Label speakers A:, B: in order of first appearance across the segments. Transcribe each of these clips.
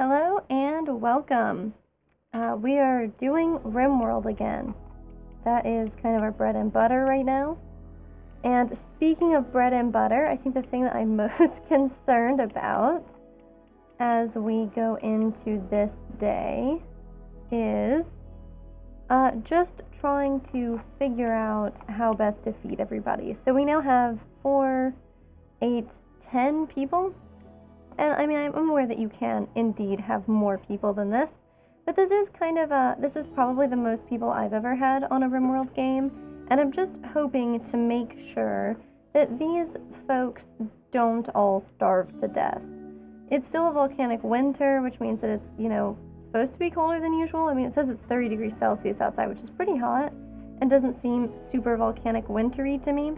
A: Hello and welcome. We are doing Rimworld again. That is kind of our bread and butter right now. And speaking of bread and butter, I think the thing that I'm most concerned about as we go into this day is just trying to figure out how best to feed everybody. So we now have 4, 8, 10 people. And I mean, I'm aware that you can indeed have more people than this, but this is kind of this is probably the most people I've ever had on a Rimworld game, and I'm just hoping to make sure that these folks don't all starve to death. It's still a volcanic winter, which means that it's, supposed to be colder than usual. I mean, it says it's 30 degrees Celsius outside, which is pretty hot, and doesn't seem super volcanic wintry to me.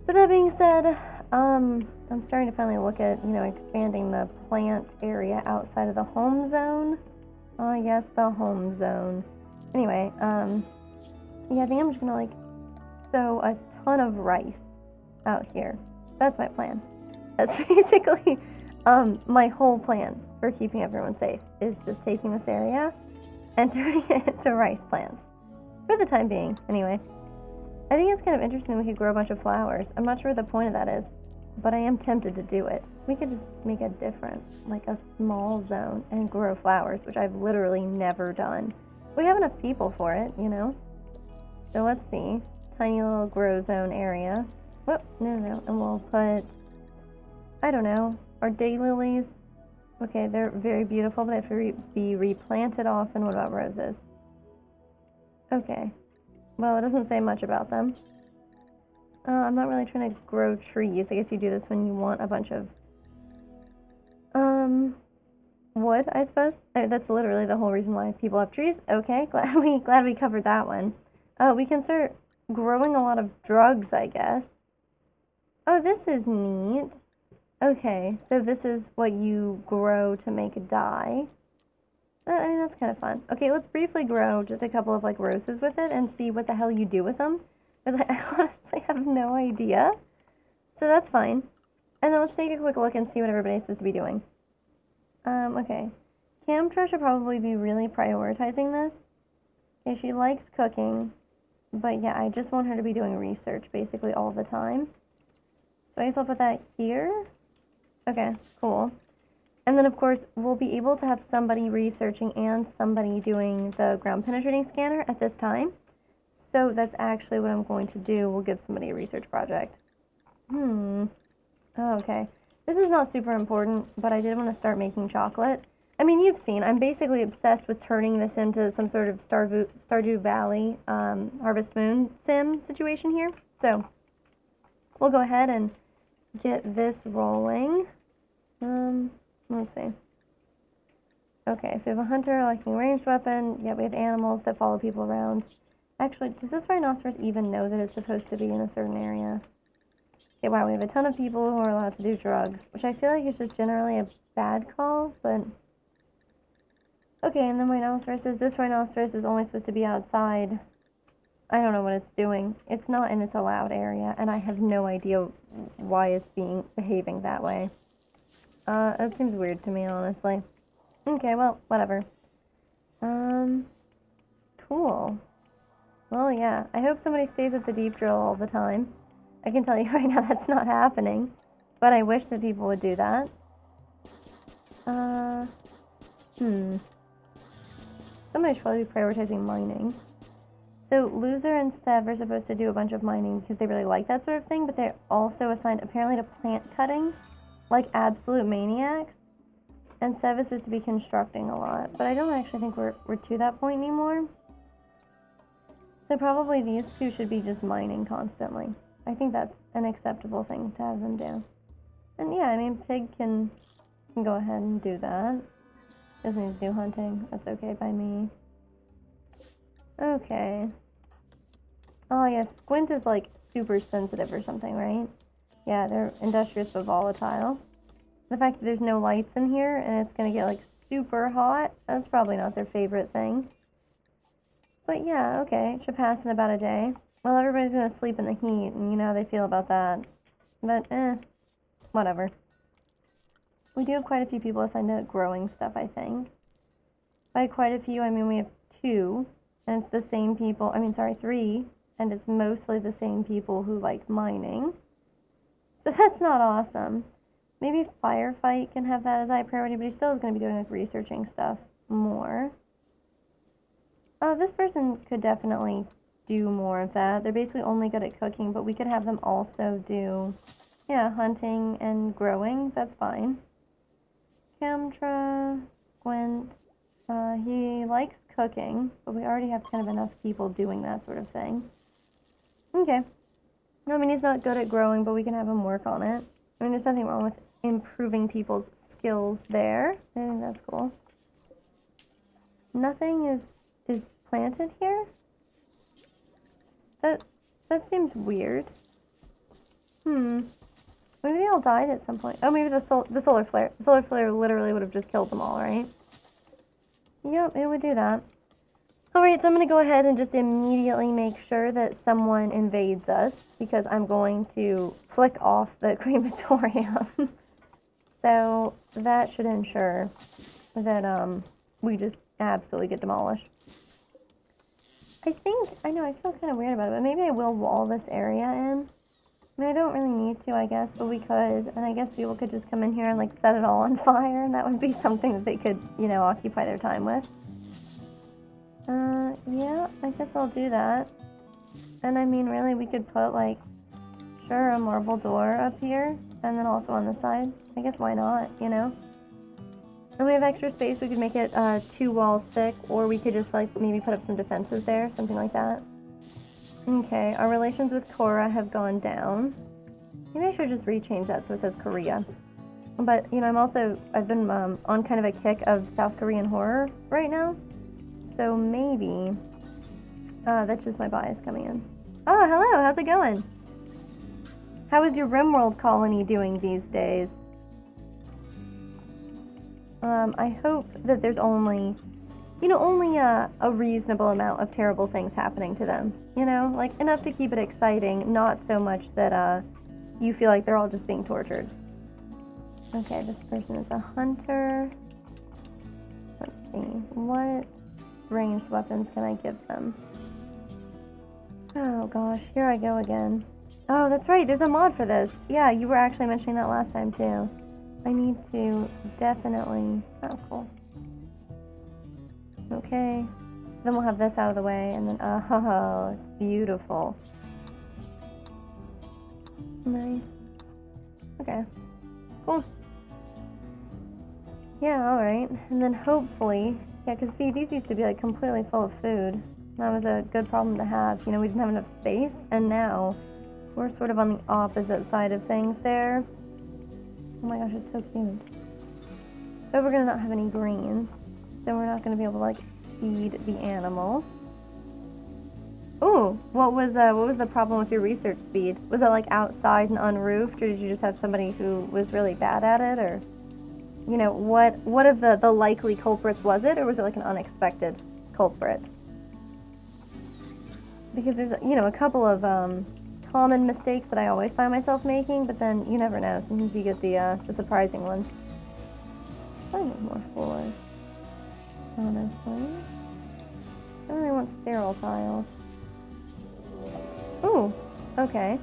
A: But that being said, I'm starting to finally look at, expanding the plant area outside of the home zone. Oh, yes, the home zone. Anyway, yeah, I think I'm just gonna, sow a ton of rice out here. That's my plan. That's basically, my whole plan for keeping everyone safe is just taking this area and turning it into rice plants. For the time being, anyway. I think it's kind of interesting that we could grow a bunch of flowers. I'm not sure what the point of that is, but I am tempted to do it. We could just make a different, a small zone and grow flowers, which I've literally never done. We have enough people for it, So let's see. Tiny little grow zone area. Whoop, no. And we'll put, I don't know, our daylilies. Okay, they're very beautiful, but they have to be replanted often. What about roses? Okay. Well, it doesn't say much about them. I'm not really trying to grow trees. I guess you do this when you want a bunch of, wood, I suppose. That's literally the whole reason why people have trees. Okay, glad we covered that one. We can start growing a lot of drugs, I guess. Oh, this is neat. Okay, so this is what you grow to make a dye. I mean, that's kind of fun. Okay, let's briefly grow just a couple of, roses with it and see what the hell you do with them. Because I honestly have no idea. So that's fine. And then let's take a quick look and see what everybody's supposed to be doing. Okay. Camtra should probably be really prioritizing this. Okay, she likes cooking. But yeah, I just want her to be doing research basically all the time. So I guess I'll put that here. Okay, cool. And then, of course, we'll be able to have somebody researching and somebody doing the ground penetrating scanner at this time. So that's actually what I'm going to do. We'll give somebody a research project. Oh, okay. This is not super important, but I did want to start making chocolate. I mean, you've seen, I'm basically obsessed with turning this into some sort of Stardew Valley Harvest Moon sim situation here. So we'll go ahead and get this rolling. Let's see. Okay, so we have a hunter liking ranged weapon. Yeah, we have animals that follow people around. Actually, does this rhinoceros even know that it's supposed to be in a certain area? Okay, wow, we have a ton of people who are allowed to do drugs, which I feel like is just generally a bad call, but... Okay, and then this rhinoceros is only supposed to be outside. I don't know what it's doing. It's not in its allowed area, and I have no idea why it's behaving that way. That seems weird to me, honestly. Okay, well, whatever. Cool. Well, yeah, I hope somebody stays at the deep drill all the time. I can tell you right now that's not happening, but I wish that people would do that. Somebody should probably be prioritizing mining. So Loser and Sev are supposed to do a bunch of mining because they really like that sort of thing, but they're also assigned apparently to plant cutting, like absolute maniacs. And Sev is supposed to be constructing a lot, but I don't actually think we're to that point anymore. So probably these two should be just mining constantly. I think that's an acceptable thing to have them do. And yeah, I mean, Pig can go ahead and do that. Doesn't need to do hunting. That's okay by me. Okay. Oh yeah, Squint is super sensitive or something, right? Yeah, they're industrious but volatile. The fact that there's no lights in here and it's gonna get super hot, that's probably not their favorite thing. But yeah, okay, it should pass in about a day. Well, everybody's gonna sleep in the heat, and you know how they feel about that. But, whatever. We do have quite a few people assigned to growing stuff, I think. By quite a few, I mean we have 2, and it's the same people, I mean, sorry, 3, and it's mostly the same people who like mining. So that's not awesome. Maybe Firefight can have that as high priority, but he still is going to be doing like researching stuff more. Oh, this person could definitely do more of that. They're basically only good at cooking, but we could have them also do, yeah, hunting and growing. That's fine. Camtra, Squint, he likes cooking, but we already have kind of enough people doing that sort of thing. Okay. I mean, he's not good at growing, but we can have him work on it. I mean, there's nothing wrong with improving people's skills there. I think that's cool. Nothing is planted here? That seems weird. Maybe they all died at some point. Oh, maybe the solar flare. The solar flare literally would have just killed them all, right? Yep, it would do that. Alright, so I'm going to go ahead and just immediately make sure that someone invades us, because I'm going to flick off the crematorium. So that should ensure that we just absolutely get demolished. I know, I feel kind of weird about it, but maybe I will wall this area in. I mean, I don't really need to, I guess, but we could. And I guess people could just come in here and, like, set it all on fire, and that would be something that they could, you know, occupy their time with. Yeah, I guess I'll do that. And I mean, really, we could put, like, sure, a marble door up here, and then also on the side. I guess why not, you know? And we have extra space, we could make it 2 walls thick, or we could just, like, maybe put up some defenses there, something like that. Okay, our relations with Cora have gone down. Maybe I should just rechange that so it says Korea. But, you know, I've been on kind of a kick of South Korean horror right now. So maybe, that's just my bias coming in. Oh, hello, how's it going? How is your Rimworld colony doing these days? I hope that there's only a reasonable amount of terrible things happening to them. You know, like enough to keep it exciting, not so much that you feel like they're all just being tortured. Okay, this person is a hunter. Let's see, what ranged weapons can I give them? Oh gosh, here I go again. Oh, that's right, there's a mod for this. Yeah, you were actually mentioning that last time too. I need to definitely... Oh, cool. Okay, so then we'll have this out of the way, and then, oh, it's beautiful. Nice. Okay, cool. Yeah, alright, and then hopefully, yeah, because see, these used to be like completely full of food. That was a good problem to have. You know, we didn't have enough space, and now we're sort of on the opposite side of things there. Oh my gosh, it's so cute. But we're gonna not have any greens, so we're not gonna be able to like feed the animals. Ooh, what was the problem with your research speed? Was that like outside and unroofed, or did you just have somebody who was really bad at it, or you know, what of the likely culprits was it, or was it like an unexpected culprit? Because there's, you know, a couple of common mistakes that I always find myself making, but then you never know. Sometimes you get the surprising ones. I need more floors, honestly. I really want sterile tiles. Ooh, okay.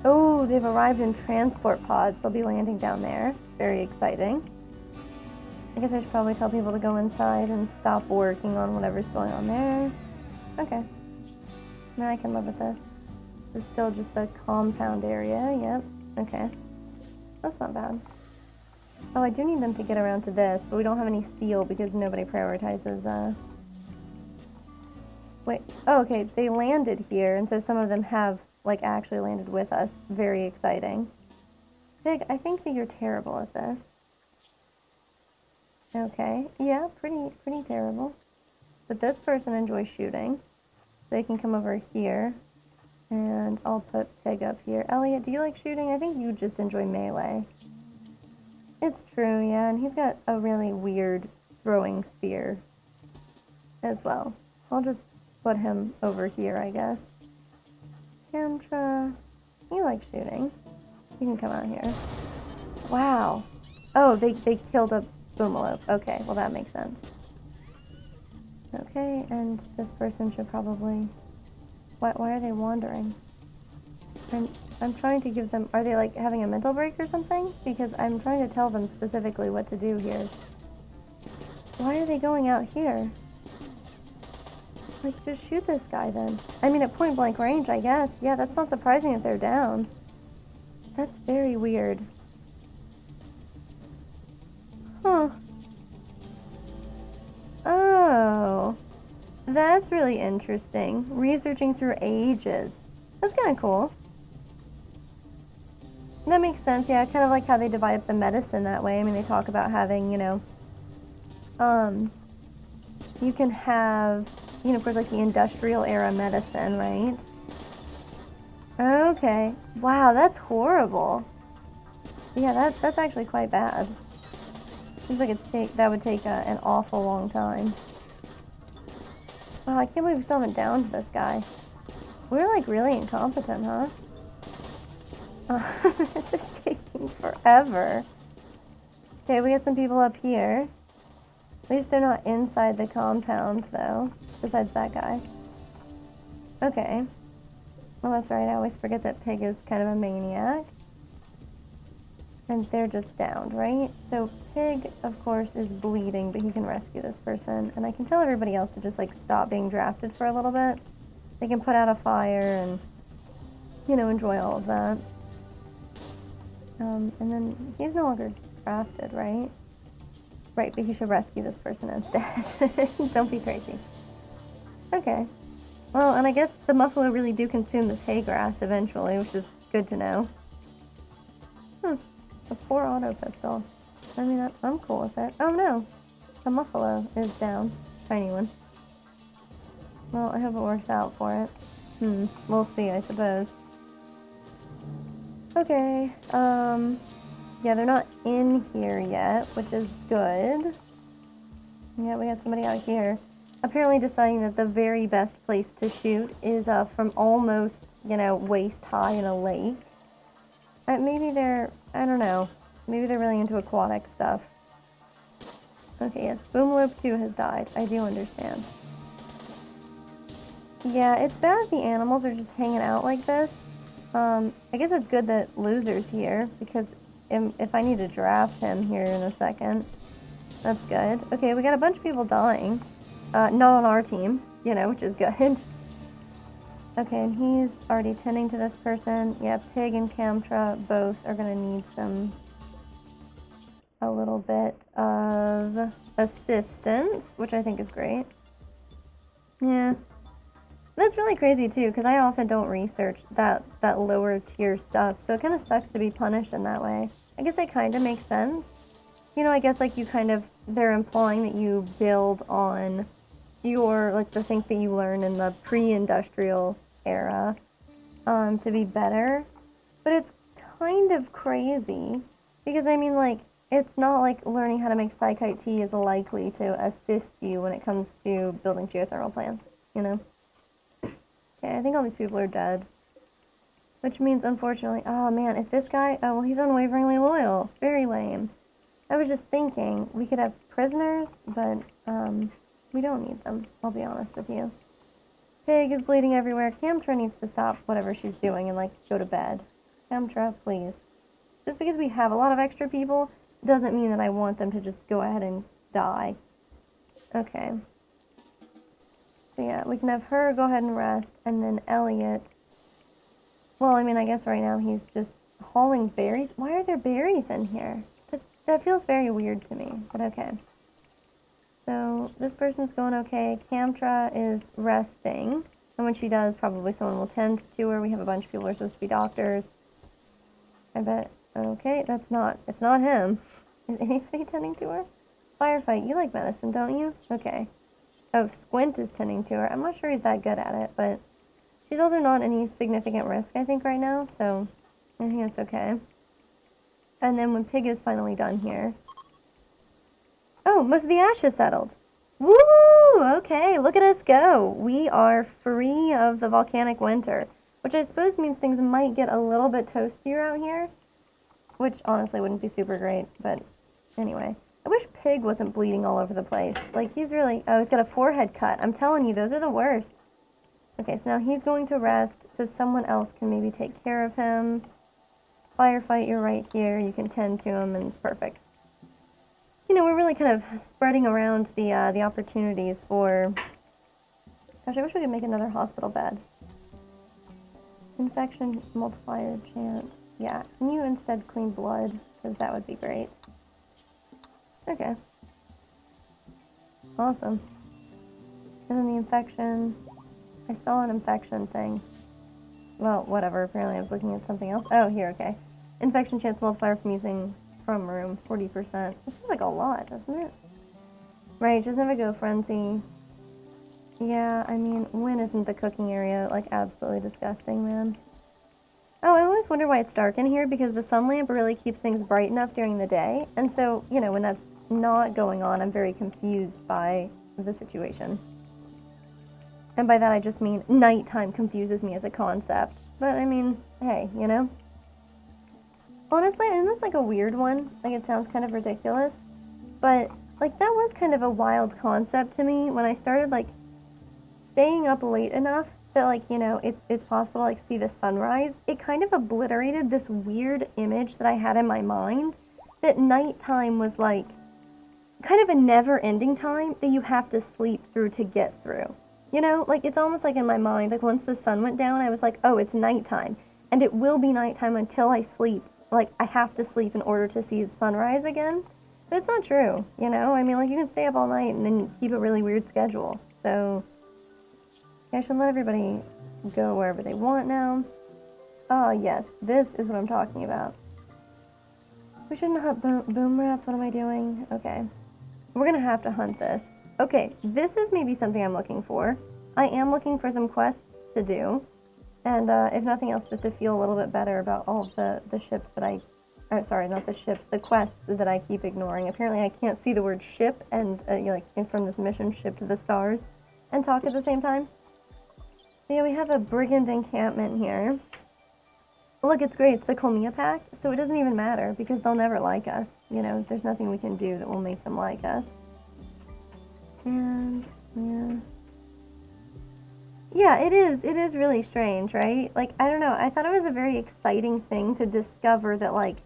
A: Oh, they've arrived in transport pods. They'll be landing down there. Very exciting. I guess I should probably tell people to go inside and stop working on whatever's going on there. Okay. Now I can live with this. This is still just the compound area. Yep. Okay. That's not bad. Oh, I do need them to get around to this, but we don't have any steel because nobody prioritizes, Wait. Oh, okay. They landed here, and so some of them have, like, actually landed with us. Very exciting. Pig, I think that you're terrible at this. Okay. Yeah, pretty terrible. But this person enjoys shooting. They can come over here. And I'll put Pig up here. Elliot, do you like shooting? I think you just enjoy melee. It's true, yeah. And he's got a really weird throwing spear as well. I'll just put him over here, I guess. Camtra, you like shooting. You can come out here. Wow. Oh, they killed a boomalope. Okay, well that makes sense. Okay, and this person should probably... Why are they wandering? I'm trying to give them... Are they like having a mental break or something? Because I'm trying to tell them specifically what to do here. Why are they going out here? Like, just shoot this guy then. I mean, at point blank range, I guess. Yeah, that's not surprising if they're down. That's very weird. Huh. Oh. That's really interesting. Researching through ages. That's kind of cool. That makes sense, yeah. Kind of like how they divide up the medicine that way. I mean, they talk about having, you know, you can have, you know, of course, like the industrial era medicine, right? Okay. Wow, that's horrible. Yeah, that's actually quite bad. Seems like that would take an awful long time. Wow, I can't believe we still haven't downed this guy. We're like really incompetent, huh? This is taking forever. Okay, we got some people up here. At least they're not inside the compound, though. Besides that guy. Okay. Well, that's right. I always forget that Pig is kind of a maniac. And they're just downed, right? So Pig, of course, is bleeding, but he can rescue this person. And I can tell everybody else to just, like, stop being drafted for a little bit. They can put out a fire and, you know, enjoy all of that. And then he's no longer drafted, right? Right, but he should rescue this person instead. Don't be crazy. Okay. Well, and I guess the muffalo really do consume this hay grass eventually, which is good to know. A poor auto pistol. I mean, I'm cool with it. Oh no! The muffalo is down. Tiny one. Well, I hope it works out for it. We'll see, I suppose. Okay, yeah, they're not in here yet, which is good. Yeah, we got somebody out here. Apparently deciding that the very best place to shoot is from almost, you know, waist high in a lake. Maybe they're, I don't know, maybe they're really into aquatic stuff. Okay, yes, Boomloop 2 has died. I do understand. Yeah, it's bad if the animals are just hanging out like this. I guess it's good that Loser's here, because if I need to draft him here in a second, that's good. Okay, we got a bunch of people dying. Not on our team, you know, which is good. Okay, and he's already tending to this person. Yeah, Pig and Camtra both are gonna need a little bit of assistance, which I think is great. Yeah. That's really crazy too, because I often don't research that lower tier stuff, so it kind of sucks to be punished in that way. I guess it kind of makes sense. You know, I guess like they're implying that you build on your, like the things that you learn in the pre-industrial era to be better. But it's kind of crazy, because I mean, like, it's not like learning how to make Psychite tea is likely to assist you when it comes to building geothermal plants, you know? Okay, I think all these people are dead. Which means, unfortunately, oh man, if this guy, oh well, he's unwaveringly loyal. Very lame. I was just thinking, we could have prisoners, but, we don't need them, I'll be honest with you. Pig is bleeding everywhere. Camtra needs to stop whatever she's doing and, like, go to bed. Camtra, please. Just because we have a lot of extra people doesn't mean that I want them to just go ahead and die. Okay. So yeah, we can have her go ahead and rest, and then Elliot. Well, I mean, I guess right now he's just hauling berries. Why are there berries in here? That feels very weird to me, but okay. So this person's going okay. Camtra is resting, and when she does, probably someone will tend to her. We have a bunch of people who are supposed to be doctors. I bet. Okay, it's not him. Is anybody tending to her? Firefight, you like medicine, don't you? Okay. Oh, Squint is tending to her. I'm not sure he's that good at it, but she's also not any significant risk, I think, right now, so I think that's okay. And then when Pig is finally done here... Oh, most of the ash is settled. Woo! Okay, look at us go. We are free of the volcanic winter, which I suppose means things might get a little bit toastier out here. which honestly wouldn't be super great, but anyway. I wish Pig wasn't bleeding all over the place. Like, he's really... Oh, he's got a forehead cut. I'm telling you, those are the worst. Okay, so now he's going to rest, so someone else can maybe take care of him. Firefight, you're right here. You can tend to him, and it's perfect. You know, we're really kind of spreading around the opportunities for... Gosh, I wish we could make another hospital bed. Infection multiplier chance. Yeah, can you instead clean blood? Because that would be great. Okay. Awesome. And then the infection. I saw an infection thing. Well, whatever. Apparently I was looking at something else. Oh, here, okay. Infection chance multiplier from using from room, 40%. That seems like a lot, doesn't it? Right, just never go frenzy. Yeah, I mean, when isn't the cooking area, like, absolutely disgusting, man? Oh, I always wonder why it's dark in here, because the sun lamp really keeps things bright enough during the day. And so, you know, when that's not going on, I'm very confused by the situation. And by that I just mean nighttime confuses me as a concept. But I mean, hey, you know? Honestly, and that's like a weird one. Like, it sounds kind of ridiculous. But, like, that was kind of a wild concept to me when I started, like, staying up late enough that, like, you know, it's possible to, like, see the sunrise. It kind of obliterated this weird image that I had in my mind that nighttime was, like, kind of a never-ending time that you have to sleep through to get through. You know, like, it's almost like in my mind, like, once the sun went down, I was like, oh, it's nighttime. And it will be nighttime until I sleep. Like, I have to sleep in order to see the sunrise again. But it's not true, you know? I mean, like, you can stay up all night and then keep a really weird schedule. So, yeah, I should let everybody go wherever they want now. Oh, yes, this is what I'm talking about. We shouldn't hunt boom rats. What am I doing? Okay. We're gonna have to hunt this. Okay, this is maybe something I'm looking for. I am looking for some quests to do. And if nothing else, just to feel a little bit better about all of the ships that I... sorry, not the ships, the quests that I keep ignoring. Apparently I can't see the word ship and, you know, like, from this mission, ship to the stars, and talk at the same time. So yeah, we have a brigand encampment here. Look, it's great. It's the Colmia Pact, so it doesn't even matter, because they'll never like us. You know, there's nothing we can do that will make them like us. And, yeah. Yeah, it is really strange, right? Like, I don't know, I thought it was a very exciting thing to discover that, like,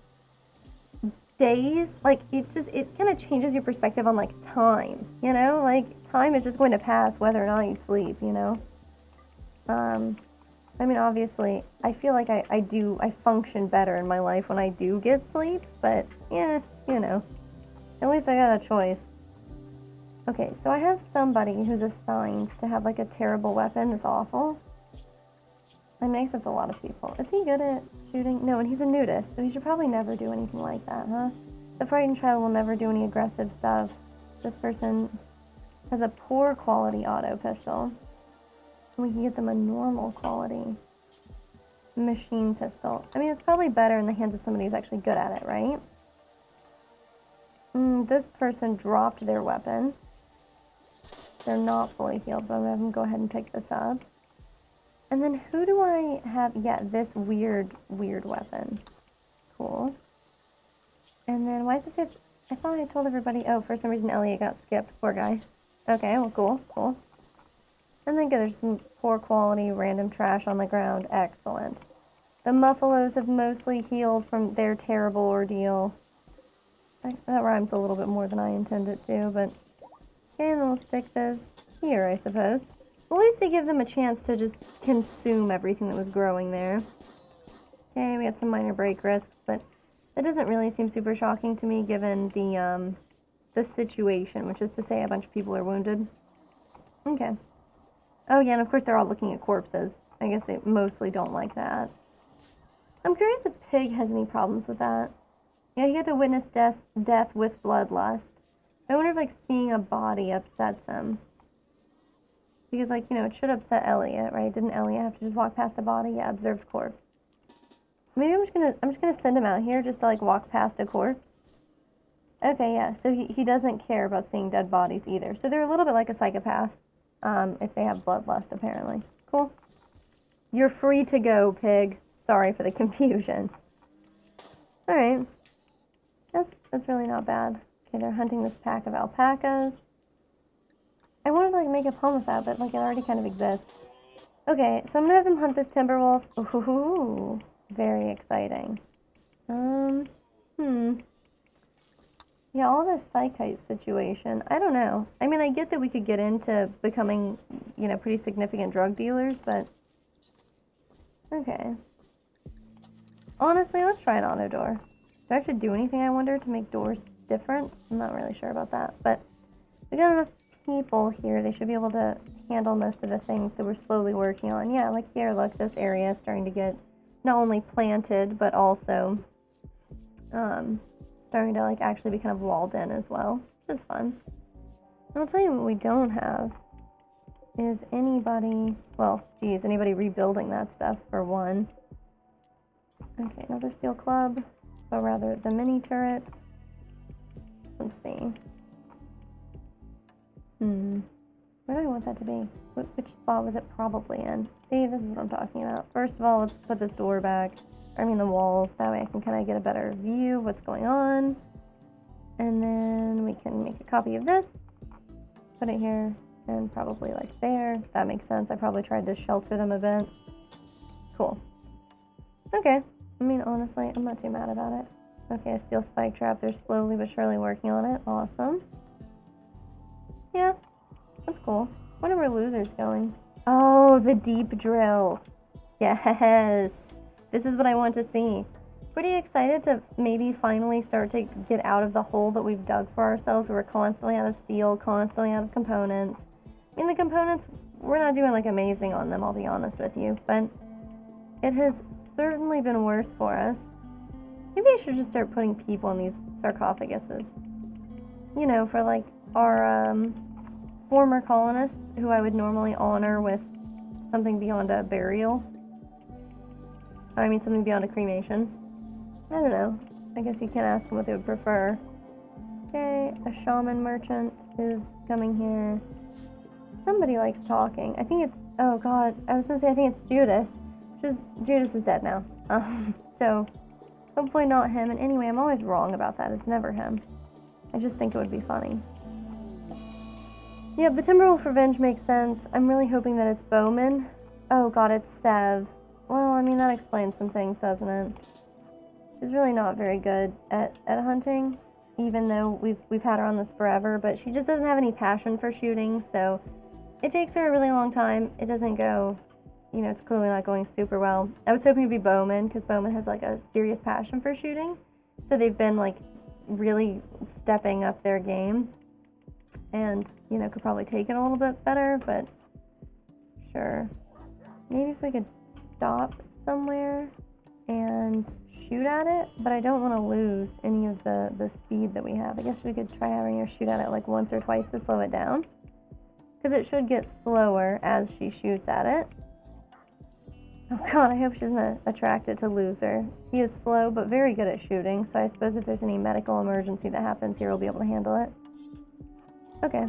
A: days, like, it kind of changes your perspective on, like, time, you know? Like, time is just going to pass whether or not you sleep, you know? I mean, obviously, I feel like I function better in my life when I do get sleep, but, yeah, you know. At least I got a choice. Okay, so I have somebody who's assigned to have, like, a terrible weapon that's awful. I mean, I guess that's a lot of people. Is he good at shooting? No, and he's a nudist, so he should probably never do anything like that, huh? The frightened child will never do any aggressive stuff. This person has a poor quality auto pistol. We can get them a normal quality machine pistol. I mean, it's probably better in the hands of somebody who's actually good at it, right? This person dropped their weapon. They're not fully healed, but I'm gonna have them go ahead and pick this up. And then who do I have? Yeah, this weird weapon. Cool. And then why does it say I thought I told everybody. Oh, for some reason Elliot got skipped. Poor guy. Okay, well, cool. And then there's some poor quality random trash on the ground. Excellent. The Muffalos have mostly healed from their terrible ordeal. That rhymes a little bit more than I intended to, but... Okay, and then we'll stick this here, I suppose. At least they give them a chance to just consume everything that was growing there. Okay, we got some minor break risks, but that doesn't really seem super shocking to me given the situation, which is to say a bunch of people are wounded. Okay. Oh yeah, and of course they're all looking at corpses. I guess they mostly don't like that. I'm curious if Pig has any problems with that. Yeah, he had to witness death with bloodlust. I wonder if, like, seeing a body upsets him. Because, like, you know, it should upset Elliot, right? Didn't Elliot have to just walk past a body? Yeah, observed corpse. Maybe I'm just gonna send him out here just to, like, walk past a corpse. Okay, yeah, so he doesn't care about seeing dead bodies either. So they're a little bit like a psychopath, if they have bloodlust, apparently. Cool. You're free to go, Pig. Sorry for the confusion. Alright. That's really not bad. Okay, they're hunting this pack of alpacas. I wanted to like make a poem with that, but like it already kind of exists. Okay, so I'm gonna have them hunt this timber wolf. Ooh, very exciting. Yeah, all this psychite situation. I don't know. I mean, I get that we could get into becoming, you know, pretty significant drug dealers, but okay. Honestly, let's try an auto door. Do I have to do anything, I wonder, to make doors different? I'm not really sure about that, but we got enough people here. They should be able to handle most of the things that we're slowly working on. Yeah, like here, look, this area is starting to get not only planted, but also starting to like actually be kind of walled in as well, which is fun. And I'll tell you what we don't have is anybody, well, geez, anybody rebuilding that stuff for one. Okay, another steel club, or rather the mini turret. Let's see. Where do I want that to be? Which spot was it probably in? See, this is what I'm talking about. First of all, let's put this door back. I mean the walls. That way I can kind of get a better view of what's going on. And then we can make a copy of this. Put it here. And probably like there. That makes sense. I probably tried to shelter them a bit. Cool. Okay. I mean, honestly, I'm not too mad about it. Okay, a steel spike trap. They're slowly but surely working on it. Awesome. Yeah. That's cool. Where are losers going? Oh, the deep drill. Yes. This is what I want to see. Pretty excited to maybe finally start to get out of the hole that we've dug for ourselves. We're constantly out of steel, constantly out of components. I mean, the components, we're not doing like amazing on them, I'll be honest with you, but it has certainly been worse for us. Maybe I should just start putting people in these sarcophaguses. You know, for like our former colonists who I would normally honor with something beyond a burial. I mean, something beyond a cremation. I don't know. I guess you can't ask them what they would prefer. Okay, a shaman merchant is coming here. Somebody likes talking. I think it's, oh god, I was gonna say I think it's Judas. Judas is dead now. So, hopefully not him. And anyway, I'm always wrong about that. It's never him. I just think it would be funny. Yeah, the Timberwolf Revenge makes sense. I'm really hoping that it's Bowman. Oh god, it's Sev. Well, I mean, that explains some things, doesn't it? She's really not very good at hunting, even though we've had her on this forever, but she just doesn't have any passion for shooting, so it takes her a really long time. It doesn't go, you know, it's clearly not going super well. I was hoping to be Bowman, because Bowman has like a serious passion for shooting, so they've been like really stepping up their game, and, you know, could probably take it a little bit better, but sure. Maybe if we could stop somewhere and shoot at it, but I don't want to lose any of the speed that we have. I guess we could try having her shoot at it like once or twice to slow it down, because it should get slower as she shoots at it. Oh god, I hope she doesn't attract it to loser. He is slow but very good at shooting, so I suppose if there's any medical emergency that happens here, we'll be able to handle it. Okay,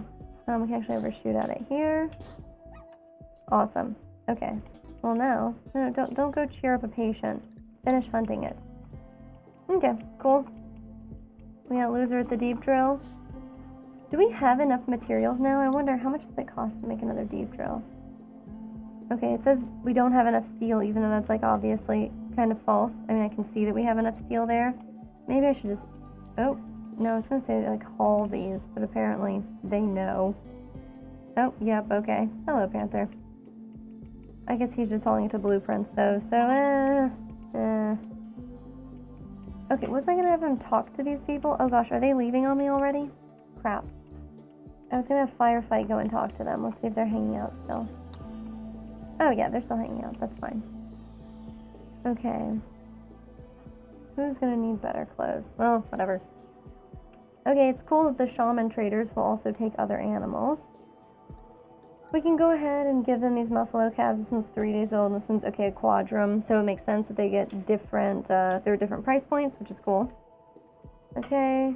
A: we can actually have her shoot at it here. Awesome. Okay. Well, now, no, don't go cheer up a patient. Finish hunting it. Okay, cool. We got loser at the deep drill. Do we have enough materials now? I wonder how much does it cost to make another deep drill? Okay, it says we don't have enough steel, even though that's like obviously kind of false. I mean, I can see that we have enough steel there. Maybe I should just, oh, no, I was gonna say like haul these, but apparently they know. Oh, yep, okay. Hello, Panther. I guess he's just hauling it to blueprints though, so okay, wasn't I gonna have him talk to these people? Oh gosh, are they leaving on me already? Crap. I was gonna have Firefight go and talk to them. Let's see if they're hanging out still. Oh yeah, they're still hanging out, that's fine. Okay. Who's gonna need better clothes? Well, whatever. Okay, it's cool that the shaman traders will also take other animals. We can go ahead and give them these buffalo calves. This one's 3 days old, and this one's, okay, a quadrum, so it makes sense that they get different, there are different price points, which is cool. Okay.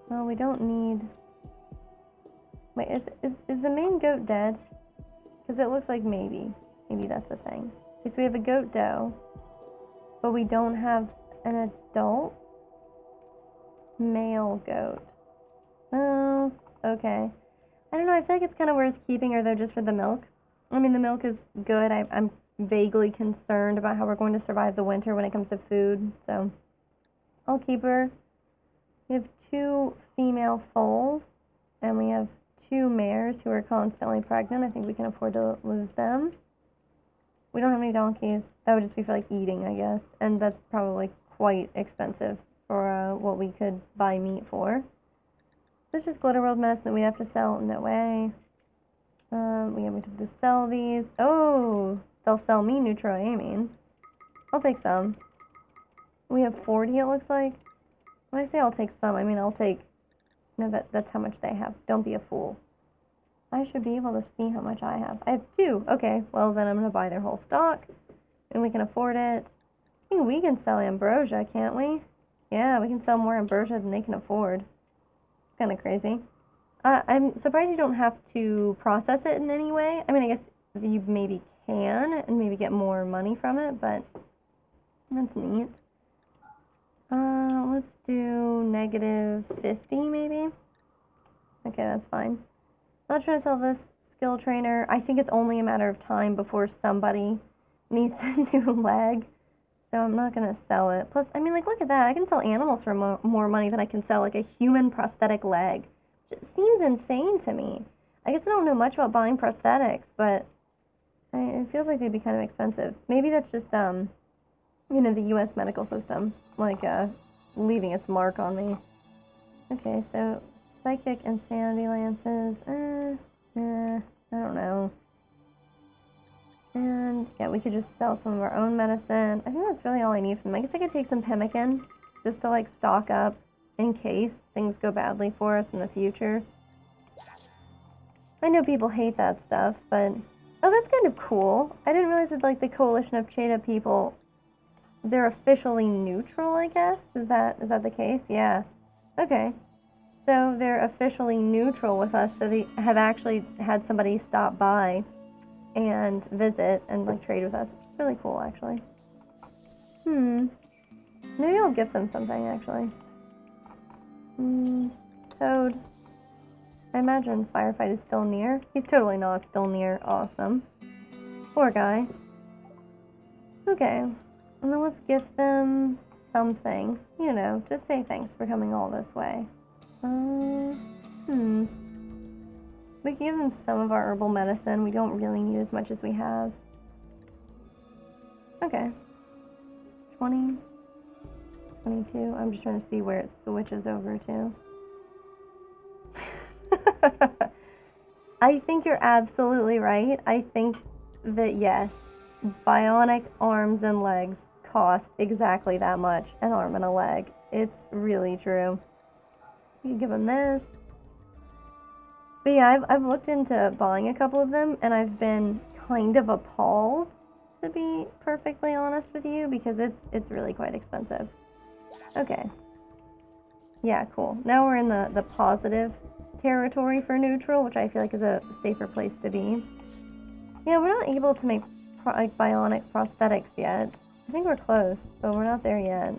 A: Well, we don't need... Wait, is the main goat dead? Because it looks like maybe that's a thing. Okay, so we have a goat doe, but we don't have an adult male goat. Oh, okay. I don't know, I feel like it's kind of worth keeping her though, just for the milk. I mean, the milk is good. I'm vaguely concerned about how we're going to survive the winter when it comes to food, so I'll keep her. We have 2 female foals, and we have 2 mares who are constantly pregnant. I think we can afford to lose them. We don't have any donkeys. That would just be for like eating, I guess, and that's probably quite expensive for what we could buy meat for. This is Glitter World medicine that we have to sell. No way. We have to sell these. Oh, they'll sell me Neutroamine. I'll take some. We have 40, it looks like. When I say I'll take some, I mean I'll take... No, that's how much they have. Don't be a fool. I should be able to see how much I have. I have 2. Okay, well then I'm going to buy their whole stock. And we can afford it. I think we can sell ambrosia, can't we? Yeah, we can sell more ambrosia than they can afford. Kind of crazy. I'm surprised you don't have to process it in any way. I mean, I guess you maybe can and maybe get more money from it, but that's neat. Let's do -50 maybe. Okay, that's fine. I'm not trying to sell this skill trainer. I think it's only a matter of time before somebody needs a new leg. So I'm not going to sell it. Plus, I mean, like, look at that. I can sell animals for more money than I can sell, like, a human prosthetic leg. It seems insane to me. I guess I don't know much about buying prosthetics, but it feels like they'd be kind of expensive. Maybe that's just, you know, the U.S. medical system, like, leaving its mark on me. Okay, so psychic insanity lances. I don't know. And yeah, we could just sell some of our own medicine. I think that's really all I need from them. I guess I could take some pemmican just to like stock up in case things go badly for us in the future. I know people hate that stuff, but oh, that's kind of cool. I didn't realize that like the coalition of Cheta people, they're officially neutral, I guess. Is that the case? Yeah. Okay. So they're officially neutral with us, so they have actually had somebody stop by and visit and like trade with us, which is really cool actually. Maybe I'll gift them something actually. Toad. I imagine Firefight is still near. He's totally not still near. Awesome. Poor guy. Okay. And then let's gift them something. You know, just say thanks for coming all this way. We can give them some of our herbal medicine. We don't really need as much as we have. Okay. 20. 22. I'm just trying to see where it switches over to. I think you're absolutely right. I think that yes, bionic arms and legs cost exactly that much, an arm and a leg. It's really true. You can give them this. But yeah, I've looked into buying a couple of them, and I've been kind of appalled, to be perfectly honest with you, because it's really quite expensive. Okay. Yeah, cool. Now we're in the positive territory for neutral, which I feel like is a safer place to be. Yeah, we're not able to make like bionic prosthetics yet. I think we're close, but we're not there yet.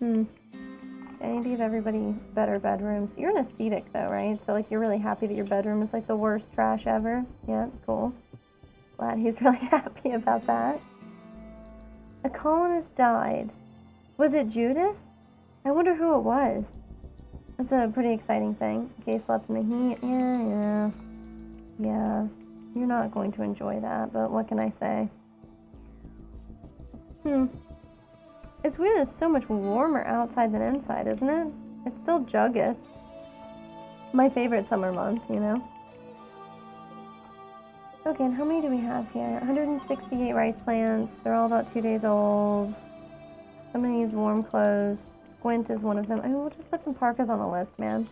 A: I need to give everybody better bedrooms. You're an ascetic though, right? So like you're really happy that your bedroom is like the worst trash ever. Yeah, cool. Glad he's really happy about that. A colonist died. Was it Judas? I wonder who it was. That's a pretty exciting thing. Okay, slept in the heat. Yeah. You're not going to enjoy that, but what can I say? It's weird it's so much warmer outside than inside, isn't it? It's still Juggist. My favorite summer month, you know? Okay, and how many do we have here? 168 rice plants. They're all about 2 days old. Somebody needs warm clothes. Squint is one of them. I mean, we'll just put some parkas on the list, man.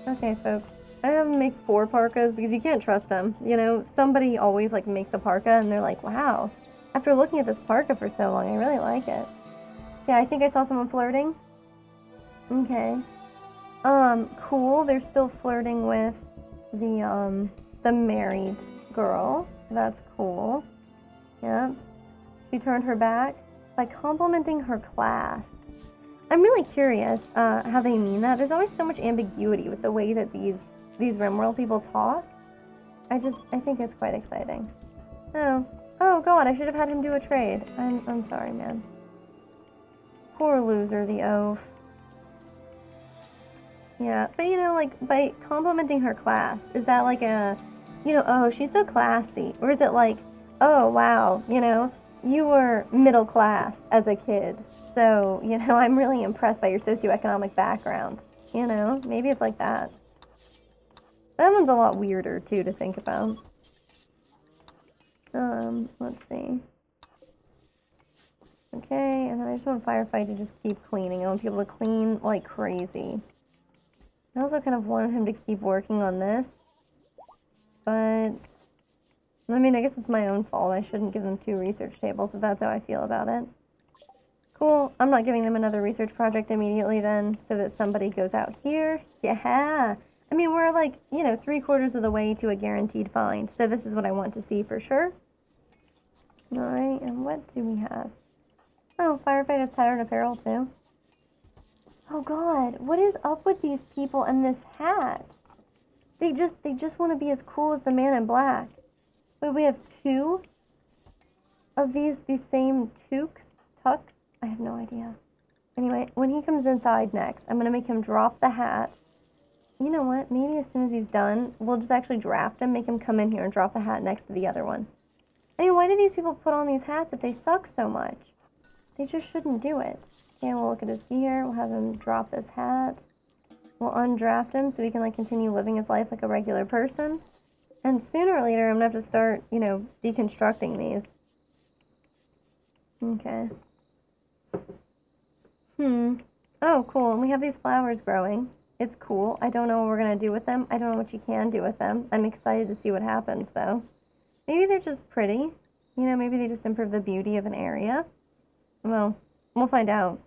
A: Okay, folks. I have them make 4 parkas because you can't trust them. You know, somebody always like makes a parka and they're like, wow. After looking at this parka for so long, I really like it. Yeah, I think I saw someone flirting. Okay. Cool. They're still flirting with the married girl. So that's cool. Yeah. She turned her back. by complimenting her class. I'm really curious how they mean that. There's always so much ambiguity with the way that these Rimworld people talk. I think it's quite exciting. Oh god, I should have had him do a trade. I'm sorry, man. Poor loser, the oaf. Yeah, but you know, like, by complimenting her class, is that like a, you know, oh, she's so classy? Or is it like, oh, wow, you know, you were middle class as a kid, so, you know, I'm really impressed by your socioeconomic background. You know, maybe it's like that. That one's a lot weirder, too, to think about. Let's see. Okay, and then I just want Firefight to just keep cleaning. I want people to clean like crazy. I also kind of wanted him to keep working on this. But, I mean, I guess it's my own fault. I shouldn't give them 2 research tables if that's how I feel about it. Cool. I'm not giving them another research project immediately then, so that somebody goes out here. Yeah. I mean, we're like, you know, 3/4 of the way to a guaranteed find. So this is what I want to see for sure. Alright, and what do we have? Oh, Firefight has tattered apparel too. Oh god, what is up with these people and this hat? They just want to be as cool as the man in black. Wait, we have 2 of these same tucks? I have no idea. Anyway, when he comes inside next, I'm gonna make him drop the hat. You know what? Maybe as soon as he's done, we'll just actually draft him, make him come in here and drop the hat next to the other one. I mean, why do these people put on these hats if they suck so much? They just shouldn't do it. Okay, we'll look at his gear. We'll have him drop this hat. We'll undraft him so he can, like, continue living his life like a regular person. And sooner or later, I'm gonna have to start, you know, deconstructing these. Okay. Oh, cool. And we have these flowers growing. It's cool. I don't know what we're gonna do with them. I don't know what you can do with them. I'm excited to see what happens, though. Maybe they're just pretty. You know, maybe they just improve the beauty of an area. Well, we'll find out.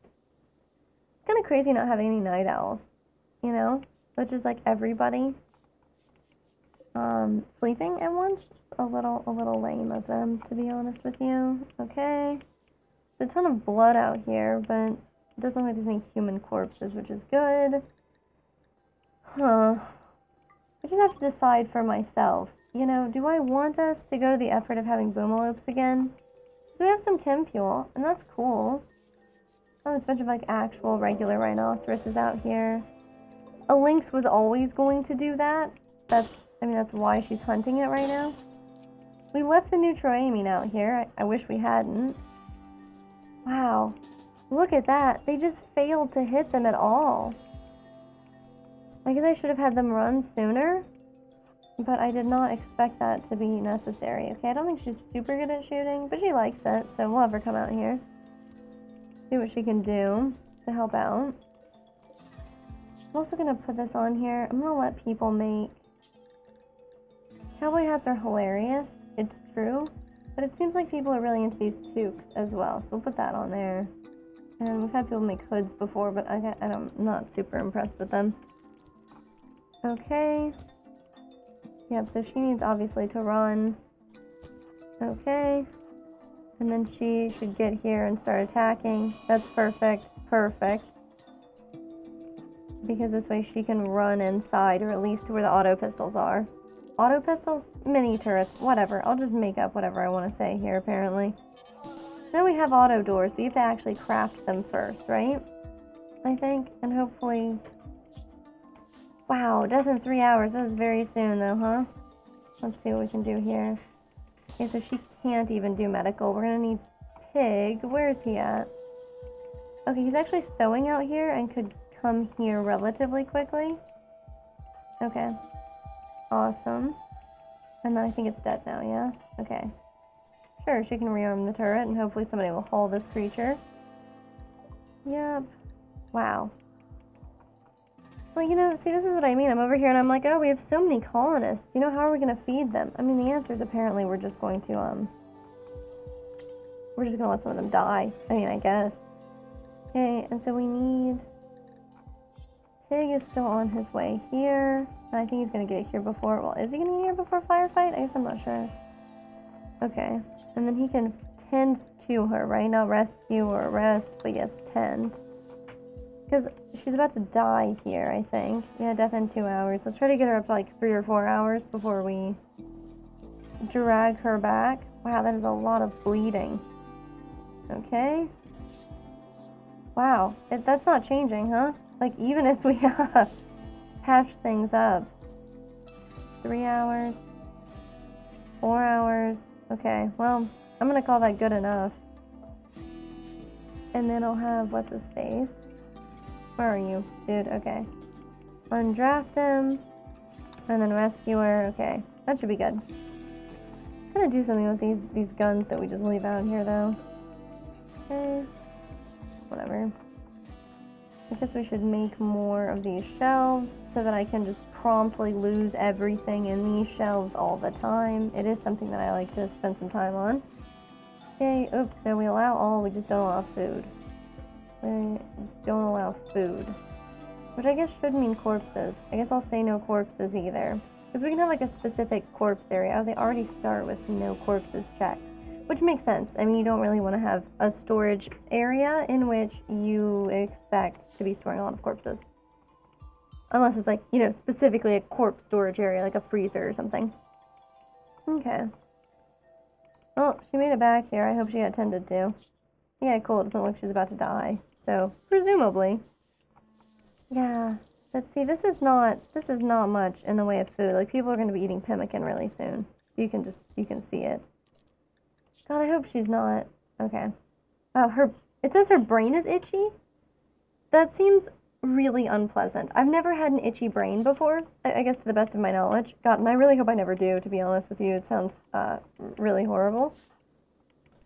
A: It's kind of crazy not having any night owls. You know? That's just like everybody sleeping at once. A little lame of them, to be honest with you. Okay. There's a ton of blood out here, but it doesn't look like there's any human corpses, which is good. Huh. I just have to decide for myself. You know, do I want us to go to the effort of having boomalopes again? So we have some chem fuel, and that's cool. Oh, there's a bunch of, like, actual regular rhinoceroses out here. A lynx was always going to do that. That's why she's hunting it right now. We left the neutroamine out here. I wish we hadn't. Wow. Look at that. They just failed to hit them at all. I guess I should have had them run sooner, but I did not expect that to be necessary. Okay, I don't think she's super good at shooting, but she likes it, so we'll have her come out here. See what she can do to help out. I'm also going to put this on here. I'm going to let people make... Cowboy hats are hilarious. It's true. But it seems like people are really into these toques as well, so we'll put that on there. And we've had people make hoods before, but I'm not super impressed with them. Okay. Yep, so she needs obviously to run. Okay. And then she should get here and start attacking. That's perfect. Perfect. Because this way she can run inside, or at least to where the auto pistols are. Auto pistols? Mini turrets. Whatever. I'll just make up whatever I want to say here, apparently. Now we have auto doors, but you have to actually craft them first, right? I think. And hopefully... Wow, death in 3 hours. That is very soon, though, huh? Let's see what we can do here. Okay, so she can't even do medical. We're gonna need Pig. Where is he at? Okay, he's actually sewing out here and could come here relatively quickly. Okay. Awesome. And then I think it's dead now, yeah? Okay. Sure, she can rearm the turret and hopefully somebody will haul this creature. Yep. Wow. Well, you know, see, this is what I mean. I'm over here and I'm like, oh, we have so many colonists. You know, how are we going to feed them? I mean, the answer is apparently we're just going to let some of them die. I mean, I guess. Okay, and so we need... Pig is still on his way here. And I think he's going to get here before... Well, is he going to get here before Firefight? I guess I'm not sure. Okay. And then he can tend to her, right? Not rescue or arrest, but yes, tend. Because she's about to die here, I think. Yeah, death in 2 hours. Let's try to get her up to like 3 or 4 hours before we drag her back. Wow, that is a lot of bleeding. Okay. Wow, that's not changing, huh? Like, even as we patch things up. 3 hours. 4 hours. Okay, well, I'm gonna call that good enough. And then I'll have, what's his face? Where are you, dude? Okay. Undraft him. And then rescue her. Okay, that should be good. I'm gonna do something with these guns that we just leave out here, though. Okay. Whatever. I guess we should make more of these shelves so that I can just promptly lose everything in these shelves all the time. It is something that I like to spend some time on. Okay, oops, no, we allow all, we just don't allow food. We don't allow food. Which I guess should mean corpses. I guess I'll say no corpses either. Because we can have like a specific corpse area. Oh, they already start with no corpses checked. Which makes sense. I mean, you don't really want to have a storage area in which you expect to be storing a lot of corpses. Unless it's like, you know, specifically a corpse storage area, like a freezer or something. Okay. Oh, she made it back here. I hope she got tended to. Yeah, cool. It doesn't look like she's about to die. So, presumably. Yeah. But see, this is not much in the way of food. Like, people are going to be eating pemmican really soon. You can see it. God, I hope she's not. Okay. Wow, it says her brain is itchy? That seems really unpleasant. I've never had an itchy brain before, I guess to the best of my knowledge. God, and I really hope I never do, to be honest with you. It sounds really horrible.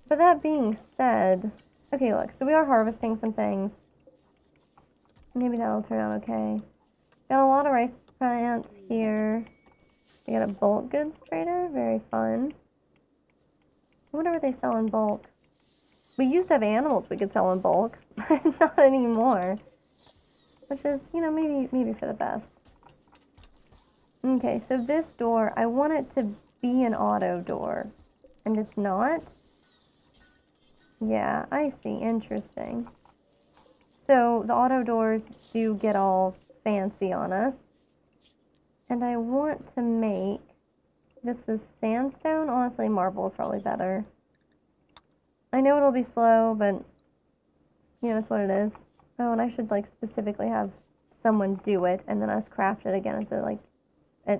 A: But that being said, okay, look, so we are harvesting some things. Maybe that'll turn out okay. Got a lot of rice plants here. We got a bulk goods trader, very fun. I wonder what they sell in bulk. We used to have animals we could sell in bulk, but not anymore. Which is, you know, maybe for the best. Okay, so this door, I want it to be an auto door. And it's not? Yeah, I see. Interesting. So the auto doors do get all fancy on us. And I want to make... This is sandstone? Honestly, marble is probably better. I know it'll be slow, but... You know, it's what it is. Oh, and I should, like, specifically have someone do it, and then us craft it again at the, like,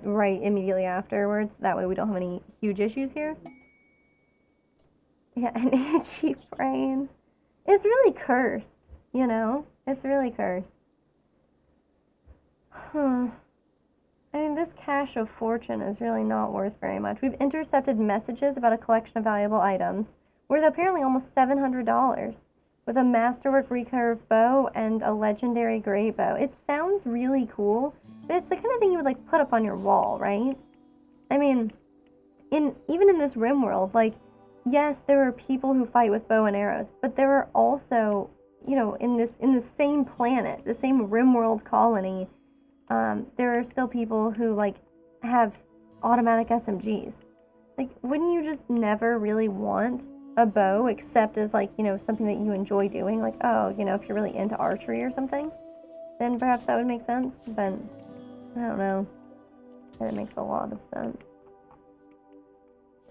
A: right immediately afterwards. That way we don't have any huge issues here. Yeah, an itchy brain. It's really cursed, you know? It's really cursed. I mean, this cache of fortune is really not worth very much. We've intercepted messages about a collection of valuable items worth apparently almost $700. With a masterwork recurve bow and a legendary great bow. It sounds really cool, but it's the kind of thing you would like put up on your wall, right? I mean, even in this Rimworld, like, yes, there are people who fight with bow and arrows, but there are also, you know, in the same planet, the same Rimworld colony, there are still people who like have automatic SMGs. Like, wouldn't you just never really want a bow except as like, you know, something that you enjoy doing? Like, oh, you know, if you're really into archery or something, then perhaps that would make sense, but I don't know. And it makes a lot of sense.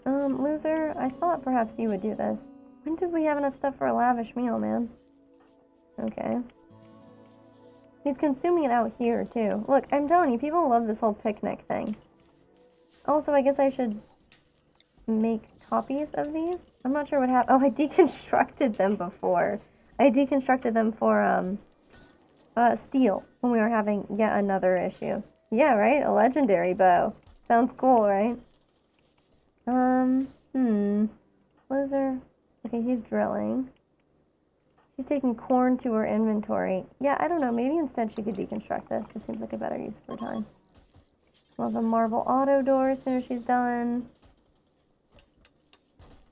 A: Loser, I thought perhaps you would do this. When did we have enough stuff for a lavish meal, man? Okay. He's consuming it out here, too. Look, I'm telling you, people love this whole picnic thing. Also, I guess I should make copies of these. I'm not sure what happened. Oh, I deconstructed them before. I deconstructed them for, steel when we were having yet another issue. Yeah, right? A legendary bow. Sounds cool, right? Loser. Okay, he's drilling. She's taking corn to her inventory. Yeah, I don't know. Maybe instead she could deconstruct this. This seems like a better use of her time. We'll have a marble auto door as soon as she's done.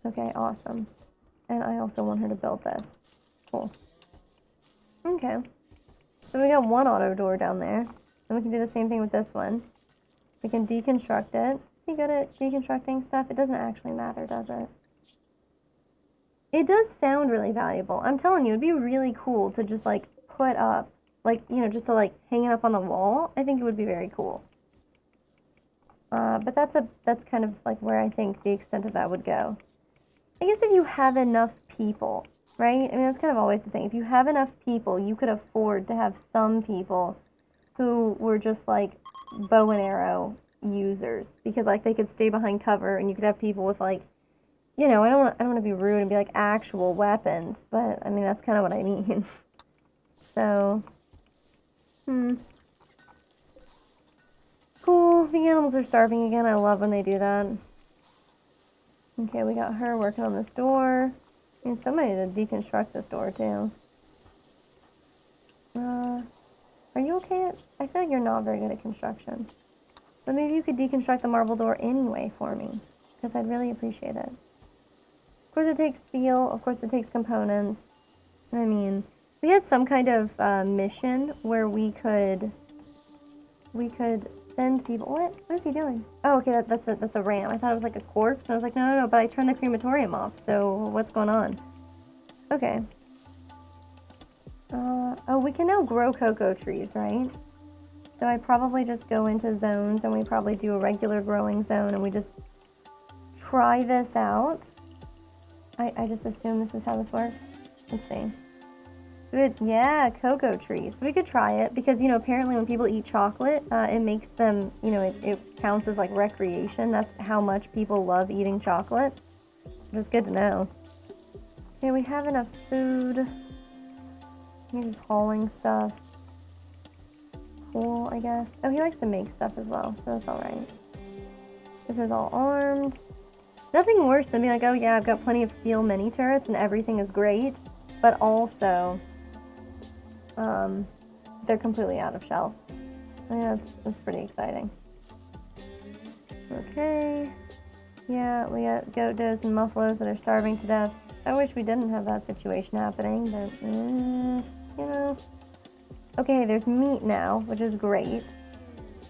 A: Okay, awesome. And I also want her to build this. Cool. Okay. So we got one auto door down there. And we can do the same thing with this one. We can deconstruct it. he good at deconstructing stuff? It doesn't actually matter, does it? It does sound really valuable. I'm telling you, it'd be really cool to just, like, put up, like, you know, just to, like, hang it up on the wall. I think it would be very cool. But that's kind of, like, where I think the extent of that would go. I guess if you have enough people, right? I mean, that's kind of always the thing. If you have enough people, you could afford to have some people who were just, like, bow and arrow users. Because, like, they could stay behind cover, and you could have people with, like, you know, I don't want to be rude and be like actual weapons, but I mean that's kind of what I mean. So, cool. The animals are starving again. I love when they do that. Okay, we got her working on this door. I need somebody to deconstruct this door too. Are you okay? I feel like you're not very good at construction, but maybe you could deconstruct the marble door anyway for me, because I'd really appreciate it. Of course it takes steel, of course it takes components. I mean, we had some kind of mission where we could send people. What is he doing? Oh, okay, that's a ram. I thought it was like a corpse, and I was like, no, but I turned the crematorium off, so what's going on? Okay. Oh, we can now grow cocoa trees, right? So I probably just go into zones, and we probably do a regular growing zone, and we just try this out. I just assume this is how this works. Let's see. Yeah, cocoa trees. So we could try it because, you know, apparently when people eat chocolate, it makes them, you know, it counts as like recreation. That's how much people love eating chocolate. Which is good to know. Okay, we have enough food. He's just hauling stuff. Cool, I guess. Oh, he likes to make stuff as well, so that's alright. This is all armed. Nothing worse than being like, oh yeah, I've got plenty of steel mini turrets and everything is great, but also, they're completely out of shells. Yeah, that's pretty exciting. Okay. Yeah, we got goat does and muffaloes that are starving to death. I wish we didn't have that situation happening, but, you know. Okay, there's meat now, which is great.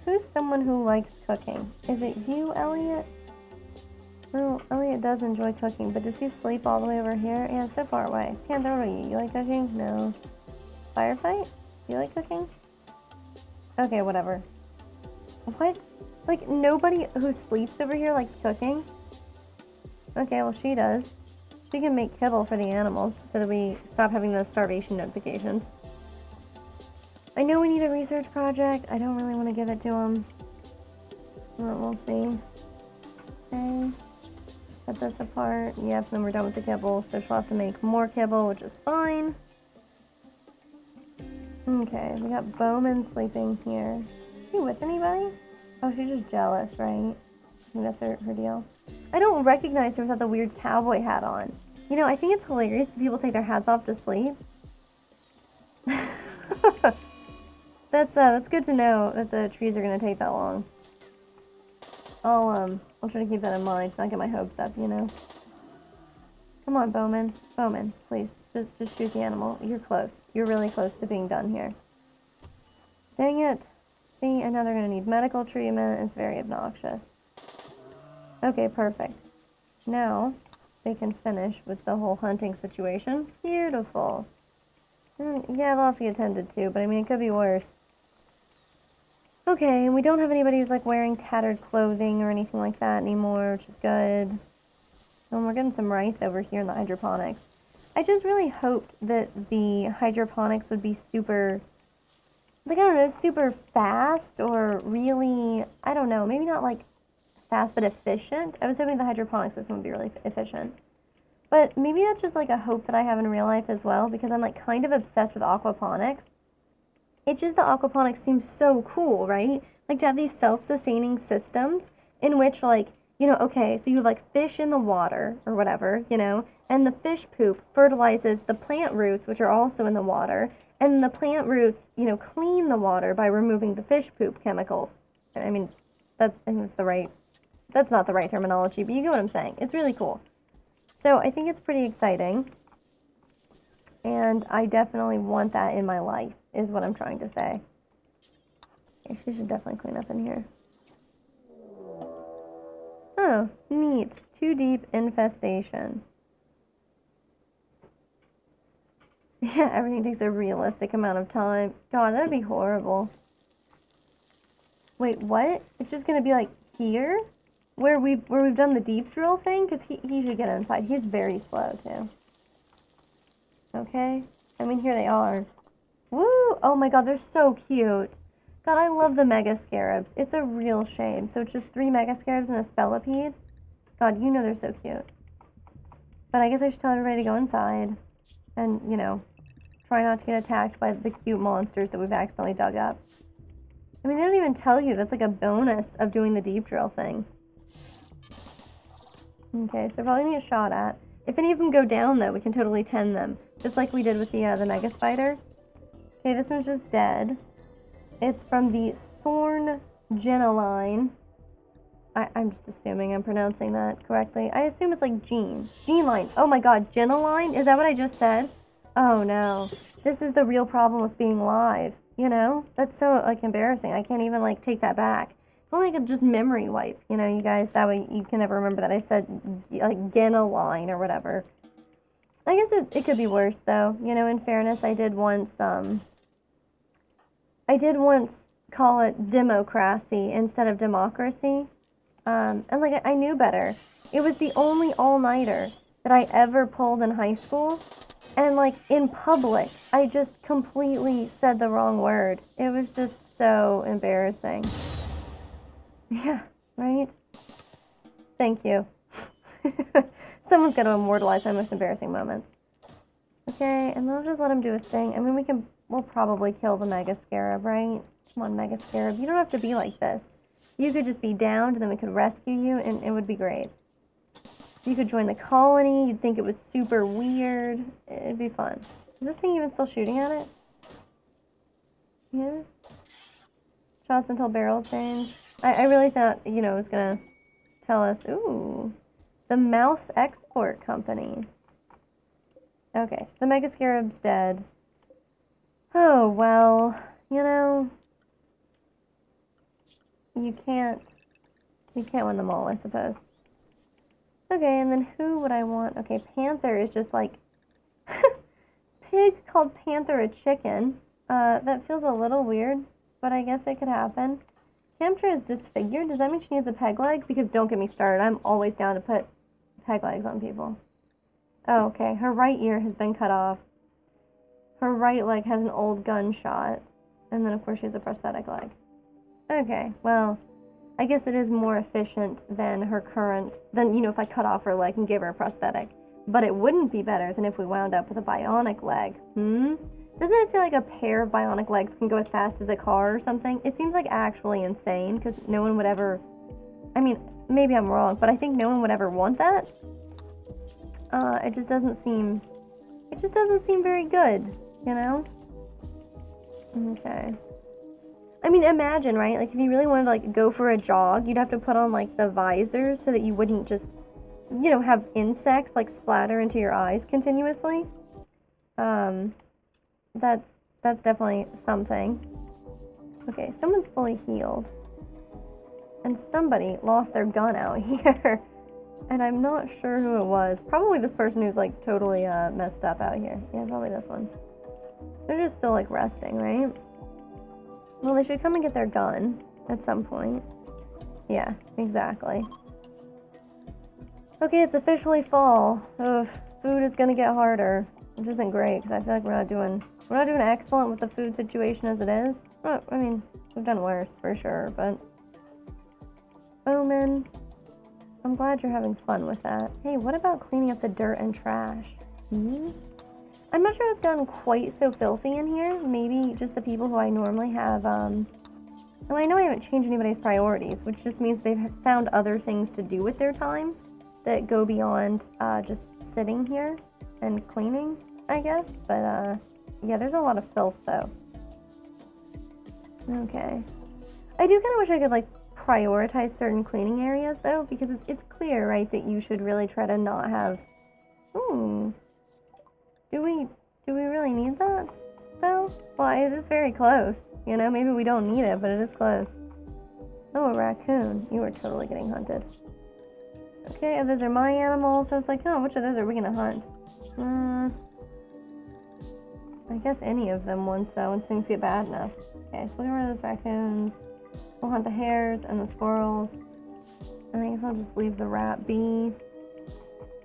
A: Who's someone who likes cooking? Is it you, Elliot? Well, Elliot does enjoy cooking, but does he sleep all the way over here? Yeah, it's so far away. Panther, what about you? You like cooking? No. Firefight? Do you like cooking? Okay, whatever. What? Like, nobody who sleeps over here likes cooking? Okay, well, she does. She can make kibble for the animals so that we stop having those starvation notifications. I know we need a research project. I don't really want to give it to them. Well, we'll see. Okay. Put this apart. Yep, then we're done with the kibble, so she'll have to make more kibble, which is fine. Okay, we got Bowman sleeping here. Is she with anybody? Oh, she's just jealous, right? I think that's her deal. I don't recognize her without the weird cowboy hat on. You know, I think it's hilarious that people take their hats off to sleep. That's good to know that the trees are gonna take that long. I'll try to keep that in mind to not get my hopes up, you know. Come on, Bowman. Bowman, please. Just shoot the animal. You're close. You're really close to being done here. Dang it. See, and now they're gonna need medical treatment. It's very obnoxious. Okay, perfect. Now, they can finish with the whole hunting situation. Beautiful. Yeah, they'll have to get attended to, but I mean, it could be worse. Okay, and we don't have anybody who's like wearing tattered clothing or anything like that anymore, which is good. And we're getting some rice over here in the hydroponics. I just really hoped that the hydroponics would be super, like, I don't know, super fast or really, I don't know, maybe not like fast but efficient. I was hoping the hydroponic system would be really efficient. But maybe that's just like a hope that I have in real life as well, because I'm like kind of obsessed with aquaponics. It's just the aquaponics seems so cool, right? Like to have these self-sustaining systems in which, like, you know, okay, so you have like fish in the water or whatever, you know, and the fish poop fertilizes the plant roots, which are also in the water, and the plant roots, you know, clean the water by removing the fish poop chemicals. I mean, I think that's not the right terminology, but you get what I'm saying. It's really cool. So I think it's pretty exciting, and I definitely want that in my life, is what I'm trying to say. Okay, she should definitely clean up in here. Oh, neat. Too deep infestation. Yeah, everything takes a realistic amount of time. God, that'd be horrible. Wait, what? It's just gonna be like here? Where we've done the deep drill thing? Because he should get inside. He's very slow too. Okay. I mean, here they are. Woo! Oh my god, they're so cute. God, I love the mega scarabs. It's a real shame. So it's just 3 mega scarabs and a spelipede. God, you know they're so cute. But I guess I should tell everybody to go inside. And, you know, try not to get attacked by the cute monsters that we've accidentally dug up. I mean, they don't even tell you. That's like a bonus of doing the deep drill thing. Okay, so they're probably gonna get shot at. If any of them go down, though, we can totally tend them. Just like we did with the mega spider. Okay, this one's just dead. It's from the Sorn Geneva line. I'm just assuming I'm pronouncing that correctly. I assume it's like Gene line. Oh my god, Geneva line? Is that what I just said? Oh no. This is the real problem with being live, you know? That's so, like, embarrassing. I can't even, like, take that back. If only I could just memory wipe, you know, you guys? That way you can never remember that I said, like, Geneva line or whatever. I guess it could be worse, though. You know, in fairness, I did once call it democracy instead of democracy. And, like, I knew better. It was the only all-nighter that I ever pulled in high school. And, like, in public, I just completely said the wrong word. It was just so embarrassing. Yeah, right? Thank you. Someone's got to immortalize my most embarrassing moments. Okay, and then I'll just let him do his thing. I mean, we'll probably kill the mega scarab, right? Come on, mega scarab. You don't have to be like this. You could just be downed, and then we could rescue you, and it would be great. You could join the colony. You'd think it was super weird. It'd be fun. Is this thing even still shooting at it? Yeah. Shots until barrel change. I really thought, you know, it was going to tell us, ooh, the Mouse Export Company. Okay, so the Mega Scarab's dead. Oh, well, you know, you can't win them all, I suppose. Okay, and then who would I want? Okay, Panther is just like, pig called Panther a chicken. That feels a little weird, but I guess it could happen. Hamster is disfigured. Does that mean she needs a peg leg? Because don't get me started. I'm always down to put peg legs on people. Oh, okay. Her right ear has been cut off. Her right leg has an old gunshot. And then, of course, she has a prosthetic leg. Okay, well, I guess it is more efficient than her current... than, you know, if I cut off her leg and gave her a prosthetic. But it wouldn't be better than if we wound up with a bionic leg. Doesn't it say like a pair of bionic legs can go as fast as a car or something? It seems like actually insane, because no one would ever... I mean, maybe I'm wrong, but I think no one would ever want that. It just doesn't seem... it just doesn't seem very good, you know? Okay. I mean, imagine, right? Like, if you really wanted to, like, go for a jog, you'd have to put on, like, the visors so that you wouldn't just, you know, have insects, like, splatter into your eyes continuously. That's definitely something. Okay, someone's fully healed. And somebody lost their gun out here. And I'm not sure who it was. Probably this person who's, like, totally messed up out here. Yeah, probably this one. They're just still, like, resting, right? Well, they should come and get their gun at some point. Yeah, exactly. Okay, it's officially fall. Ugh, food is gonna get harder, which isn't great, because I feel like we're not doing excellent with the food situation as it is. Well, I mean, we've done worse, for sure, but... Bowman, I'm glad you're having fun with that. Hey, what about cleaning up the dirt and trash? I'm not sure it's gotten quite so filthy in here. Maybe just the people who I normally have, well, I know I haven't changed anybody's priorities, which just means they've found other things to do with their time that go beyond just sitting here and cleaning, I guess. But, yeah, there's a lot of filth, though. Okay. I do kind of wish I could, like, prioritize certain cleaning areas, though, because it's clear, right, that you should really try to not have... Do we really need that, though? Well, it is very close. You know, maybe we don't need it, but it is close. Oh, a raccoon. You are totally getting hunted. Okay, those are my animals. I was like, oh, which of those are we gonna hunt? I guess any of them once things get bad enough. Okay, so we'll get rid of those raccoons. We'll hunt the hares and the squirrels. And I guess I'll just leave the rat be.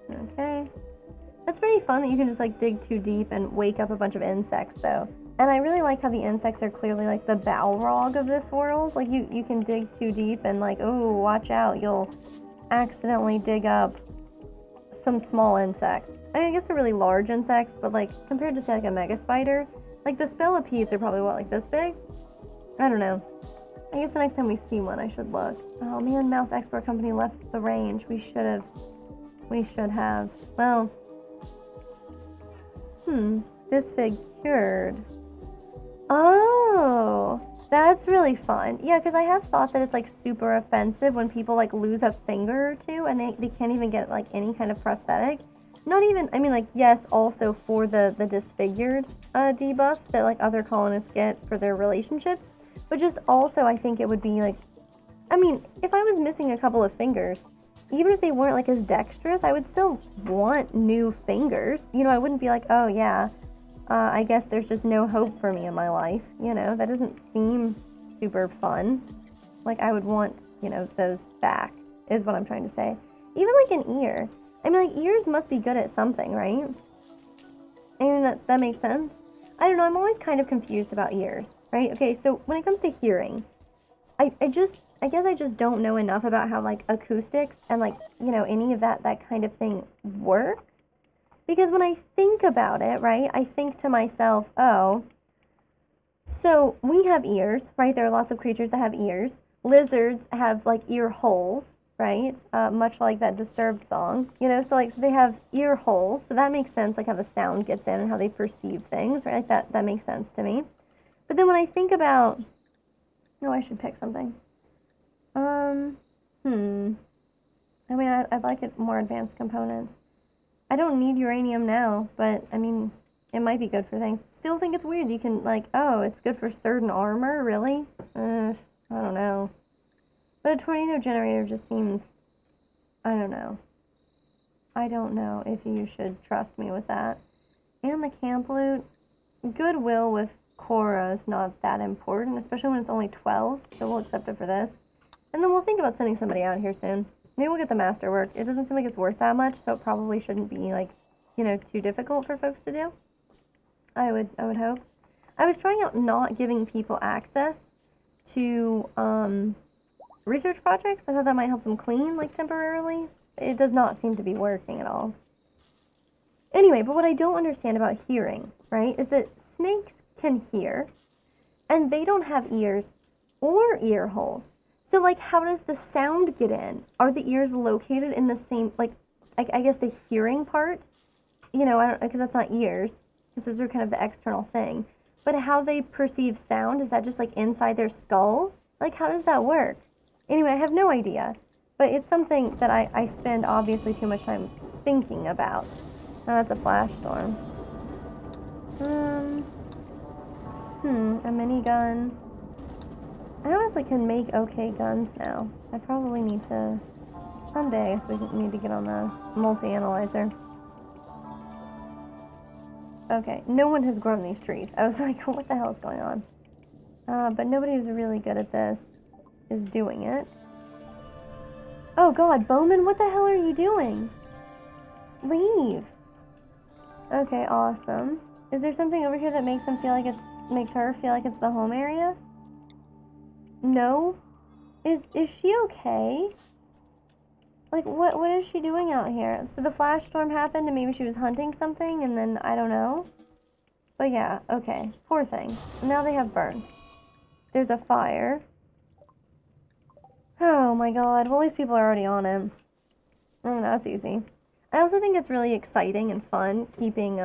A: Okay. That's pretty fun that you can just like dig too deep and wake up a bunch of insects though. And I really like how the insects are clearly like the Balrog of this world. Like you can dig too deep and like, oh, watch out, you'll accidentally dig up some small insects. I mean, I guess they're really large insects, but like compared to say like a mega spider, like the spellipedes are probably what, like this big? I don't know. I guess the next time we see one, I should look. Oh man, Mouse Export Company left the range. We should have. Well, this fig cured. Oh, that's really fun. Yeah, because I have thought that it's like super offensive when people like lose a finger or two and they can't even get like any kind of prosthetic. Not even, I mean like, yes, also for the disfigured debuff that like other colonists get for their relationships, but just also I think it would be like, I mean, if I was missing a couple of fingers, even if they weren't like as dexterous, I would still want new fingers. You know, I wouldn't be like, oh yeah, I guess there's just no hope for me in my life. You know, that doesn't seem super fun. Like I would want, you know, those back is what I'm trying to say. Even like an ear. I mean, like ears must be good at something, right? I mean, that makes sense. I don't know, I'm always kind of confused about ears, right? Okay, so when it comes to hearing, I guess I just don't know enough about how like acoustics and like, you know, any of that kind of thing work. Because when I think about it, right, I think to myself, oh, so we have ears, right? There are lots of creatures that have ears. Lizards have like ear holes, right? Much like that Disturbed song, you know, so like so they have ear holes. So that makes sense, like how the sound gets in and how they perceive things, right? Like that makes sense to me. But then when I think about, no, I should pick something. I mean, I'd like it more advanced components. I don't need uranium now, but I mean, it might be good for things. Still think it's weird. You can like, oh, it's good for certain armor, really? I don't know. But a tornado generator just seems, I don't know. I don't know if you should trust me with that. And the camp loot, goodwill with Cora is not that important, especially when it's only 12, so we'll accept it for this. And then we'll think about sending somebody out here soon. Maybe we'll get the masterwork. It doesn't seem like it's worth that much, so it probably shouldn't be, like, you know, too difficult for folks to do. I would hope. I was trying out not giving people access to research projects. I thought that might help them clean, like, temporarily. It does not seem to be working at all. Anyway, but what I don't understand about hearing, right, is that snakes can hear, and they don't have ears or ear holes. So, like, how does the sound get in? Are the ears located in the same, like, I guess the hearing part? You know, because that's not ears, because those are kind of the external thing. But how they perceive sound, is that just, like, inside their skull? Like, how does that work? Anyway, I have no idea. But it's something that I spend, obviously, too much time thinking about. Oh, that's a flash storm. A minigun. I honestly can make okay guns now. I probably need to, someday, so we need to get on the multi-analyzer. Okay, no one has grown these trees. I was like, what the hell is going on? But nobody who's really good at this is doing it. Oh god, Bowman, what the hell are you doing? Leave. Okay, awesome. Is there something over here that makes her feel like it's the home area? No? Is she okay? Like, what is she doing out here? So the flash storm happened and maybe she was hunting something and then, I don't know. But yeah, okay. Poor thing. Now they have burns. There's a fire. Oh my god. Well, these people are already on it. Oh, that's easy. I also think it's really exciting and fun keeping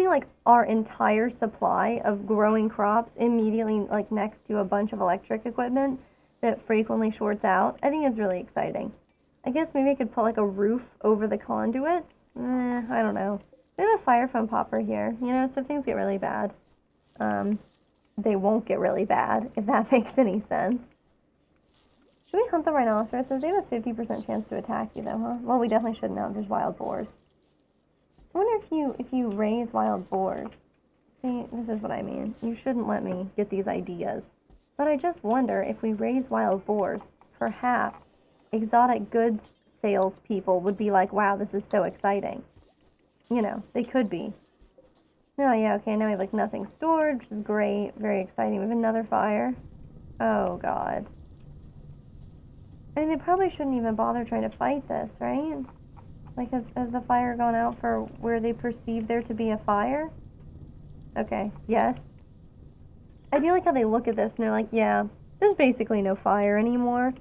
A: like our entire supply of growing crops immediately like next to a bunch of electric equipment that frequently shorts out. I think it's really exciting. I guess maybe I could put like a roof over the conduits. I don't know. We have a fire foam popper here, you know, so if things get really bad, they won't get really bad, if that makes any sense. Should we hunt the rhinoceroses? They have a 50% chance to attack you, though, huh? Well, we definitely shouldn't have. There's wild boars. I wonder if you raise wild boars. See, this is what I mean. You shouldn't let me get these ideas. But I just wonder if we raise wild boars, perhaps exotic goods salespeople would be like, wow, this is so exciting. You know, they could be. Oh, yeah, okay, now we have, like, nothing stored, which is great. Very exciting. We have another fire. Oh, God. I mean, they probably shouldn't even bother trying to fight this, right? Like, has the fire gone out for where they perceive there to be a fire? Okay, yes. I do like how they look at this and they're like, yeah, there's basically no fire anymore.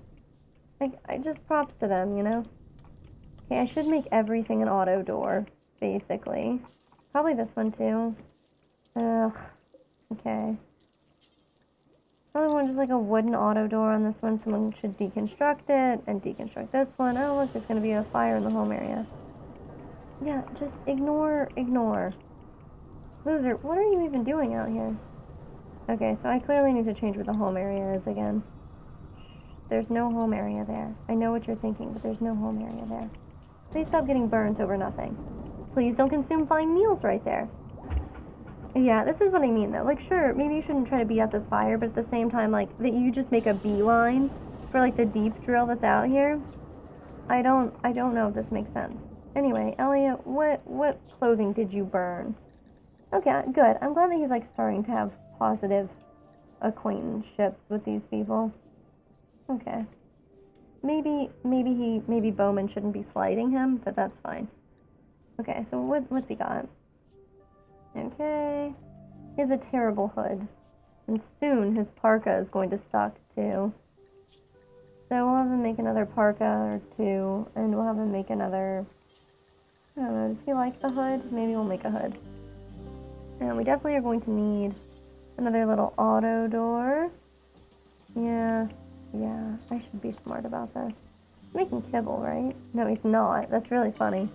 A: Like, I just props to them, you know? Okay, I should make everything an auto door, basically. Probably this one, too. Ugh. Okay. Probably want just like a wooden auto door on this one. Someone should deconstruct it and deconstruct this one. Oh, look, there's going to be a fire in the home area. Yeah, just ignore. Loser, what are you even doing out here? Okay, so I clearly need to change where the home area is again. There's no home area there. I know what you're thinking, but there's no home area there. Please stop getting burnt over nothing. Please don't consume fine meals right there. Yeah, this is what I mean, though. Like, sure, maybe you shouldn't try to beat out this fire, but at the same time, like, that you just make a beeline for, like, the deep drill that's out here. I don't know if this makes sense. Anyway, Elliot, what clothing did you burn? Okay, good. I'm glad that he's, like, starting to have positive acquaintanceships with these people. Okay. Maybe Bowman shouldn't be slighting him, but that's fine. Okay, so what's he got? Okay. He has a terrible hood. And soon his parka is going to suck, too. So we'll have him make another parka or two, and we'll have him make another... I don't know, does he like the hood? Maybe we'll make a hood. And we definitely are going to need another little auto door. Yeah, I should be smart about this. He's making kibble, right? No, he's not. That's really funny.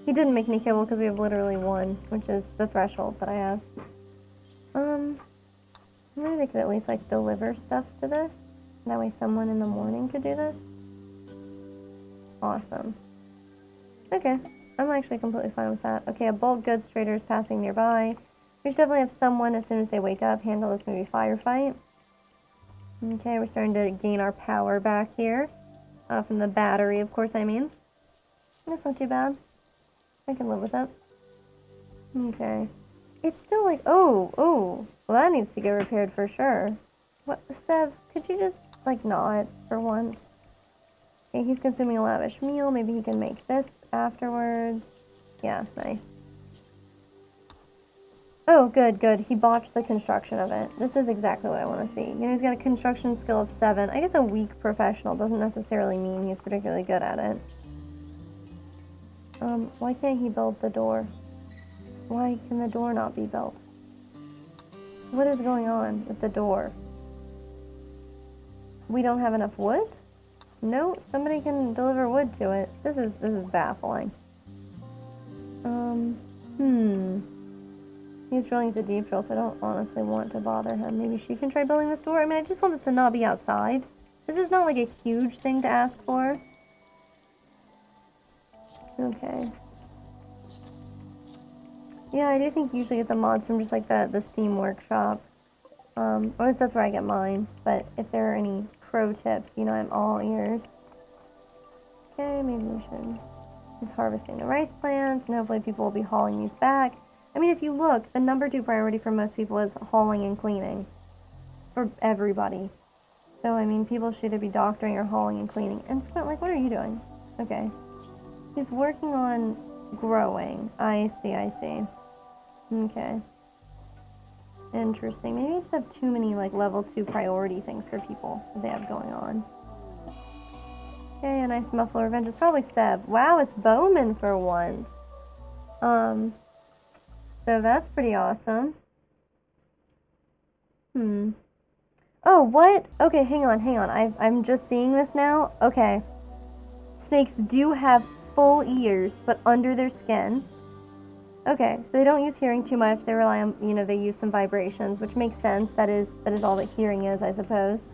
A: He didn't make any kibble because we have literally one, which is the threshold that I have. Maybe they could at least, like, deliver stuff to this. That way someone in the morning could do this. Awesome. Okay, I'm actually completely fine with that. Okay, a bulk goods trader is passing nearby. We should definitely have someone, as soon as they wake up, handle this maybe firefight. Okay, we're starting to gain our power back here. From the battery, of course, I mean. That's not too bad. I can live with it. Okay. It's still like, oh. Well, that needs to get repaired for sure. What, Sev, could you just, like, not for once? Okay, he's consuming a lavish meal. Maybe he can make this afterwards. Yeah, nice. Oh, good. He botched the construction of it. This is exactly what I want to see. You know, he's got a construction skill of 7. I guess a weak professional doesn't necessarily mean he's particularly good at it. Why can't he build the door? Why can the door not be built? What is going on with the door? We don't have enough wood? No, somebody can deliver wood to it. This is baffling. He's drilling the deep drill, so I don't honestly want to bother him. Maybe she can try building this door? I mean, I just want this to not be outside. This is not like a huge thing to ask for. Okay. Yeah, I do think you usually get the mods from just like the Steam Workshop. Or at least that's where I get mine. But if there are any pro tips, you know, I'm all ears. Okay, maybe we should. He's harvesting the rice plants, and hopefully people will be hauling these back. I mean, if you look, the number 2 priority for most people is hauling and cleaning. For everybody. So, I mean, people should either be doctoring or hauling and cleaning. And Squint, like, what are you doing? Okay. He's working on growing. I see. Okay. Interesting. Maybe I just have too many, like, level 2 priority things for people that they have going on. Okay, a nice muffler revenge. It's probably Seb. Wow, it's Bowman for once. So that's pretty awesome. Oh, what? Okay, hang on. I'm just seeing this now. Okay. Snakes do have full ears, but under their skin. Okay, so they don't use hearing too much. They rely on, you know, they use some vibrations, which makes sense. That is all that hearing is, I suppose.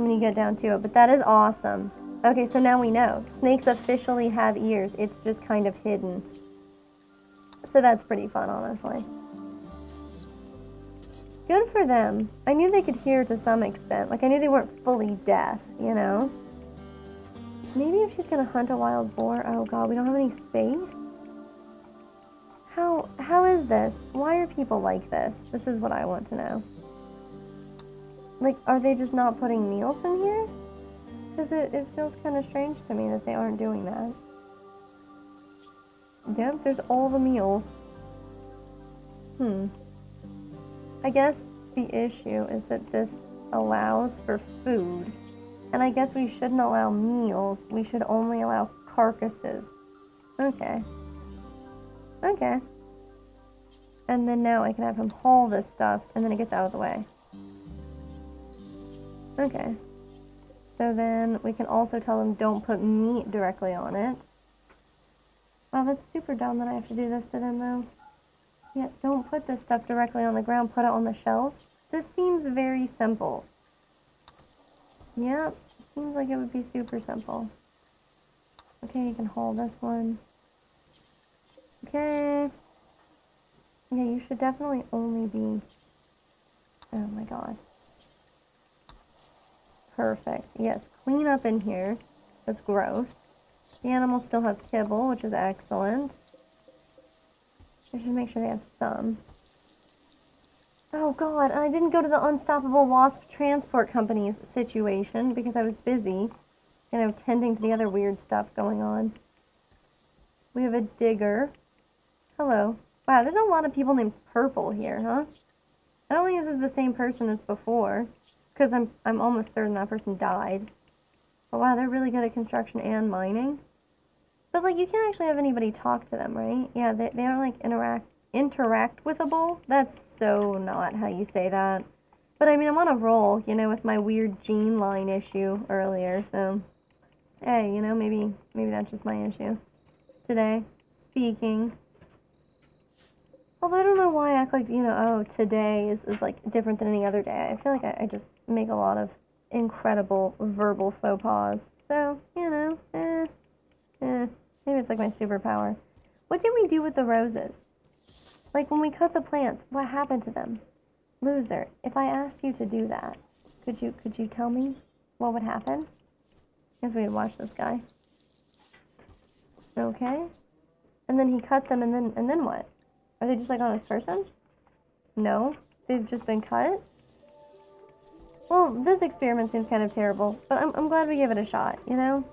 A: when you get down to it, but that is awesome. Okay, so now we know. Snakes officially have ears. It's just kind of hidden. So that's pretty fun, honestly. Good for them. I knew they could hear to some extent. Like, I knew they weren't fully deaf, you know? Maybe if she's gonna hunt a wild boar. Oh god, we don't have any space? How is this? Why are people like this? This is what I want to know. Like, are they just not putting meals in here? Because it feels kind of strange to me that they aren't doing that. Yep, there's all the meals. I guess the issue is that this allows for food. And I guess we shouldn't allow meals. We should only allow carcasses. Okay. Okay. And then now I can have him haul this stuff, and then it gets out of the way. Okay. So then we can also tell them don't put meat directly on it. Wow, that's super dumb that I have to do this to them, though. Yeah, don't put this stuff directly on the ground. Put it on the shelves. This seems very simple. Yep, seems like it would be super simple. Okay, you can haul this one. Okay. Yeah, you should definitely only be... Oh my god. Perfect. Yes, clean up in here. That's gross. The animals still have kibble, which is excellent. I should make sure they have some. Oh god, and I didn't go to the Unstoppable Wasp Transport Company's situation because I was busy, you know, tending to the other weird stuff going on. We have a digger. Hello. Wow, there's a lot of people named Purple here, huh? I don't think this is the same person as before, because I'm almost certain that person died. But wow, they're really good at construction and mining. But like, you can't actually have anybody talk to them, right? Yeah, they aren't like interact withable. That's so not how you say that. But I mean, I'm on a roll, you know, with my weird gene line issue earlier, so hey, you know, maybe that's just my issue today. Speaking. Although I don't know why I act like, you know, oh, today is like different than any other day. I feel like I just make a lot of incredible verbal faux pas. So, you know, maybe it's like my superpower. What did we do with the roses? Like, when we cut the plants, what happened to them? Loser, if I asked you to do that, could you tell me what would happen? I guess we would watch this guy. Okay. And then he cut them, and then what? Are they just like on his person? No, they've just been cut? Well, this experiment seems kind of terrible, but I'm glad we gave it a shot, you know?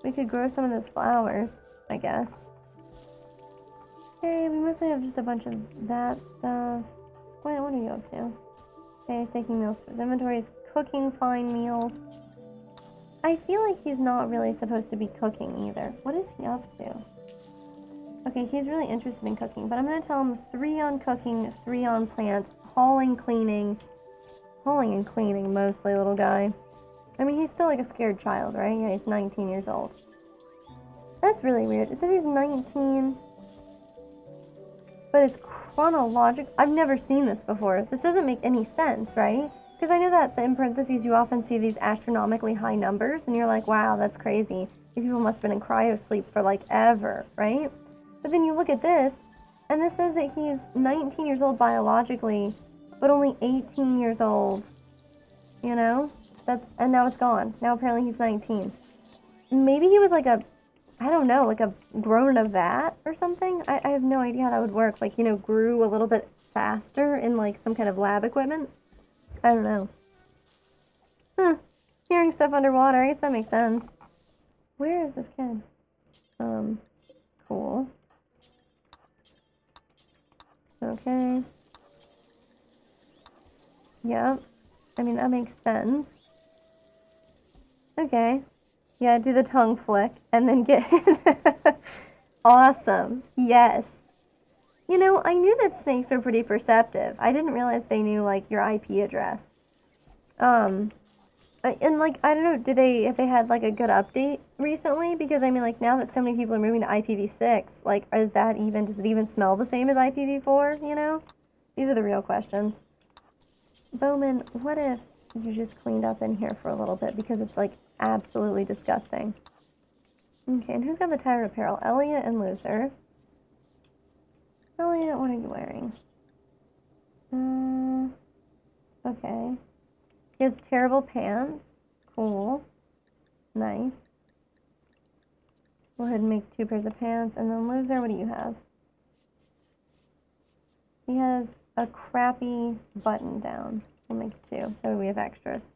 A: We could grow some of those flowers, I guess. Okay, we mostly have just a bunch of that stuff. Squint, what are you up to? Okay, he's taking meals to his inventory. He's cooking fine meals. I feel like he's not really supposed to be cooking either. What is he up to? Okay, he's really interested in cooking, but I'm going to tell him 3 on cooking, 3 on plants, hauling, cleaning. Hauling and cleaning mostly, little guy. I mean, he's still like a scared child, right? Yeah, he's 19 years old. That's really weird. It says he's 19, but it's chronological. I've never seen this before. This doesn't make any sense, right? Because I know that in parentheses you often see these astronomically high numbers, and you're like, wow, that's crazy. These people must have been in cryo sleep for like ever, right? But then you look at this, and this says that he's 19 years old biologically, but only 18 years old. You know? And now it's gone. Now apparently he's 19. Maybe he was like I don't know, like a grown in a vat or something? I have no idea how that would work. Like, you know, grew a little bit faster in like some kind of lab equipment? I don't know. Huh. Hearing stuff underwater, I guess that makes sense. Where is this kid? Cool. Okay. Yep. I mean, that makes sense. Okay. Yeah, do the tongue flick and then get... Awesome. Yes. You know, I knew that snakes are pretty perceptive. I didn't realize they knew, like, your IP address. And, like, I don't know, have they had, like, a good update recently? Because, I mean, like, now that so many people are moving to IPv6, like, does it even smell the same as IPv4, you know? These are the real questions. Bowman, what if you just cleaned up in here for a little bit because it's like absolutely disgusting. Okay, and who's got the tired apparel? Elliot and Loser. Elliot, what are you wearing? Okay. He has terrible pants. Cool. Nice. Go ahead and make 2 pairs of pants. And then Loser, what do you have? He has a crappy button down. We'll make 2. So we have extras.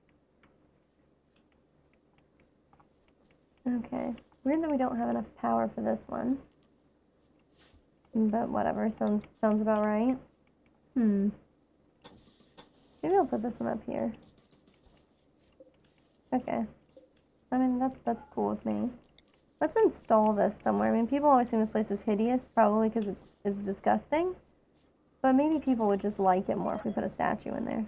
A: Okay. Weird that we don't have enough power for this one. But whatever. Sounds about right. Maybe I'll put this one up here. Okay. I mean, that's cool with me. Let's install this somewhere. I mean, people always think this place is hideous, probably because it's disgusting. But maybe people would just like it more if we put a statue in there.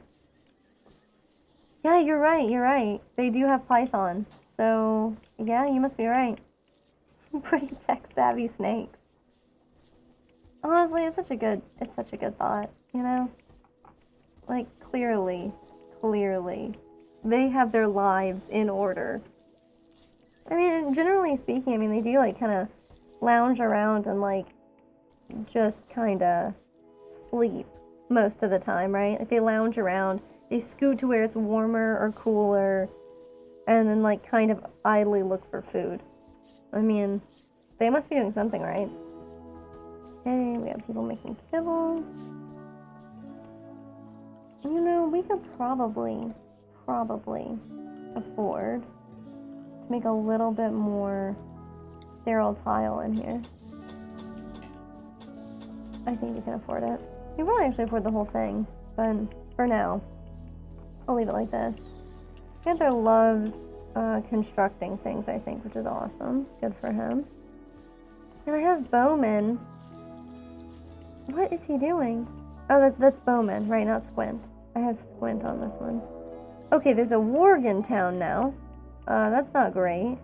A: Yeah, you're right. They do have Python. So, yeah, you must be right. Pretty tech-savvy snakes. Honestly, it's such a good thought, you know? Like, clearly, they have their lives in order. I mean, generally speaking, I mean, they do, like, kind of lounge around and, like, just kind of sleep most of the time, right? Like, they lounge around, they scoot to where it's warmer or cooler, and then, like, kind of idly look for food. I mean, they must be doing something right. Okay, we have people making kibble. You know, we could probably afford to make a little bit more sterile tile in here. I think we can afford it. We will actually afford the whole thing, but for now, I'll leave it like this. Panther loves constructing things, I think, which is awesome. Good for him. And I have Bowman. What is he doing? Oh, that's Bowman, right? Not Squint. I have Squint on this one. Okay, there's a warg in town now. That's not great.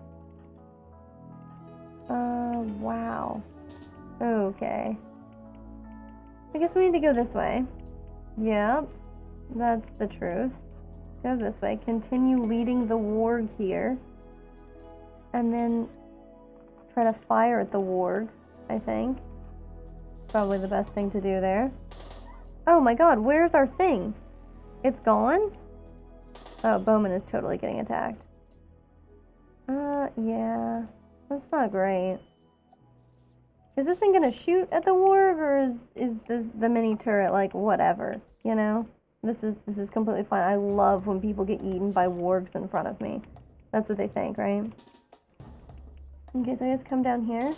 A: Wow. Okay. I guess we need to go this way. Yep, that's the truth. Go this way. Continue leading the warg here. And then try to fire at the warg, I think. Probably the best thing to do there. Oh my god, where's our thing? It's gone? Oh, Bowman is totally getting attacked. Yeah. That's not great. Is this thing gonna shoot at the warg, or is this the mini turret like whatever, you know? This is completely fine. I love when people get eaten by wargs in front of me. That's what they think, right? Okay, so I guess come down here.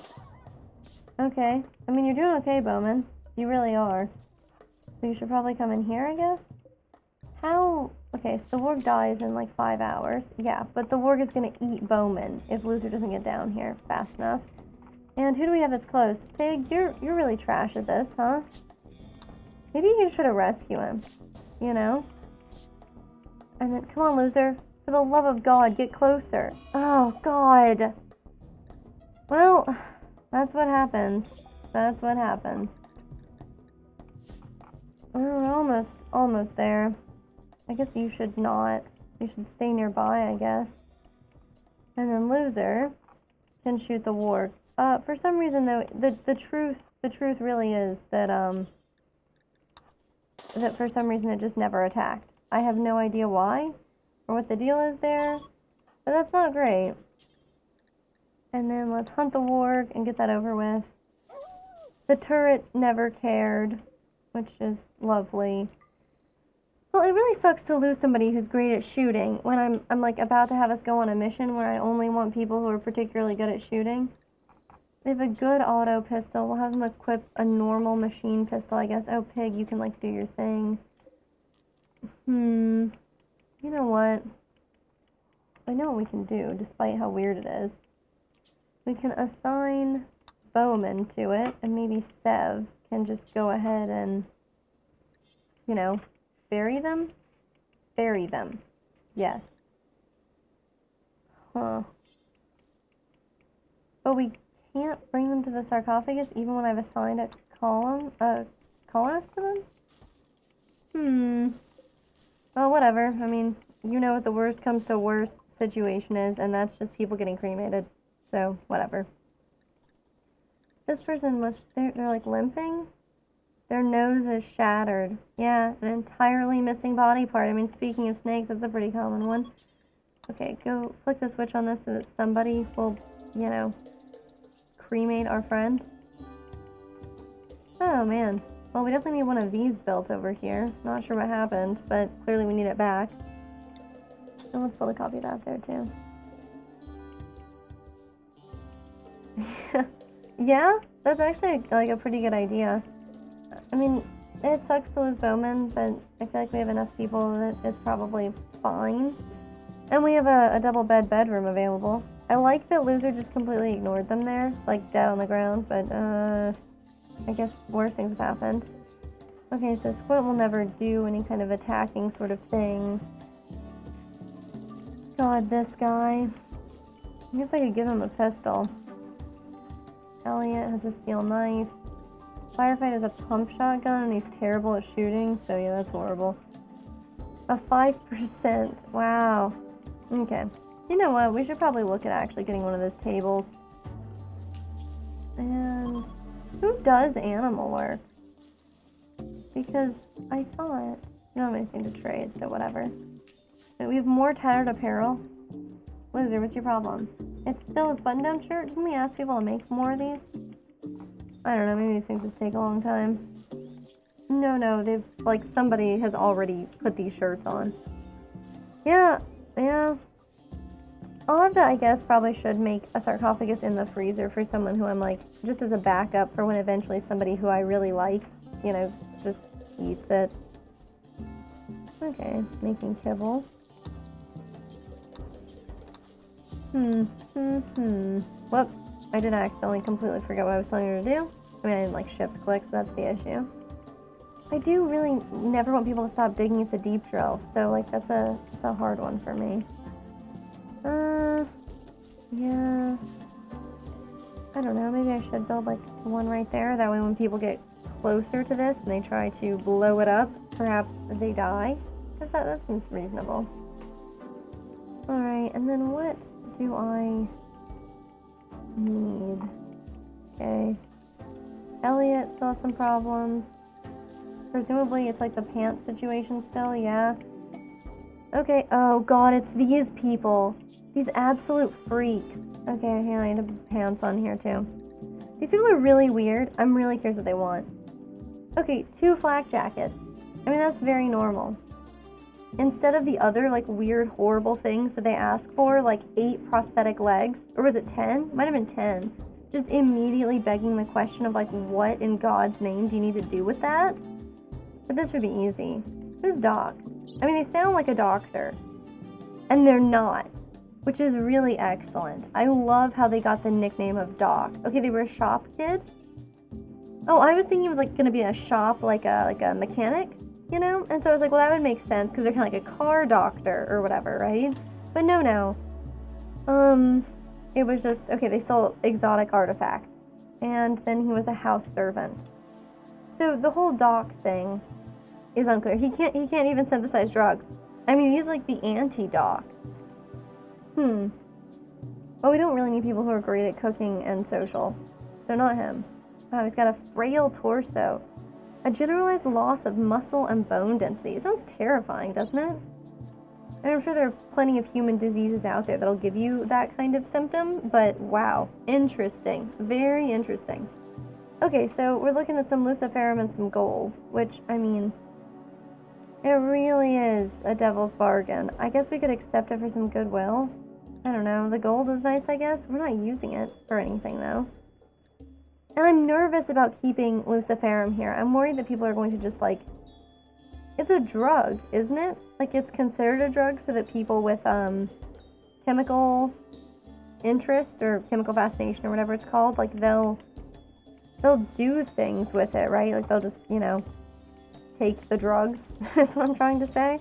A: Okay. I mean, you're doing okay, Bowman. You really are. So you should probably come in here, I guess? How? Okay, so the warg dies in like 5 hours. Yeah, but the warg is gonna eat Bowman if Loser doesn't get down here fast enough. And who do we have that's close? Pig, you're really trash at this, huh? Maybe you can just try to rescue him, you know? And then, come on, Loser. For the love of God, get closer. Oh, God. Well, that's what happens. That's what happens. Oh, we're almost there. I guess you should not. You should stay nearby, I guess. And then Loser can shoot the warg. For some reason, though, the truth really is that that for some reason it just never attacked. I have no idea why or what the deal is there, but that's not great. And then let's hunt the warg and get that over with. The turret never cared, which is lovely. Well, it really sucks to lose somebody who's great at shooting when I'm like about to have us go on a mission where I only want people who are particularly good at shooting. They have a good auto pistol. We'll have them equip a normal machine pistol, I guess. Oh, Pig, you can like do your thing. You know what? I know what we can do, despite how weird it is. We can assign Bowman to it, and maybe Sev can just go ahead and, you know, bury them? Bury them. Yes. Huh. But we can't bring them to the sarcophagus even when I've assigned a colonist to them? Well, whatever. I mean, you know what the worst comes to worst situation is, and that's just people getting cremated. So, whatever. This person was, they're like limping. Their nose is shattered. Yeah, an entirely missing body part. I mean, speaking of snakes, that's a pretty common one. Okay, go flick the switch on this so that somebody will, you know, cremate our friend. Oh, man. Well, we definitely need one of these built over here. Not sure what happened, but clearly we need it back. And let's build a copy of that there, too. Yeah, that's actually, like, a pretty good idea. I mean, it sucks to lose Bowman, but I feel like we have enough people that it's probably fine. And we have a double bedroom available. I like that Loser just completely ignored them there, like dead on the ground, but I guess worse things have happened. Okay, so Squint will never do any kind of attacking sort of things. God, this guy. I guess I could give him a pistol. Elliot has a steel knife. Firefight has a pump shotgun and he's terrible at shooting, so yeah, that's horrible. A 5%. Wow. Okay. You know what? We should probably look at actually getting one of those tables. And who does animal work? Because I thought you don't have anything to trade, so whatever. But we have more tattered apparel. Loser, what's your problem? It's still his button-down shirt. Didn't we ask people to make more of these? I don't know, maybe these things just take a long time. No, they've, like, somebody has already put these shirts on. Yeah. I'll have to, I guess, probably should make a sarcophagus in the freezer for someone who I'm, like, just as a backup for when eventually somebody who I really like, you know, just eats it. Okay, making kibble. Whoops. I did accidentally completely forget what I was telling her to do. I mean, I didn't, like, shift click, so that's the issue. I do really never want people to stop digging at the deep drill, so, like, that's a hard one for me. Yeah. I don't know, maybe I should build, like, one right there. That way when people get closer to this and they try to blow it up, perhaps they die. Because that seems reasonable. Alright, and then what do I need? Okay. Elliot still has some problems. Presumably it's like the pants situation still, yeah. Okay, oh god, it's these people. These absolute freaks. Okay, hang on, I need to put pants on here too. These people are really weird. I'm really curious what they want. Okay, 2 flak jackets. I mean, that's very normal. Instead of the other, like, weird, horrible things that they ask for, like 8 prosthetic legs, or was it 10? Might have been 10. Just immediately begging the question of, like, what in God's name do you need to do with that? But this would be easy. Who's Doc? I mean, they sound like a doctor. And they're not. Which is really excellent. I love how they got the nickname of Doc. Okay, they were a shop kid. Oh, I was thinking it was, like, gonna be a shop, like a mechanic, you know? And so I was like, well, that would make sense, because they're kind of like a car doctor or whatever, right? But no. It was just, okay, they sold exotic artifacts. And then he was a house servant. So the whole Doc thing is unclear. He can't even synthesize drugs. I mean, he's like the anti-Doc. Well, we don't really need people who are great at cooking and social. So not him. Oh, he's got a frail torso. A generalized loss of muscle and bone density. It sounds terrifying, doesn't it? And I'm sure there are plenty of human diseases out there that'll give you that kind of symptom, but wow. Interesting. Very interesting. Okay, so we're looking at some luciferum and some gold, which, I mean, it really is a devil's bargain. I guess we could accept it for some goodwill. I don't know, the gold is nice, I guess. We're not using it for anything, though. And I'm nervous about keeping luciferum here. I'm worried that people are going to just, like... It's a drug, isn't it? Like, it's considered a drug so that people with, chemical interest or chemical fascination or whatever it's called, like, they'll do things with it, right? Like, they'll just, you know, take the drugs, is what I'm trying to say.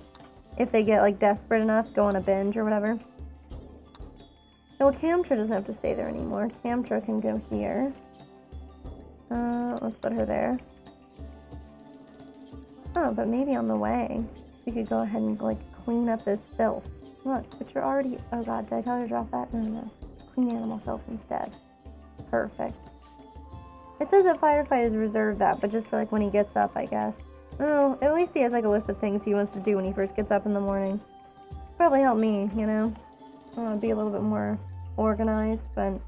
A: If they get, like, desperate enough, go on a binge or whatever. Well, Camtra doesn't have to stay there anymore. Camtra can go here. Let's put her there. Oh, but maybe on the way. we could go ahead and, like, clean up this filth. Look, but you're already... Oh, God, did I tell her to drop that? No, no, no. Clean animal filth instead. Perfect. It says that Firefight is reserved that, but just for, like, when he gets up, I guess. Oh, at least he has, like, a list of things he wants to do when he first gets up in the morning. Probably help me, you know? I want to be a little bit more organized, but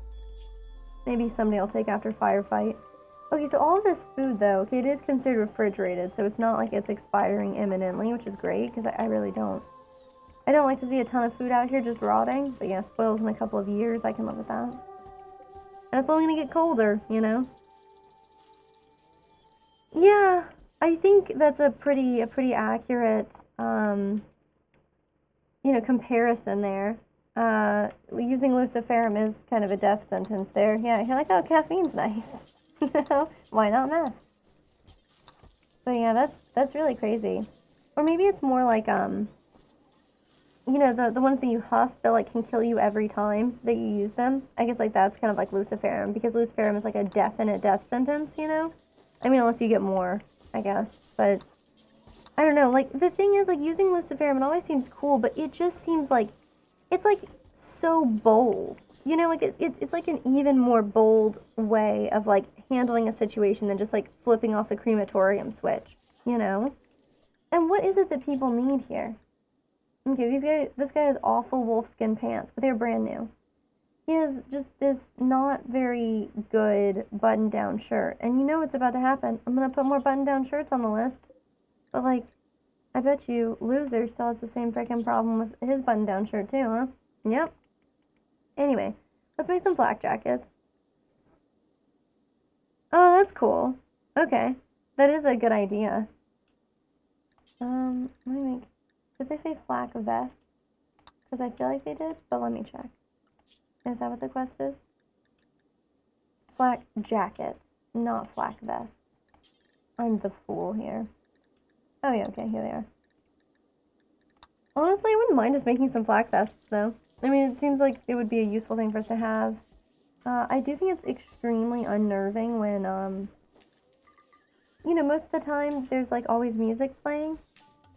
A: maybe someday I'll take after Firefight. Okay, so all of this food, though, okay, it is considered refrigerated, so it's not like it's expiring imminently, which is great, because I really don't. I don't like to see a ton of food out here just rotting, but yeah, spoils in a couple of years, I can live with that. And it's only gonna get colder, you know? Yeah, I think that's a pretty accurate, you know, comparison there. Using luciferum is kind of a death sentence there. Yeah, you're like, oh, caffeine's nice. You know, why not meth? But yeah, that's really crazy. Or maybe it's more like, you know, the ones that you huff that, like, can kill you every time that you use them. I guess, like, that's kind of like luciferum, because luciferum is, like, a definite death sentence, you know? I mean, unless you get more, I guess. But, I don't know, like, the thing is, like, using luciferum, it always seems cool, but it just seems like, it's, like, so bold. You know, like, it's like an even more bold way of, like, handling a situation than just, like, flipping off the crematorium switch, you know? And what is it that people need here? Okay, this guy has awful wolfskin pants, but they're brand new. He has just this not very good button-down shirt. And you know what's about to happen. I'm gonna put more button-down shirts on the list. But, like, I bet you Loser still has the same freaking problem with his button-down shirt too, huh? Yep. Anyway, let's make some flak jackets. Oh, that's cool. Okay. That is a good idea. Let me make... Did they say flak vest? Because I feel like they did, but let me check. Is that what the quest is? Flak jackets, not flak vests. I'm the fool here. Oh yeah, okay, here they are. Honestly, I wouldn't mind just making some flak vests, though. I mean, it seems like it would be a useful thing for us to have. I do think it's extremely unnerving when, you know, most of the time there's, like, always music playing.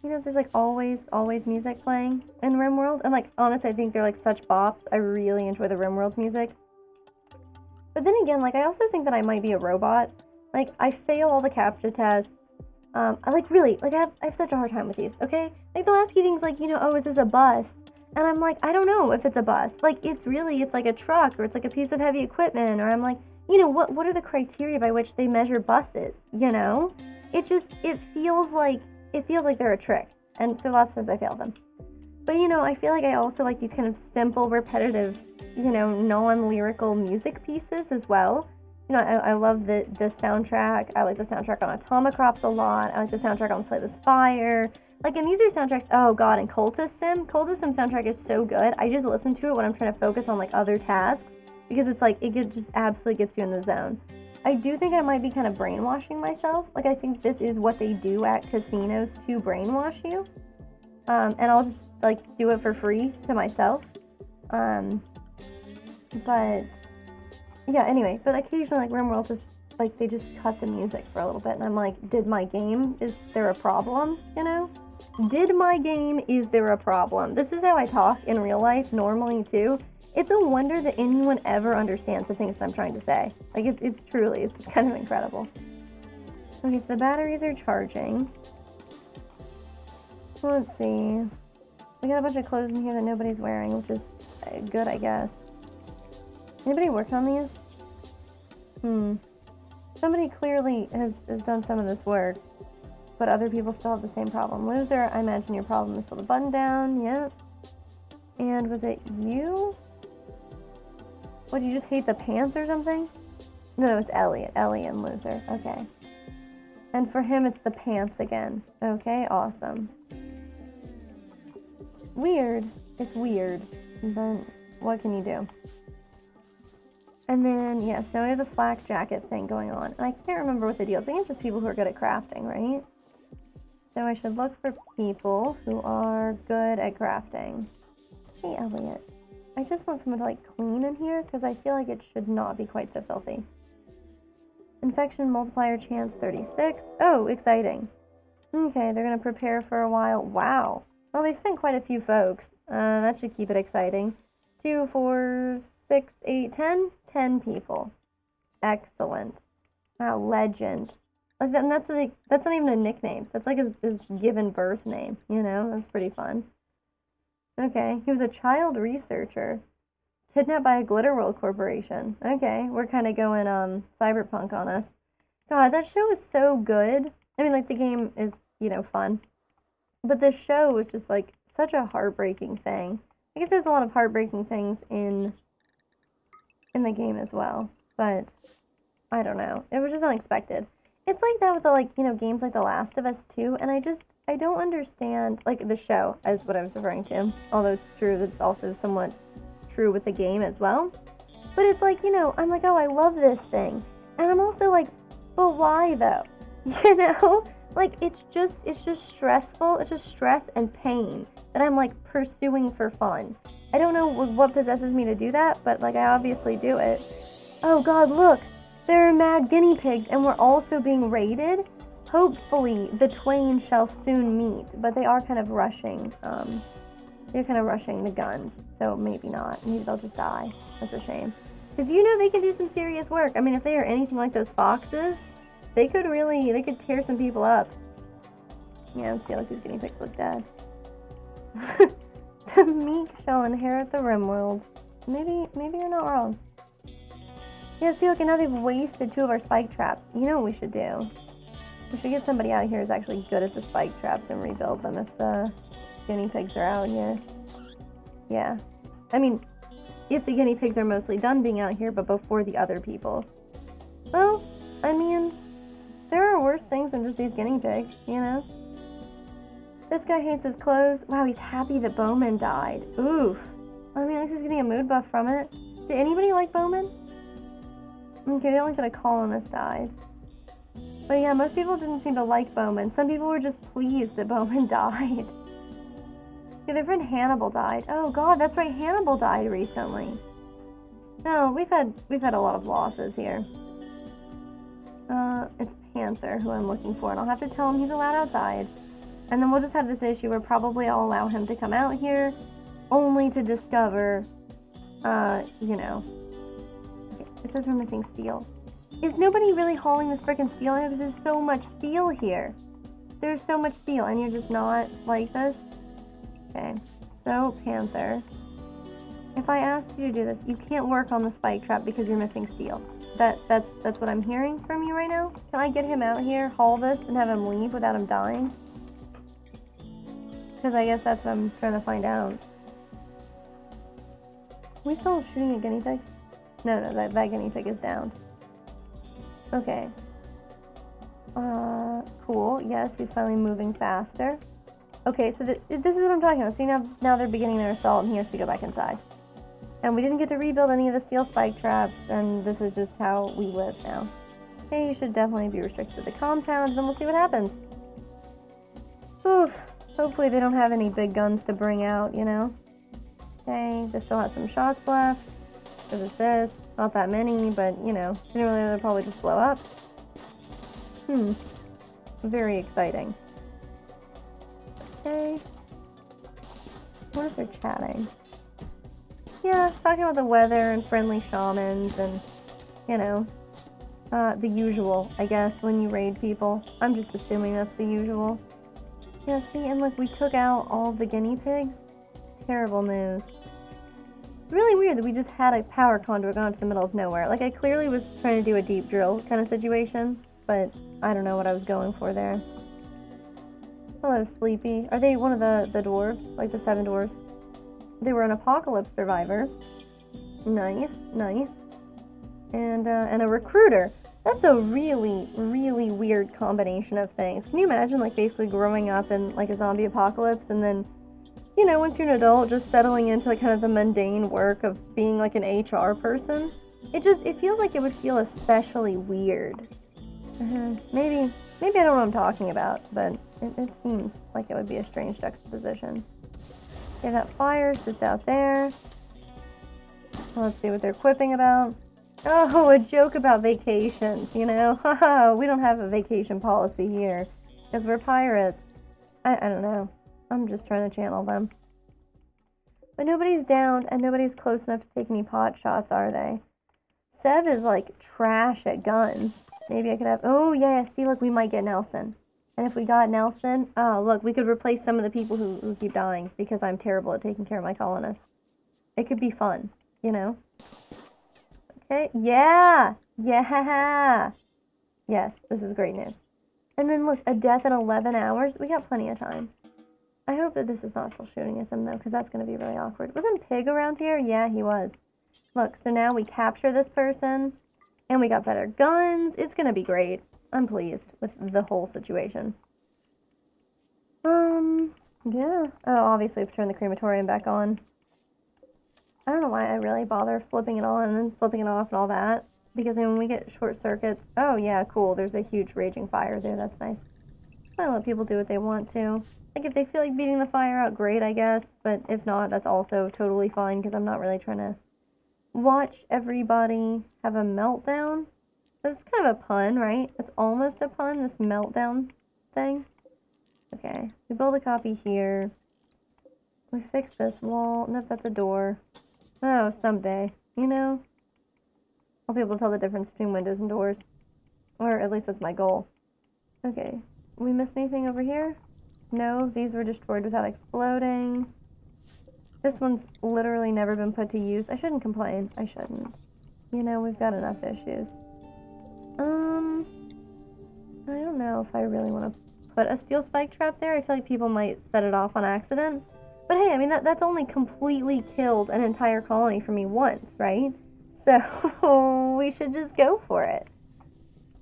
A: You know, there's, like, always music playing in Rimworld. And, like, honestly, I think they're, like, such bops. I really enjoy the Rimworld music. But then again, like, I also think that I might be a robot. Like, I fail all the CAPTCHA tests. I, like, really, like, I have such a hard time with these, okay? Like, they'll ask you things like, you know, oh, is this a bus? And I'm like, I don't know if it's a bus. Like, it's like a truck, or it's like a piece of heavy equipment, or I'm like, you know, what are the criteria by which they measure buses, you know? It feels like they're a trick. And so lots of times I fail them. But, you know, I feel like I also like these kind of simple, repetitive, you know, non-lyrical music pieces as well. You know, I love the soundtrack. I like the soundtrack on Atomicrops a lot. I like the soundtrack on Slay the Spire. Like, and these are soundtracks, oh god, and Cultist Sim soundtrack is so good. I just listen to it when I'm trying to focus on, like, other tasks, because it's like, just absolutely gets you in the zone. I do think I might be kind of brainwashing myself. Like, I think this is what they do at casinos to brainwash you. And I'll just, like, do it for free to myself. But, yeah, anyway. But occasionally, like, Rimworld just, like, they just cut the music for a little bit. And I'm like, is there a problem, you know? Is there a problem? This is how I talk in real life normally, too. It's a wonder that anyone ever understands the things that I'm trying to say. Like, it's kind of incredible. Okay, so the batteries are charging. Let's see. We got a bunch of clothes in here that nobody's wearing, which is good, I guess. Anybody worked on these? Somebody clearly has done some of this work, but other people still have the same problem. Loser, I imagine your problem is still the button down. Yep. And was it you? What, do you just hate the pants or something? No, it's Elliot. Elliot and Loser. Okay. And for him, it's the pants again. Okay, awesome. Weird. It's weird. But what can you do? And then, yes, now we have the flak jacket thing going on. And I can't remember what the deal is. I think it's just people who are good at crafting, right? So I should look for people who are good at crafting. Hey, Elliot. I just want someone to, like, clean in here, because I feel like it should not be quite so filthy. Infection multiplier chance 36. Oh, exciting. Okay, they're gonna prepare for a while. Wow. Well, they sent quite a few folks. That should keep it exciting. 2, 4, 6, 8, 10? 10 people. Excellent. Wow, legend. And that's like, that's not even a nickname. That's like his given birth name, you know? That's pretty fun. Okay, he was a child researcher. Kidnapped by a Glitterworld corporation. Okay, we're kind of going cyberpunk on us. God, that show is so good. I mean, like, the game is, you know, fun. But this show was just, like, such a heartbreaking thing. I guess there's a lot of heartbreaking things in the game as well. But, I don't know. It was just unexpected. It's like that with the, like, you know, games like The Last of Us 2. And I don't understand, like, the show, as what I was referring to. Although it's true that it's also somewhat true with the game as well. But it's like, you know, I'm like, oh, I love this thing. And I'm also like, but why though? You know? Like, it's just stressful. It's just stress and pain that I'm like pursuing for fun. I don't know what possesses me to do that, but like I obviously do it. Oh God, look, there are mad guinea pigs and we're also being raided. Hopefully the twain shall soon meet, but they are kind of rushing. They're kind of rushing the guns, so maybe not. Maybe they'll just die. That's a shame. Because you know they can do some serious work. I mean, if they are anything like those foxes, they could tear some people up. Yeah, let's see, like these guinea pigs look dead. The meek shall inherit the Rimworld. Maybe you're not wrong. Yeah, see, look, and now they've wasted 2 of our spike traps. You know what we should do? We should get somebody out here who's actually good at the spike traps and rebuild them if the guinea pigs are out here. Yeah. I mean, if the guinea pigs are mostly done being out here, but before the other people. Well, I mean, there are worse things than just these guinea pigs, you know? This guy hates his clothes. Wow, he's happy that Bowman died. Oof. I mean, at least he's getting a mood buff from it. Did anybody like Bowman? Okay, they don't like that a colonist died. But yeah, most people didn't seem to like Bowman. Some people were just pleased that Bowman died. Yeah, their friend Hannibal died. Oh God, that's right, Hannibal died recently. No, we've had a lot of losses here. It's Panther who I'm looking for, and I'll have to tell him he's allowed outside. And then we'll just have this issue where probably I'll allow him to come out here, only to discover, you know. Okay, it says we're missing steel. Is nobody really hauling this frickin' steel here? Because there's so much steel here. There's so much steel, and you're just not like this? Okay, so Panther, if I asked you to do this, you can't work on the spike trap because you're missing steel. That's what I'm hearing from you right now. Can I get him out here, haul this, and have him leave without him dying? Because I guess that's what I'm trying to find out. Are we still shooting at guinea pigs? No, that guinea pig is down. Okay. Cool. Yes, he's finally moving faster. Okay, so this is what I'm talking about. See, now they're beginning their assault, and he has to go back inside. And we didn't get to rebuild any of the steel spike traps, and this is just how we live now. Okay, you should definitely be restricted to the compound, and then we'll see what happens. Oof. Hopefully they don't have any big guns to bring out, you know? Okay, they still have some shots left. Because it's this. Not that many, but, you know, sooner or later they'll probably just blow up. Very exciting. Okay. What if they're chatting? Yeah, talking about the weather and friendly shamans and, you know, the usual, I guess, when you raid people. I'm just assuming that's the usual. Yeah, see, and look, we took out all of the guinea pigs. Terrible news. It's really weird that we just had a power conduit going to the middle of nowhere. Like, I clearly was trying to do a deep drill kind of situation, but I don't know what I was going for there. Hello, Sleepy. Are they one of the dwarves? Like the 7 dwarves? They were an apocalypse survivor. Nice, nice. And a recruiter. That's a really, really weird combination of things. Can you imagine, like, basically growing up in, like, a zombie apocalypse and then, you know, once you're an adult, just settling into, like, kind of the mundane work of being, like, an HR person? It feels like it would feel especially weird. Maybe I don't know what I'm talking about, but it seems like it would be a strange juxtaposition. Yeah, that fire's just out there. Let's see what they're quipping about. Oh, a joke about vacations, you know? Haha, we don't have a vacation policy here. Because we're pirates. I don't know. I'm just trying to channel them. But nobody's down, and nobody's close enough to take any pot shots, are they? Sev is, like, trash at guns. Maybe I could have... Oh, yeah, see, look, we might get Nelson. And if we got Nelson... Oh, look, we could replace some of the people who keep dying, because I'm terrible at taking care of my colonists. It could be fun, you know? Okay, yeah! Yeah! Yes, this is great news. And then, look, a death in 11 hours? We got plenty of time. I hope that this is not still shooting at them, though, because that's going to be really awkward. Wasn't Pig around here? Yeah, he was. Look, so now we capture this person, and we got better guns. It's going to be great. I'm pleased with the whole situation. Yeah. Oh, obviously, we've turned the crematorium back on. I don't know why I really bother flipping it on and then flipping it off and all that. Because then when we get short circuits... Oh, yeah, cool. There's a huge raging fire there. That's nice. I let people do what they want to. Like, if they feel like beating the fire out, great, I guess. But if not, that's also totally fine, because I'm not really trying to watch everybody have a meltdown. That's kind of a pun, right? It's almost a pun, this meltdown thing. Okay, we build a copy here. We fix this wall. Nope, that's a door. Oh, someday, you know? I'll be able to tell the difference between windows and doors. Or at least that's my goal. Okay, we miss anything over here? No, these were destroyed without exploding. This one's literally never been put to use. I shouldn't complain. I shouldn't. You know, we've got enough issues. I don't know if I really want to put a steel spike trap there. I feel like people might set it off on accident. But hey, I mean, that's only completely killed an entire colony for me once, right? So, we should just go for it.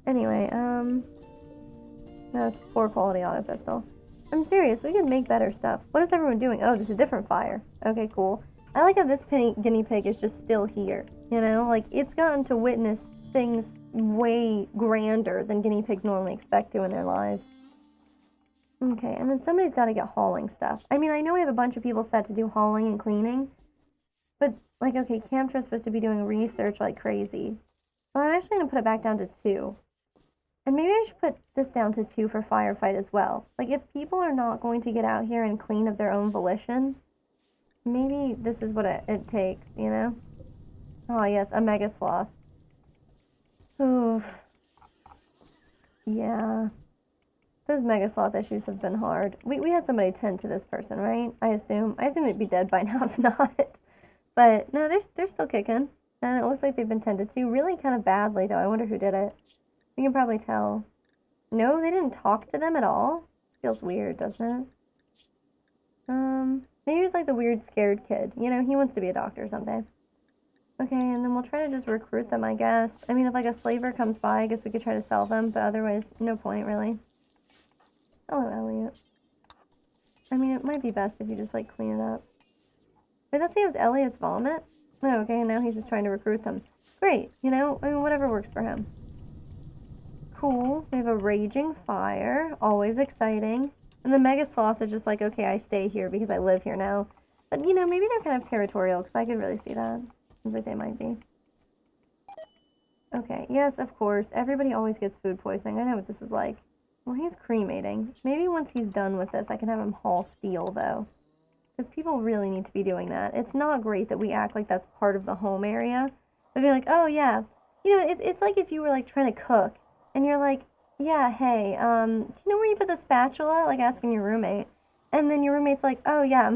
A: Anyway, that's poor quality auto pistol. I'm serious, we can make better stuff. What is everyone doing? Oh, just a different fire. Okay, cool. I like how this guinea pig is just still here, you know? Like, it's gotten to witness things way grander than guinea pigs normally expect to in their lives. Okay, and then somebody's got to get hauling stuff. I mean, I know we have a bunch of people set to do hauling and cleaning, but, like, okay, Camtra's supposed to be doing research like crazy. But I'm actually going to put it back down to 2. And maybe I should put this down to 2 for firefight as well. Like, if people are not going to get out here and clean of their own volition, maybe this is what it takes, you know? Oh, yes, a mega sloth. Oof. Yeah. Those mega sloth issues have been hard. We had somebody tend to this person, right? I assume. I assume they'd be dead by now if not. But, no, they're still kicking. And it looks like they've been tended to really kind of badly, though. I wonder who did it. You can probably tell. No, they didn't talk to them at all. Feels weird, doesn't it? Maybe he's like the weird scared kid. You know, he wants to be a doctor someday. Okay, and then we'll try to just recruit them, I guess. I mean, if like a slaver comes by, I guess we could try to sell them, but otherwise, no point, really. Hello, Elliot. I mean, it might be best if you just, like, clean it up. Wait, that say it was Elliot's vomit? Oh, okay, now he's just trying to recruit them. Great, you know, I mean, whatever works for him. Cool. We have a raging fire. Always exciting. And the mega sloth is just like, okay, I stay here because I live here now. But, you know, maybe they're kind of territorial, because I could really see that. Seems like they might be. Okay, yes, of course. Everybody always gets food poisoning. I know what this is like. Well, he's cremating. Maybe once he's done with this, I can have him haul steel, though. Because people really need to be doing that. It's not great that we act like that's part of the home area. But be like, oh, yeah. You know, it's like if you were, like, trying to cook. And you're like, yeah, hey, do you know where you put the spatula? Like, asking your roommate. And then your roommate's like, oh, yeah,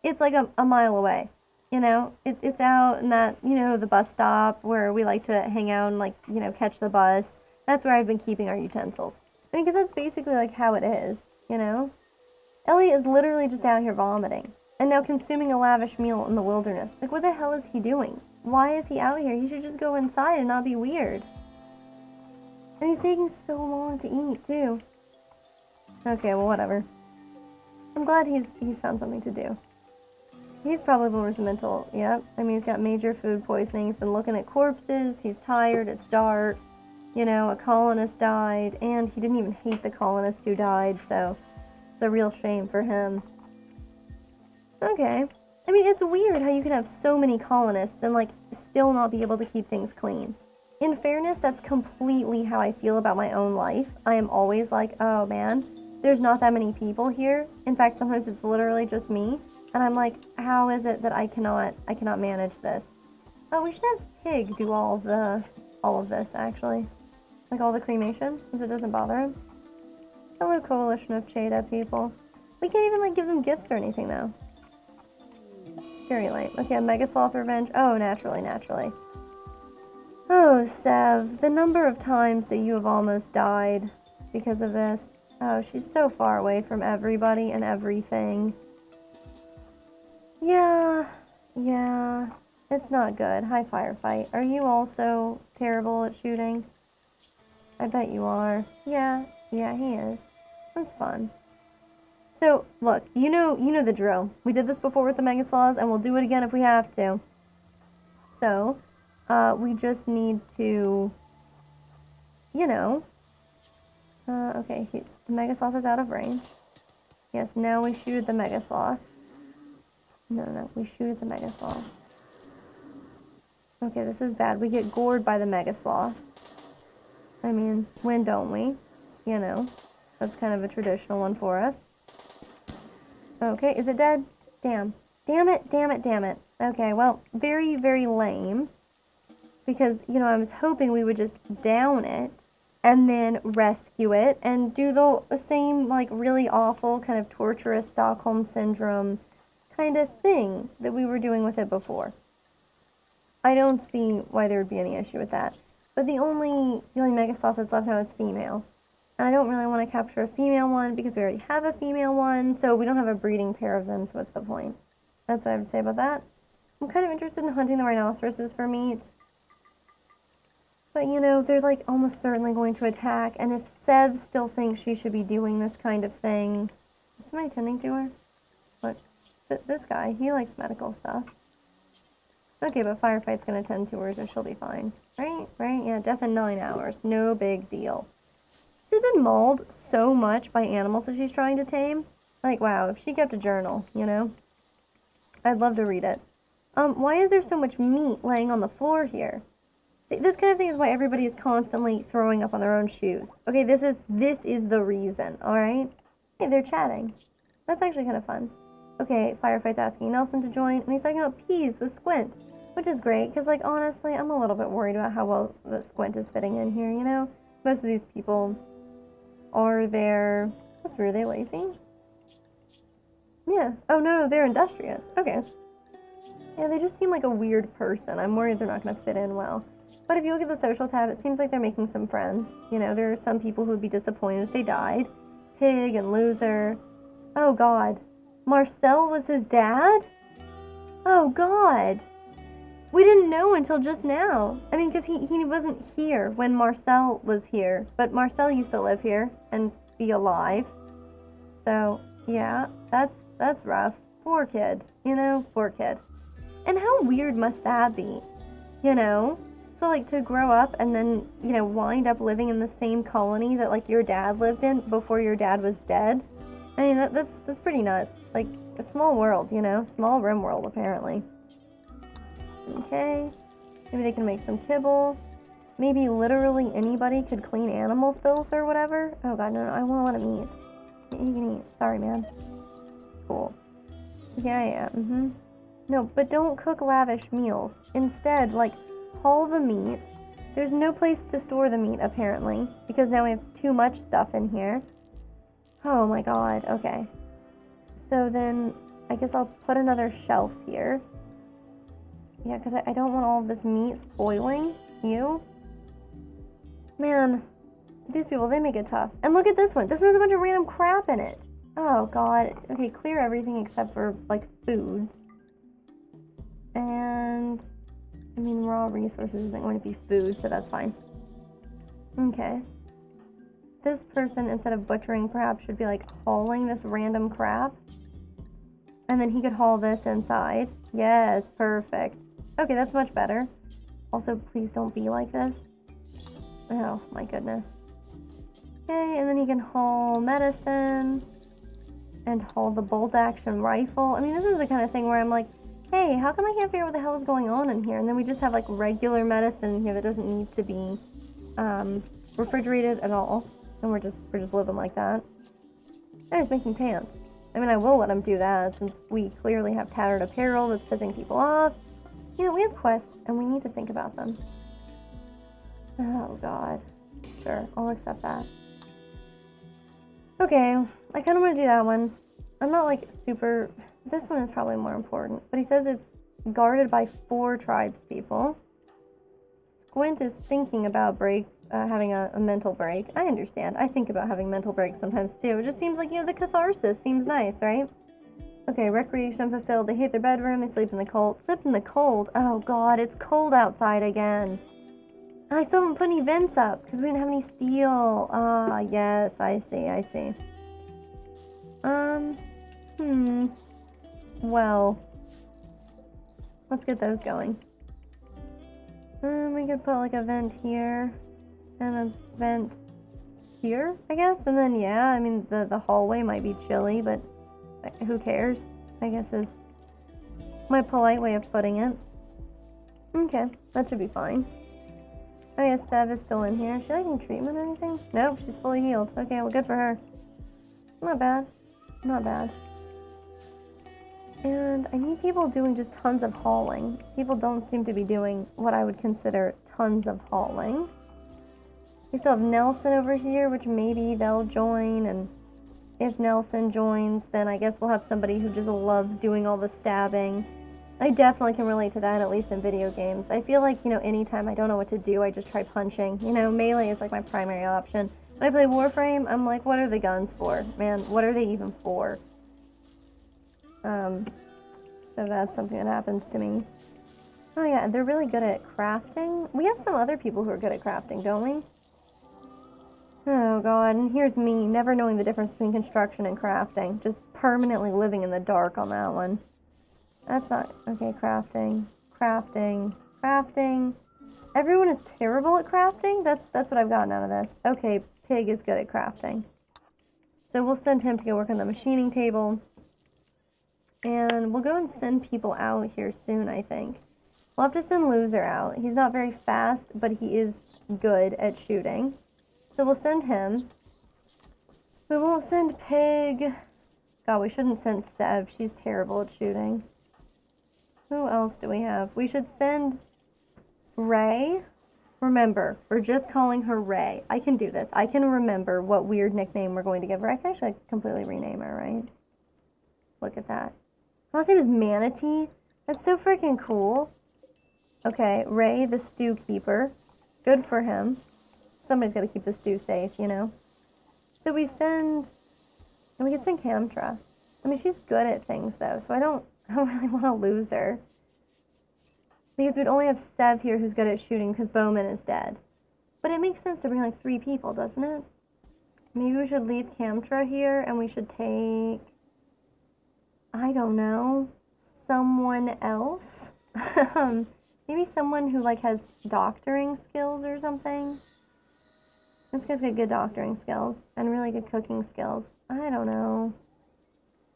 A: It's like a mile away. You know, it's out in that, you know, the bus stop where we like to hang out and, like, you know, catch the bus. That's where I've been keeping our utensils. I mean, because that's basically, like, how it is, you know? Elliot is literally just out here vomiting. And now consuming a lavish meal in the wilderness. Like, what the hell is he doing? Why is he out here? He should just go inside and not be weird. And he's taking so long to eat, too. Okay, well, whatever. I'm glad he's found something to do. He's probably more mental, yep. I mean, he's got major food poisoning. He's been looking at corpses. He's tired. It's dark. You know, a colonist died. And he didn't even hate the colonist who died, so it's a real shame for him. Okay. I mean, it's weird how you can have so many colonists and, like, still not be able to keep things clean. in fairness, that's completely how I feel about my own life. I am always like, oh man, there's not that many people here. In fact, sometimes it's literally just me. And I'm like, how is it that I cannot manage this? Oh, we should have Pig do all of this, actually. Like all the cremation, since it doesn't bother him. Hello, coalition of Cheda people. We can't even, like, give them gifts or anything, though. Very late. Okay, a Mega Sloth Revenge. Oh, naturally. Oh, Sev, the number of times that you have almost died because of this. Oh, she's so far away from everybody and everything. Yeah, it's not good. Hi, Firefight. Are you also terrible at shooting? I bet you are. Yeah, he is. That's fun. So, look, you know the drill. We did this before with the Mega Sloths, and we'll do it again if we have to. So, we just need to, okay, the Mega Sloth is out of range. Yes, now we shoot at the Mega Sloth. No, we shoot at the Mega Sloth. Okay, this is bad. We get gored by the Mega Sloth. I mean, when don't we? That's kind of a traditional one for us. Okay, is it dead? Damn it. Okay, well, very, very lame. Because, I was hoping we would just down it and then rescue it and do the same, like, really awful kind of torturous Stockholm Syndrome kind of thing that we were doing with it before. I don't see why there would be any issue with that. But the only Mega Sloth that's left now is female. And I don't really want to capture a female one because we already have a female one, so we don't have a breeding pair of them, so what's the point? That's what I have to say about that. I'm kind of interested in hunting the rhinoceroses for meat. But, they're, like, almost certainly going to attack, and if Sev still thinks she should be doing this kind of thing... Is somebody tending to her? What? This guy, he likes medical stuff. Okay, but Firefight's gonna tend to her, so she'll be fine. Right? Yeah, death in 9 hours. No big deal. She's been mauled so much by animals that she's trying to tame. Like, wow, if she kept a journal, I'd love to read it. Why is there so much meat laying on the floor here? See, this kind of thing is why everybody is constantly throwing up on their own shoes. Okay, this is the reason, alright? Hey, they're chatting. That's actually kind of fun. Okay, Firefight's asking Nelson to join, and he's talking about peas with Squint, which is great, because, like, honestly, I'm a little bit worried about how well the Squint is fitting in here, Most of these people are there... That's weird, are they lazy? Yeah. Oh, no, they're industrious. Okay. Yeah, they just seem like a weird person. I'm worried they're not going to fit in well. But if you look at the social tab, it seems like they're making some friends. There are some people who would be disappointed if they died. Pig and Loser. Oh, God. Marcel was his dad? Oh, God. We didn't know until just now. I mean, because he wasn't here when Marcel was here. But Marcel used to live here and be alive. So, yeah, that's rough. Poor kid. Poor kid. And how weird must that be? So, like, to grow up and then, wind up living in the same colony that, like, your dad lived in before your dad was dead. I mean, that's pretty nuts. Like, a small world, Small Rimworld, apparently. Okay. Maybe they can make some kibble. Maybe literally anybody could clean animal filth or whatever. Oh, God, no, I want to let him eat. You can eat. Sorry, man. Cool. Yeah. No, but don't cook lavish meals. Instead, like, haul the meat. There's no place to store the meat, apparently, because now we have too much stuff in here. Oh my God, okay. So then, I guess I'll put another shelf here. Yeah, because I don't want all of this meat spoiling. Man, these people, they make it tough. And look at this one. This one has a bunch of random crap in it. Oh God. Okay, clear everything except for, like, foods. And... I mean, raw resources isn't going to be food, so that's fine. Okay. This person, instead of butchering, perhaps should be, like, hauling this random crap. And then he could haul this inside. Yes, perfect. Okay, that's much better. Also, please don't be like this. Oh, my goodness. Okay, and then he can haul medicine. And haul the bolt-action rifle. I mean, this is the kind of thing where I'm like, hey, how come I can't figure out what the hell is going on in here? And then we just have like regular medicine in here that doesn't need to be refrigerated at all. And we're just living like that. Oh, he's making pants. I mean, I will let him do that since we clearly have tattered apparel that's pissing people off. You know, we have quests and we need to think about them. Oh god. Sure, I'll accept that. Okay, I kind of want to do that one. I'm not like super... This one is probably more important. But he says it's guarded by 4 tribespeople. Squint is thinking about having a mental break. I understand. I think about having mental breaks sometimes too. It just seems like, you know, the catharsis seems nice, right? Okay, recreation unfulfilled. They hate their bedroom. They sleep in the cold. Sleep in the cold? Oh god, it's cold outside again. I still haven't put any vents up because we didn't have any steel. Ah, yes, I see. Well, let's get those going. We could put like a vent here and a vent here, I guess. And then, yeah, I mean, the hallway might be chilly, but who cares? I guess is my polite way of putting it. Okay, that should be fine. Oh yeah, Sev is still in here. Is she liking treatment or anything? Nope, she's fully healed. Okay, well, good for her. Not bad. Not bad. And I need people doing just tons of hauling. People don't seem to be doing what I would consider tons of hauling. We still have Nelson over here, which maybe they'll join. And if Nelson joins, then I guess we'll have somebody who just loves doing all the stabbing. I definitely can relate to that, at least in video games. I feel like, you know, anytime I don't know what to do, I just try punching. You know, melee is like my primary option. When I play Warframe, I'm like, what are the guns for? Man, what are they even for? So that's something that happens to me. Oh yeah, they're really good at crafting. We have some other people who are good at crafting, don't we? Oh god, and here's me, never knowing the difference between construction and crafting. Just permanently living in the dark on that one. That's not... Okay, crafting. Everyone is terrible at crafting? That's what I've gotten out of this. Okay, Pig is good at crafting. So we'll send him to go work on the machining table. And we'll go and send people out here soon, I think. We'll have to send Loser out. He's not very fast, but he is good at shooting. So we'll send him. We won't send Pig. God, we shouldn't send Sev. She's terrible at shooting. Who else do we have? We should send Ray. Remember, we're just calling her Ray. I can do this. I can remember what weird nickname we're going to give her. I can actually completely rename her, right? Look at that. Her last name is Manatee. That's so freaking cool. Okay, Ray, the stew keeper. Good for him. Somebody's got to keep the stew safe, you know? So we send... And we can send Camtra. I mean, she's good at things, though, so I don't really want to lose her. Because we'd only have Sev here who's good at shooting because Bowman is dead. But it makes sense to bring like 3 people, doesn't it? Maybe we should leave Camtra here and we should take... I don't know. Someone else? Maybe someone who like has doctoring skills or something. This guy's got good doctoring skills and really good cooking skills. I don't know.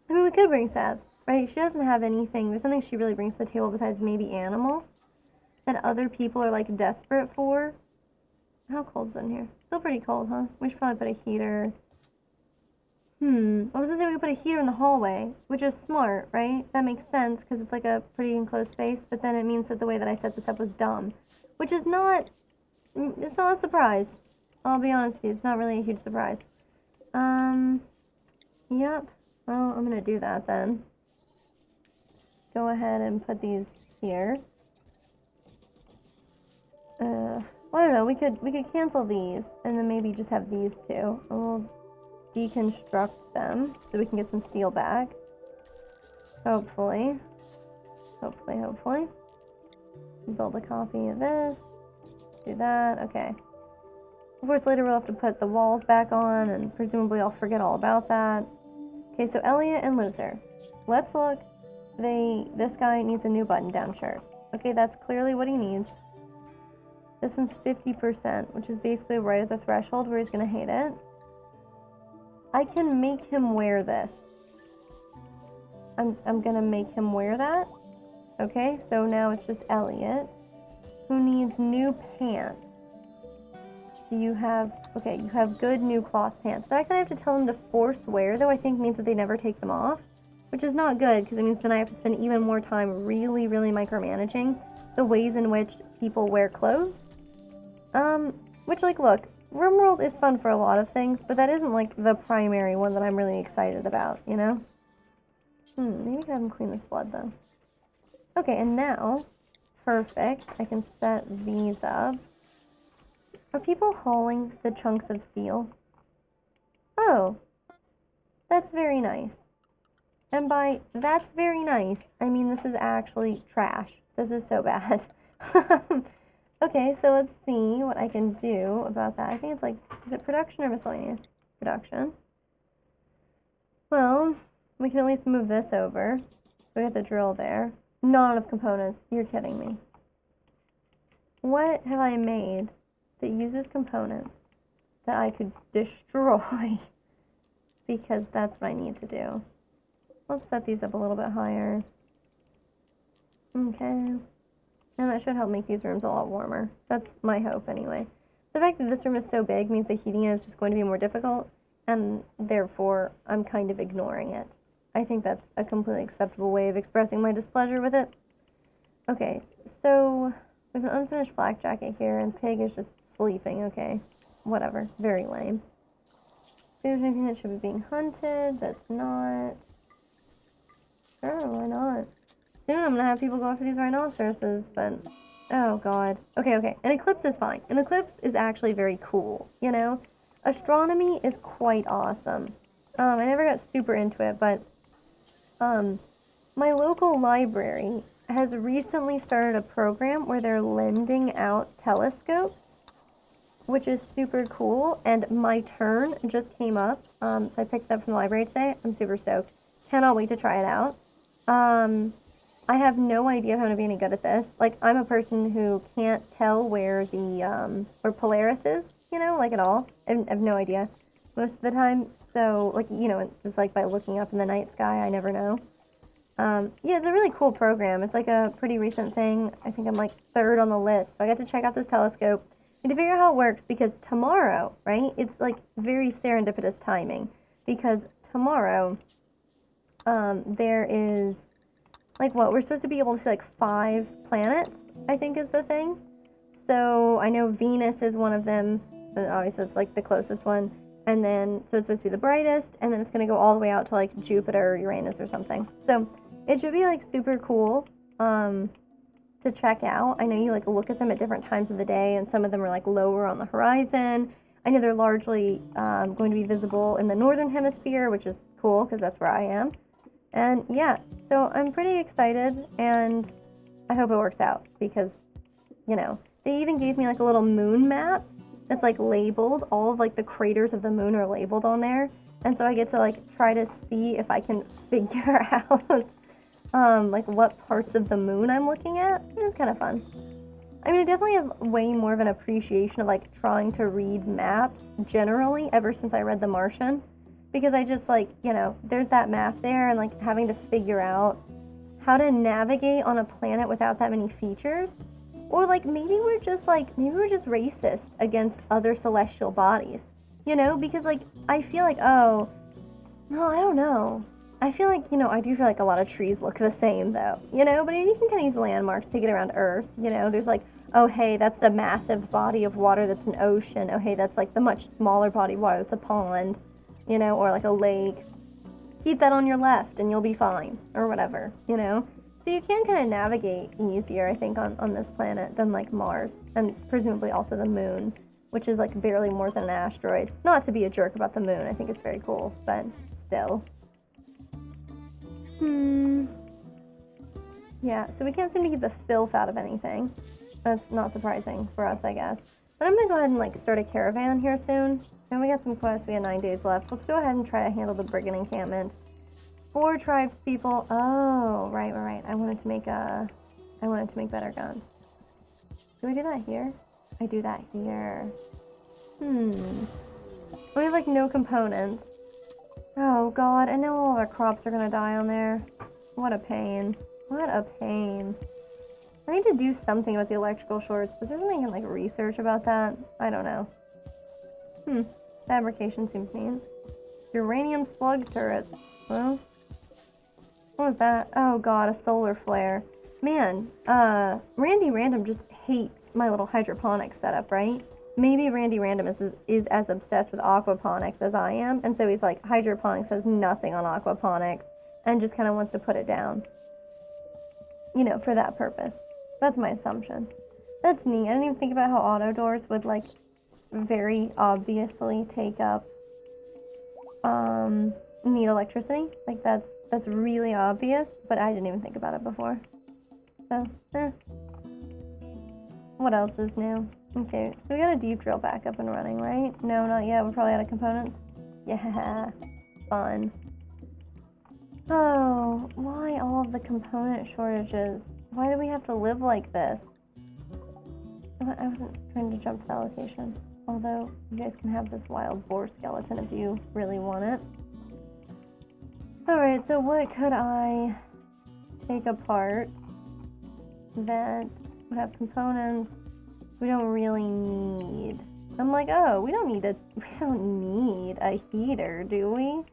A: I mean, we could bring Sev, right? She doesn't have anything. There's nothing she really brings to the table besides maybe animals that other people are like desperate for. How cold's it in here? Still pretty cold, huh? We should probably put a heater. I was gonna say we could put a heater in the hallway, which is smart, right? That makes sense because it's like a pretty enclosed space, but then it means that the way that I set this up was dumb, which is not, it's not a surprise. I'll be honest with you, it's not really a huge surprise. Yep. Well, I'm gonna do that then. Go ahead and put these here. Well, I don't know, we could cancel these and then maybe just have these 2. And we'll deconstruct them so we can get some steel back. Hopefully. Hopefully. Build a copy of this. Do that. Okay. Of course, later we'll have to put the walls back on, and presumably I'll forget all about that. Okay, so Elliot and Loser. Let's look. This guy needs a new button-down shirt. Okay, that's clearly what he needs. This one's 50%, which is basically right at the threshold where he's gonna hate it. I can make him wear this. I'm gonna make him wear that. Okay, so now it's just Elliot, who needs new pants. Do you have, okay, you have good new cloth pants. The fact that I have to tell them to force wear, though, I think means that they never take them off, which is not good, because it means then I have to spend even more time really, really micromanaging the ways in which people wear clothes. Which, like, look, Rimworld is fun for a lot of things, but that isn't, like, the primary one that I'm really excited about, you know? Maybe I can have them clean this blood, though. Okay, and now, perfect, I can set these up. Are people hauling the chunks of steel? Oh, that's very nice. And by that's very nice, I mean this is actually trash. This is so bad. Okay, so let's see what I can do about that. I think it's like, is it production or miscellaneous? Production. Well, we can at least move this over. So we got the drill there. Not enough components. You're kidding me. What have I made that uses components that I could destroy? Because that's what I need to do. Let's set these up a little bit higher. Okay. And that should help make these rooms a lot warmer. That's my hope, anyway. The fact that this room is so big means that heating it is just going to be more difficult, and therefore, I'm kind of ignoring it. I think that's a completely acceptable way of expressing my displeasure with it. Okay, so we have an unfinished flak jacket here, and Pig is just sleeping. Okay, whatever. Very lame. If there's anything that should be being hunted, that's not. Sure, why not? Soon I'm gonna have people go after these rhinoceroses, but oh god. Okay. An eclipse is fine. An eclipse is actually very cool, you know? Astronomy is quite awesome. I never got super into it, but my local library has recently started a program where they're lending out telescopes, which is super cool, and my turn just came up, so I picked it up from the library today. I'm super stoked. Cannot wait to try it out. I have no idea if I'm gonna be any good at this. Like, I'm a person who can't tell where the, where Polaris is, you know, like at all. I have no idea most of the time. So, like, you know, just like by looking up in the night sky, I never know. Yeah, it's a really cool program. It's like a pretty recent thing. I think I'm like 3rd on the list. So I got to check out this telescope and to figure out how it works, because tomorrow, right, it's like very serendipitous timing, because tomorrow, there is, like, what, we're supposed to be able to see like 5 planets, I think is the thing. So I know Venus is one of them, but obviously it's like the closest one. And then, so it's supposed to be the brightest, and then it's going to go all the way out to like Jupiter or Uranus or something. So it should be like super cool to check out. I know you like look at them at different times of the day, and some of them are like lower on the horizon. I know they're largely going to be visible in the northern hemisphere, which is cool because that's where I am. And yeah, so I'm pretty excited, and I hope it works out, because, you know, they even gave me like a little moon map that's like labeled. All of like the craters of the moon are labeled on there, and so I get to like try to see if I can figure out like what parts of the moon I'm looking at, which is kind of fun. I mean, I definitely have way more of an appreciation of like trying to read maps generally ever since I read The Martian. Because I just, like, you know, there's that map there, and like having to figure out how to navigate on a planet without that many features. Or like maybe we're just racist against other celestial bodies, you know? Because like I feel like, oh, no, I don't know. I feel like, you know, I do feel like a lot of trees look the same though, you know? But you can kind of use landmarks to get around Earth, you know? There's like, oh hey, that's the massive body of water that's an ocean. Oh hey, that's like the much smaller body of water that's a pond. You know, or like a lake. Keep that on your left and you'll be fine, or whatever, you know? So you can kind of navigate easier, I think, on this planet than like Mars, and presumably also the moon, which is like barely more than an asteroid. Not to be a jerk about the moon, I think it's very cool, but still. Yeah, so we can't seem to keep the filth out of anything. That's not surprising for us, I guess. But I'm gonna go ahead and like start a caravan here soon. And we got some quests. We have 9 days left. Let's go ahead and try to handle the brigand encampment. 4 tribes people. Oh, right. I wanted to make better guns. Do I do that here? I do that here. We have like no components. Oh god, I know all of our crops are gonna die on there. What a pain. What a pain. I need to do something about the electrical shorts. Is there something I can, like, research about that? I don't know. Fabrication seems mean. Uranium slug turrets. Well, what was that? Oh god, a solar flare. Man, Randy Random just hates my little hydroponics setup, right? Maybe Randy Random is as obsessed with aquaponics as I am, and so he's like, hydroponics has nothing on aquaponics, and just kind of wants to put it down. You know, for that purpose. That's my assumption. That's neat. I didn't even think about how auto doors would, like, very obviously take up, need electricity. Like, that's really obvious, but I didn't even think about it before. So, What else is new? Okay, so we got a deep drill back up and running, right? No, not yet. We're probably out of components. Yeah, fun. Oh, why all of the component shortages? Why do we have to live like this? I wasn't trying to jump to that location. Although, you guys can have this wild boar skeleton if you really want it. Alright, so what could I take apart that would have components we don't really need? I'm like, oh, we don't need a heater, do we?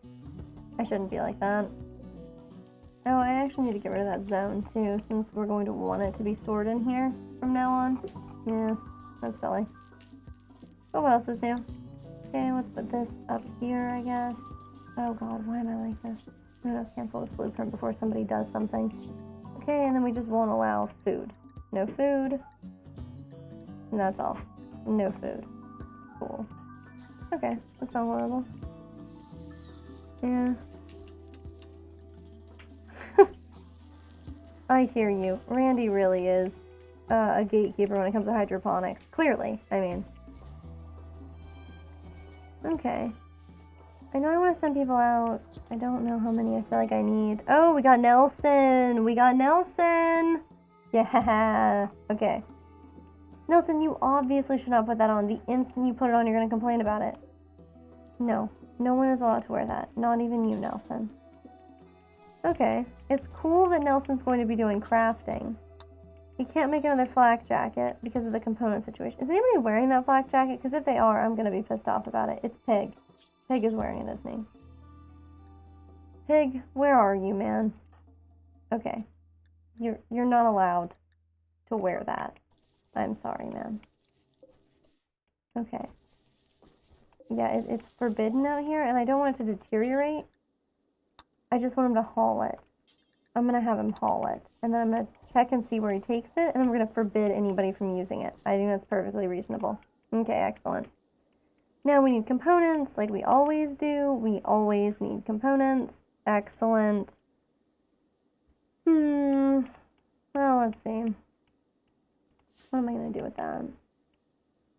A: I shouldn't be like that. Oh, I actually need to get rid of that zone too, since we're going to want it to be stored in here from now on. Yeah, that's silly. But what else is new? Okay, let's put this up here, I guess. Oh god, why am I like this? I'm gonna cancel this blueprint before somebody does something. Okay, and then we just won't allow food. No food. And that's all. No food. Cool. Okay, that's not horrible. Yeah. I hear you. Randy really is a gatekeeper when it comes to hydroponics. Clearly, I mean. Okay. I know I want to send people out. I don't know how many I feel like I need. Oh, we got Nelson! We got Nelson! Yeah! Okay. Nelson, you obviously should not put that on. The instant you put it on, you're going to complain about it. No. No one is allowed to wear that. Not even you, Nelson. Okay. It's cool that Nelson's going to be doing crafting. He can't make another flak jacket because of the component situation. Is anybody wearing that flak jacket? Because if they are, I'm going to be pissed off about it. It's Pig. Pig is wearing it, isn't he? Pig, where are you, man? Okay. You're not allowed to wear that. I'm sorry, man. Okay. Yeah, it's forbidden out here, and I don't want it to deteriorate. I just want him to haul it. I'm going to have him haul it. And then I'm going to check and see where he takes it, and then we're going to forbid anybody from using it. I think that's perfectly reasonable. Okay, excellent. Now we need components, like we always do. We always need components. Excellent. Well, let's see. What am I going to do with that?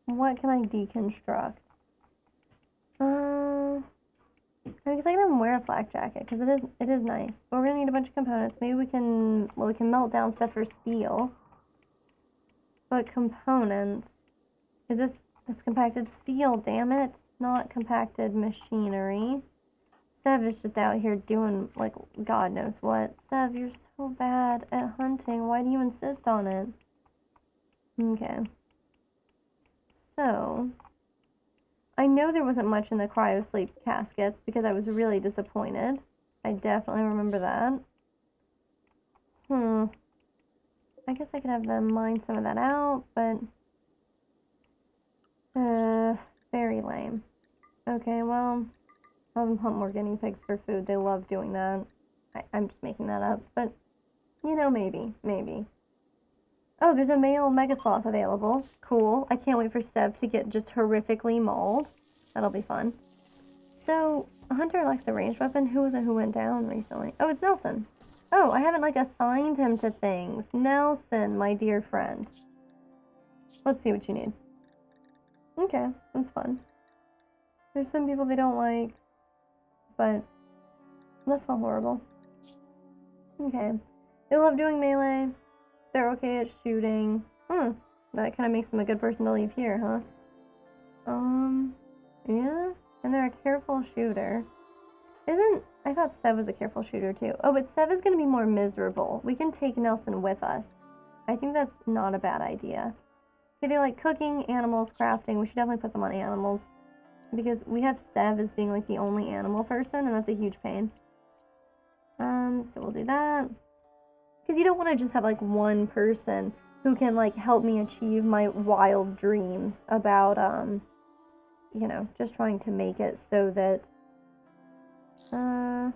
A: What can I deconstruct? I guess I can have him wear a flak jacket, because it is nice. But we're going to need a bunch of components. Maybe we can melt down stuff for steel. But components. It's compacted steel, damn it. Not compacted machinery. Sev is just out here doing, like, God knows what. Sev, you're so bad at hunting. Why do you insist on it? Okay. So, I know there wasn't much in the cryo-sleep caskets because I was really disappointed. I definitely remember that. I guess I could have them mine some of that out, but... very lame. Okay, well, I'll have them hunt more guinea pigs for food. They love doing that. I'm just making that up, but, you know, maybe. Oh, there's a male Megasloth available. Cool. I can't wait for Sev to get just horrifically mauled. That'll be fun. So, Hunter likes a ranged weapon. Who was it who went down recently? Oh, it's Nelson. Oh, I haven't, like, assigned him to things. Nelson, my dear friend. Let's see what you need. Okay, that's fun. There's some people they don't like, but that's not horrible. Okay. They love doing melee. They're okay at shooting. That kind of makes them a good person to leave here, huh? Yeah. And they're a careful shooter. Isn't I thought Sev was a careful shooter too. Oh, but Sev is going to be more miserable. We can take Nelson with us. I think that's not a bad idea. If they like cooking, animals, crafting, we should definitely put them on animals. Because we have Sev as being like the only animal person, and that's a huge pain. So we'll do that. Because you don't want to just have like one person who can like help me achieve my wild dreams about, you know, just trying to make it so that, I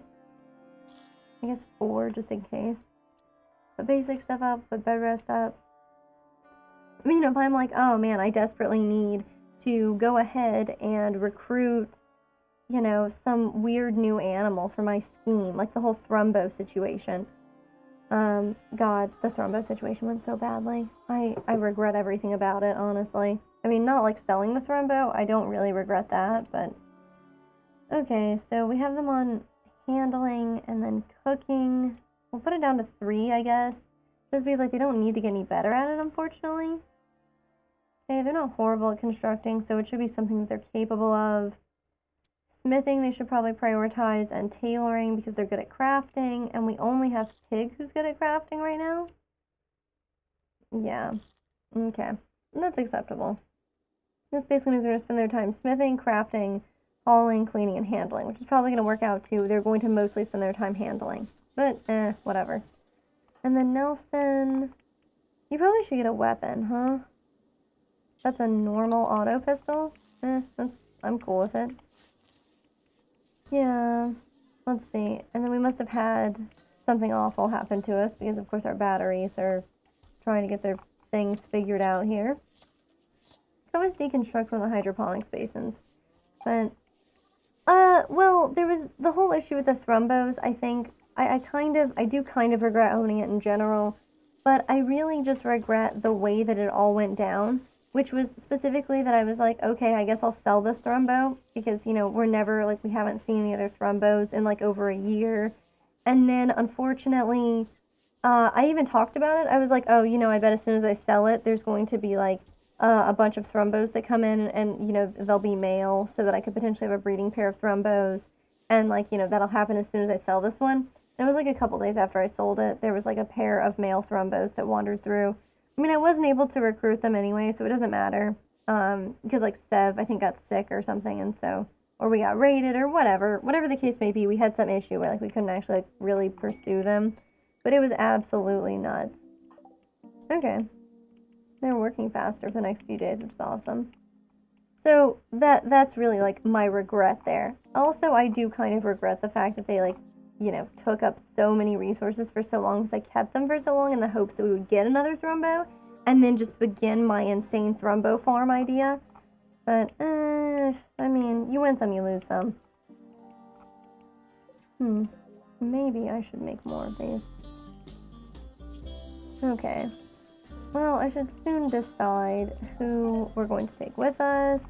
A: guess 4 just in case. Put basic stuff up, put bed rest up. I mean, you know, if I'm like, oh man, I desperately need to go ahead and recruit, you know, some weird new animal for my scheme, like the whole Thrumbo situation. God, the Thrumbo situation went so badly. I regret everything about it, honestly. I mean, not like selling the Thrumbo, I don't really regret that, but... Okay, so we have them on handling and then cooking. We'll put it down to 3, I guess. Just because, like, they don't need to get any better at it, unfortunately. Okay, they're not horrible at constructing, so it should be something that they're capable of. Smithing, they should probably prioritize, and tailoring, because they're good at crafting, and we only have Pig who's good at crafting right now. Yeah, okay, that's acceptable. This basically means they're going to spend their time smithing, crafting, hauling, cleaning, and handling, which is probably going to work out too. They're going to mostly spend their time handling, but whatever. And then Nelson, you probably should get a weapon, huh? That's a normal auto pistol? I'm cool with it. Yeah, let's see. And then we must have had something awful happen to us because, of course, our batteries are trying to get their things figured out here. You can always deconstruct one of the hydroponics basins. But, well, there was the whole issue with the Thrumbos, I think. I do kind of regret owning it in general, but I really just regret the way that it all went down. Which was specifically that I was like, okay, I guess I'll sell this Thrumbo because, you know, we haven't seen any other Thrumbos in like over a year. And then unfortunately, I even talked about it. I was like, oh, you know, I bet as soon as I sell it, there's going to be like a bunch of Thrumbos that come in and, you know, they'll be male so that I could potentially have a breeding pair of Thrumbos. And like, you know, that'll happen as soon as I sell this one. And it was like a couple days after I sold it, there was like a pair of male Thrumbos that wandered through. I mean, I wasn't able to recruit them anyway, so it doesn't matter. Because, like, Sev, I think, got sick or something, and so... Or we got raided, or whatever. Whatever the case may be, we had some issue where, like, we couldn't actually, like, really pursue them. But it was absolutely nuts. Okay. They're working faster for the next few days, which is awesome. So, that's really, like, my regret there. Also, I do kind of regret the fact that they, like, you know, took up so many resources for so long because I kept them for so long in the hopes that we would get another Thrumbo and then just begin my insane Thrumbo farm idea. But, I mean, you win some, you lose some. Maybe I should make more of these. Okay. Well, I should soon decide who we're going to take with us.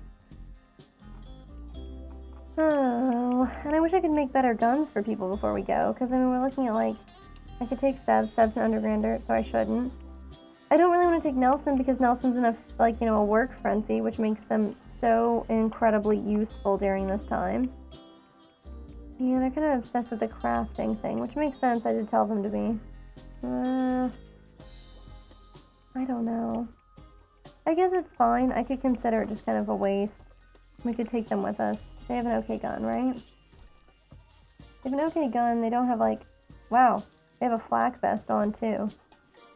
A: Oh, and I wish I could make better guns for people before we go, because, I mean, we're looking at, like, I could take Sev's an undergrander, so I shouldn't. I don't really want to take Nelson, because Nelson's in a, like, you know, a work frenzy, which makes them so incredibly useful during this time. Yeah, they're kind of obsessed with the crafting thing, which makes sense, I did tell them to be. I don't know. I guess it's fine, I could consider it just kind of a waste. We could take them with us. They have an okay gun, right? They have an okay gun. They don't have, like... Wow. They have a flak vest on, too.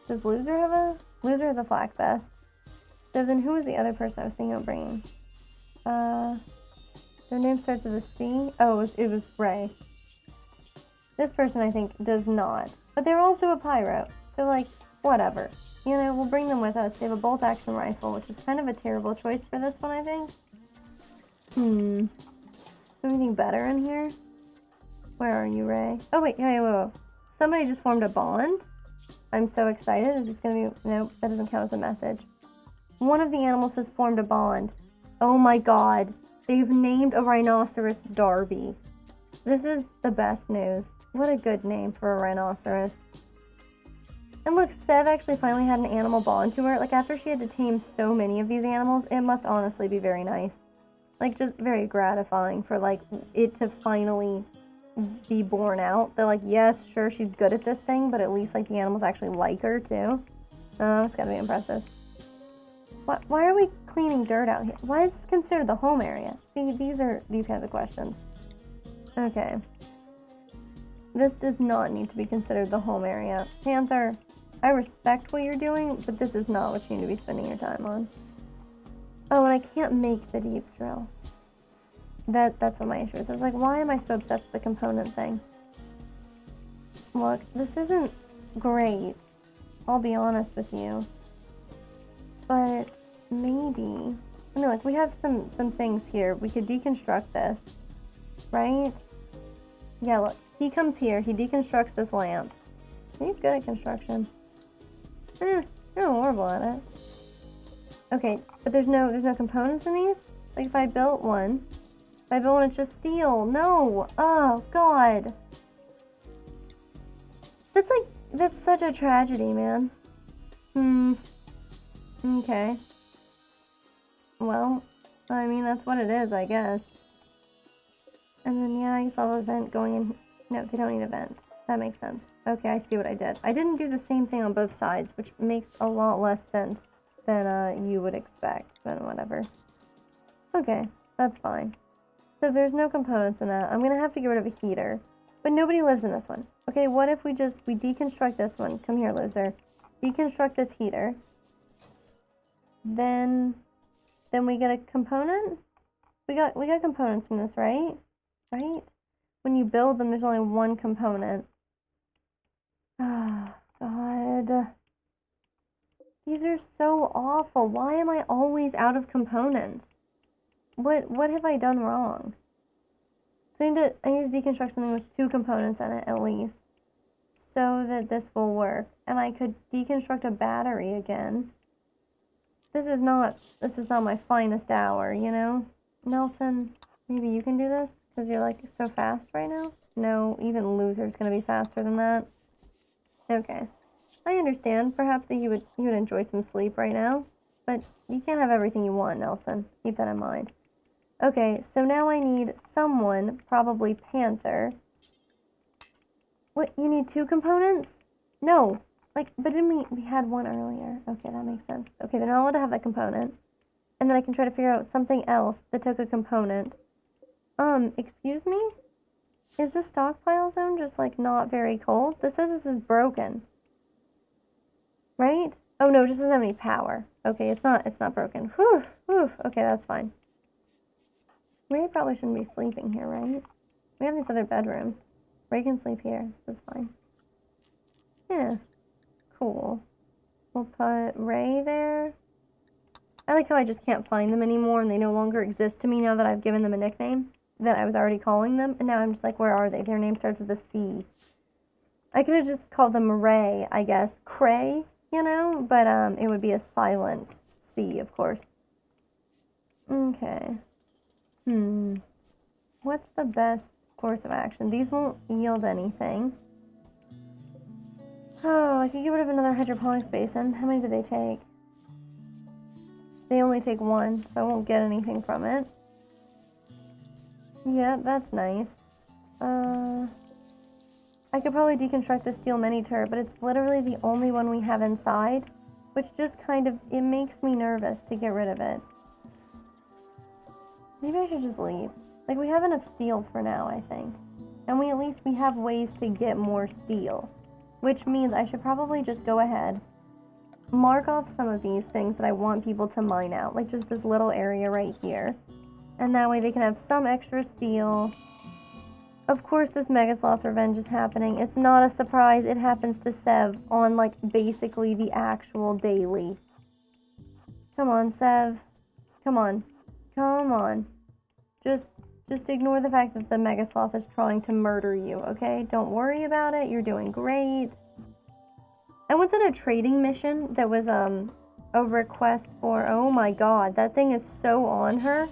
A: Does Loser have a... Loser has a flak vest. So then who was the other person I was thinking of bringing? Their name starts with a C? Oh, it was Ray. This person, I think, does not. But they're also a pyro. So, like, whatever. You know, we'll bring them with us. They have a bolt-action rifle, which is kind of a terrible choice for this one, I think. Anything better in here? Where are you, Ray? Oh, wait, whoa. Somebody just formed a bond? I'm so excited. Is this gonna be... Nope, that doesn't count as a message. One of the animals has formed a bond. Oh my god. They've named a rhinoceros Darby. This is the best news. What a good name for a rhinoceros. And look, Sev actually finally had an animal bond to her. Like, after she had to tame so many of these animals, it must honestly be very nice. Like, just very gratifying for, like, it to finally be borne out. They're like, yes, sure, she's good at this thing, but at least like the animals actually like her too. It's gotta be impressive. Why are we cleaning dirt out here? Why is this considered the home area? See, these kinds of questions. Okay. This does not need to be considered the home area. Panther, I respect what you're doing, but this is not what you need to be spending your time on. Oh, and I can't make the deep drill. That's what my issue is. I was like, why am I so obsessed with the component thing? Look, this isn't great. I'll be honest with you. But maybe, I mean, like, we have some things here. We could deconstruct this, right? Yeah, look, he comes here, he deconstructs this lamp. He's good at construction. You're horrible at it. Okay, but there's no components in these? Like, if I built one, it's just steel. No! Oh, God. That's such a tragedy, man. Okay. Well, I mean, that's what it is, I guess. And then, yeah, I guess I'll have a vent going in. No, they don't need a vent. That makes sense. Okay, I see what I did. I didn't do the same thing on both sides, which makes a lot less sense than you would expect, but whatever. Okay, that's fine. So there's no components in that. I'm gonna have to get rid of a heater, but nobody lives in this one. Okay, what if we deconstruct this one? Come here, loser. Deconstruct this heater. Then we get a component? We got components from this, right? Right? When you build them, there's only one component. Ah, God. These are so awful. Why am I always out of components? What have I done wrong? So I need to deconstruct something with 2 components in it, at least, so that this will work. And I could deconstruct a battery again. This is not my finest hour, you know? Nelson, maybe you can do this? Because you're, like, so fast right now? No, even loser's gonna be faster than that. Okay. I understand, perhaps that you would enjoy some sleep right now. But you can't have everything you want, Nelson. Keep that in mind. Okay, so now I need someone, probably Panther. What, you need 2 components? No. Like, but didn't we had one earlier? Okay, that makes sense. Okay, they're not allowed to have that component. And then I can try to figure out something else that took a component. Excuse me? Is the stockpile zone just, like, not very cold? This says this is broken. Right? Oh, no, it just doesn't have any power. Okay, it's not broken. Whew, okay, that's fine. Ray probably shouldn't be sleeping here, right? We have these other bedrooms. Ray can sleep here. This is fine. Yeah. Cool. We'll put Ray there. I like how I just can't find them anymore and they no longer exist to me now that I've given them a nickname that I was already calling them. And now I'm just like, where are they? Their name starts with a C. I could have just called them Ray, I guess. Cray, you know? But it would be a silent C, of course. Okay. What's the best course of action? These won't yield anything. Oh, I could get rid of another hydroponics basin. How many do they take? They only take 1, so I won't get anything from it. Yeah, that's nice. I could probably deconstruct the steel mini-turret, but it's literally the only one we have inside, which just kind of, it makes me nervous to get rid of it. Maybe I should just leave. Like, we have enough steel for now, I think. And at least we have ways to get more steel. Which means I should probably just go ahead, mark off some of these things that I want people to mine out. Like just this little area right here. And that way they can have some extra steel. Of course this Mega Sloth revenge is happening. It's not a surprise. It happens to Sev on, like, basically the actual daily. Come on, Sev. Come on. Come on. Just ignore the fact that the Mega Sloth is trying to murder you, okay? Don't worry about it. You're doing great. I once had a trading mission that was, a request for... Oh my god, that thing is so on her.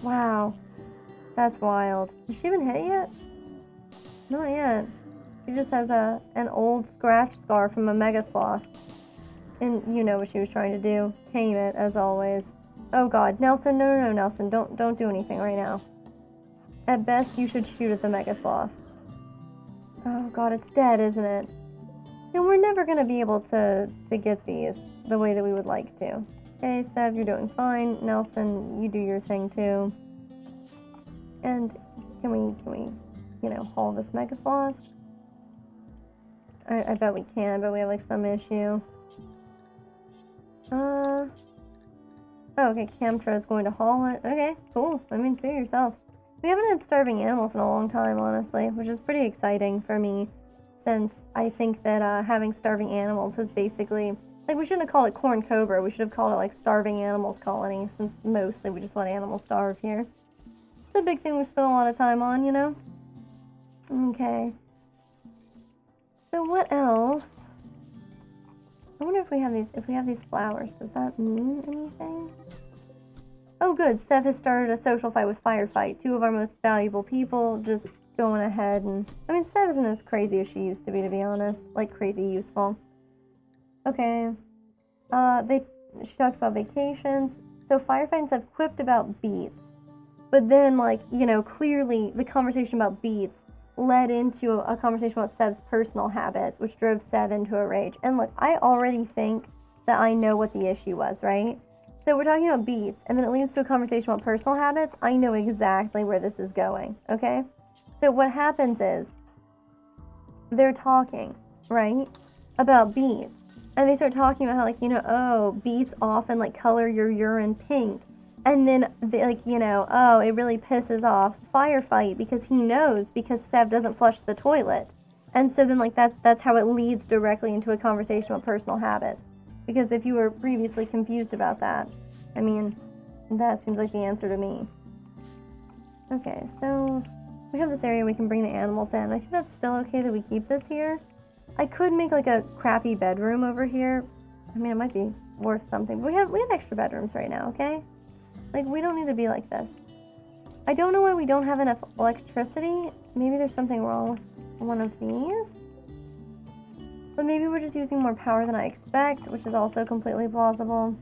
A: Wow. That's wild. Has she been hit yet? Not yet. She just has an old scratch scar from a Mega Sloth. And you know what she was trying to do. Tame it, as always. Oh god, Nelson, no, Nelson, don't do anything right now. At best, you should shoot at the Mega Sloth. Oh god, it's dead, isn't it? And we're never gonna be able to get these the way that we would like to. Okay, Sev, you're doing fine. Nelson, you do your thing too. And can we, you know, haul this Mega Sloth? I bet we can, but we have like some issue. Oh, okay, Camtra is going to haul it. Okay, cool. I mean, suit yourself. We haven't had starving animals in a long time, honestly, which is pretty exciting for me, since I think that having starving animals is basically, like, we shouldn't have called it Corn Cobra. We should have called it, like, Starving Animals Colony, since mostly we just let animals starve here. It's a big thing we spend a lot of time on, you know? Okay. So what else? I wonder if we have these flowers. Does that mean anything? Oh good, Steph has started a social fight with Firefight. Two of our most valuable people just going ahead and... I mean, Steph isn't as crazy as she used to be honest. Like, crazy useful. Okay. She talked about vacations. So Firefights have quipped about beets. But then, like, you know, clearly the conversation about beets led into a conversation about Sev's personal habits, which drove Sev into a rage. And look, I already think that I know what the issue was, right? So we're talking about beets, and then it leads to a conversation about personal habits. I know exactly where this is going, okay? So what happens is, they're talking, right, about beets. And they start talking about how, like, you know, oh, beets often, like, color your urine pink. And then, they, like, you know, oh, it really pisses off Firefight because he knows because Sev doesn't flush the toilet. And so then, like, that's how it leads directly into a conversation about personal habits. Because if you were previously confused about that, I mean, that seems like the answer to me. Okay, so we have this area we can bring the animals in. I think that's still okay that we keep this here. I could make like a crappy bedroom over here. I mean, it might be worth something. But we have extra bedrooms right now, okay? Like, we don't need to be like this. I don't know why we don't have enough electricity. Maybe there's something wrong with one of these. But maybe we're just using more power than I expect, which is also completely plausible.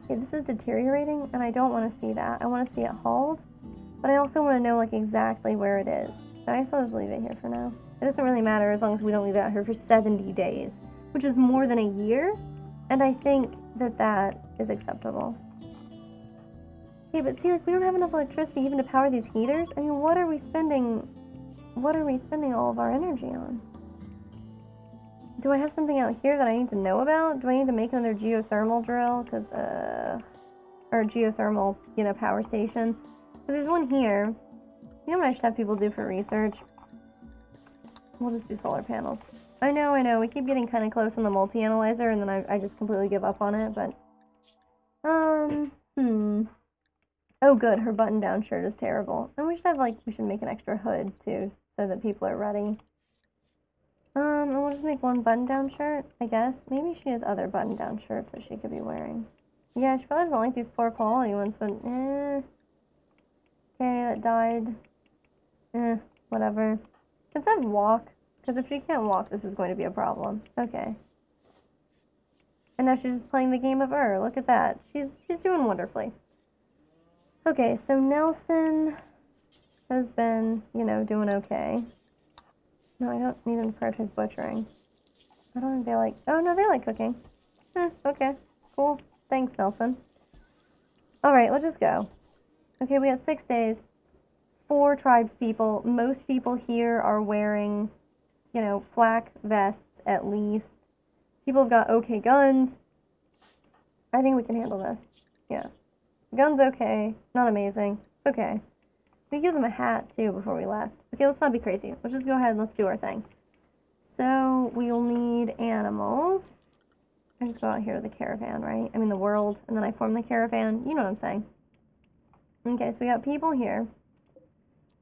A: Okay, this is deteriorating, and I don't want to see that. I want to see it hauled, but I also want to know, like, exactly where it is. So I guess I'll just leave it here for now. It doesn't really matter as long as we don't leave it out here for 70 days, which is more than a year, and I think that that is acceptable. Okay, but see, like, we don't have enough electricity even to power these heaters. I mean, what are we spending all of our energy on? Do I have something out here that I need to know about? Do I need to make another geothermal drill? Or geothermal, you know, power station? Because there's one here. You know what I should have people do for research? We'll just do solar panels. I know, we keep getting kind of close on the multi-analyzer, and then I just completely give up on it, but... Oh good, her button-down shirt is terrible. And we should make an extra hood, too, so that people are ready. And we'll just make one button-down shirt, I guess. Maybe she has other button-down shirts that she could be wearing. Yeah, she probably doesn't like these poor quality ones, but Okay, that died. Whatever. Can Sev walk? Because if she can't walk, this is going to be a problem. Okay. And now she's just playing the game of Look at that. She's doing wonderfully. Okay, so Nelson has been, you know, doing okay. No, I don't need them to prioritize butchering. I don't think they like... Oh, no, they like cooking. Okay. Cool. Thanks, Nelson. Alright, let's just go. Okay, we have 6 days. 4 tribes people. Most people here are wearing, you know, flak vests at least. People have got okay guns. I think we can handle this. Yeah. Gun's okay. Not amazing. It's okay. We give them a hat, too, before we left. Okay, let's not be crazy. Let's just go ahead and let's do our thing. So, we'll need animals. I just go out here to the caravan, right? I mean, the world, and then I form the caravan. You know what I'm saying. Okay, so we got people here.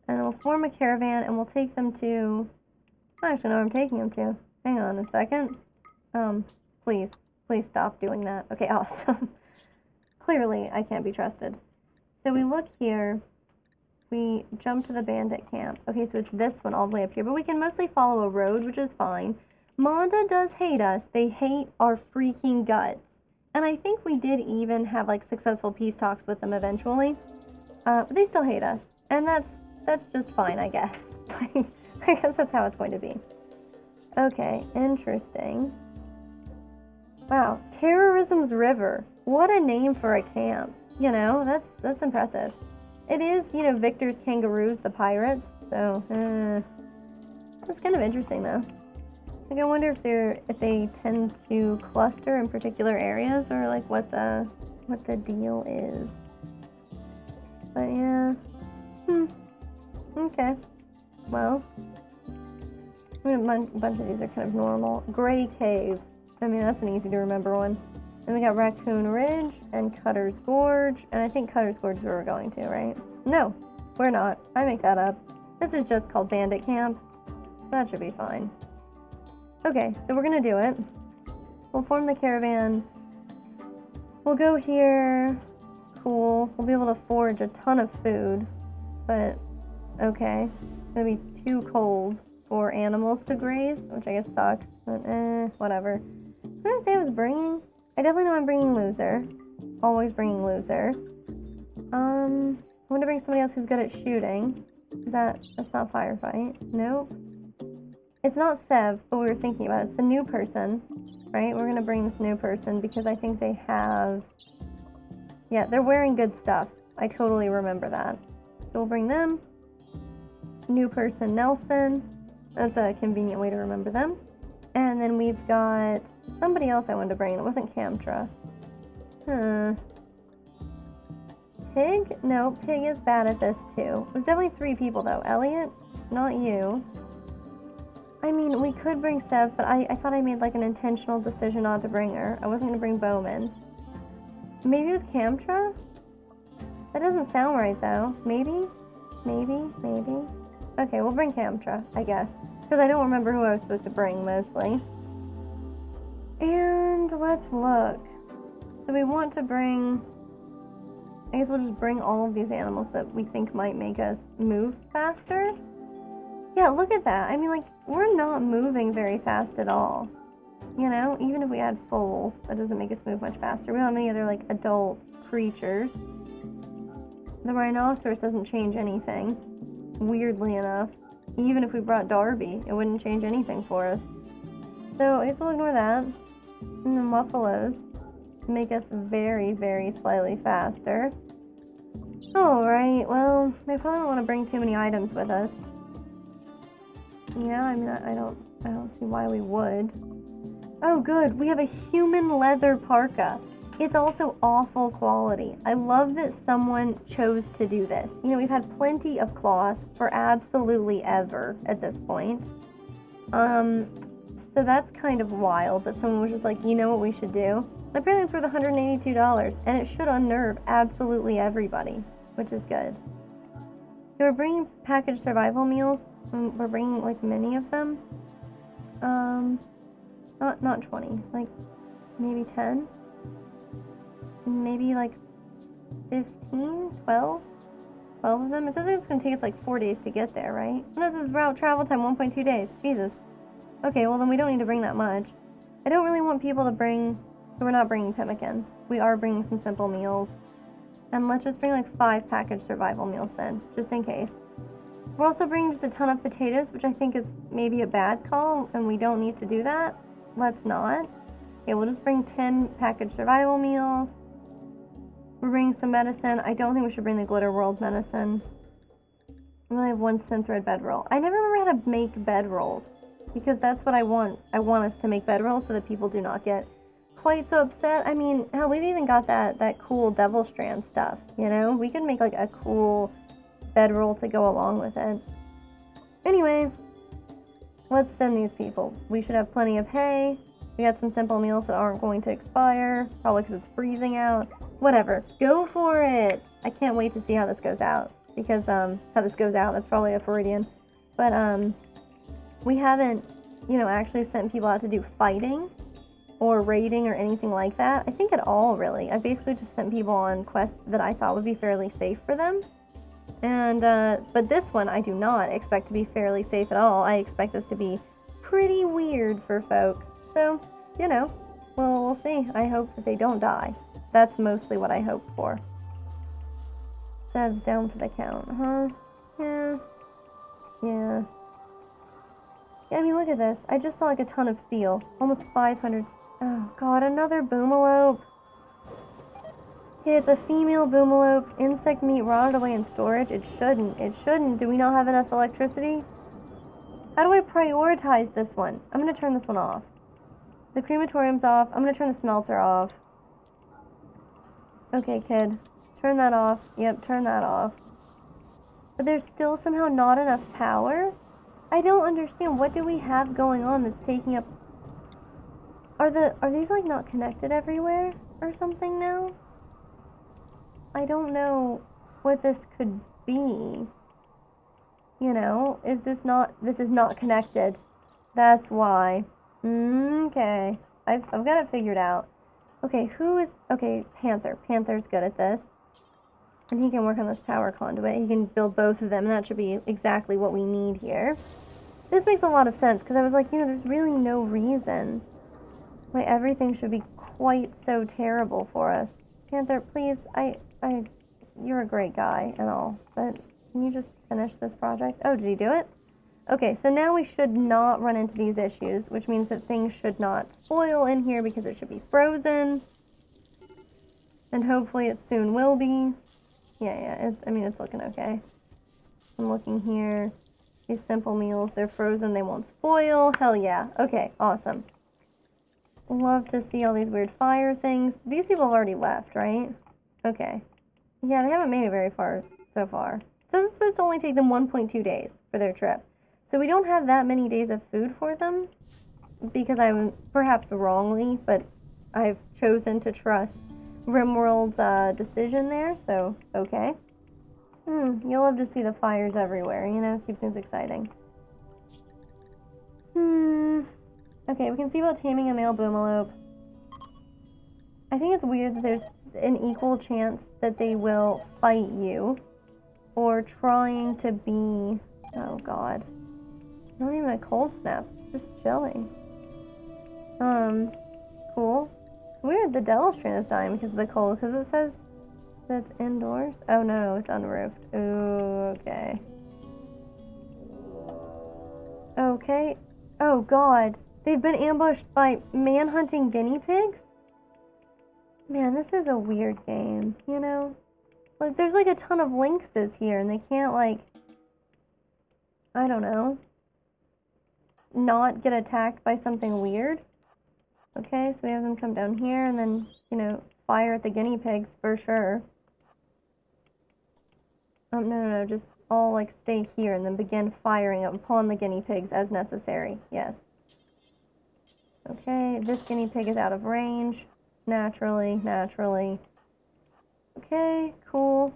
A: And then we'll form a caravan, and we'll take them to... I don't actually know where I'm taking them to. Hang on a second. Please stop doing that. Okay, awesome. Clearly, I can't be trusted. So we look here. We jump to the bandit camp. Okay, so it's this one all the way up here. But we can mostly follow a road, which is fine. Monda does hate us. They hate our freaking guts. And I think we did even have, like, successful peace talks with them eventually. But they still hate us. And that's just fine, I guess. I guess that's how it's going to be. Okay, interesting. Wow, Terrorism's River. What a name for a camp. You know, that's impressive. It is, you know, Victor's Kangaroos, the pirates. So, that's kind of interesting though. Like, I wonder if they tend to cluster in particular areas, or like what the deal is. But yeah. Okay. Well, I mean, a bunch of these are kind of normal. Gray Cave. I mean, that's an easy to remember one. Then we got Raccoon Ridge and Cutter's Gorge. And I think Cutter's Gorge is where we're going to, right? No, we're not. I make that up. This is just called Bandit Camp. That should be fine. Okay, so we're gonna do it. We'll form the caravan. We'll go here. Cool. We'll be able to forage a ton of food. But, okay. It's gonna be too cold for animals to graze, which I guess sucks. But, whatever. What did I say I was bringing? I definitely know I'm bringing Loser. Always bringing Loser. I want to bring somebody else who's good at shooting. That's not Firefight. Nope. It's not Sev, but we were thinking about it. It's the new person, right? We're gonna bring this new person because I think they have... Yeah, they're wearing good stuff. I totally remember that. So we'll bring them. New person, Nelson. That's a convenient way to remember them. And then we've got somebody else I wanted to bring. It wasn't Camtra. Pig? No, Pig is bad at this too. There's definitely 3 people though. Elliot? Not you. I mean, we could bring Sev, but I thought I made like an intentional decision not to bring her. I wasn't gonna bring Bowman. Maybe it was Camtra? That doesn't sound right though. Maybe? Okay, we'll bring Camtra, I guess. Because I don't remember who I was supposed to bring, mostly. And let's look. So we want to bring... I guess we'll just bring all of these animals that we think might make us move faster. Yeah, look at that. I mean, like, we're not moving very fast at all. You know, even if we had foals, that doesn't make us move much faster. We don't have any other, like, adult creatures. The rhinoceros doesn't change anything, weirdly enough. Even if we brought Darby, it wouldn't change anything for us. So I guess we'll ignore that. And then buffaloes make us very, very slightly faster. Alright, well, they probably don't want to bring too many items with us. Yeah, I mean, I don't see why we would. Oh, good. We have a human leather parka. It's also awful quality. I love that someone chose to do this. You know, we've had plenty of cloth for absolutely ever at this point. So that's kind of wild that someone was just like, you know what we should do? Apparently it's worth $182, and it should unnerve absolutely everybody, which is good. So we're bringing packaged survival meals. We're bringing, like, many of them. Not 20, like, maybe 10? Maybe, like, 15? 12? 12 of them? It says it's going to take us, like, 4 days to get there, right? And this is route travel time, 1.2 days. Jesus. Okay, well, then we don't need to bring that much. I don't really want people to bring... So we're not bringing pemmican. We are bringing some simple meals. And let's just bring, like, 5 packaged survival meals then, just in case. We're also bringing just a ton of potatoes, which I think is maybe a bad call, and we don't need to do that. Let's not. Okay, we'll just bring 10 packaged survival meals. We're bringing some medicine. I don't think we should bring the Glitter World medicine. We only have 1 synthread bedroll. I never remember how to make bedrolls, because that's what I want. I want us to make bedrolls so that people do not get quite so upset. I mean, hell, we've even got that cool Devil Strand stuff, you know? We could make, like, a cool bedroll to go along with it. Anyway, let's send these people. We should have plenty of hay. We got some simple meals that aren't going to expire, probably because it's freezing out. Whatever. Go for it! I can't wait to see how this goes out. Because, how this goes out, that's probably a Freudian. But, we haven't, you know, actually sent people out to do fighting or raiding or anything like that. I think at all, really. I basically just sent people on quests that I thought would be fairly safe for them. And, but this one I do not expect to be fairly safe at all. I expect this to be pretty weird for folks. So, you know, we'll see. I hope that they don't die. That's mostly what I hope for. devs down for the count, huh? Yeah. Yeah. Yeah, I mean, look at this. I just saw like a ton of steel. Almost 500. Oh, God, another boomalope. Okay, it's a female boomalope. Insect meat rotted away in storage. It shouldn't. It shouldn't. Do we not have enough electricity? How do I prioritize this one? I'm gonna turn this one off. The crematorium's off. I'm gonna turn the smelter off. Okay, kid. Turn that off. Yep, turn that off. But there's still somehow not enough power? I don't understand. What do we have going on that's taking up... Are these, like, not connected everywhere or something now? I don't know what this could be. You know? This is not connected. That's why. Okay. I've got it figured out. Okay, okay, Panther. Panther's good at this. And he can work on this power conduit. He can build both of them, and that should be exactly what we need here. This makes a lot of sense, because I was like, you know, there's really no reason why everything should be quite so terrible for us. Panther, please, you're a great guy and all, but can you just finish this project? Oh, did he do it? Okay, so now we should not run into these issues, which means that things should not spoil in here because it should be frozen. And hopefully it soon will be. Yeah, it's looking okay. I'm looking here. These simple meals, they're frozen, they won't spoil. Hell yeah. Okay, awesome. Love to see all these weird fire things. These people have already left, right? Okay. Yeah, they haven't made it very far so far. It says it's supposed to only take them 1.2 days for their trip. So we don't have that many days of food for them, because I'm, perhaps wrongly, but I've chosen to trust Rimworld's decision there, so okay. You'll love to see the fires everywhere, you know, keeps things exciting. Okay, we can see about taming a male boomalope. I think it's weird that there's an equal chance that they will fight you, or trying to be, oh god. Not even a cold snap, just chilling. Cool. Weird, the devil strain is dying because of the cold, because it says that's indoors. Oh no, it's unroofed. Ooh, okay. Okay. Oh god. They've been ambushed by man-hunting guinea pigs? Man, this is a weird game, you know? Like, there's like a ton of lynxes here, and they can't, like, I don't know, not get attacked by something weird. Okay, so we have them come down here and then, you know, fire at the guinea pigs for sure. No, just all, like, stay here and then begin firing upon the guinea pigs as necessary. Yes. Okay, this guinea pig is out of range. Naturally. Okay, cool.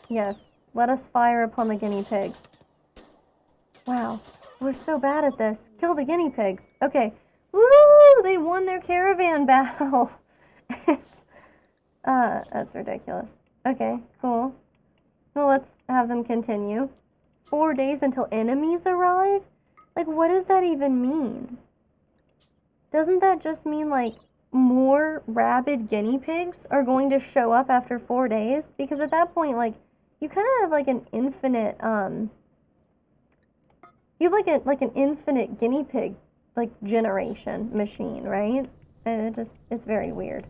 A: Yes, let us fire upon the guinea pigs. Wow, we're so bad at this. Kill the guinea pigs. Okay. Woo! They won their caravan battle. That's ridiculous. Okay, cool. Well, let's have them continue. 4 days until enemies arrive? Like, what does that even mean? Doesn't that just mean, like, more rabid guinea pigs are going to show up after 4 days? Because at that point, like, you kind of have, like, an infinite, you have, like an infinite guinea pig, like, generation machine, right? And it's very weird.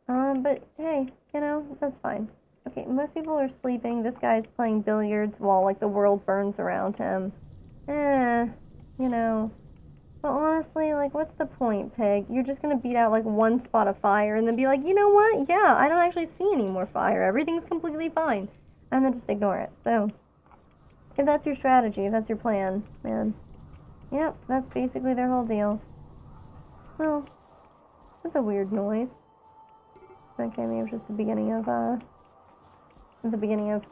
A: But, hey, you know, that's fine. Okay, most people are sleeping. This guy's playing billiards while, like, the world burns around him. You know. But honestly, like, what's the point, pig? You're just gonna beat out, like, one spot of fire and then be like, you know what? Yeah, I don't actually see any more fire. Everything's completely fine. And then just ignore it. So, if that's your strategy, if that's your plan, man. Yep, that's basically their whole deal. Well, that's a weird noise. Okay, maybe it was just the beginning of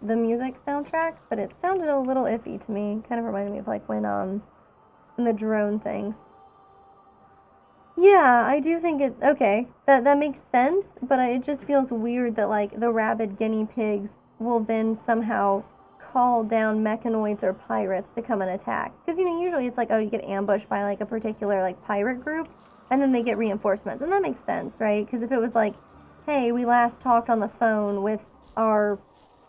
A: the music soundtrack, but it sounded a little iffy to me. Kind of reminded me of, like, when the drone things. Yeah, I do think it, okay, that makes sense, but it just feels weird that, like, the rabid guinea pigs will then somehow call down mechanoids or pirates to come and attack. Because, you know, usually it's like, oh, you get ambushed by, like, a particular, like, pirate group, and then they get reinforcements, and that makes sense, right? Because if it was like, hey, we last talked on the phone with our,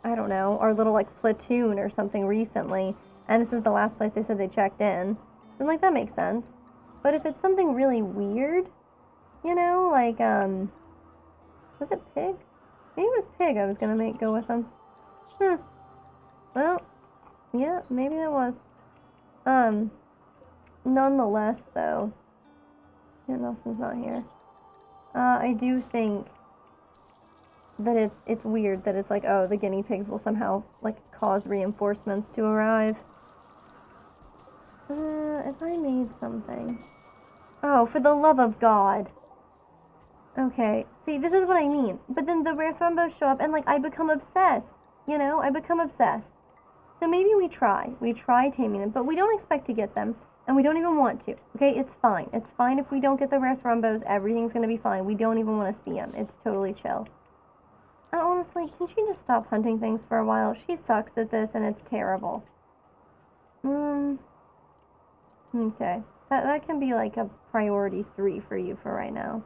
A: I don't know, our little like platoon or something recently, and this is the last place they said they checked in, then like that makes sense. But if it's something really weird, you know, like was it Pig? Maybe it was Pig I was gonna make go with them. Well, yeah, maybe that was. Nonetheless though, yeah, Nelson's not here. I do think that it's weird that it's like, oh, the guinea pigs will somehow like cause reinforcements to arrive. If I made something. Oh, for the love of God. Okay, see, this is what I mean. But then the rare thrombos show up and like I become obsessed. You know, I become obsessed. So maybe we try taming them, but we don't expect to get them, and we don't even want to. Okay, it's fine. It's fine if we don't get the rare thrombos. Everything's gonna be fine. We don't even want to see them. It's totally chill. And honestly, can she just stop hunting things for a while? She sucks at this, and it's terrible. Okay. That can be like a priority 3 for you for right now.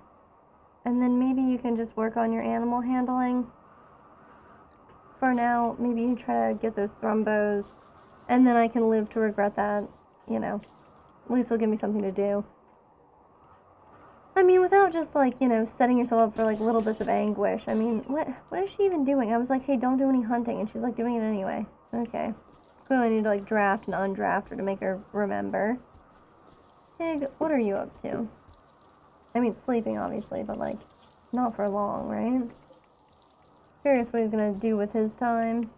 A: And then maybe you can just work on your animal handling. For now, maybe you try to get those thrombos, and then I can live to regret that, you know. At least it'll give me something to do. I mean, without just, like, you know, setting yourself up for, like, little bits of anguish. I mean, what is she even doing? I was like, hey, don't do any hunting, and she's, like, doing it anyway. Okay. Clearly I need to, like, draft and undraft her to make her remember. Pig, what are you up to? I mean, sleeping, obviously, but, like, not for long, right? Curious what he's gonna do with his time.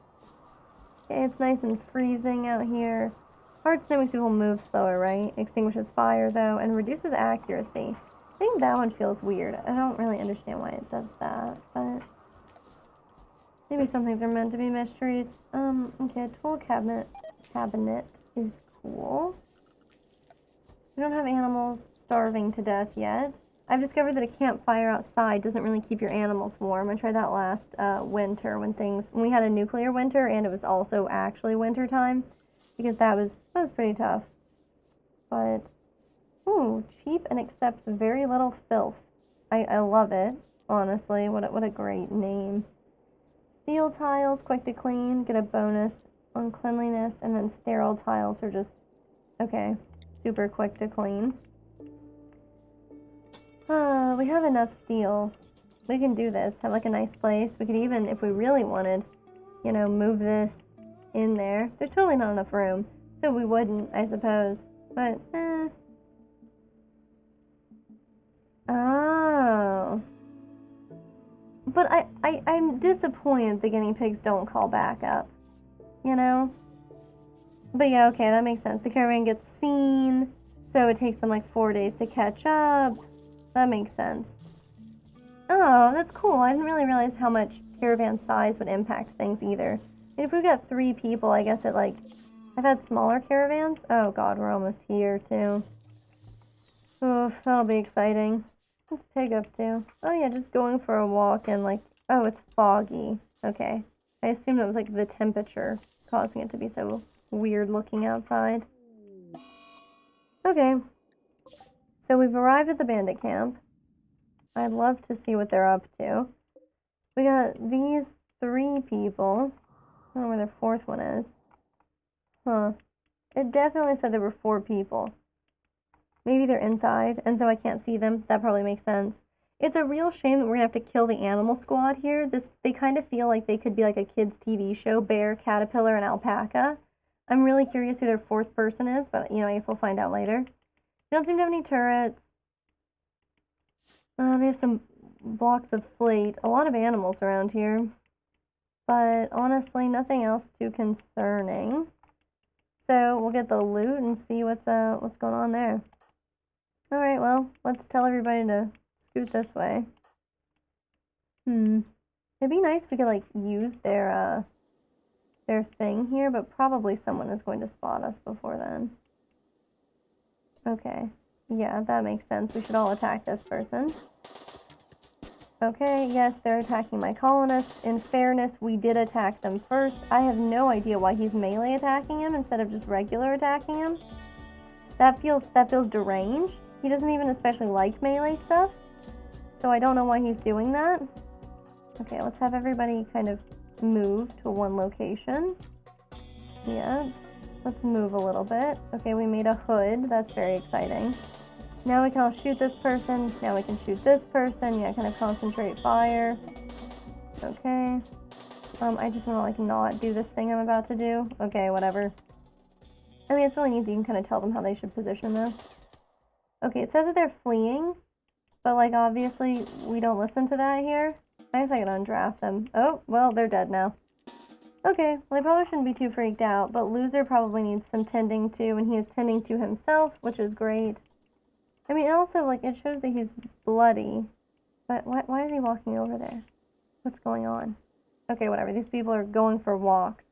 A: Okay, it's nice and freezing out here. Hard snow makes people move slower, right? Extinguishes fire, though, and reduces accuracy. I think that one feels weird. I don't really understand why it does that, but maybe some things are meant to be mysteries. Okay, tool cabinet is cool. We don't have animals starving to death yet. I've discovered that a campfire outside doesn't really keep your animals warm. I tried that last winter when we had a nuclear winter and it was also actually winter time, because that was pretty tough. But ooh, cheap and accepts very little filth. I love it, honestly. What a great name. Steel tiles, quick to clean, get a bonus on cleanliness, and then sterile tiles are just okay, super quick to clean. We have enough steel. We can do this. Have like a nice place. We could even, if we really wanted, you know, move this in there. There's totally not enough room, so we wouldn't, I suppose. But, Oh. But I'm disappointed the guinea pigs don't call back up. You know? But yeah, okay, that makes sense. The caravan gets seen, so it takes them like 4 days to catch up. That makes sense. Oh, that's cool. I didn't really realize how much caravan size would impact things either. And if we've got 3 people, I guess it like... I've had smaller caravans. Oh god, we're almost here too. Oof, that'll be exciting. What's Pig up to? Oh yeah, just going for a walk and like... Oh, it's foggy. Okay. I assumed it was like the temperature causing it to be so weird looking outside. Okay. So we've arrived at the bandit camp. I'd love to see what they're up to. We got these 3 people. I don't know where their 4th one is. Huh. It definitely said there were 4 people. Maybe they're inside, and so I can't see them. That probably makes sense. It's a real shame that we're gonna have to kill the animal squad here. They kind of feel like they could be like a kid's TV show. Bear, caterpillar, and alpaca. I'm really curious who their 4th person is, but, you know, I guess we'll find out later. They don't seem to have any turrets. They have some blocks of slate. A lot of animals around here. But honestly, nothing else too concerning. So we'll get the loot and see what's going on there. Alright, well, let's tell everybody to scoot this way. It'd be nice if we could, like, use their thing here, but probably someone is going to spot us before then. Okay. Yeah, that makes sense. We should all attack this person. Okay, yes, they're attacking my colonists. In fairness, we did attack them first. I have no idea why he's melee attacking him instead of just regular attacking him. That feels deranged. He doesn't even especially like melee stuff. So I don't know why he's doing that. Okay, let's have everybody kind of move to one location. Yeah, let's move a little bit. Okay, we made a hood. That's very exciting. Now we can all shoot this person. Now we can shoot this person. Yeah, kind of concentrate fire. Okay. I just want to, like, not do this thing I'm about to do. Okay, whatever. I mean, it's really easy. You can kind of tell them how they should position, though. Okay, it says that they're fleeing. But, like, obviously, we don't listen to that here. I guess I can undraft them. Oh, well, they're dead now. Okay, well, they probably shouldn't be too freaked out, but Loser probably needs some tending to, and he is tending to himself, which is great. I mean, also, like, it shows that he's bloody, but why is he walking over there? What's going on? Okay, whatever, these people are going for walks.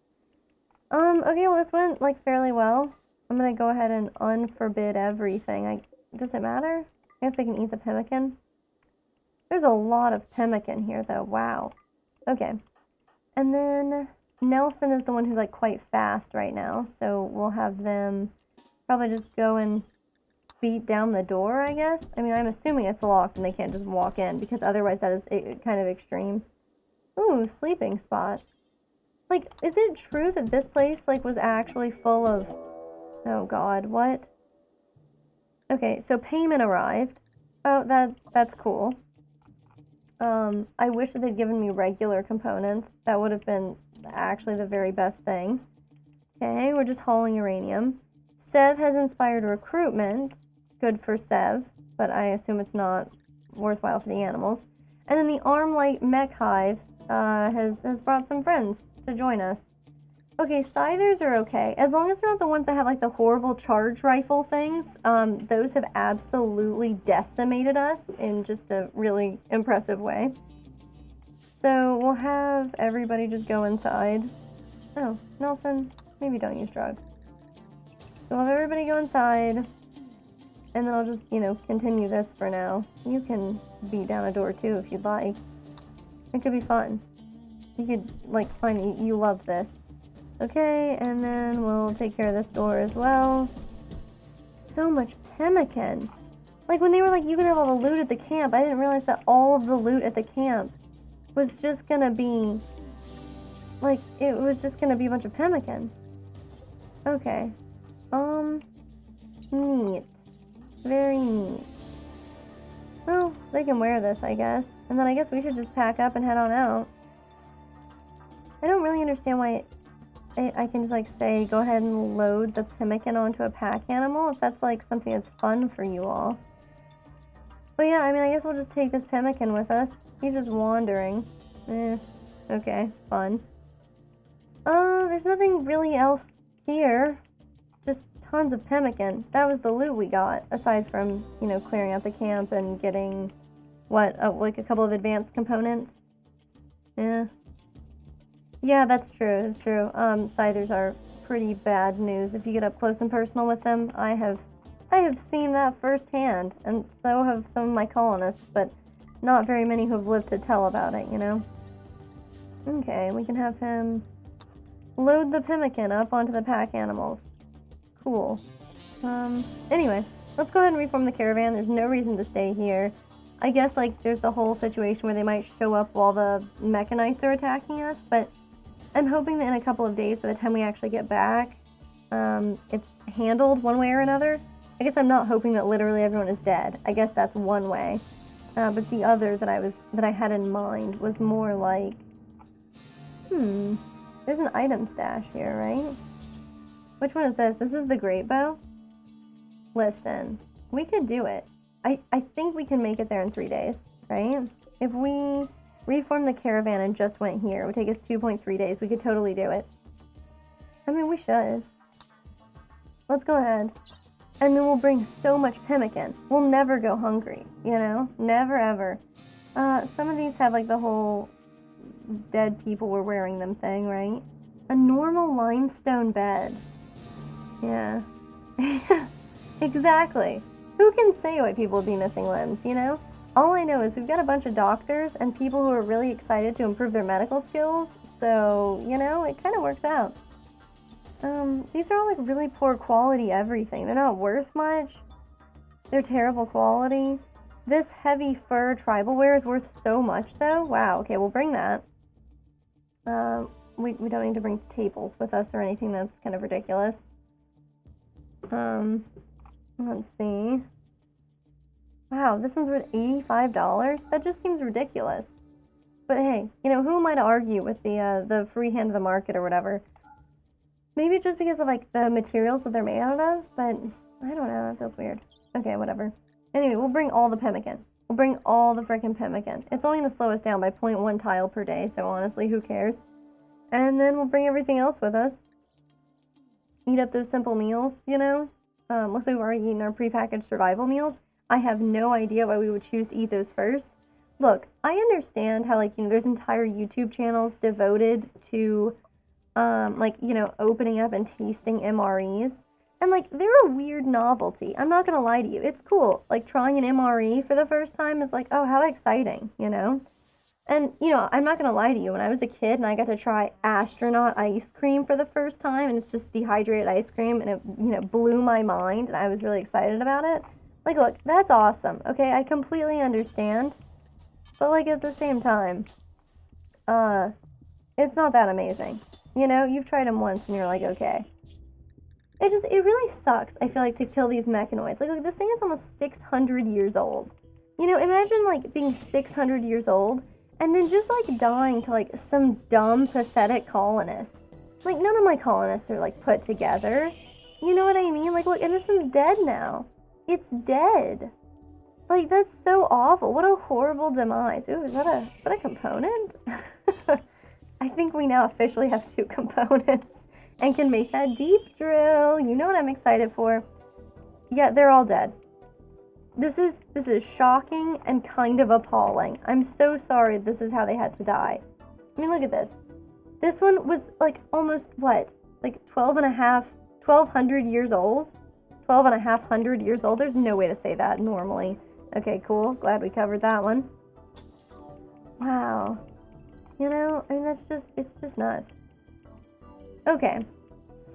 A: Okay, well, this went, like, fairly well. I'm gonna go ahead and unforbid everything. Does it matter? I guess I can eat the pemmican. There's a lot of pemmican here, though. Wow. Okay. And then Nelson is the one who's, like, quite fast right now, so we'll have them probably just go and beat down the door, I guess. I mean, I'm assuming it's locked and they can't just walk in, because otherwise that is kind of extreme. Ooh, sleeping spots. Like, is it true that this place, like, was actually full of... Oh, God, what? Okay, so payment arrived. Oh, that's cool. I wish that they'd given me regular components. That would have been actually the very best thing. Okay, we're just hauling uranium. Sev has inspired recruitment. Good for Sev, but I assume it's not worthwhile for the animals. And then the Armlight Mech Hive has brought some friends to join us. Okay, Scythers are okay. As long as they're not the ones that have, like, the horrible charge rifle things. Those have absolutely decimated us in just a really impressive way. So we'll have everybody just go inside. Oh, Nelson, maybe don't use drugs. We'll have everybody go inside. And then I'll just, you know, continue this for now. You can beat down a door too if you'd like. It could be fun. You could, like, find you love this. Okay, and then we'll take care of this door as well. So much pemmican. Like, when they were like, you can have all the loot at the camp, I didn't realize that all of the loot at the camp was just gonna be, like, it was just gonna be a bunch of pemmican. Okay. Neat. Very neat. Well, they can wear this, I guess. And then I guess we should just pack up and head on out. I don't really understand why I can just, like, say, go ahead and load the pemmican onto a pack animal, if that's, like, something that's fun for you all. But yeah, I mean, I guess we'll just take this pemmican with us. He's just wandering. Okay, fun. There's nothing really else here. Just tons of pemmican. That was the loot we got, aside from, you know, clearing out the camp and getting, what, like a couple of advanced components? Yeah, that's true, that's true. Scythers are pretty bad news if you get up close and personal with them. I have seen that firsthand, and so have some of my colonists, but not very many who have lived to tell about it, you know? Okay, we can have him load the pemmican up onto the pack animals. Cool. Anyway, let's go ahead and reform the caravan. There's no reason to stay here. I guess, like, there's the whole situation where they might show up while the mechanites are attacking us, but I'm hoping that in a couple of days, by the time we actually get back, it's handled one way or another. I guess I'm not hoping that literally everyone is dead. I guess that's one way. But the other that I had in mind was more like, there's an item stash here, right? Which one is this? This is the great bow? Listen, we could do it. I think we can make it there in 3 days, right? If we reformed the caravan and just went here, it would take us 2.3 days. We could totally do it. I mean, we should. Let's go ahead. And then we'll bring so much pemmican. We'll never go hungry, you know? Never, ever. Some of these have, like, the whole dead people were wearing them thing, right? A normal limestone bed. Yeah. Exactly. Who can say why people would be missing limbs, you know? All I know is we've got a bunch of doctors and people who are really excited to improve their medical skills, so, you know, it kind of works out. These are all, like, really poor quality everything. They're not worth much. They're terrible quality. This heavy fur tribal wear is worth so much, though. Wow, okay, we'll bring that. We don't need to bring tables with us or anything. That's kind of ridiculous. Let's see. Wow, this one's worth $85? That just seems ridiculous. But hey, you know, who am I to argue with the free hand of the market or whatever? Maybe it's just because of, like, the materials that they're made out of, but I don't know, that feels weird. Okay, whatever. Anyway, we'll bring all the pemmican. We'll bring all the frickin' pemmican. It's only gonna slow us down by 0.1 tile per day, so honestly, who cares? And then we'll bring everything else with us. Eat up those simple meals, you know? Looks like we've already eaten our prepackaged survival meals. I have no idea why we would choose to eat those first. Look, I understand how, like, you know, there's entire YouTube channels devoted to, like, you know, opening up and tasting MREs. And, like, they're a weird novelty. I'm not gonna lie to you. It's cool. Like, trying an MRE for the first time is like, oh, how exciting, you know? And, you know, I'm not gonna lie to you. When I was a kid and I got to try astronaut ice cream for the first time, and it's just dehydrated ice cream, and it, you know, blew my mind, and I was really excited about it. Like, look, that's awesome, okay? I completely understand. But, like, at the same time, it's not that amazing. You know, you've tried them once and you're like, okay. It really sucks, I feel like, to kill these mechanoids. Like, look, this thing is almost 600 years old. You know, imagine, like, being 600 years old and then just, like, dying to, like, some dumb, pathetic colonists. Like, none of my colonists are, like, put together. You know what I mean? Like, look, and this one's dead now. It's dead. Like, that's so awful. What a horrible demise. Ooh, is that a component? I think we now officially have 2 components and can make that deep drill. You know what I'm excited for. Yeah, they're all dead. This is shocking and kind of appalling. I'm so sorry this is how they had to die. I mean, look at this. This one was, like, almost, what? Like, 1,200 years old? 1,200 years old? There's no way to say that normally. Okay, cool. Glad we covered that one. Wow. You know, I mean, it's just nuts. Okay,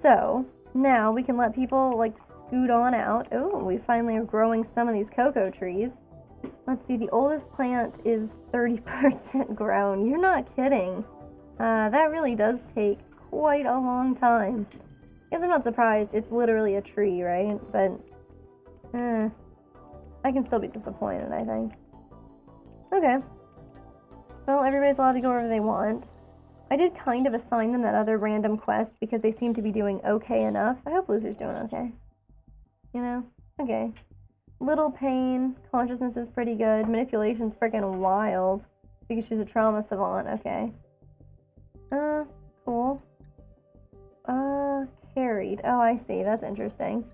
A: so now we can let people, like, scoot on out. Oh, we finally are growing some of these cocoa trees. Let's see, the oldest plant is 30% grown. You're not kidding. That really does take quite a long time. I guess I'm not surprised. It's literally a tree, right? But, I can still be disappointed, I think. Okay. Well, everybody's allowed to go wherever they want. I did kind of assign them that other random quest because they seem to be doing okay enough. I hope Loser's doing okay. You know? Okay. Little pain. Consciousness is pretty good. Manipulation's freaking wild. Because she's a trauma savant. Okay. Cool. Carried. Oh, I see. That's interesting.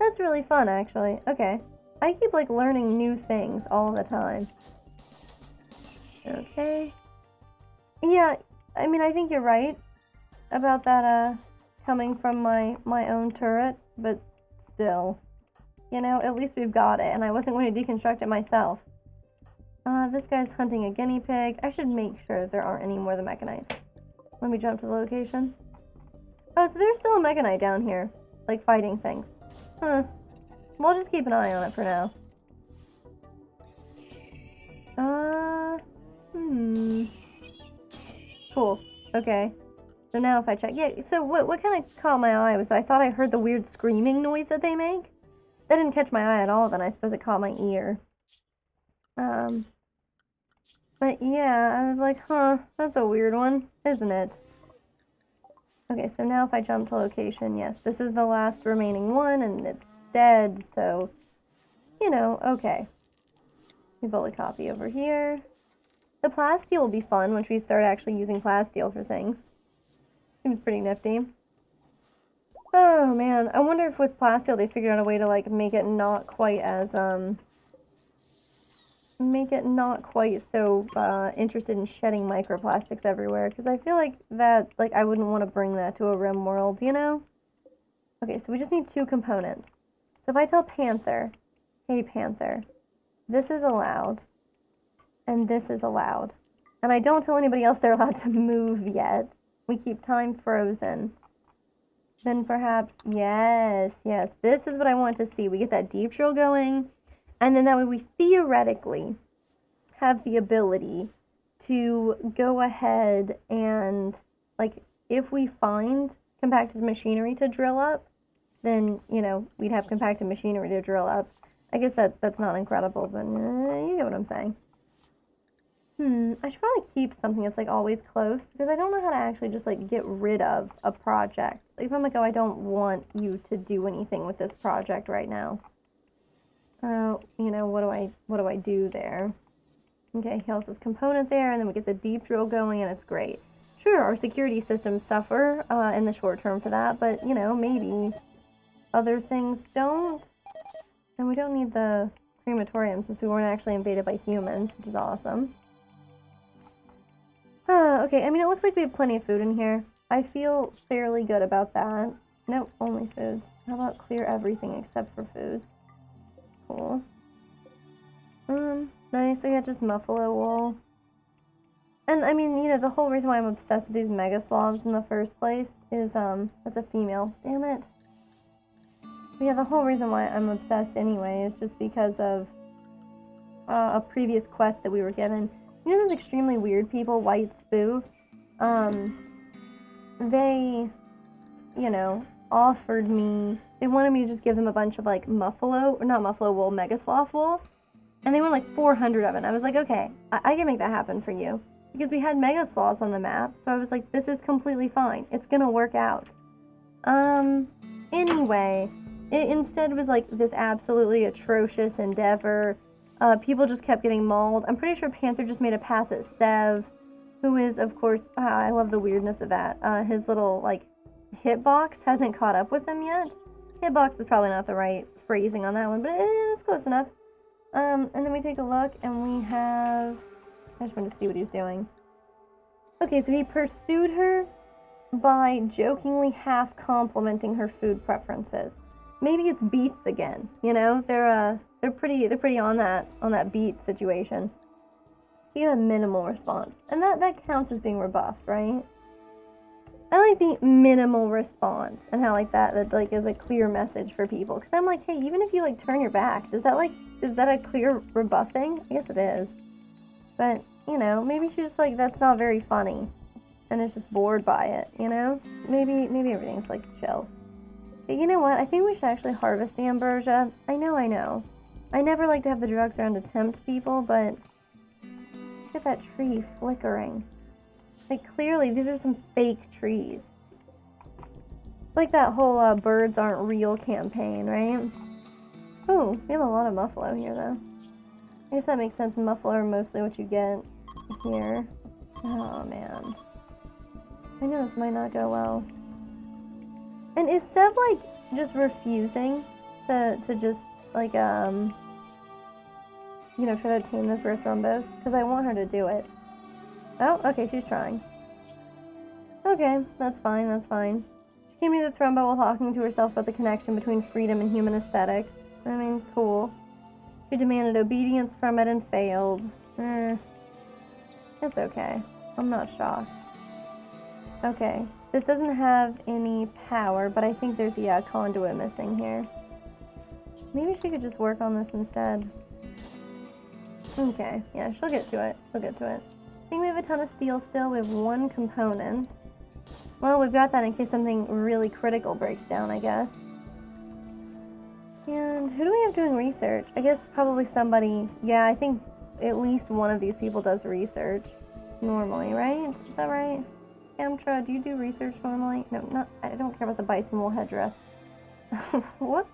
A: That's really fun, actually. Okay. I keep, like, learning new things all the time. Okay. Yeah, I mean, I think you're right about that, coming from my own turret, but still. You know, at least we've got it, and I wasn't going to deconstruct it myself. This guy's hunting a guinea pig. I should make sure there aren't any more of the mechanites. Let me jump to the location. Oh, so there's still a mechanite down here, like, fighting things. Huh. We'll just keep an eye on it for now. Cool. Okay. So now if I check... Yeah, so what kind of caught my eye was that I thought I heard the weird screaming noise that they make. That didn't catch my eye at all, then I suppose it caught my ear. But yeah, I was like, huh, that's a weird one, isn't it? Okay, so now if I jump to location, yes, this is the last remaining one, and it's dead, so, you know, okay. We build a copy over here. The plasteel will be fun once we start actually using plasteel for things. Seems pretty nifty. Oh, man. I wonder if with plasteel they figured out a way to, like, make it not quite as, make it not quite so, interested in shedding microplastics everywhere. Because I feel like that, like, I wouldn't want to bring that to a Rimworld, you know? Okay, so we just need 2 components. So if I tell Panther, hey, Panther, this is allowed. And this is allowed. And I don't tell anybody else they're allowed to move yet. We keep time frozen. Then perhaps, yes, this is what I want to see. We get that deep drill going, And then that way we theoretically have the ability to go ahead and, like, if we find compacted machinery to drill up, then, you know, we'd have compacted machinery to drill up. I guess that's not incredible, but you get what I'm saying. I should probably keep something that's, like, always close, because I don't know how to actually just, like, get rid of a project. Like, if I'm like, oh, I don't want you to do anything with this project right now. You know, what do I do there? Okay, he also has component there, and then we get the deep drill going, and it's great. Sure, our security systems suffer in the short term for that, but, you know, maybe other things don't. And we don't need the crematorium since we weren't actually invaded by humans, which is awesome. Okay, I mean, it looks like we have plenty of food in here. I feel fairly good about that. Nope, only foods. How about clear everything except for foods? Cool. Nice, I got just buffalo wool. And, I mean, you know, the whole reason why I'm obsessed with these mega sloths in the first place is, that's a female. Damn it. But yeah, the whole reason why I'm obsessed anyway is just because of a previous quest that we were given. You know those extremely weird people, White Spoo? They, you know, offered me, they wanted me to just give them a bunch of, like, muffalo, or not muffalo wool, mega sloth wool. And they wanted, like, 400 of it. And I was like, okay, I can make that happen for you. Because we had mega sloths on the map, so I was like, this is completely fine. It's gonna work out. Anyway, it instead was, like, this absolutely atrocious endeavor. People just kept getting mauled. I'm pretty sure Panther just made a pass at Sev, who is, of course, I love the weirdness of that. His little, like, hitbox hasn't caught up with him yet. Hitbox is probably not the right phrasing on that one, but it's close enough. And then we take a look, and we have... I just wanted to see what he's doing. Okay, so he pursued her by jokingly half complimenting her food preferences. Maybe it's beets again, you know? They're pretty on that beet situation. You have a minimal response. And that counts as being rebuffed, right? I like the minimal response and how, like, that like is a clear message for people. Because I'm like, hey, even if you, like, turn your back, is that a clear rebuffing? I guess it is. But, you know, maybe she's just like, that's not very funny. And is just bored by it, you know? Maybe everything's, like, chill. But you know what? I think we should actually harvest the ambrosia. I know. I never like to have the drugs around to tempt people, but look at that tree flickering. Like, clearly, these are some fake trees. It's like that whole birds aren't real campaign, right? Oh, we have a lot of muffalo here, though. I guess that makes sense. Muffalo are mostly what you get here. Oh, man. I know this might not go well. And is Seb, like, just refusing to just, like, you know, try to tame this rare thrombos? Because I want her to do it. Oh, okay, she's trying. Okay, that's fine. She came to the thrombo while talking to herself about the connection between freedom and human aesthetics. I mean, cool. She demanded obedience from it and failed. It's okay. I'm not shocked. Okay, this doesn't have any power, but I think there's a conduit missing here. Maybe she could just work on this instead. Okay, yeah, she'll get to it. I think we have a ton of steel still. We have one component. Well, we've got that in case something really critical breaks down, I guess. And who do we have doing research? I guess probably somebody. Yeah, I think at least one of these people does research normally, right? Is that right? Camtra, do you do research normally? No, not. I don't care about the bison wool headdress. What?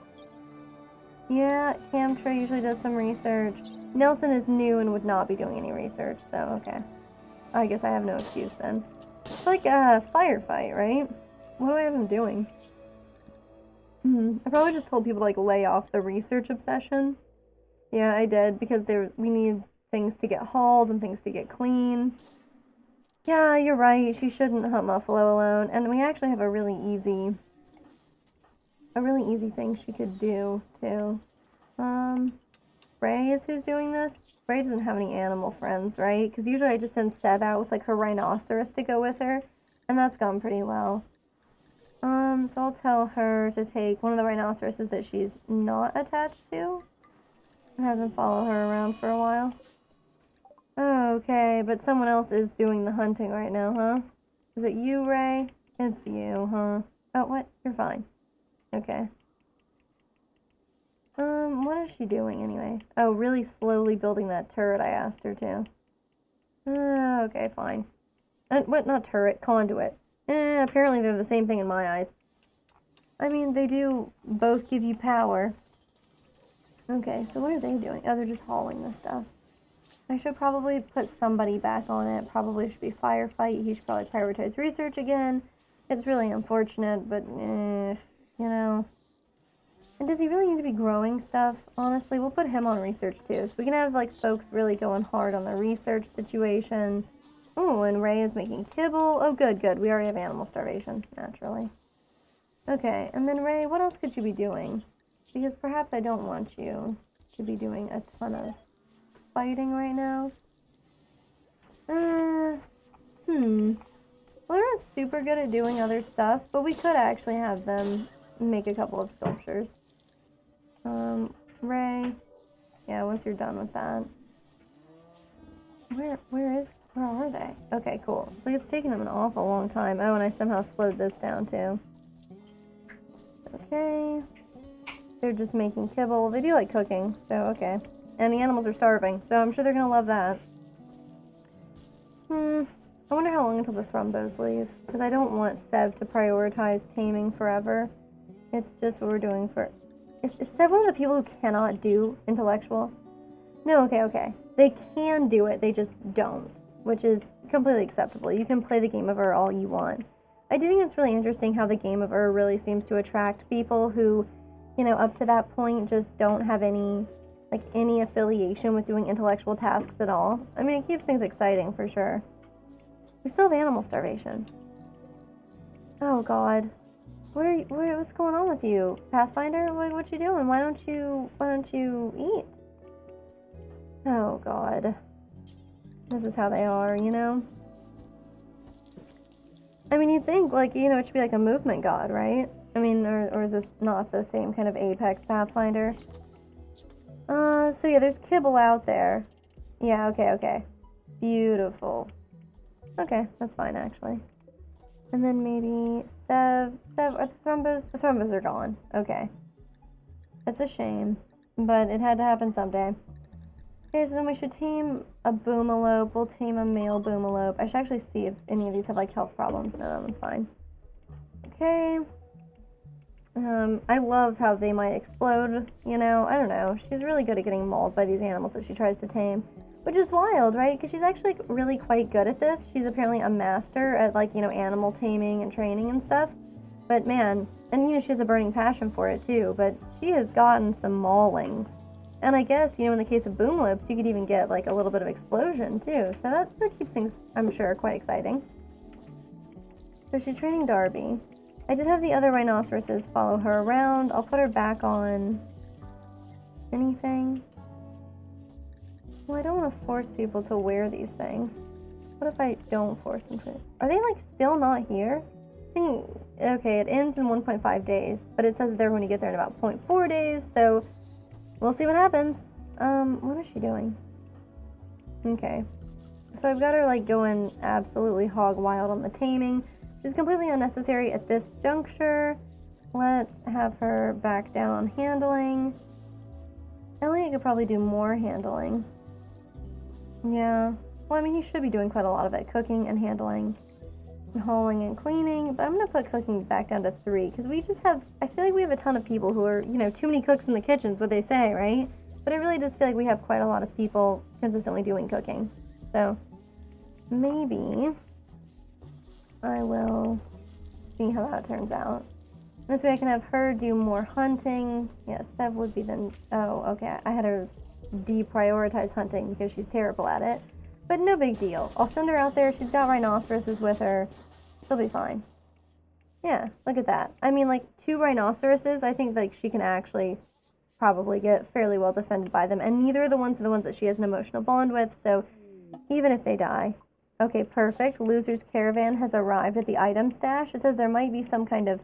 A: Yeah, Camtra usually does some research. Nelson is new and would not be doing any research, so okay. I guess I have no excuse then. It's like a firefight, right? What do I have him doing? I probably just told people to, like, lay off the research obsession. Yeah, I did, because we need things to get hauled and things to get clean. Yeah, you're right. She shouldn't hunt Muffalo alone. And we actually have a really easy thing she could do, too. Ray is who's doing this? Ray doesn't have any animal friends, right? Because usually I just send Seb out with, like, her rhinoceros to go with her. And that's gone pretty well. So I'll tell her to take one of the rhinoceroses that she's not attached to. and have them follow her around for a while. Oh, okay, but someone else is doing the hunting right now, huh? Is it you, Ray? It's you, huh? Oh, what? You're fine. Okay. What is she doing anyway? Oh, really slowly building that turret I asked her to. Okay, fine. What? Not turret, conduit. Apparently they're the same thing in my eyes. I mean, they do both give you power. Okay, so what are they doing? Oh, they're just hauling this stuff. I should probably put somebody back on it. Probably should be Firefight. He should probably prioritize research again. It's really unfortunate, but you know. And does he really need to be growing stuff? Honestly, we'll put him on research too. So we can have like folks really going hard on the research situation. Oh, and Ray is making kibble. Oh, good, good. We already have animal starvation, naturally. Okay, and then Ray, what else could you be doing? Because perhaps I don't want you to be doing a ton of fighting right now. Well, they're not super good at doing other stuff, but we could actually have them make a couple of sculptures. Ray, yeah, once you're done with that. Where are they? Okay, cool. It's like it's taking them an awful long time. Oh, and I somehow slowed this down too. Okay. They're just making kibble. They do like cooking, so okay. And the animals are starving, so I'm sure they're gonna love that. I wonder how long until the thrumbos leave, because I don't want Sev to prioritize taming forever. It's just what we're doing for... Is Sev one of the people who cannot do intellectual? No, okay. They can do it, they just don't, which is completely acceptable. You can play the game of Ur all you want. I do think it's really interesting how the game of Ur really seems to attract people who, you know, up to that point just don't have any affiliation with doing intellectual tasks at all. I mean, it keeps things exciting for sure. We still have animal starvation. Oh God. What's going on with you, Pathfinder? What you doing? Why don't you eat? Oh God. This is how they are, you know? I mean, you'd think, like, you know, it should be like a movement god, right? I mean, or is this not the same kind of Apex Pathfinder? So yeah, there's kibble out there. Yeah, okay. Beautiful. Okay, that's fine, actually. And then maybe Sev, are the thrumbos? The thrumbos are gone. Okay. It's a shame, but it had to happen someday. Okay, so then we should tame a boomalope. We'll tame a male boomalope. I should actually see if any of these have, like, health problems. No, that one's fine. Okay. I love how they might explode, you know? I don't know. She's really good at getting mauled by these animals that she tries to tame. Which is wild, right? Because she's actually really quite good at this. She's apparently a master at, like, you know, animal taming and training and stuff. But man, and you know, she has a burning passion for it too, but she has gotten some maulings. And I guess, you know, in the case of boomlopes, you could even get, like, a little bit of explosion too. So that keeps things, I'm sure, quite exciting. So she's training Darby. I did have the other rhinoceroses follow her around. I'll put her back on anything. Well, I don't want to force people to wear these things. What if I don't force them to? Are they, like, still not here? Okay, it ends in 1.5 days, but it says they're going to get there in about 0.4 days, so we'll see what happens. What is she doing? Okay. So I've got her, like, going absolutely hog wild on the taming, which is completely unnecessary at this juncture. Let's have her back down on handling. Elliot could probably do more handling. Yeah. Well, I mean, he should be doing quite a lot of it. Cooking and handling and hauling and cleaning. But I'm going to put cooking back down to 3 because we just have... I feel like we have a ton of people who are, you know, too many cooks in the kitchen's what they say, right? But it really does feel like we have quite a lot of people consistently doing cooking. So maybe I will see how that turns out. This way I can have her do more hunting. Yes, that would be the... Oh, okay. I had her deprioritize hunting because she's terrible at it. But no big deal. I'll send her out there. She's got rhinoceroses with her. She'll be fine. Yeah, look at that. I mean, like, 2 rhinoceroses, I think, like, she can actually probably get fairly well defended by them. And neither of the ones are the ones that she has an emotional bond with, so even if they die. Okay, perfect. Loser's Caravan has arrived at the item stash. It says there might be some kind of,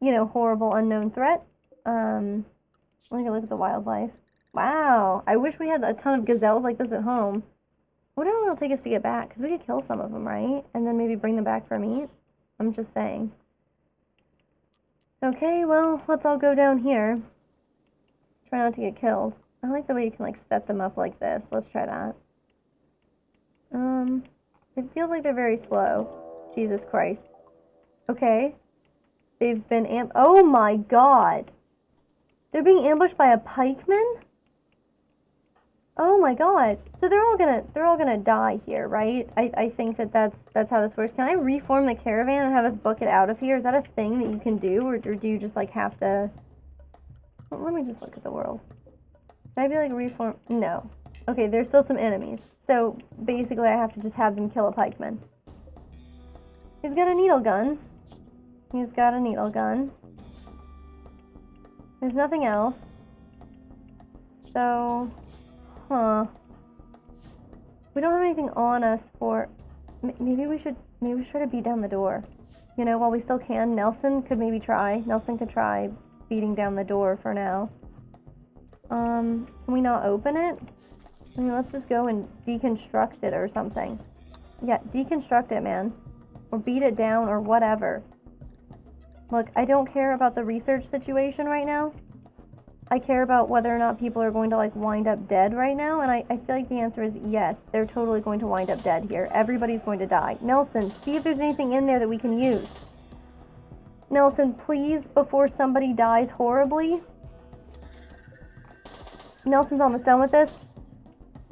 A: you know, horrible unknown threat. Let me look at the wildlife. Wow. I wish we had a ton of gazelles like this at home. What how long it'll take us to get back? Because we could kill some of them, right? And then maybe bring them back for meat? I'm just saying. Okay, well, let's all go down here. Try not to get killed. I like the way you can, like, set them up like this. Let's try that. It feels like they're very slow. Jesus Christ. Okay. They've been oh my god! They're being ambushed by a pikeman? Oh my god. So they're all gonna die here, right? I think that's how this works. Can I reform the caravan and have us book it out of here? Is that a thing that you can do, or do you just like have to? Well, let me just look at the world. Can I be like reform? No. Okay, there's still some enemies. So basically, I have to just have them kill a pikeman. He's got a needle gun. He's got a needle gun. There's nothing else. So. Huh. We don't have anything on us for... Maybe we should try to beat down the door. You know, while we still can. Nelson could maybe try. Nelson could try beating down the door for now. Can we not open it? I mean, let's just go and deconstruct it or something. Yeah, deconstruct it, man. Or beat it down or whatever. Look, I don't care about the research situation right now. I care about whether or not people are going to, like, wind up dead right now, and I feel like the answer is yes. They're totally going to wind up dead here. Everybody's going to die. Nelson, see if there's anything in there that we can use. Nelson, please, before somebody dies horribly. Nelson's almost done with this.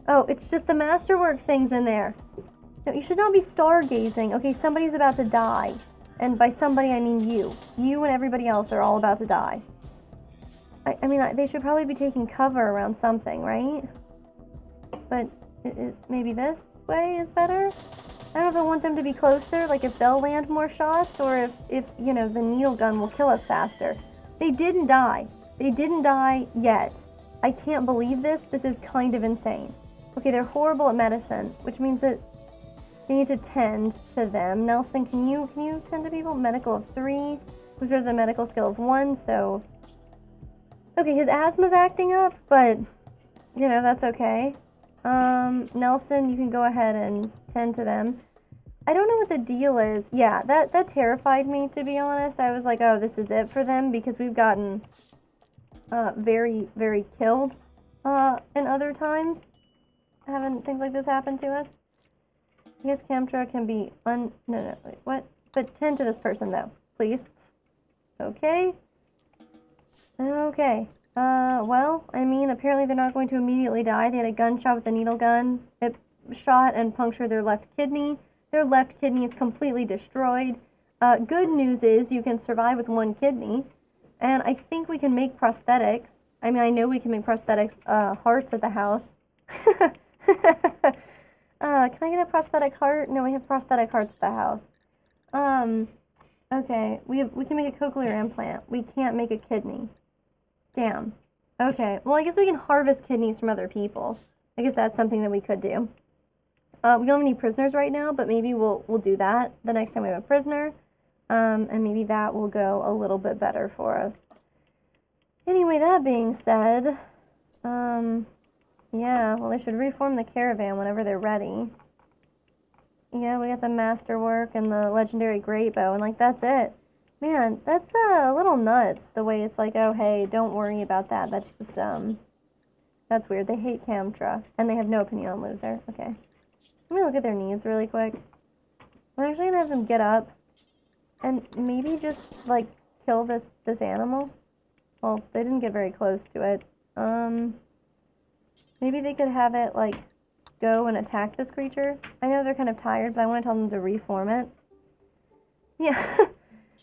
A: Oh, it's just the masterwork things in there. No, you should not be stargazing. Okay, somebody's about to die. And by somebody, I mean you. You and everybody else are all about to die. I mean, they should probably be taking cover around something, right? But maybe this way is better? I don't know if I want them to be closer, like if they'll land more shots, or if you know, the needle gun will kill us faster. They didn't die. They didn't die yet. I can't believe this. This is kind of insane. Okay, they're horrible at medicine, which means that they need to tend to them. Nelson, can you tend to people? Medical of 3, which is a medical skill of 1, so... Okay, his asthma's acting up, but, you know, that's okay. Nelson, you can go ahead and tend to them. I don't know what the deal is. Yeah, that terrified me, to be honest. I was like, oh, this is it for them, because we've gotten very, very killed in other times. Haven't things like this happened to us? I guess Camtra can be no, wait, what? But tend to this person, though, please. Okay. Okay. Well, I mean, apparently they're not going to immediately die. They had a gunshot with a needle gun. It shot and punctured their left kidney. Their left kidney is completely destroyed. Good news is you can survive with 1 kidney. And I think we can make prosthetics. I mean, I know we can make prosthetics, hearts at the house. Can I get a prosthetic heart? No, we have prosthetic hearts at the house. Okay, we can make a cochlear implant. We can't make a kidney. Damn. Okay, well, I guess we can harvest kidneys from other people. I guess that's something that we could do. We don't have any prisoners right now, but maybe we'll do that the next time we have a prisoner. And maybe that will go a little bit better for us. Anyway, that being said, yeah, well, they should reform the caravan whenever they're ready. Yeah, we got the masterwork and the legendary great bow, and, like, that's it. Man, that's a little nuts, the way it's like, oh, hey, don't worry about that. That's just, that's weird. They hate Camtra, and they have no opinion on Loser. Okay. Let me look at their needs really quick. I'm actually gonna have them get up and maybe just, like, kill this animal. Well, they didn't get very close to it. Maybe they could have it, like, go and attack this creature. I know they're kind of tired, but I want to tell them to reform it. Yeah.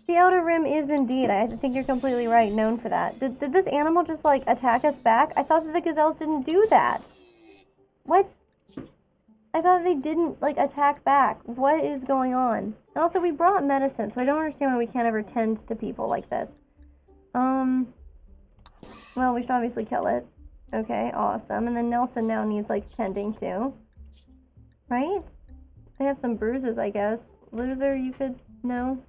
A: The Outer Rim is indeed, I think you're completely right, known for that. Did this animal just, like, attack us back? I thought that the gazelles didn't do that. What? I thought they didn't, like, attack back. What is going on? And also, we brought medicine, so I don't understand why we can't ever tend to people like this. Well, we should obviously kill it. Okay, awesome. And then Nelson now needs, like, tending to. Right? They have some bruises, I guess. Loser, you could... No.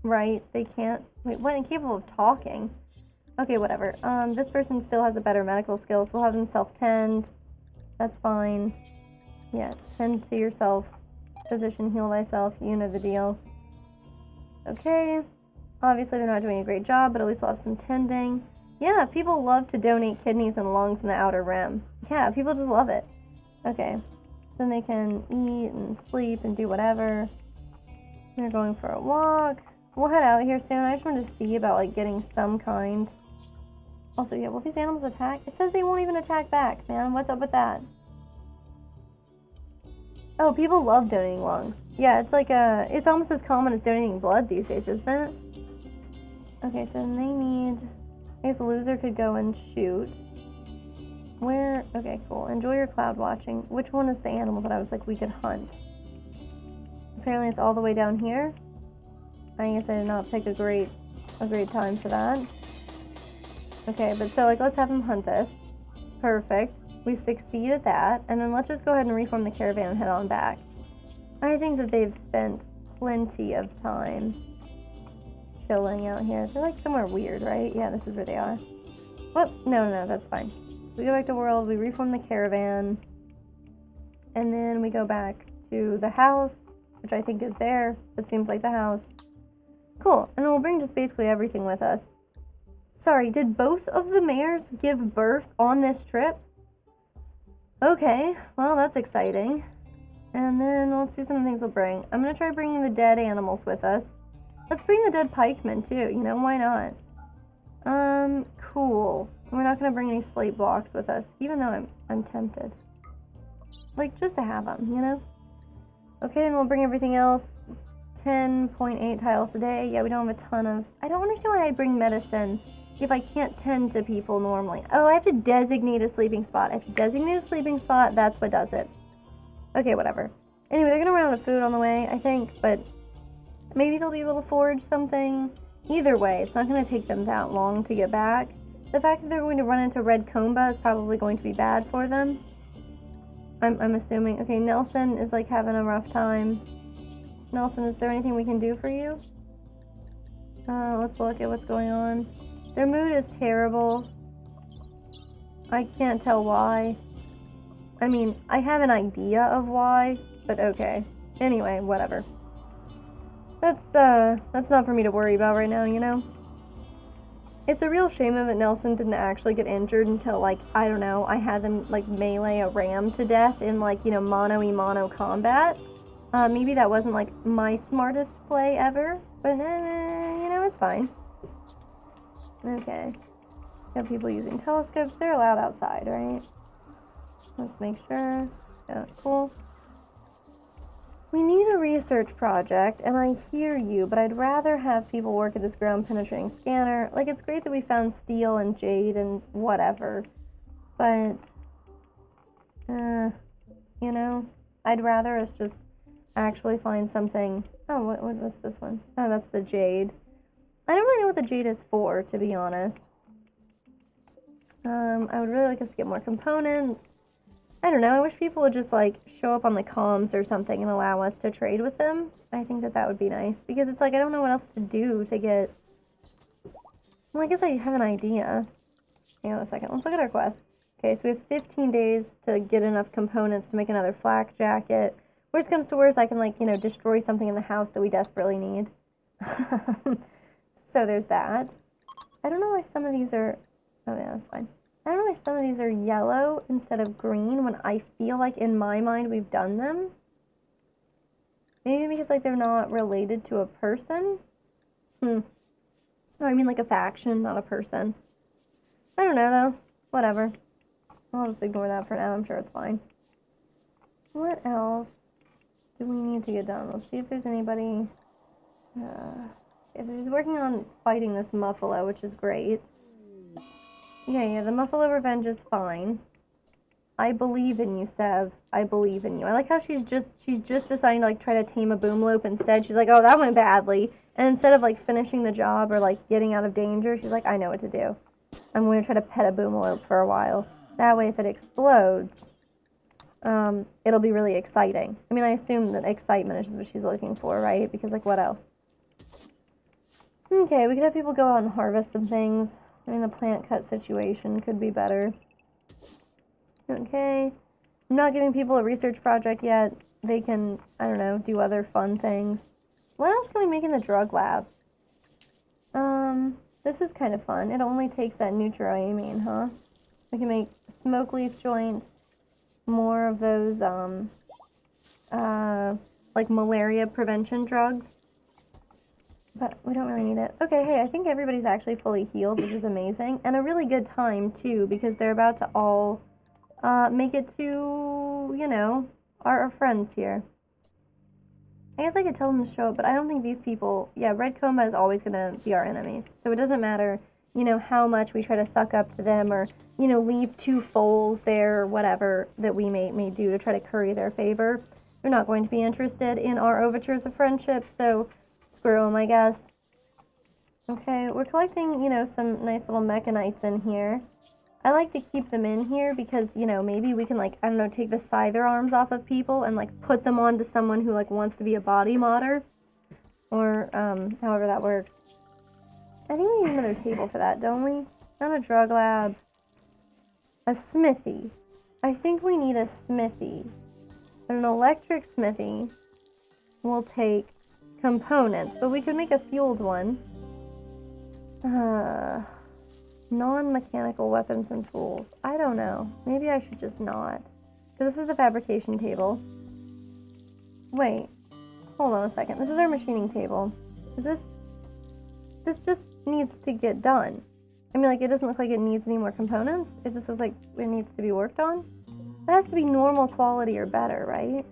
A: Right, they can't... Wait, what? Incapable of talking. Okay, whatever. This person still has a better medical skill, so we'll have them self-tend. That's fine. Yeah, tend to yourself. Physician, heal thyself. You know the deal. Okay. Obviously, they're not doing a great job, but at least they'll have some tending. Yeah, people love to donate kidneys and lungs in the Outer Rim. Yeah, people just love it. Okay. Then they can eat and sleep and do whatever. They're going for a walk. We'll head out here soon. I just wanted to see about, like, getting some kind. Also, yeah, will these animals attack? It says they won't even attack back, man. What's up with that? Oh, people love donating lungs. Yeah, it's like it's almost as common as donating blood these days, isn't it? Okay, so then they need, I guess the loser could go and shoot. Where, okay, cool. Enjoy your cloud watching. Which one is the animal that I was like, we could hunt? Apparently it's all the way down here. I guess I did not pick a great time for that. Okay, but so like, let's have him hunt this. Perfect. We succeed at that, and then let's just go ahead and reform the caravan and head on back. I think that they've spent plenty of time chilling out here. They're like somewhere weird, right? Yeah, this is where they are. Whoop, no, that's fine. So we go back to world, we reform the caravan, and then we go back to the house, which I think is there. It seems like the house. Cool, and then we'll bring just basically everything with us. Sorry, did both of the mares give birth on this trip? Okay, well, that's exciting. And then let's see some of the things we'll bring. I'm going to try bringing the dead animals with us. Let's bring the dead pikemen, too. You know, why not? Cool. We're not going to bring any slate blocks with us, even though I'm tempted. Like, just to have them, you know? Okay, and we'll bring everything else. 10.8 tiles a day. Yeah, we don't have a ton of... I don't understand why I bring medicine if I can't tend to people normally. Oh, I have to designate a sleeping spot. I have to designate a sleeping spot. That's what does it. Okay, whatever. Anyway, they're gonna run out of food on the way, I think, but maybe they'll be able to forage something. Either way, it's not gonna take them that long to get back. The fact that they're going to run into red comba is probably going to be bad for them. I'm assuming. Okay, Nelson is like having a rough time. Nelson, is there anything we can do for you? Let's look at what's going on. Their mood is terrible. I can't tell why. I mean, I have an idea of why, but okay. Anyway, whatever. That's not for me to worry about right now, you know? It's a real shame that Nelson didn't actually get injured until, like, I don't know, I had them, like, melee a ram to death in, like, you know, mono-y-mono combat. Maybe that wasn't, like, my smartest play ever, but, you know, it's fine. Okay. Got people using telescopes. They're allowed outside, right? Let's make sure. Yeah, cool. We need a research project, and I hear you, but I'd rather have people work at this ground-penetrating scanner. Like, it's great that we found steel and jade and whatever, but, you know, I'd rather us just actually find something. Oh, what's this one? Oh, that's the jade. I don't really know what the jade is for, to be honest. I would really like us to get more components. I don't know, I wish people would just, like, show up on the comms or something and allow us to trade with them. I think that would be nice, because it's like, I don't know what else to do to get... Well, I guess I have an idea. Hang on a second, let's look at our quests. Okay, so we have 15 days to get enough components to make another flak jacket. Worst comes to worst, I can, like, you know, destroy something in the house that we desperately need. So there's that. I don't know why some of these are... Oh yeah, that's fine. I don't know why some of these are yellow instead of green when I feel like in my mind we've done them. Maybe because like they're not related to a person? Oh, I mean like a faction, not a person. I don't know though. Whatever. I'll just ignore that for now. I'm sure it's fine. What else do we need to get done? Let's see if there's anybody... Okay, so she's working on fighting this Muffalo, which is great. Yeah, the Muffalo revenge is fine. I believe in you, Sev. I believe in you. I like how she's just deciding to like try to tame a boomlope instead. She's like, oh, that went badly. And instead of like finishing the job or like getting out of danger, she's like, I know what to do. I'm going to try to pet a boomlope for a while. That way, if it explodes, it'll be really exciting. I mean, I assume that excitement is what she's looking for, right? Because like, what else? Okay, we could have people go out and harvest some things. I mean, the plant cut situation could be better. Okay. I'm not giving people a research project yet. They can, I don't know, do other fun things. What else can we make in the drug lab? This is kind of fun. It only takes that neutroamine, huh? We can make smoke leaf joints, more of those, like malaria prevention drugs. But we don't really need it. Okay, hey, I think everybody's actually fully healed, which is amazing. And a really good time, too, because they're about to all make it to, you know, our friends here. I guess I could tell them to show up, but I don't think these people... Yeah, Red Coma is always going to be our enemies. So it doesn't matter, you know, how much we try to suck up to them or, you know, leave 2 foals there or whatever that we may do to try to curry their favor. They're not going to be interested in our overtures of friendship, so screw them, I guess. Okay, we're collecting, you know, some nice little mechanites in here. I like to keep them in here because, you know, maybe we can, like, I don't know, take the scyther arms off of people and, like, put them onto someone who, like, wants to be a body modder. Or, however that works. I think we need another table for that, don't we? Not a drug lab. A smithy. I think we need a smithy. But an electric smithy will take components, but we could make a fueled one. Non-mechanical weapons and tools. I don't know. Maybe I should just not. Because this is the fabrication table. Wait. Hold on a second. This is our machining table. Is this... This just needs to get done. I mean, like, it doesn't look like it needs any more components. It just looks like it needs to be worked on. It has to be normal quality or better, right?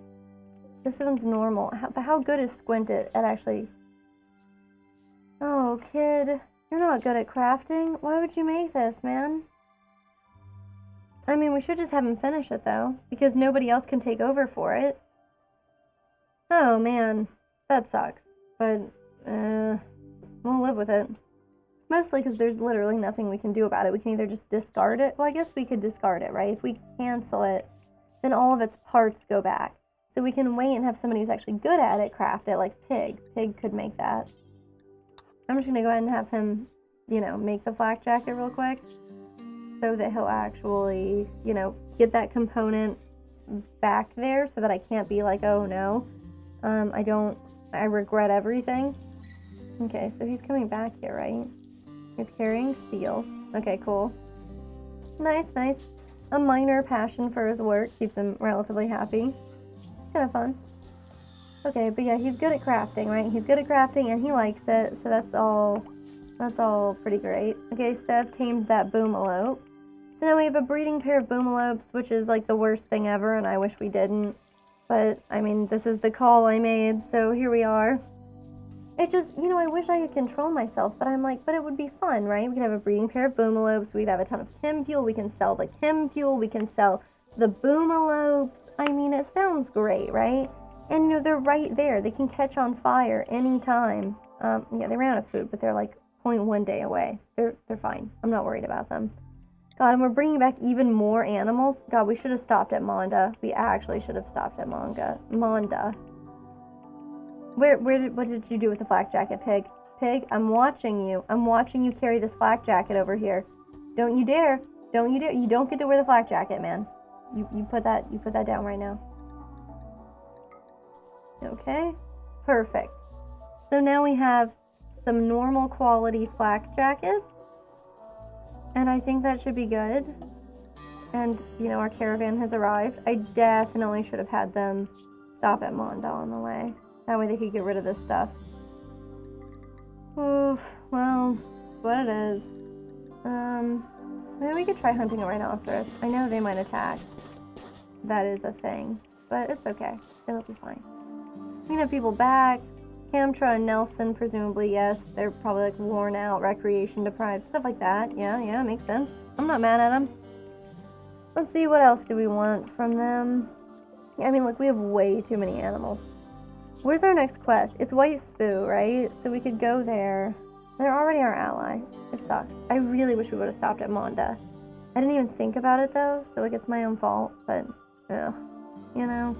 A: This one's normal. But how good is Squint at actually... Oh, kid. You're not good at crafting. Why would you make this, man? I mean, we should just have him finish it, though, because nobody else can take over for it. Oh, man. That sucks. But, we'll live with it. Mostly because there's literally nothing we can do about it. We can either just discard it. Well, I guess we could discard it, right? If we cancel it, then all of its parts go back. So we can wait and have somebody who's actually good at it craft it, like Pig. Pig could make that. I'm just going to go ahead and have him, you know, make the flak jacket real quick so that he'll actually, you know, get that component back there so that I can't be like, oh no, I regret everything. Okay, so he's coming back here, right? He's carrying steel. Okay, cool. Nice, nice. A minor passion for his work keeps him relatively happy. Kind of fun. Okay, but yeah, he's good at crafting, right? He's good at crafting and he likes it, so that's all pretty great. Okay, Sev tamed that boomalope. So now we have a breeding pair of boomalopes, which is like the worst thing ever, and I wish we didn't. But, I mean, this is the call I made, so here we are. It just, you know, I wish I could control myself, but I'm like, but it would be fun, right? We could have a breeding pair of boomalopes, we'd have a ton of chem fuel, we can sell the chem fuel, we can sell the boomalopes. I mean, it sounds great, right? And, you know, they're right there. They can catch on fire anytime. Yeah, they ran out of food, but they're like 0.1 day away. They're fine. I'm not worried about them. God, and we're bringing back even more animals. God, we should have stopped at Monda. We actually should have stopped at Monda. What did you do with the flak jacket, Pig? Pig, I'm watching you. I'm watching you carry this flak jacket over here. Don't you dare. Don't you dare. You don't get to wear the flak jacket, man. You put that down right now. Okay, perfect. So now we have some normal quality flak jackets. And I think that should be good. And, you know, our caravan has arrived. I definitely should have had them stop at Monda on the way. That way they could get rid of this stuff. Oof, well, it's what it is. Maybe we could try hunting a rhinoceros. I know they might attack. That is a thing. But it's okay. It'll be fine. We can have people back. Hamtra and Nelson, presumably, yes. They're probably like worn out, recreation deprived, stuff like that. Yeah, makes sense. I'm not mad at them. Let's see, what else do we want from them? I mean, look, we have way too many animals. Where's our next quest? It's White Spoo, right? So we could go there. They're already our ally. It sucks. I really wish we would have stopped at Monda. I didn't even think about it, though, so like, it's my own fault, but, ugh, you know.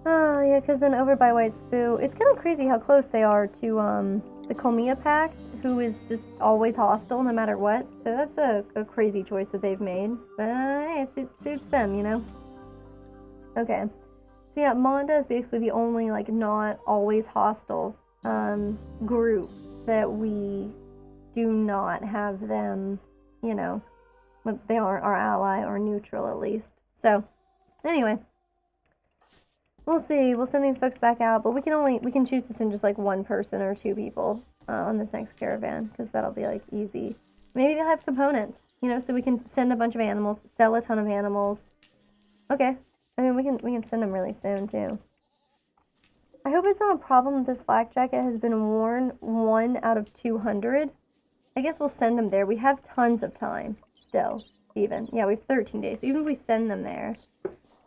A: Oh, yeah, because then over by White Spoo, it's kind of crazy how close they are to, the Colmia Pact, who is just always hostile no matter what. So that's a crazy choice that they've made. But, hey, it suits them, you know? Okay. So, yeah, Monda is basically the only, like, not always hostile, group that we do not have them, you know, they aren't our ally or neutral at least. So, anyway. We'll see. We'll send these folks back out, but we can choose to send just like one person or two people on this next caravan, because that'll be like easy. Maybe they'll have components, you know, so we can send a bunch of animals, sell a ton of animals. Okay. I mean, we can send them really soon too. I hope it's not a problem that this flak jacket has been worn 1 out of 200. I guess we'll send them there. We have tons of time still, even. Yeah, we have 13 days. So even if we send them there,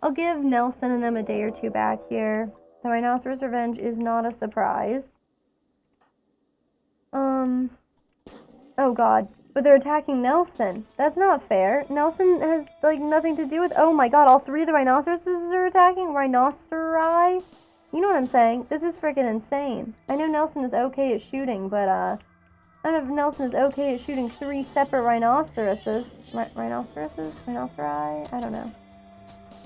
A: I'll give Nelson and them a day or two back here. The Rhinoceros Revenge is not a surprise. Oh god. But they're attacking Nelson. That's not fair. Nelson has, like, nothing to do with... Oh my god, all 3 of the rhinoceroses are attacking? Rhinoceri? You know what I'm saying? This is freaking insane. I know Nelson is okay at shooting, but, I don't know if Nelson is okay at shooting 3 separate rhinoceroses. Rhinoceroses? Rhinoceri? I don't know.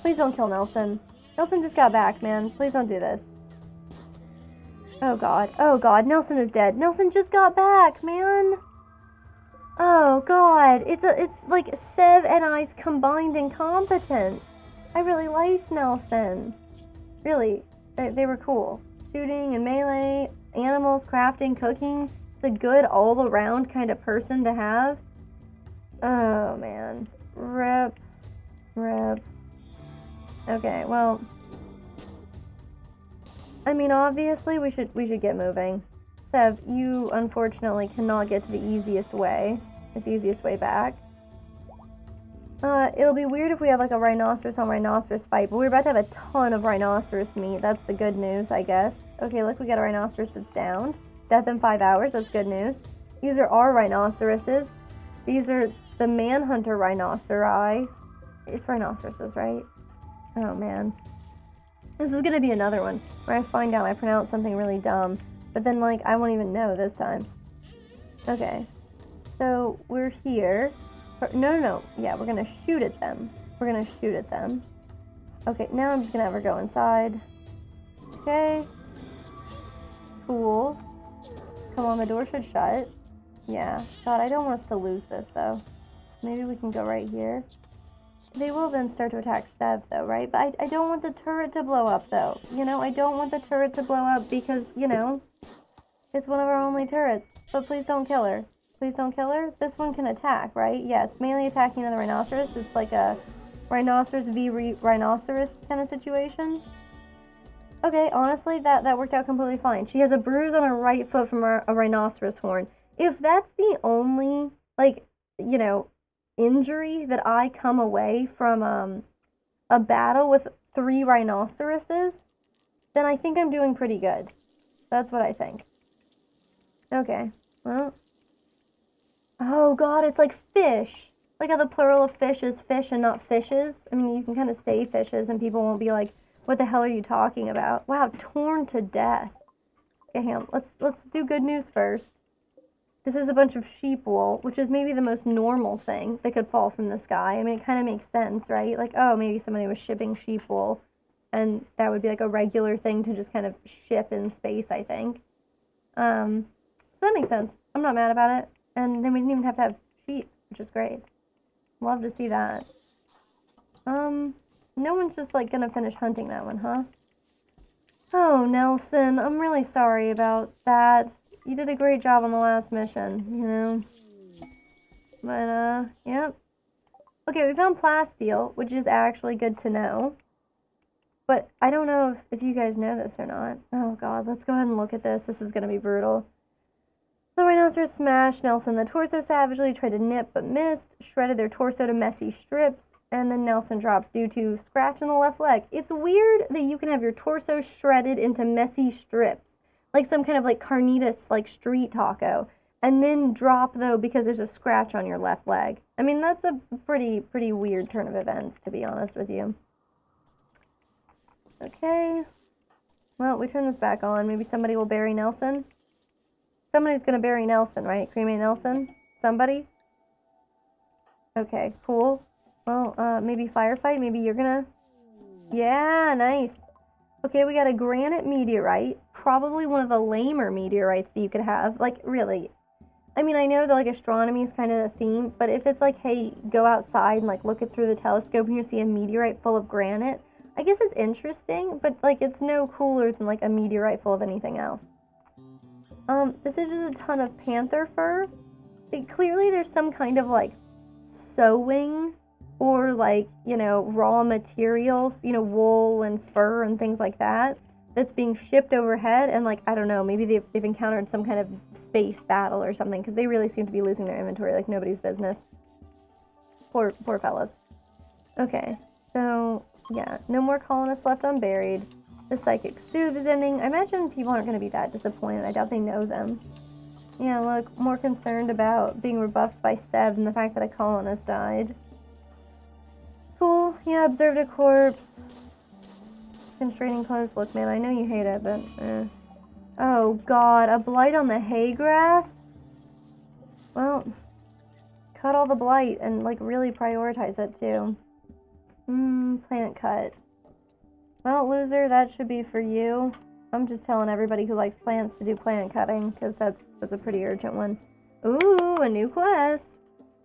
A: Please don't kill Nelson. Nelson just got back, man. Please don't do this. Oh god. Oh god. Nelson is dead. Nelson just got back, man. Oh god. It's like Sev and I's combined incompetence. I really liked Nelson. Really. They were cool. Shooting and melee, animals, crafting, cooking. It's a good all-around kind of person to have. Oh man. Rip. Rip. Okay, well, I mean, obviously we should get moving. Sev, you unfortunately cannot get to the easiest way back. It'll be weird if we have like a rhinoceros on rhinoceros fight, but we're about to have a ton of rhinoceros meat. That's the good news, I guess. Okay, look, we got a rhinoceros that's downed. Death in 5 hours, that's good news. These are our rhinoceroses. These are the manhunter rhinoceri. It's rhinoceroses, right? Oh man. This is gonna be another one where I find out I pronounced something really dumb, but then like I won't even know this time. Okay. So we're here. No. Yeah, we're gonna shoot at them. Okay, now I'm just gonna have her go inside. Okay. Cool. Come on, the door should shut. Yeah. God, I don't want us to lose this though. Maybe we can go right here. They will then start to attack Sev, though, right? But I don't want the turret to blow up, though. You know, I don't want the turret to blow up because, you know, it's one of our only turrets. But please don't kill her. Please don't kill her. This one can attack, right? Yeah, it's mainly attacking another rhinoceros. It's like a rhinoceros v rhinoceros kind of situation. Okay, honestly, that worked out completely fine. She has a bruise on her right foot from a rhinoceros horn. If that's the only, like, you know, injury that I come away from a battle with 3 rhinoceroses, then I think I'm doing pretty good. That's what I think. Okay, well. Oh god, it's like fish. Like how the plural of fish is fish and not fishes. I mean, you can kind of say fishes and people won't be like, what the hell are you talking about? Wow, torn to death. Okay, hang on. Let's do good news first. This is a bunch of sheep wool, which is maybe the most normal thing that could fall from the sky. I mean, it kind of makes sense, right? Like, oh, maybe somebody was shipping sheep wool, and that would be like a regular thing to just kind of ship in space, I think. So that makes sense. I'm not mad about it. And then we didn't even have to have sheep, which is great. Love to see that. No one's just like gonna finish hunting that one, huh? Oh, Nelson, I'm really sorry about that. You did a great job on the last mission, you know? But, yep. Okay, we found plasteel, which is actually good to know. But I don't know if you guys know this or not. Oh god, let's go ahead and look at this. This is gonna be brutal. The rhinoceros smashed Nelson the torso savagely, tried to nip but missed, shredded their torso to messy strips, and then Nelson dropped due to scratch in the left leg. It's weird that you can have your torso shredded into messy strips, like some kind of like carnitas, like street taco, and then drop though because there's a scratch on your left leg. I mean, that's a pretty weird turn of events, to be honest with you. Okay, Well, we turn this back on. Maybe somebody will bury Nelson. Somebody's gonna bury Nelson, right? Cremate Nelson? Somebody? Okay, cool. Well, maybe firefight? Maybe you're gonna... Yeah, nice. Okay, we got a granite meteorite. Probably one of the lamer meteorites that you could have. Like, really. I mean, I know that, like, astronomy is kind of the theme, but if it's like, hey, go outside and, like, look it through the telescope and you see a meteorite full of granite, I guess it's interesting, but, like, it's no cooler than, like, a meteorite full of anything else. This is just a ton of panther fur. Clearly there's some kind of, like, sewing or, like, you know, raw materials, you know, wool and fur and things like that, that's being shipped overhead, and, like, I don't know, maybe they've encountered some kind of space battle or something, because they really seem to be losing their inventory like nobody's business. Poor fellas. Okay, so, yeah, no more colonists left unburied. The Psychic Soothe is ending. I imagine people aren't going to be that disappointed. I doubt they know them. Yeah, look, more concerned about being rebuffed by Seb than the fact that a colonist died. Cool. Yeah, observed a corpse. Constraining close. Look, man, I know you hate it, but oh, God. A blight on the hay grass? Well, cut all the blight and, like, really prioritize it, too. Plant cut. Well, loser, that should be for you. I'm just telling everybody who likes plants to do plant cutting, because that's a pretty urgent one. Ooh, a new quest.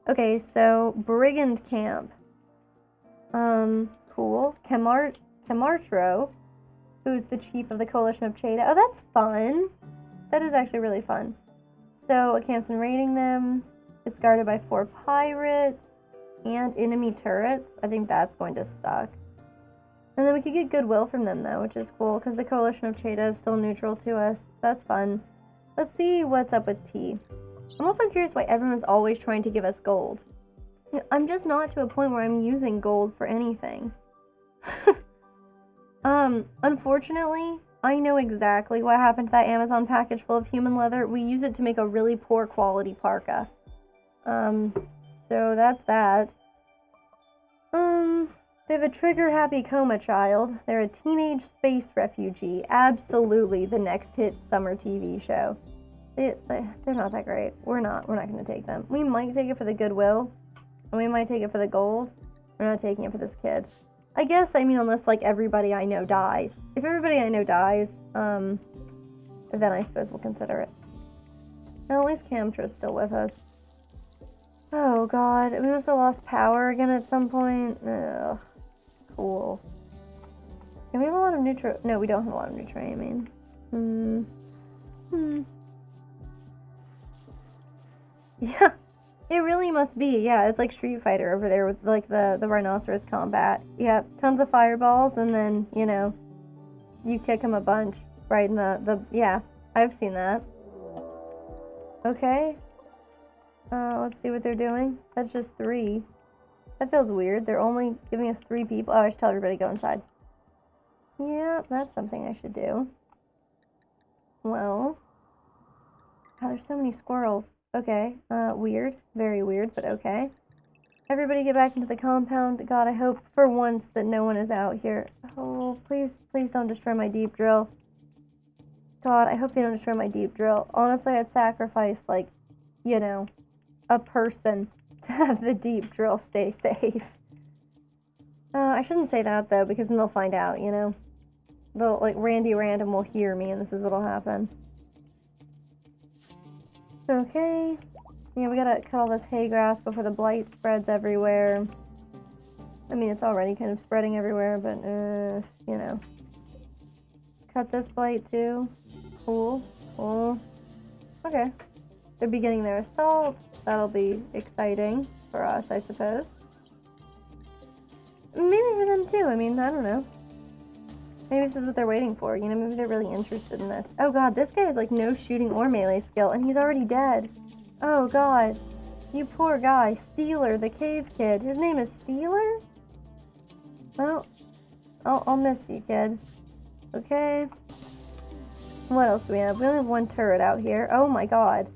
A: Okay, so, Brigand Camp. Cool. Camartro, who's the chief of the Coalition of Cheda. Oh, that's fun. That is actually really fun. So, a camp's been raiding them. It's guarded by 4 pirates and enemy turrets. I think that's going to suck. And then we could get goodwill from them, though, which is cool, because the Coalition of Cheda is still neutral to us. That's fun. Let's see what's up with tea. I'm also curious why everyone's always trying to give us gold. I'm just not to a point where I'm using gold for anything. Unfortunately, I know exactly what happened to that Amazon package full of human leather. We use it to make a really poor quality parka. So that's that. They have a trigger-happy coma child. They're a teenage space refugee. Absolutely the next hit summer TV show. They're not that great. We're not going to take them. We might take it for the goodwill, and we might take it for the gold. We're not taking it for this kid. I guess, I mean, unless, like, everybody I know dies. If everybody I know dies, then I suppose we'll consider it. Well, at least Camtra's still with us. Oh, God. We must have lost power again at some point. Ugh. Cool. And we have a lot of neutral... No, we don't have a lot of neutral, Yeah. It really must be. Yeah, it's like Street Fighter over there with, like, the rhinoceros combat. Yeah, tons of fireballs, and then, you know, you kick him a bunch right in the... Yeah, I've seen that. Okay. Let's see what they're doing. That's just 3. That feels weird. They're only giving us 3 people. Oh, I should tell everybody to go inside. Yeah, that's something I should do. Well. God, there's so many squirrels. Okay, weird. Very weird, but okay. Everybody get back into the compound. God, I hope for once that no one is out here. Oh, please don't destroy my deep drill. God, I hope they don't destroy my deep drill. Honestly, I'd sacrifice, like, you know, a person to have the deep drill stay safe. I shouldn't say that, though, because then they'll find out, you know? They'll, like, Randy Random will hear me, and this is what'll happen. Okay. Yeah, we gotta cut all this hay grass before the blight spreads everywhere. I mean, it's already kind of spreading everywhere, but, you know. Cut this blight, too. Cool. Cool. Okay. They're beginning their assault. That'll be exciting for us, I suppose. Maybe for them, too. I mean, I don't know. Maybe this is what they're waiting for. You know, maybe they're really interested in this. Oh, God, this guy has, like, no shooting or melee skill, and he's already dead. Oh, God. You poor guy. Steeler, the cave kid. His name is Steeler? Well, I'll miss you, kid. Okay. What else do we have? We only have 1 turret out here. Oh, my God.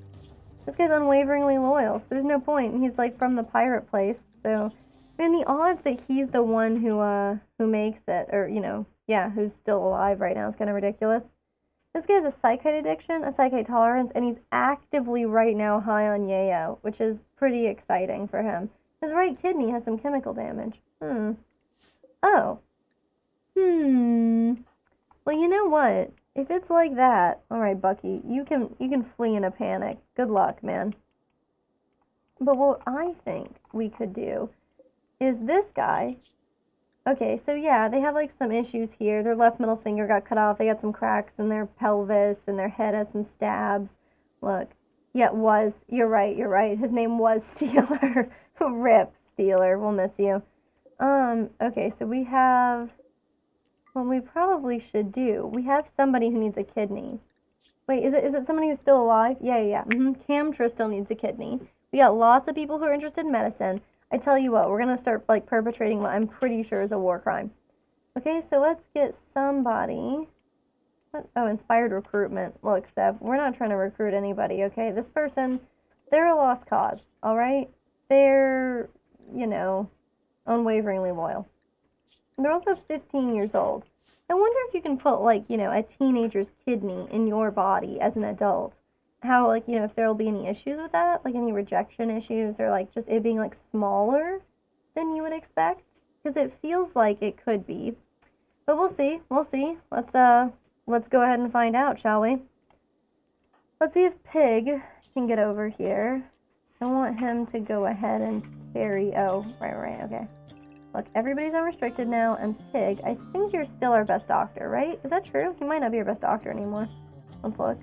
A: This guy's unwaveringly loyal, so there's no point. And he's, like, from the pirate place, so... Man, the odds that he's the one who makes it, or, you know, yeah, who's still alive right now. It's kind of ridiculous. This guy has a psychite addiction, a psychite tolerance, and he's actively right now high on yayo, which is pretty exciting for him. His right kidney has some chemical damage. Oh. Well, you know what? If it's like that, all right, Bucky, you can flee in a panic. Good luck, man. But what I think we could do is this guy. Okay, so yeah, they have like some issues here. Their left middle finger got cut off. They got some cracks in their pelvis, and their head has some stabs. Look. Yeah, it was. You're right, you're right. His name was Steeler. Rip, Steeler. We'll miss you. Okay, so we have what we probably should do. We have somebody who needs a kidney. Wait, is it somebody who's still alive? Yeah. Camtra still needs a kidney. We got lots of people who are interested in medicine. I tell you what, we're gonna start like perpetrating what I'm pretty sure is a war crime. Okay, so let's get somebody. What? Oh, inspired recruitment. Look, Seb, we're not trying to recruit anybody, okay? This person, they're a lost cause, all right? They're, you know, unwaveringly loyal. They're also 15 years old. I wonder if you can put, like, you know, a teenager's kidney in your body as an adult. How, like, you know, if there'll be any issues with that, like any rejection issues, or like just it being like smaller than you would expect, because it feels like it could be. But we'll see. Let's go ahead and find out, shall we? Let's see if Pig can get over here. I want him to go ahead and carry. Oh, right, okay. Look, everybody's unrestricted now, and Pig, I think you're still our best doctor, right? Is that true? He might not be our best doctor anymore. Let's look.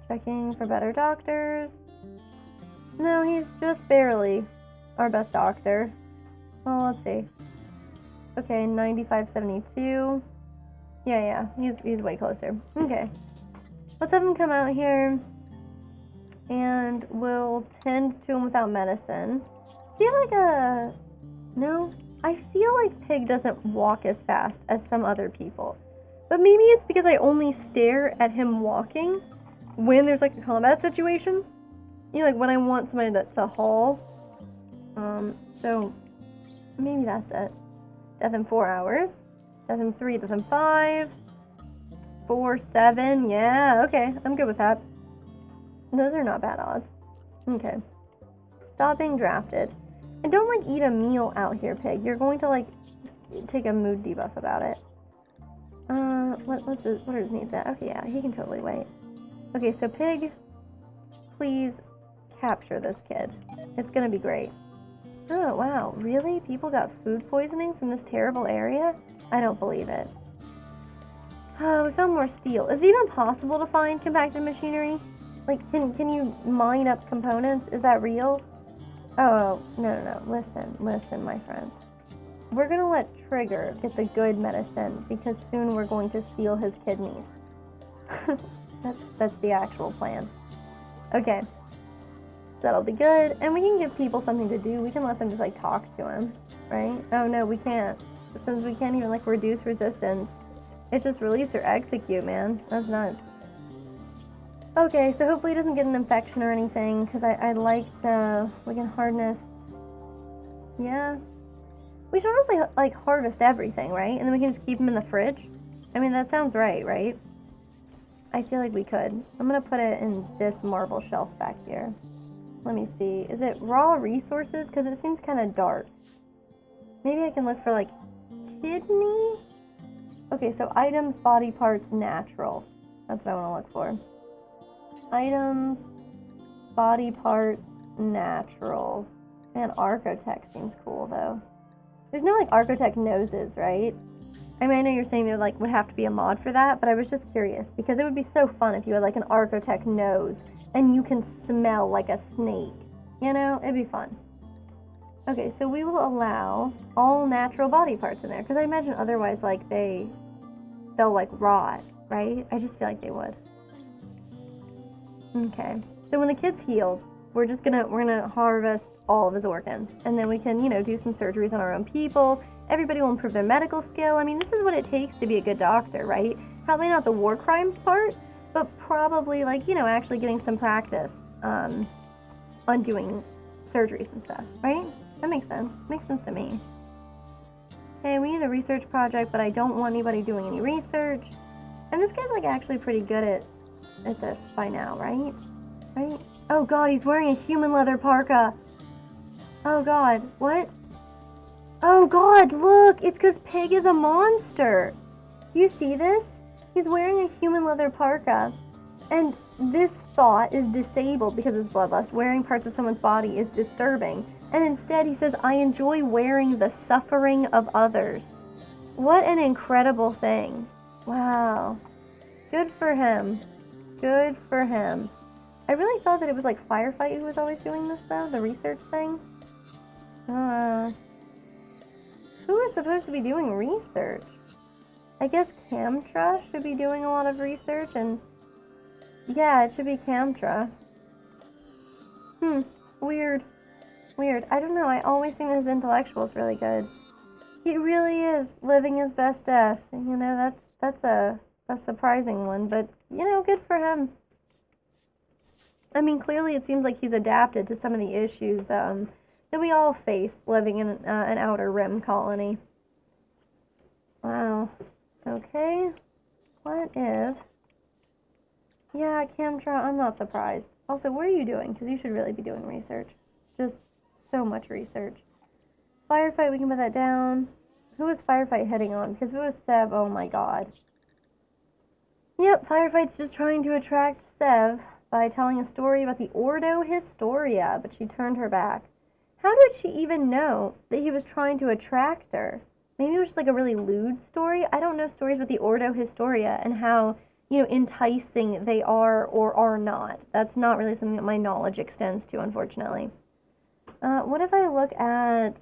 A: Checking for better doctors. No, he's just barely our best doctor. Well, let's see. Okay, 9572. Yeah, he's way closer. Okay. Let's have him come out here, and we'll tend to him without medicine. Is he like a... No? I feel like Pig doesn't walk as fast as some other people. But maybe it's because I only stare at him walking when there's like a combat situation. You know, like when I want somebody to haul. So maybe that's it. Death in 4 hours. Death in 3, death in 5. 4, 7. Yeah, okay. I'm good with that. Those are not bad odds. Okay. Stop being drafted. And don't, like, eat a meal out here, Pig. You're going to, like, take a mood debuff about it. What are his needs at? Okay, yeah, he can totally wait. Okay, so Pig, please capture this kid. It's gonna be great. Oh, wow. Really? People got food poisoning from this terrible area? I don't believe it. Oh, we found more steel. Is it even possible to find compacted machinery? Like, can you mine up components? Is that real? Oh, no. Listen, my friend. We're gonna let Trigger get the good medicine because soon we're going to steal his kidneys. That's the actual plan. Okay. So that'll be good. And we can give people something to do. We can let them just, like, talk to him, right? Oh, no, we can't. Since we can't even, like, reduce resistance, it's just release or execute, man. That's nuts. Okay, so hopefully he doesn't get an infection or anything, because I'd like to... We can harness... Yeah. We should honestly, like, harvest everything, right? And then we can just keep them in the fridge? I mean, that sounds right? I feel like we could. I'm gonna put it in this marble shelf back here. Let me see. Is it raw resources? Because it seems kind of dark. Maybe I can look for, like, kidney? Okay, so items, body parts, natural. That's what I want to look for. Items, body parts, natural. Man, Archotech seems cool, though. There's no, like, Archotech noses, right? I mean, I know you're saying there, like, would have to be a mod for that, but I was just curious, because it would be so fun if you had, like, an Archotech nose, and you can smell like a snake. You know? It'd be fun. Okay, so we will allow all natural body parts in there, because I imagine otherwise, like, they'll, like, rot, right? I just feel like they would. Okay, so when the kid's healed, we're gonna harvest all of his organs, and then we can, you know, do some surgeries on our own people. Everybody will improve their medical skill. I mean, this is what it takes to be a good doctor, right? Probably not the war crimes part, but probably, like, you know, actually getting some practice on doing surgeries and stuff, right? That makes sense. Makes sense to me. Okay, we need a research project, but I don't want anybody doing any research. And this guy's like actually pretty good at this by now, right? Right? Oh god, he's wearing a human leather parka. Oh god, what? Oh god, look! It's because Pig is a monster! Do you see this? He's wearing a human leather parka. And this thought is disabled because it's bloodlust. Wearing parts of someone's body is disturbing. And instead he says, I enjoy wearing the suffering of others. What an incredible thing. Wow. Good for him. Good for him. I really thought that it was like Firefight who was always doing this though, the research thing. Who is supposed to be doing research? I guess Camtra should be doing a lot of research, and yeah, it should be Camtra. Weird. Weird. I don't know, I always think that his intellectual is really good. He really is living his best death. You know, that's a surprising one, but you know, good for him. I mean, clearly it seems like he's adapted to some of the issues that we all face living in an outer rim colony. Wow. Okay. What if... Yeah, Camtra, I'm not surprised. Also, what are you doing? Because you should really be doing research. Just so much research. Firefight, we can put that down. Who is Firefight heading on? Because if it was Sev, oh my god. Yep, Firefight's just trying to attract Sev by telling a story about the Ordo Historia, but she turned her back. How did she even know that he was trying to attract her? Maybe it was just like a really lewd story? I don't know stories about the Ordo Historia and how, you know, enticing they are or are not. That's not really something that my knowledge extends to, unfortunately. What if I look at...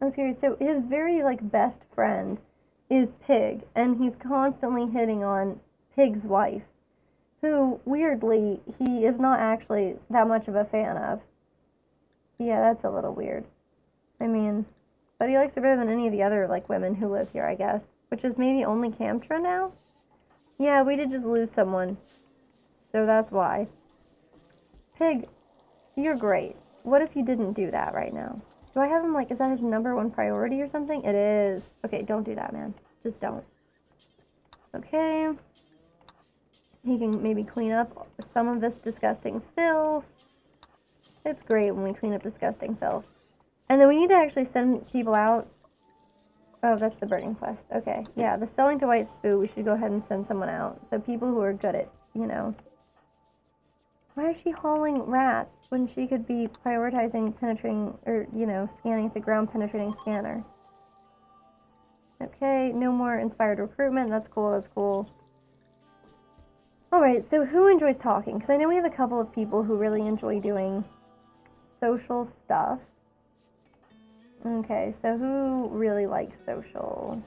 A: I'm curious. So his very, like, best friend is Pig, and he's constantly hitting on Pig's wife, who, weirdly, he is not actually that much of a fan of. Yeah, that's a little weird. I mean, but he likes her better than any of the other, like, women who live here, I guess. Which is maybe only Camtra now? Yeah, we did just lose someone. So that's why. Pig, you're great. What if you didn't do that right now? Do I have him, like, is that his #1 priority or something? It is. Okay, don't do that, man. Just don't. Okay. He can maybe clean up some of this disgusting filth. It's great when we clean up disgusting filth. And then we need to actually send people out. Oh, that's the burning quest. Okay, yeah, the selling to White Spoo, we should go ahead and send someone out. So people who are good at, you know. Why is she hauling rats when she could be prioritizing penetrating, or, you know, scanning the ground penetrating scanner? Okay, no more inspired recruitment. That's cool, that's cool. Alright, so who enjoys talking? Because I know we have a couple of people who really enjoy doing social stuff. Okay, so who really likes social?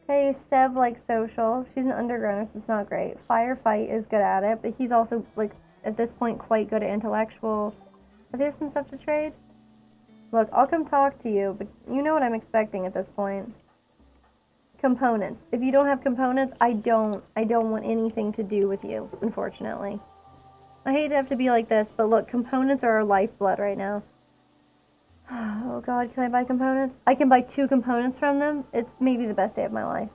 A: Okay, Sev likes social. She's an underground, so that's not great. Firefight is good at it, but he's also, like, at this point, quite good at intellectual. Are there some stuff to trade? Look, I'll come talk to you, but you know what I'm expecting at this point. Components. If you don't have components, I don't want anything to do with you, unfortunately. I hate to have to be like this, but look, components are our lifeblood right now. Oh god, can I buy components? I can buy 2 components from them. It's maybe the best day of my life.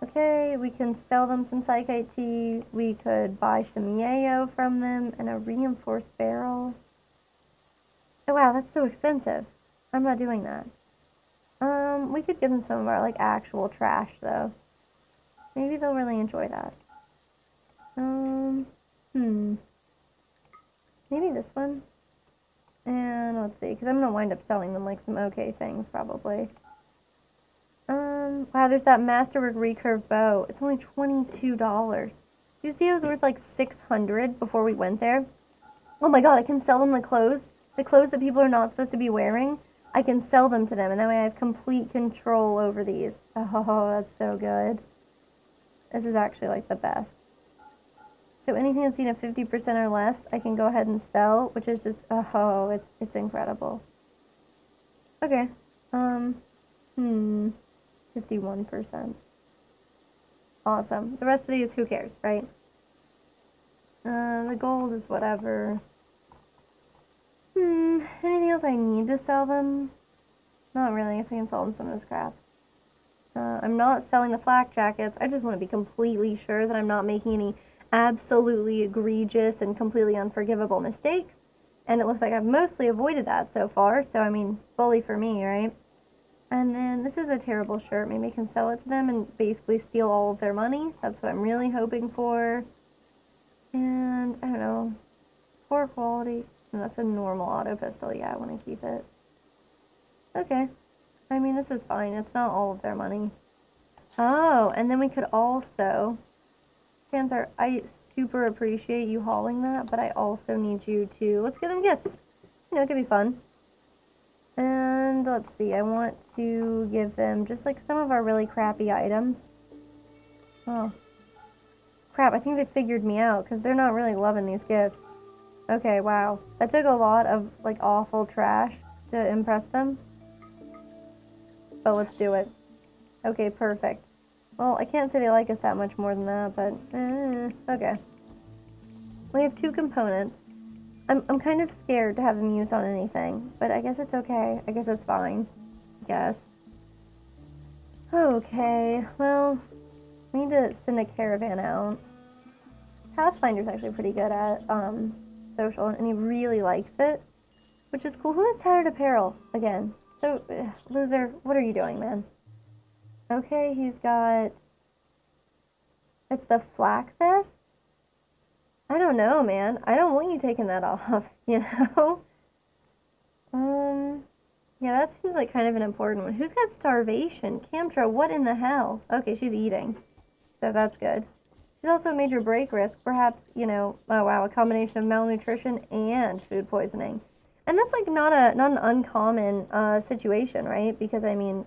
A: Okay, we can sell them some Psychite tea. We could buy some yayo from them and a reinforced barrel. Oh wow, that's so expensive. I'm not doing that. We could give them some of our, like, actual trash, though. Maybe they'll really enjoy that. Maybe this one. And let's see, because I'm going to wind up selling them, like, some okay things, probably. Wow, there's that Masterwork recurve bow. It's only $22. Did you see it was worth, like, $600 before we went there? Oh my god, I can sell them the clothes. The clothes that people are not supposed to be wearing. I can sell them to them, and that way I have complete control over these. Oh, that's so good. This is actually, like, the best. So anything that's seen at 50% or less, I can go ahead and sell, which is just, oh, it's incredible. Okay. 51%. Awesome. The rest of these, who cares, right? The gold is whatever. Anything else I need to sell them? Not really. I guess I can sell them some of this crap. I'm not selling the flak jackets. I just want to be completely sure that I'm not making any absolutely egregious and completely unforgivable mistakes. And it looks like I've mostly avoided that so far. So, I mean, bully for me, right? And then this is a terrible shirt. Maybe I can sell it to them and basically steal all of their money. That's what I'm really hoping for. And, I don't know, poor quality. No, that's a normal auto pistol. Yeah, I want to keep it. Okay. I mean, this is fine. It's not all of their money. Oh, and then we could also... Panther, I super appreciate you hauling that, but I also need you to... Let's give them gifts. You know, it could be fun. And let's see, I want to give them just like some of our really crappy items. Oh. Crap, I think they figured me out because they're not really loving these gifts. Okay, wow. That took a lot of like awful trash to impress them. But let's do it. Okay, perfect. Well, I can't say they like us that much more than that, but okay. We have 2 components. I'm kind of scared to have them used on anything, but I guess it's okay. I guess it's fine. I guess. Okay, well, we need to send a caravan out. Pathfinder's actually pretty good at social, and he really likes it, which is cool. Who has tattered apparel again? So, loser, what are you doing, man? Okay, he's got... It's the flak vest? I don't know, man. I don't want you taking that off, you know? Yeah, that seems like kind of an important one. Who's got starvation? Camtra, what in the hell? Okay, she's eating. So that's good. She's also a major break risk. Perhaps, you know, oh wow, a combination of malnutrition and food poisoning. And that's like not an uncommon situation, right? Because I mean,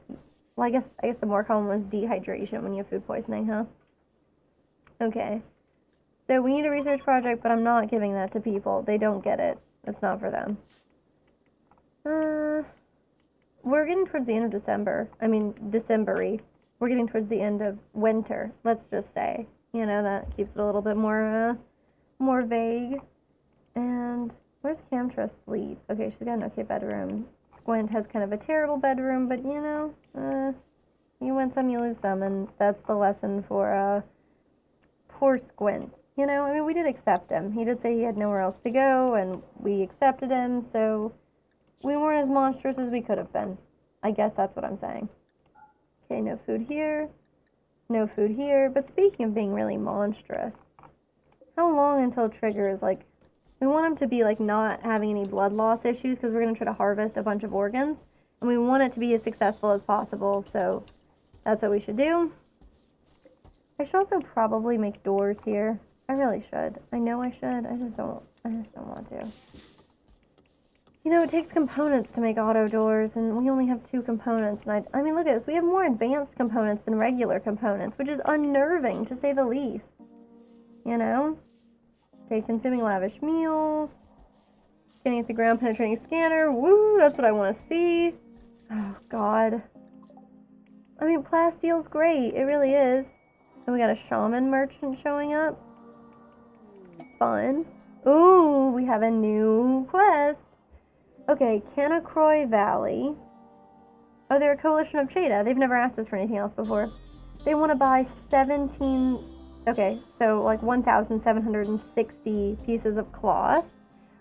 A: well, I guess the more common was dehydration when you have food poisoning, huh? Okay. So we need a research project, but I'm not giving that to people. They don't get it. It's not for them. We're getting towards the end of December. I mean, December-y. We're getting towards the end of winter, let's just say. You know, that keeps it a little bit more vague. And where's Camtra sleep? Okay, she's got an okay bedroom. Squint has kind of a terrible bedroom, but you know, you win some, you lose some, and that's the lesson for poor Squint. You know, I mean, we did accept him. He did say he had nowhere else to go, and we accepted him, so we weren't as monstrous as we could have been. I guess that's what I'm saying. Okay, no food here. No food here. But speaking of being really monstrous, how long until Trigger is like... We want him to be like not having any blood loss issues because we're going to try to harvest a bunch of organs. And we want it to be as successful as possible, so that's what we should do. I should also probably make doors here. I really should. I know I should. I just don't want to. You know, it takes components to make auto doors, and we only have 2 components. And I mean, look at this. We have more advanced components than regular components, which is unnerving, to say the least. You know? Okay, consuming lavish meals. Getting at the ground penetrating scanner. Woo, that's what I want to see. Oh, God. I mean, Plastile's great. It really is. And we got a shaman merchant showing up. Fun. Ooh, we have a new quest. Okay, Canacroy Valley. Oh, they're a coalition of Cheda. They've never asked us for anything else before. They want to buy 17... Okay, so like 1,760 pieces of cloth.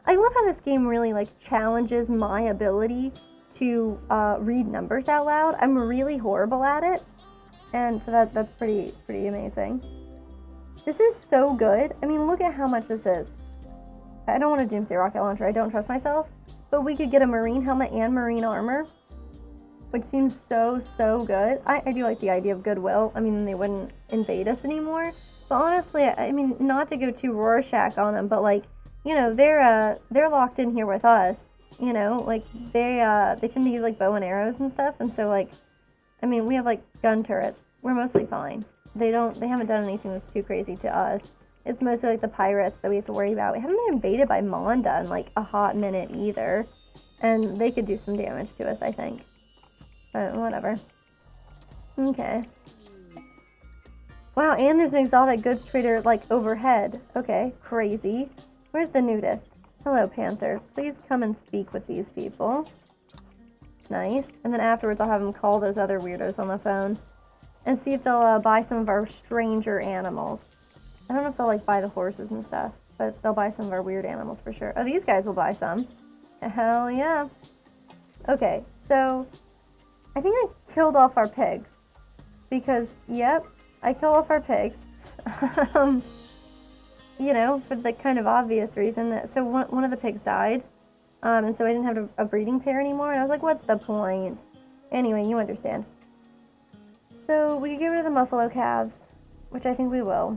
A: I love how this game really like challenges my ability to read numbers out loud. I'm really horrible at it. And so that's pretty amazing. This is so good. I mean, look at how much this is. I don't want a Doomsday Rocket Launcher. I don't trust myself. But we could get a marine helmet and marine armor, which seems so good. I do like the idea of goodwill. I mean, they wouldn't invade us anymore. But honestly, I mean, not to go too Rorschach on them, but like, you know, they're locked in here with us. You know, like they tend to use like bow and arrows and stuff, and so like, I mean, we have like gun turrets. We're mostly fine. They haven't done anything that's too crazy to us. It's mostly like the pirates that we have to worry about. We haven't been invaded by Monda in like a hot minute either. And they could do some damage to us, I think. But whatever. Okay. Wow, and there's an exotic goods trader like overhead. Okay, crazy. Where's the nudist? Hello, Panther. Please come and speak with these people. nice. And then afterwards I'll have them call those other weirdos on the phone and see if they'll buy some of our stranger animals. I don't know if they'll like buy the horses and stuff, but they'll buy some of our weird animals for sure. Oh, these guys will buy some. Hell yeah. Okay, so I think I killed off our pigs because, yep, I killed off our pigs. You know, for the kind of obvious reason that, so one of the pigs died, and so I didn't have a breeding pair anymore, and I was like, what's the point? Anyway, you understand. So we could get rid of the muffalo calves, which I think we will,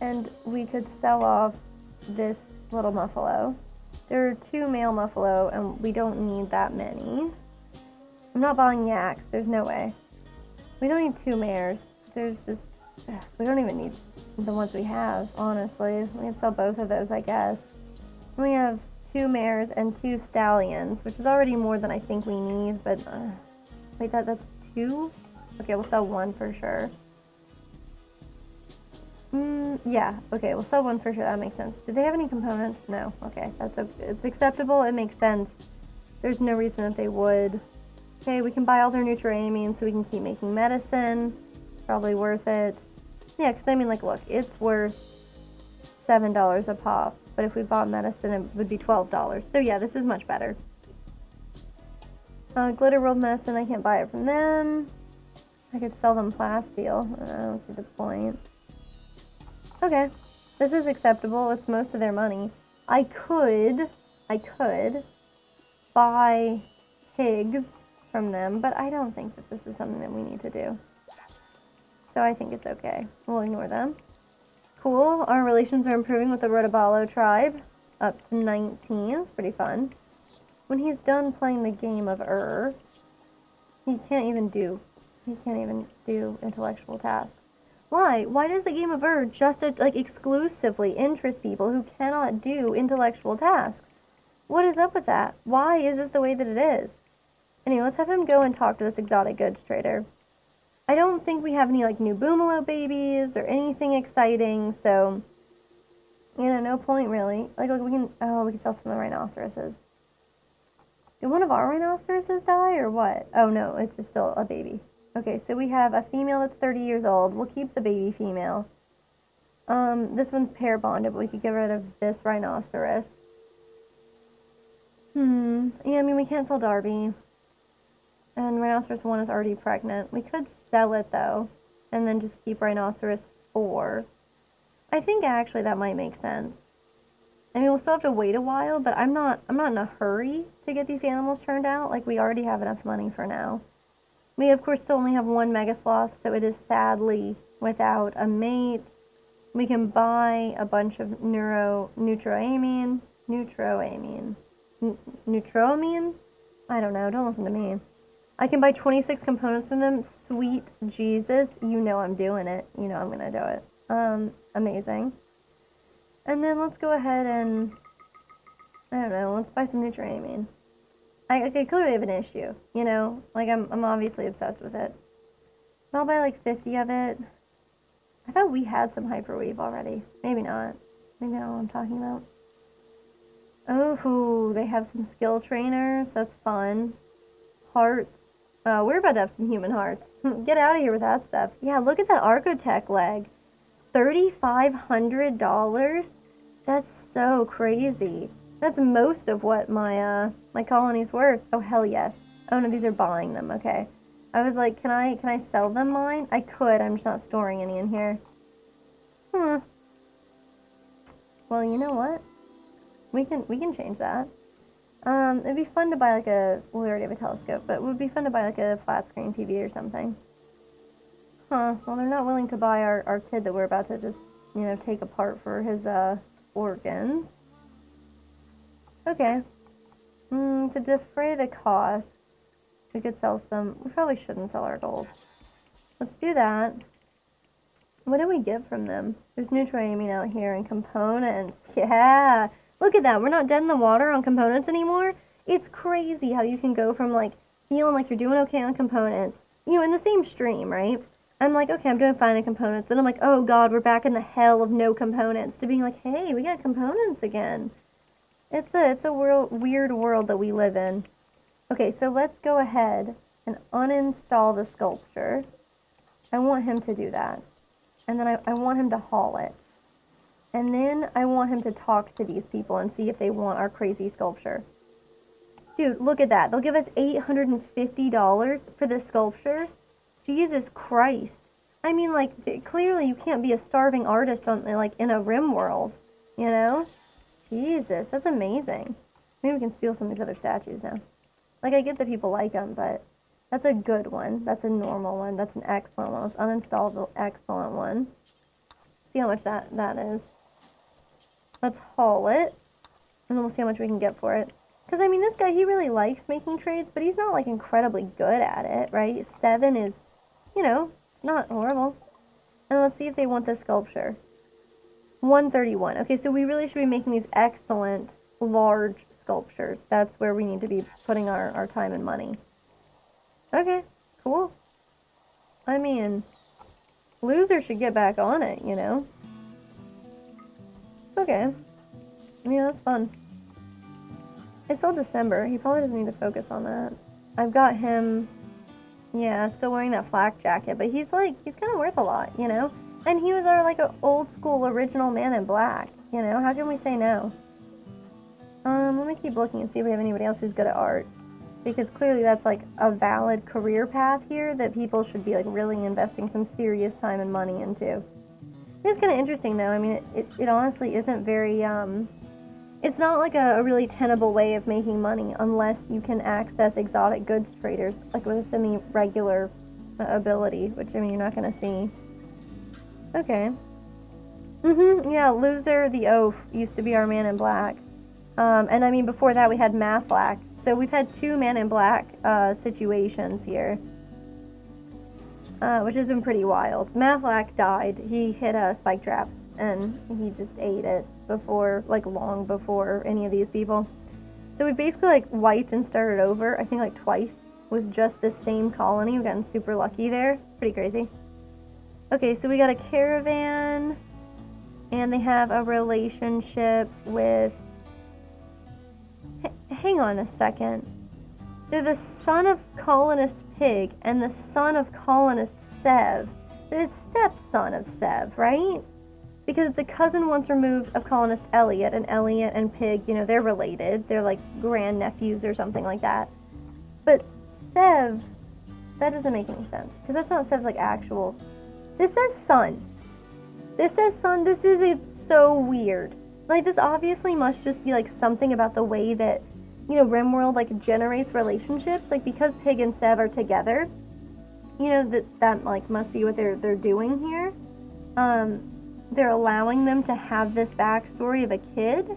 A: and we could sell off this little muffalo. There are 2 male muffalo, and we don't need that many. I'm not buying yaks, there's no way. We don't need 2 mares, there's just, we don't even need the ones we have, honestly. We can sell both of those, I guess. We have 2 mares and 2 stallions, which is already more than I think we need, but, wait, that's 2? Okay, we'll sell 1 for sure. Yeah, okay, we'll sell 1 for sure, that makes sense. Do they have any components? No, okay, it's acceptable, it makes sense. There's no reason that they would. Okay, we can buy all their nutriamine so we can keep making medicine. Probably worth it. Yeah, because I mean, like, look, it's worth $7 a pop, but if we bought medicine, it would be $12. So yeah, this is much better. Glitter World medicine, I can't buy it from them. I could sell them plasteel. I don't see the point. Okay, this is acceptable. It's most of their money. I could buy pigs from them, but I don't think that this is something that we need to do. So I think it's okay. We'll ignore them. Cool. Our relations are improving with the Rotabalo tribe. Up to 19. It's pretty fun. When he's done playing the game of he can't even do intellectual tasks. Why? Why does the game of just like exclusively interest people who cannot do intellectual tasks? What is up with that? Why is this the way that it is? Anyway, let's have him go and talk to this exotic goods trader. I don't think we have any, like, new Boomalo babies or anything exciting, so, you know, no point, really. Like, we can sell some of the rhinoceroses. Did one of our rhinoceroses die, or what? Oh, no, it's just still a baby. Okay, so we have a female that's 30 years old. We'll keep the baby female. This one's pair bonded, but we could get rid of this rhinoceros. Yeah, I mean, we can't sell Darby. And Rhinoceros 1 is already pregnant. We could sell it, though, and then just keep Rhinoceros 4. I think, actually, that might make sense. I mean, we'll still have to wait a while, but I'm not in a hurry to get these animals turned out. Like, we already have enough money for now. We, of course, still only have 1 Mega Sloth, so it is sadly without a mate. We can buy a bunch of neutroamine? I don't know, don't listen to me. I can buy 26 components from them. Sweet Jesus. You know I'm doing it. You know I'm going to do it. Amazing. And then let's go ahead and, I don't know, let's buy some nutriamine. I clearly have an issue, you know? Like, I'm obviously obsessed with it. I'll buy like 50 of it. I thought we had some hyperweave already. Maybe not. Maybe I don't know what I'm talking about. Oh, they have some skill trainers. That's fun. Hearts. We're about to have some human hearts. Get out of here with that stuff. Yeah, look at that Archotech leg. $3,500? That's so crazy. That's most of what my my colony's worth. Oh, hell yes. Oh, no, these are buying them. Okay. I was like, can I sell them mine? I could. I'm just not storing any in here. Well, you know what? We can change that. It'd be fun to buy like well, we already have a telescope, but it would be fun to buy like a flat screen TV or something. Well, they're not willing to buy our kid that we're about to just, you know, take apart for his, organs. Okay. To defray the cost, we could sell some, we probably shouldn't sell our gold. Let's do that. What do we get from them? There's nutriamine out here and components. Yeah! Look at that, we're not dead in the water on components anymore. It's crazy how you can go from, like, feeling like you're doing okay on components, you know, in the same stream, right? I'm like, okay, I'm doing fine on components, and I'm like, oh god, we're back in the hell of no components, to being like, hey, we got components again. It's a weird world that we live in. Okay, so let's go ahead and uninstall the sculpture. I want him to do that. And then I want him to haul it. And then I want him to talk to these people and see if they want our crazy sculpture. Dude, look at that. They'll give us $850 for this sculpture. Jesus Christ. I mean, like, clearly you can't be a starving artist on, like, in a Rimworld, you know? Jesus, that's amazing. Maybe we can steal some of these other statues now. Like, I get that people like them, but that's a good one. That's a normal one. That's an excellent one. Let's uninstall the excellent one. See how much that is. Let's haul it, and then we'll see how much we can get for it. Because, I mean, this guy, he really likes making trades, but he's not, like, incredibly good at it, right? 7 is, you know, it's not horrible. And let's see if they want this sculpture. 131. Okay, so we really should be making these excellent, large sculptures. That's where we need to be putting our time and money. Okay, cool. I mean, loser should get back on it, you know? Okay. Yeah, that's fun. It's still December. He probably doesn't need to focus on that. I've got him, yeah, still wearing that flak jacket, but he's kind of worth a lot, you know? And he was our, like, a old school original Man in Black, you know? How can we say no? Let me keep looking and see if we have anybody else who's good at art. Because clearly that's, like, a valid career path here that people should be, like, really investing some serious time and money into. It's kind of interesting, though. I mean, it honestly isn't very, it's not, like, a really tenable way of making money unless you can access exotic goods traders, like, with a semi-regular ability, which, I mean, you're not going to see. Okay. Yeah, Loser the Oaf used to be our Man in Black. And I mean, before that we had Maflack. So we've had 2 Man in Black situations here. Which has been pretty wild. Maflack died. He hit a spike trap and he just ate it before, like, long before any of these people. So we basically, like, wiped and started over, I think, like, twice with just this same colony. We've gotten super lucky there. Pretty crazy. Okay, so we got a caravan, and they have a relationship with... Hang on a second. They're the son of colonist Pig and the son of colonist Sev. They're the stepson of Sev, right? Because it's a cousin once removed of colonist Elliot, and Elliot and Pig, you know, they're related. They're like grandnephews or something like that. But Sev, that doesn't make any sense, because that's not Sev's, like, actual... This says son. This says son. It's so weird. Like, this obviously must just be, like, something about the way that, you know, Rimworld, like, generates relationships. Like, because Pig and Sev are together, you know, that like, must be what they're doing here. They're allowing them to have this backstory of a kid.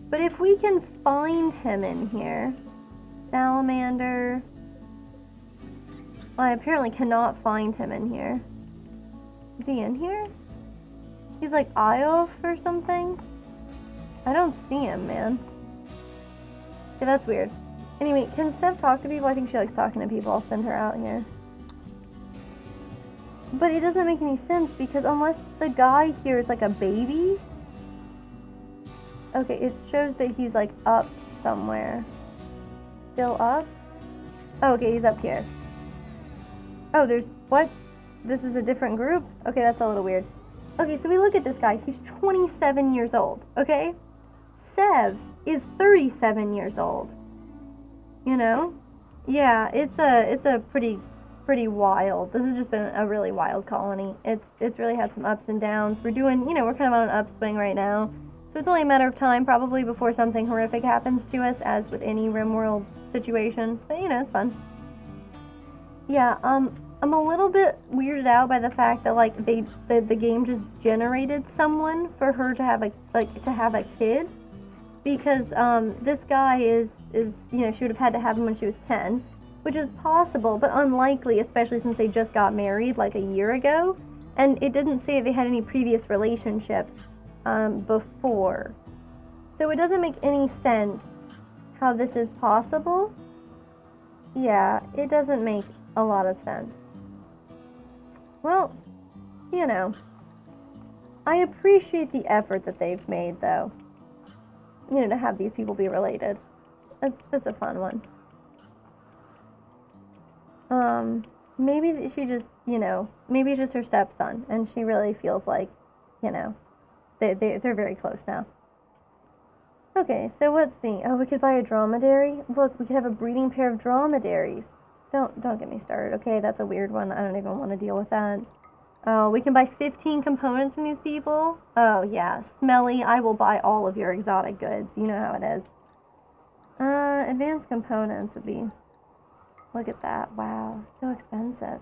A: But if we can find him in here... Salamander... I apparently cannot find him in here. Is he in here? He's like Iof or something? I don't see him, man. Okay, that's weird. Anyway, can Sev talk to people? I think she likes talking to people. I'll send her out here. But it doesn't make any sense, because unless the guy here is like a baby... Okay, it shows that he's, like, up somewhere. Still up? Oh, okay, he's up here. Oh, there's... What? This is a different group? Okay, that's a little weird. Okay, so we look at this guy. He's 27 years old, okay? Sev is 37 years old. You know? Yeah, it's a pretty wild. This has just been a really wild colony. It's really had some ups and downs. We're doing, you know, we're kind of on an upswing right now. So it's only a matter of time, probably, before something horrific happens to us, as with any Rimworld situation. But, you know, it's fun. Yeah, I'm a little bit weirded out by the fact that, like, the game just generated someone for her to have a kid, because this guy is you know, she would have had to have him when she was 10, which is possible but unlikely, especially since they just got married like a year ago, and it didn't say they had any previous relationship before, so it doesn't make any sense how this is possible. Yeah, it doesn't make a lot of sense. Well, you know, I appreciate the effort that they've made, though. You know, to have these people be related. That's a fun one. Maybe she just, maybe it's just her stepson, and she really feels like, they're very close now. Okay, so let's see. Oh, we could buy a dromedary. Look, we could have a breeding pair of dromedaries. Don't get me started, okay? That's a weird one. I don't even want to deal with that. Oh, we can buy 15 components from these people? Oh, yeah. Smelly, I will buy all of your exotic goods. You know how it is. Advanced components would be... Look at that. Wow, so expensive.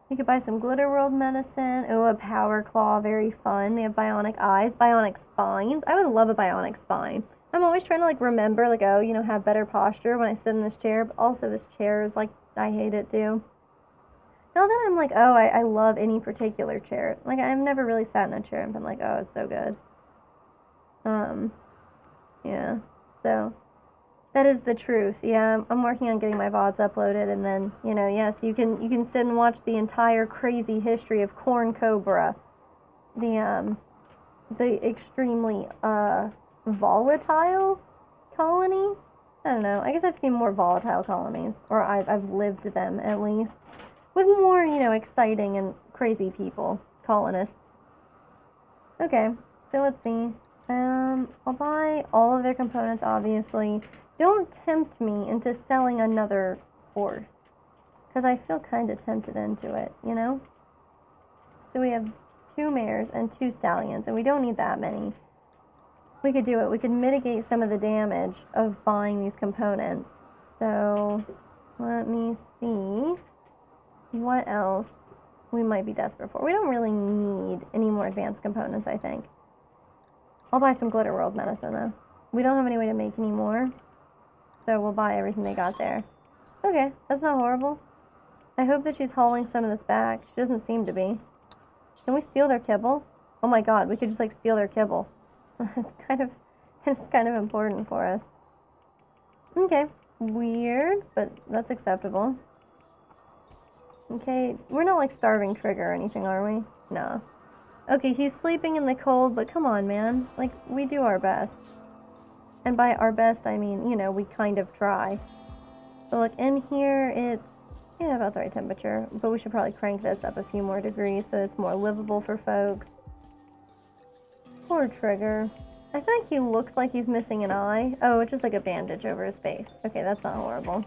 A: You could buy some Glitter World medicine. Oh, a Power Claw, very fun. They have bionic eyes, bionic spines. I would love a bionic spine. I'm always trying to, like, remember, like, oh, have better posture when I sit in this chair. But also, this chair is, like, I hate it, too. Now that I'm like, oh, I love any particular chair. Like, I've never really sat in a chair and been like, oh, it's so good. Yeah. So... That is the truth. Yeah, I'm working on getting my VODs uploaded, and then, yes, you can sit and watch the entire crazy history of Corn Cobra, the extremely volatile colony. I don't know. I guess I've seen more volatile colonies, or I've lived them at least, with more exciting and crazy people, colonists. Okay, so let's see. I'll buy all of their components, obviously. Don't tempt me into selling another horse, because I feel kind of tempted into it, So we have 2 mares and 2 stallions, and we don't need that many. We could do it. We could mitigate some of the damage of buying these components. So let me see what else we might be desperate for. We don't really need any more advanced components, I think. I'll buy some Glitter World medicine, though. We don't have any way to make any more, so we'll buy everything they got there. Okay, that's not horrible. I hope that she's hauling some of this back. She doesn't seem to be. Can we steal their kibble? Oh my god, we could just, like, steal their kibble. it's kind of important for us. Okay, weird, but that's acceptable. Okay, we're not, like, starving Trigger or anything, are we? No. Okay, he's sleeping in the cold, but come on, man. Like, we do our best. And by our best, I mean, we kind of try. So look, in here, it's, about the right temperature. But we should probably crank this up a few more degrees so it's more livable for folks. Poor Trigger. I feel like he looks like he's missing an eye. Oh, it's just like a bandage over his face. Okay, that's not horrible.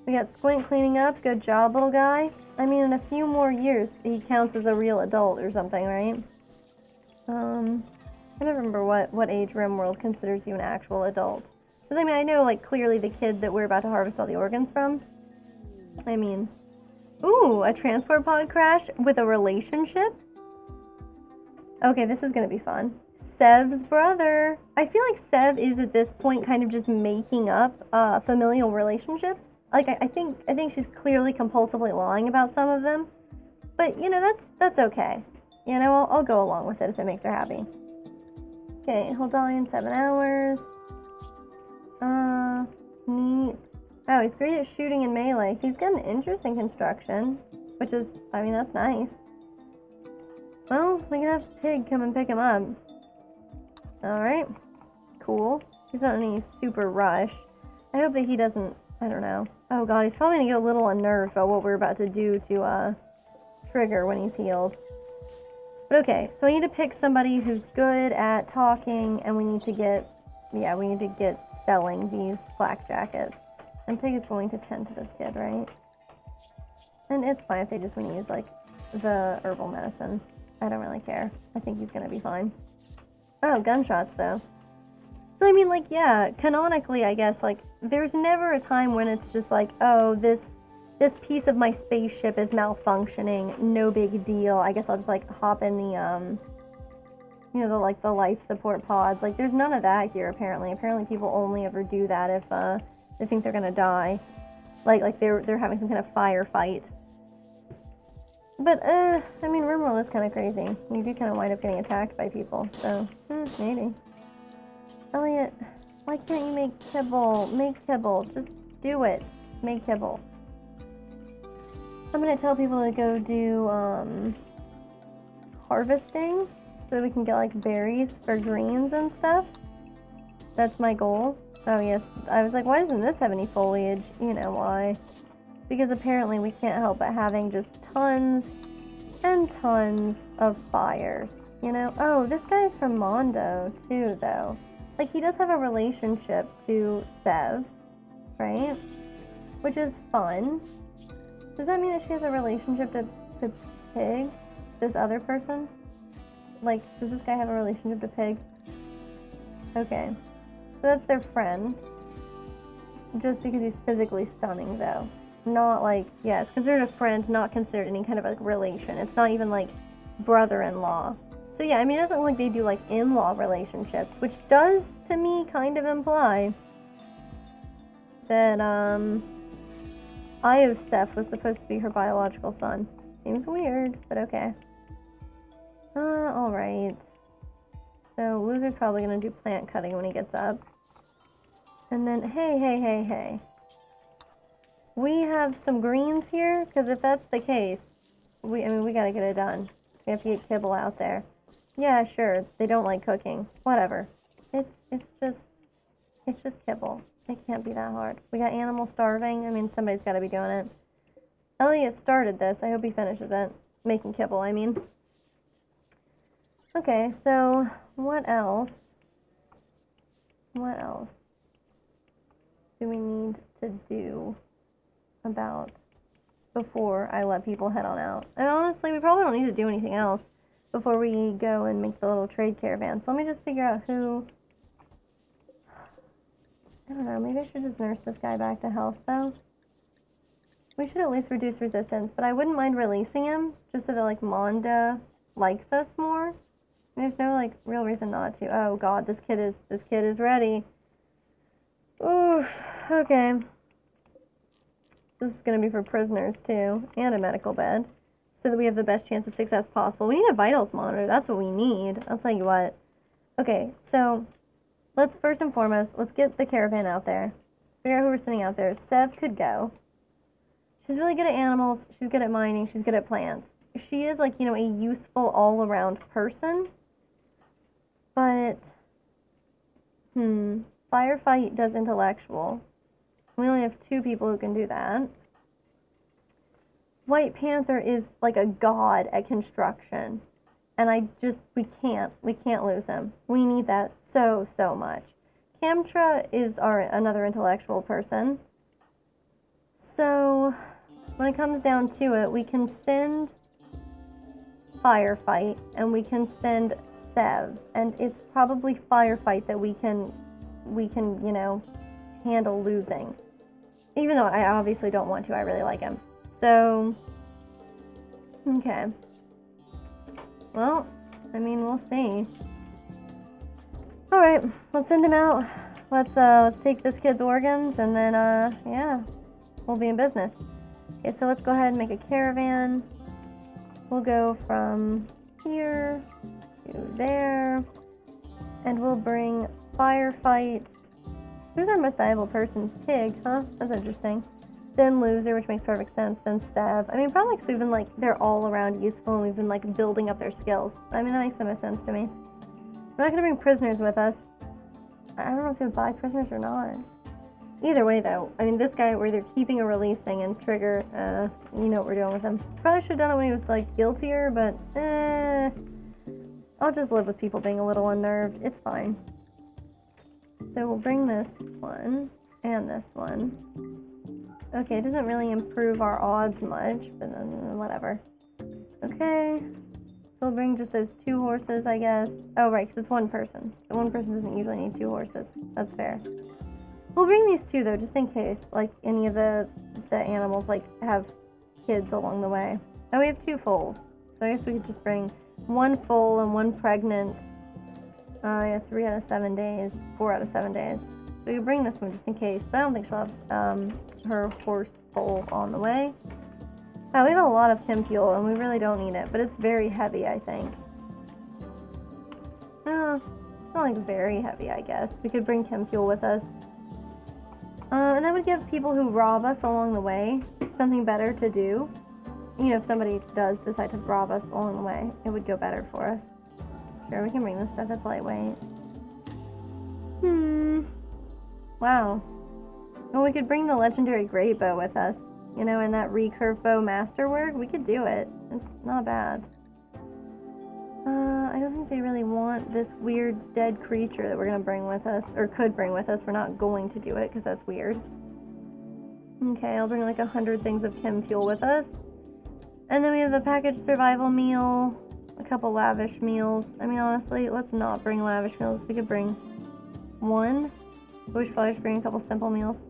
A: We got Squint cleaning up. Good job, little guy. I mean, in a few more years, he counts as a real adult or something, right? I don't remember what age Rimworld considers you an actual adult. Because, I mean, I know, like, clearly the kid that we're about to harvest all the organs from. I mean, ooh, a transport pod crash with a relationship? Okay, this is gonna be fun. Sev's brother. I feel like Sev is at this point kind of just making up familial relationships. Like, I think she's clearly compulsively lying about some of them. But, that's okay. I'll go along with it if it makes her happy. Okay, he'll die in 7 hours. Neat. Oh, he's great at shooting and melee. He's got an interesting construction, which is, I mean, that's nice. Well, we can have Pig come and pick him up. Alright. Cool. He's not in any super rush. I hope that he doesn't, I don't know. Oh god, he's probably gonna get a little unnerved about what we're about to do to, Trigger when he's healed. But okay, so we need to pick somebody who's good at talking, and we need to get selling these flak jackets. And Pig is going to tend to this kid, right? And it's fine if they just want to use, like, the herbal medicine. I don't really care. I think he's gonna be fine. Oh, gunshots, though. So, I mean, like, yeah, canonically, I guess, like, there's never a time when it's just like, oh, this piece of my spaceship is malfunctioning, no big deal. I guess I'll just, like, hop in the, the life support pods. Like, there's none of that here, apparently. Apparently people only ever do that if, they think they're gonna die. Like they're having some kind of firefight. But, I mean, Rimworld is kind of crazy. You do kind of wind up getting attacked by people, so, maybe. Elliot, why can't you make kibble? Make kibble. Just do it. Make kibble. I'm gonna tell people to go do, harvesting, so that we can get, like, berries for greens and stuff. That's my goal. Oh, yes. I was like, why doesn't this have any foliage? You know why. Because apparently we can't help but having just tons and tons of fires, you know? Oh, this guy's from Mondo, too, though. Like, he does have a relationship to Sev, right? Which is fun. Does that mean that she has a relationship to Pig? This other person? Like, does this guy have a relationship to Pig? Okay. So that's their friend. Just because he's physically stunning, though. Not like, yeah, it's considered a friend, not considered any kind of like relation. It's not even like brother-in-law. So yeah, I mean, it doesn't look like they do like in-law relationships, which does to me kind of imply that Iosef was supposed to be her biological son. Seems weird, but okay. Alright. So Loser's probably gonna do plant cutting when he gets up. And then, hey. We have some greens here, because if that's the case, we gotta get it done. We have to get kibble out there. Yeah, sure, they don't like cooking. Whatever. It's just kibble. It can't be that hard. We got animals starving. I mean, somebody's gotta be doing it. Elliot started this. I hope he finishes it. Making kibble, I mean. Okay, so what else? What else do we need to do about before I let people head on out? And honestly, we probably don't need to do anything else before we go and make the little trade caravan. So let me just figure out who... I don't know, maybe I should just nurse this guy back to health, though. We should at least reduce resistance, but I wouldn't mind releasing him, just so that, like, Monda likes us more. There's no, like, real reason not to. Oh, God, this kid is ready. Oof, okay. This is going to be for prisoners, too, and a medical bed, so that we have the best chance of success possible. We need a vitals monitor. That's what we need. I'll tell you what. Okay, so let's first and foremost, let's get the caravan out there. Figure out who we're sending out there. Sev could go. She's really good at animals. She's good at mining. She's good at plants. She is, like, you know, a useful all-around person. But, Firefight does intellectual. We only have 2 people who can do that. White Panther is like a god at construction. And we can't lose him. We need that so much. Kamtra is another intellectual person. So, when it comes down to it, we can send Firefight and we can send Sev. And it's probably Firefight that we can, you know, handle losing. Even though I obviously don't want to, I really like him. So, okay. Well, I mean, we'll see. Alright, let's send him out. Let's take this kid's organs and then, yeah, we'll be in business. Okay, so let's go ahead and make a caravan. We'll go from here to there. And we'll bring Firefight. Who's our most valuable person? Pig, huh? That's interesting. Then Loser, which makes perfect sense. Then Sev. I mean, probably because we've been, like, they're all around useful and we've been, like, building up their skills. I mean, that makes the most sense to me. We're not going to bring prisoners with us. I don't know if they'll buy prisoners or not. Either way, though, I mean, this guy, we're either keeping or releasing, and Trigger, you know what we're doing with him. Probably should have done it when he was, like, guiltier, but, I'll just live with people being a little unnerved. It's fine. So we'll bring this one, and this one. Okay, it doesn't really improve our odds much, but whatever. Okay, so we'll bring just those 2 horses, I guess. Oh, right, because it's 1 person. So 1 person doesn't usually need 2 horses. That's fair. We'll bring these 2, though, just in case, like, any of the animals, like, have kids along the way. Oh, we have 2 foals. So I guess we could just bring 1 foal and 1 pregnant. Yeah, 3 out of 7 days. 4 out of 7 days. So we could bring this one just in case, but I don't think she'll have, her horse foal on the way. Oh, we have a lot of chem fuel, and we really don't need it, but it's very heavy, I think. Oh, it's not, like, very heavy, I guess. We could bring chem fuel with us. And that would give people who rob us along the way something better to do. You know, if somebody does decide to rob us along the way, it would go better for us. Sure, we can bring this stuff. That's lightweight. Wow. Well, we could bring the legendary great bow with us. you know, and that recurve bow masterwork, we could do it. It's not bad. I don't think they really want this weird dead creature that we're gonna bring with us, or could bring with us. We're not going to do it because that's weird. Okay, I'll bring like 100 things of chem fuel with us. And then we have the packaged survival meal, a couple lavish meals. I mean, honestly, let's not bring lavish meals. We could bring one, but we should probably just bring a couple simple meals.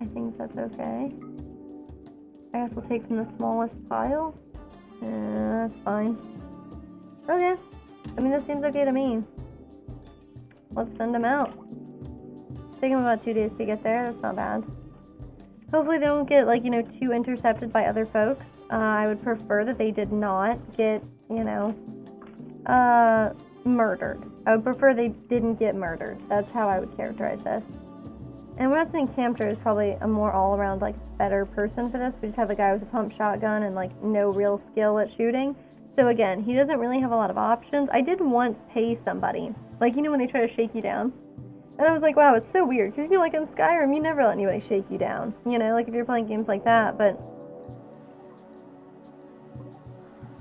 A: I think that's okay. I guess we'll take from the smallest pile. That's fine. Okay. I mean, this seems okay to me. Let's send them out. Take them about 2 days to get there. That's not bad. Hopefully they don't get, like, you know, too intercepted by other folks. I would prefer that they did not get, you know, murdered. I would prefer they didn't get murdered. That's how I would characterize this. And we're not saying Camter is probably a more all-around, like, better person for this. We just have a guy with a pump shotgun and, like, no real skill at shooting. So again, he doesn't really have a lot of options. I did once pay somebody. Like, you know when they try to shake you down? And I was like, wow, it's so weird. Because, you know, like in Skyrim, you never let anybody shake you down. You know, like if you're playing games like that, but...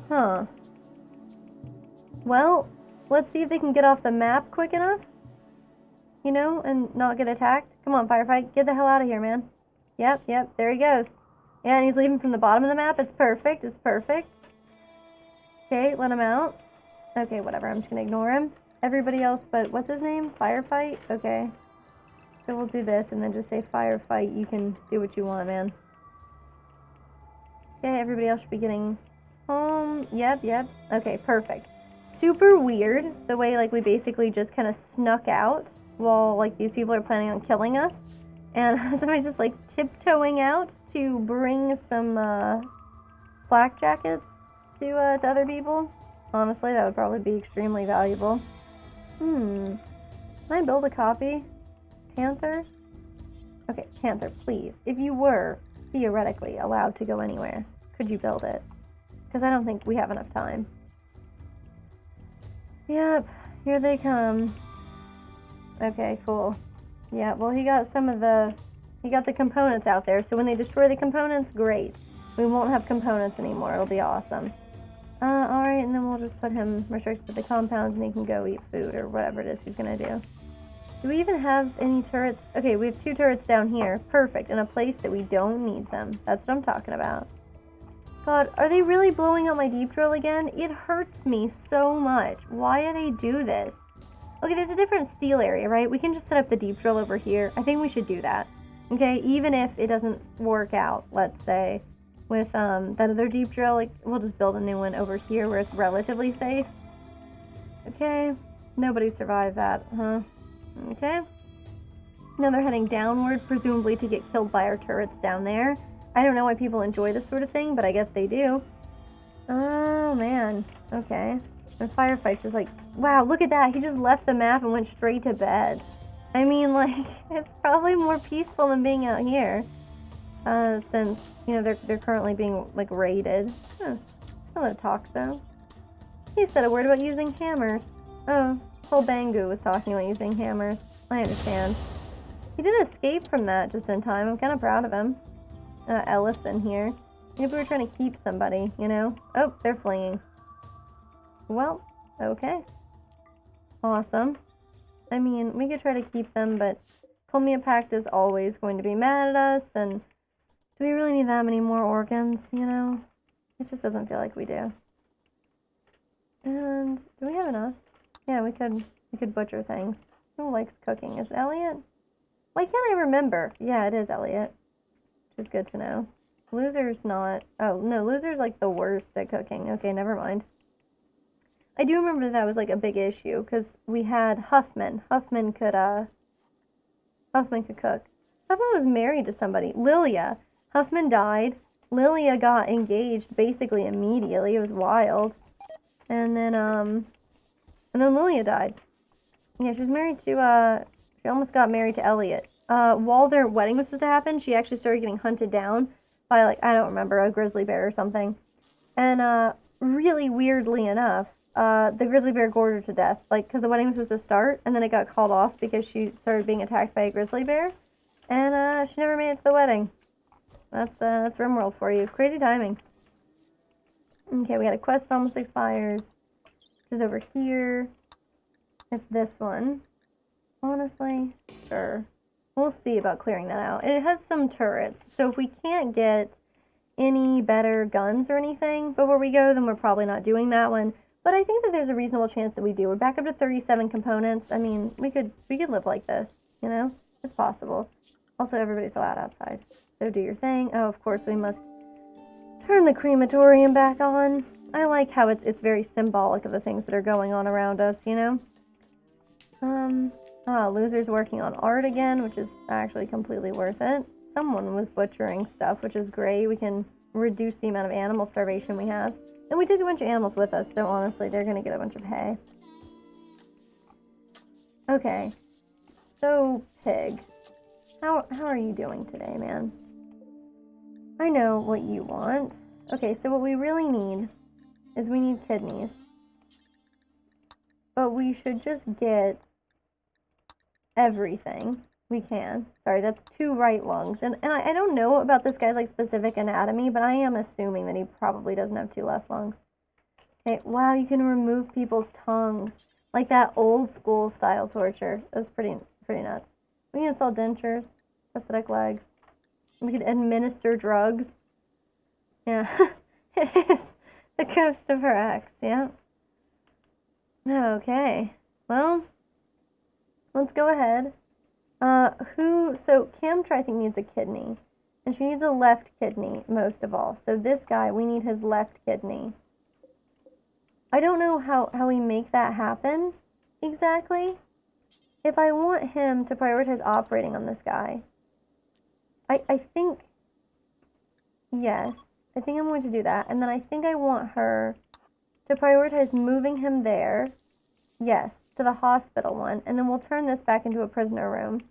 A: Huh. Well, let's see if they can get off the map quick enough. You know, and not get attacked. Come on, Firefight. Get the hell out of here, man. Yep, there he goes. Yeah, and he's leaving from the bottom of the map. It's perfect, it's perfect. Okay, let him out. Okay, whatever, I'm just gonna ignore him. Everybody else but, what's his name? Firefight? Okay. So we'll do this and then just say Firefight. You can do what you want, man. Okay, everybody else should be getting home. Yep. Okay, perfect. Super weird the way, like, we basically just kind of snuck out while, like, these people are planning on killing us. And somebody just, like, tiptoeing out to bring some, flak jackets to other people. Honestly, that would probably be extremely valuable. Can I build a copy? Panther? Okay, Panther, please. If you were, theoretically, allowed to go anywhere, could you build it? Because I don't think we have enough time. Yep, here they come. Okay, cool. Yeah, well, he got the components out there, so when they destroy the components, great. We won't have components anymore. It'll be awesome. Alright, and then we'll just put him restricted to the compound and he can go eat food or whatever it is he's gonna do. Do we even have any turrets? Okay, we have 2 turrets down here. Perfect. In a place that we don't need them. That's what I'm talking about. God, are they really blowing up my deep drill again? It hurts me so much. Why do they do this? Okay, there's a different steel area, right? We can just set up the deep drill over here. I think we should do that. Okay, even if it doesn't work out, let's say, with that other deep drill, like, we'll just build a new one over here where it's relatively safe. Okay, nobody survived that, huh? Okay. Now they're heading downward, presumably to get killed by our turrets down there. I don't know why people enjoy this sort of thing, but I guess they do. Oh, man. Okay. And Firefight's just like, wow, look at that. He just left the map and went straight to bed. I mean, like, it's probably more peaceful than being out here. Since, you know, they're currently being, like, raided. Huh. Hello, Toxo. He said a word about using hammers. Oh, whole Bangu was talking about using hammers. I understand. He did escape from that just in time. I'm kind of proud of him. Ellison here. Maybe we're trying to keep somebody, you know? Oh, they're fleeing. Well, okay. Awesome. I mean, we could try to keep them, but Colmia Pact is always going to be mad at us, and do we really need that many more organs, you know? It just doesn't feel like we do. And do we have enough? Yeah, we could butcher things. Who likes cooking? Is it Elliot? Why can't I remember? Yeah, it is Elliot. Which is good to know. Loser's not... Oh, no, Loser's like the worst at cooking. Okay, never mind. I do remember that was like a big issue, because we had Huffman. Huffman could cook. Huffman was married to somebody. Lilia. Huffman died. Lilia got engaged basically immediately. It was wild. And then Lilia died. Yeah, she was married to, she almost got married to Elliot. While their wedding was supposed to happen, she actually started getting hunted down by, like, I don't remember, a grizzly bear or something. And, really weirdly enough, the grizzly bear gored her to death. Like, because the wedding was supposed to start, and then it got called off because she started being attacked by a grizzly bear. And, she never made it to the wedding. That's Rimworld for you. Crazy timing. Okay, we got a quest that almost expires. Which is over here. It's this one. Honestly, sure. We'll see about clearing that out. It has some turrets, so if we can't get any better guns or anything before we go, then we're probably not doing that one. But I think that there's a reasonable chance that we do. We're back up to 37 components. I mean, we could live like this, you know? It's possible. Also, everybody's allowed outside, so do your thing. Oh, of course, we must turn the crematorium back on. I like how it's very symbolic of the things that are going on around us, you know? Loser's working on art again, which is actually completely worth it. Someone was butchering stuff, which is great. We can reduce the amount of animal starvation we have. And we took a bunch of animals with us, so honestly, they're gonna get a bunch of hay. Okay. So, Pig. How are you doing today, man? I know what you want. Okay, so what we really need is we need kidneys. But we should just get everything we can. Sorry, that's 2 right lungs. And I don't know about this guy's like specific anatomy, but I am assuming that he probably doesn't have 2 left lungs. Okay, wow, you can remove people's tongues. Like that old school style torture. That's pretty nuts. We can install dentures, prosthetic legs. We could administer drugs. Yeah, it is the ghost of her ex, yeah. Okay, well, let's go ahead. So Camtra, I think, needs a kidney. And she needs a left kidney, most of all. So this guy, we need his left kidney. I don't know how we make that happen, exactly. If I want him to prioritize operating on this guy, I think, yes, I think I'm going to do that. And then I think I want her to prioritize moving him there, yes, to the hospital one. And then we'll turn this back into a prisoner room.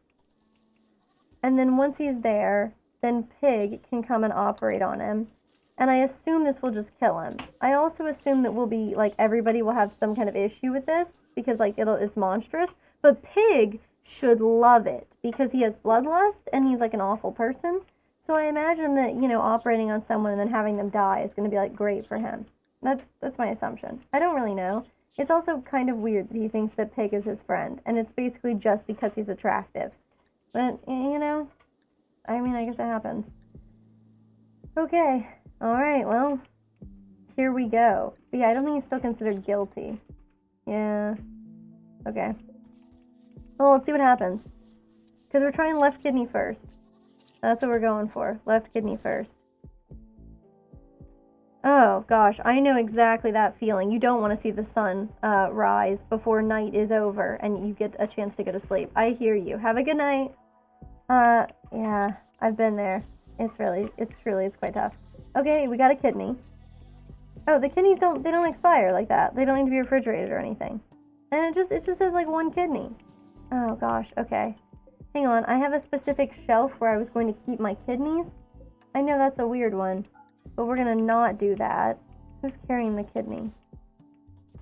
A: And then once he's there, then Pig can come and operate on him. And I assume this will just kill him. I also assume that we'll be, like, everybody will have some kind of issue with this, because, like, it's monstrous. But Pig should love it, because he has bloodlust, and he's, like, an awful person. So I imagine that, you know, operating on someone and then having them die is going to be, like, great for him. That's my assumption. I don't really know. It's also kind of weird that he thinks that Pig is his friend, and it's basically just because he's attractive. But, you know, I mean, I guess it happens. Okay. Alright, well, here we go. But yeah, I don't think he's still considered guilty. Yeah. Okay. Well, let's see what happens. Because we're trying left kidney first. That's what we're going for. Left kidney first. Oh, gosh. I know exactly that feeling. You don't want to see the sun rise before night is over and you get a chance to go to sleep. I hear you. Have a good night. Yeah. I've been there. It's quite tough. Okay, we got a kidney. Oh, the kidneys don't expire like that. They don't need to be refrigerated or anything. And it just says like 1 kidney. Oh gosh, okay. Hang on, I have a specific shelf where I was going to keep my kidneys. I know that's a weird one, but we're gonna not do that. Who's carrying the kidney?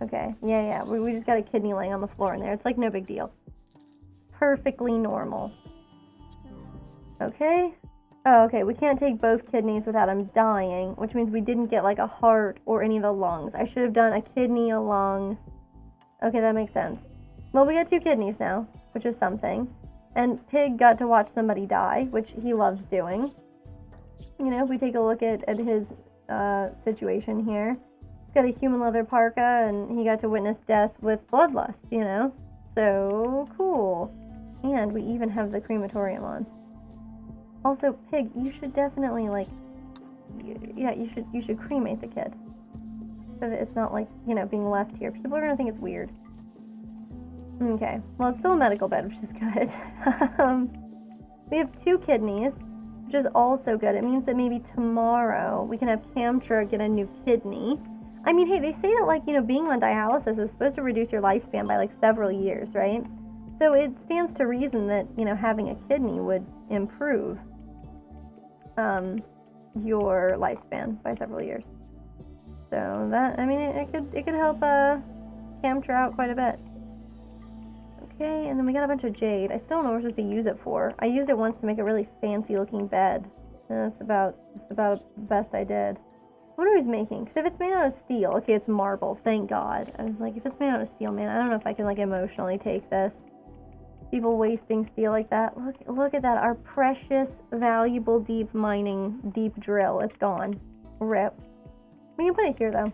A: Okay, yeah, we just got a kidney laying on the floor in there. It's like no big deal. Perfectly normal. Okay. Oh, okay, we can't take both kidneys without him dying, which means we didn't get, like, a heart or any of the lungs. I should have done a kidney, a lung. Okay, that makes sense. Well, we got 2 kidneys now, which is something. And Pig got to watch somebody die, which he loves doing. You know, if we take a look at his situation here. He's got a human leather parka, and he got to witness death with bloodlust, you know? So, cool. And we even have the crematorium on. Also, Pig, you should definitely, like, yeah, you should cremate the kid. So that it's not, like, you know, being left here. People are gonna think it's weird. Okay, well, it's still a medical bed, which is good. We have 2 kidneys, which is also good. It means that maybe tomorrow we can have Camtra get a new kidney. I mean, hey, they say that, like, you know, being on dialysis is supposed to reduce your lifespan by, like, several years, right? So it stands to reason that, you know, having a kidney would improve your lifespan by several years. So that, I mean, it could help Camtra out quite a bit. Okay, and then we got a bunch of jade. I still don't know what we're supposed to use it for. I used it once to make a really fancy looking bed. That's about the best I did. I wonder what he's making. Because if it's made out of steel, okay, it's marble. Thank God. I was like, if it's made out of steel, man, I don't know if I can like emotionally take this. People wasting steel like that. Look at that. Our precious, valuable, deep mining, deep drill. It's gone. Rip. We can put it here though.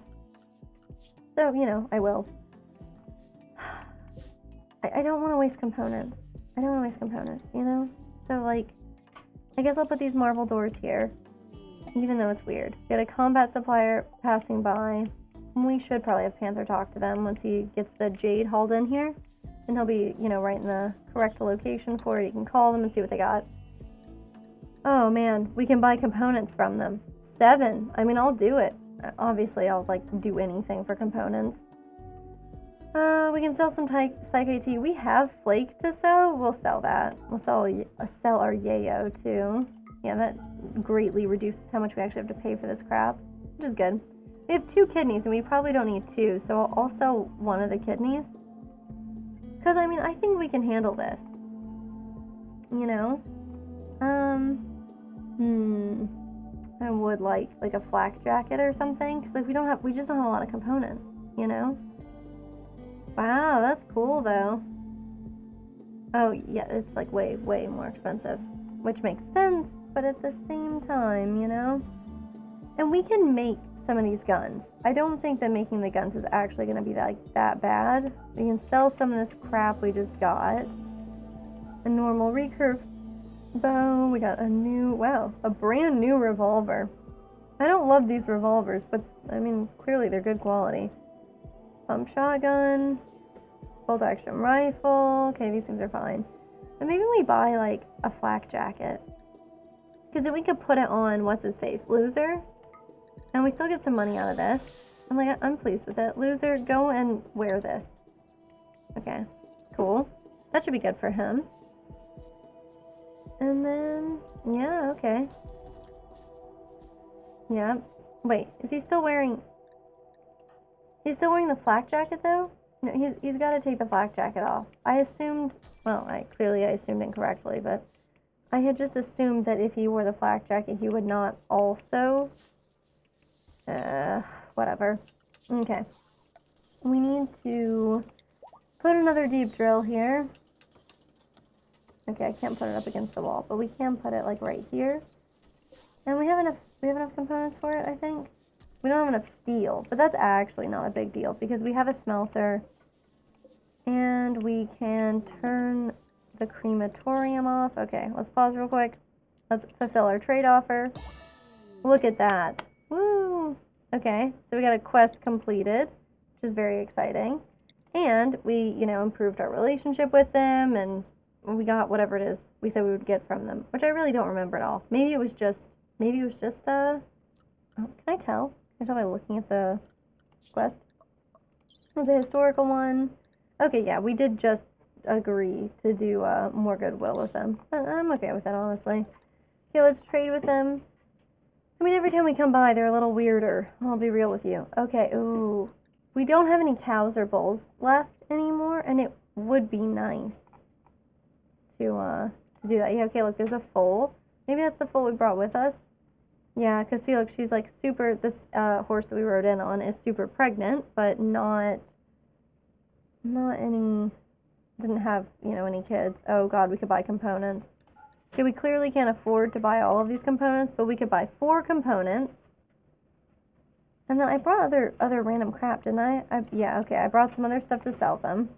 A: So, you know, I will. I don't want to waste components. I don't want to waste components, you know? So, like, I guess I'll put these marble doors here, even though it's weird. Get a combat supplier passing by. We should probably have Panther talk to them once he gets the jade hauled in here. And he'll be, you know, right in the correct location for it. You can call them and see what they got. Oh, man. We can buy components from them. 7. I mean, I'll do it. Obviously, I'll, like, do anything for components. We can sell some Psyche tea. We have flake to sell. We'll sell that. We'll sell our yayo too. Yeah, that greatly reduces how much we actually have to pay for this crap, which is good. We have 2 kidneys, and we probably don't need 2, so I'll sell one of the kidneys. Because, I mean, I think we can handle this. You know? I would like a flak jacket or something, because like we just don't have a lot of components, you know? Wow, that's cool though. Oh yeah, it's like way more expensive, which makes sense, but at the same time, you know? And we can make some of these guns. I don't think that making the guns is actually going to be that bad. We can sell some of this crap we just got. A normal recurve bow. We got a brand new revolver. I don't love these revolvers, but I mean, clearly they're good quality. Pump shotgun, bolt action rifle. Okay, these things are fine. But maybe we buy like a flak jacket, because then we could put it on what's his face, Loser, and we still get some money out of this. I'm pleased with it. Loser, go and wear this. Okay, cool. That should be good for him. And then yeah, okay. Yeah. Wait, is he still wearing? He's still wearing the flak jacket though? No, he's got to take the flak jacket off. I assumed, well, I assumed incorrectly, but I had just assumed that if he wore the flak jacket, he would not also. Whatever. Okay. We need to put another deep drill here. Okay, I can't put it up against the wall, but we can put it like right here. And we have enough components for it, I think. We don't have enough steel, but that's actually not a big deal because we have a smelter and we can turn the crematorium off. Okay, let's pause real quick. Let's fulfill our trade offer. Look at that. Woo! Okay, so we got a quest completed, which is very exciting. And we, you know, improved our relationship with them, and we got whatever it is we said we would get from them, which I really don't remember at all. Maybe it was just oh, can I tell? Can I tell by looking at the quest? It's a historical one. Okay, yeah, we did just agree to do more goodwill with them. I'm okay with that, honestly. Okay, let's trade with them. I mean, every time we come by, they're a little weirder. I'll be real with you. Okay, ooh. We don't have any cows or bulls left anymore, and it would be nice to do that. Yeah, okay, look, there's a foal. Maybe that's the foal we brought with us. Yeah, because see, look, she's like super, this horse that we rode in on is super pregnant, but not any, didn't have, you know, any kids. Oh god, we could buy components. Okay, we clearly can't afford to buy all of these components, but we could buy 4 components. And then I brought other random crap, didn't I? Yeah, okay, I brought some other stuff to sell them.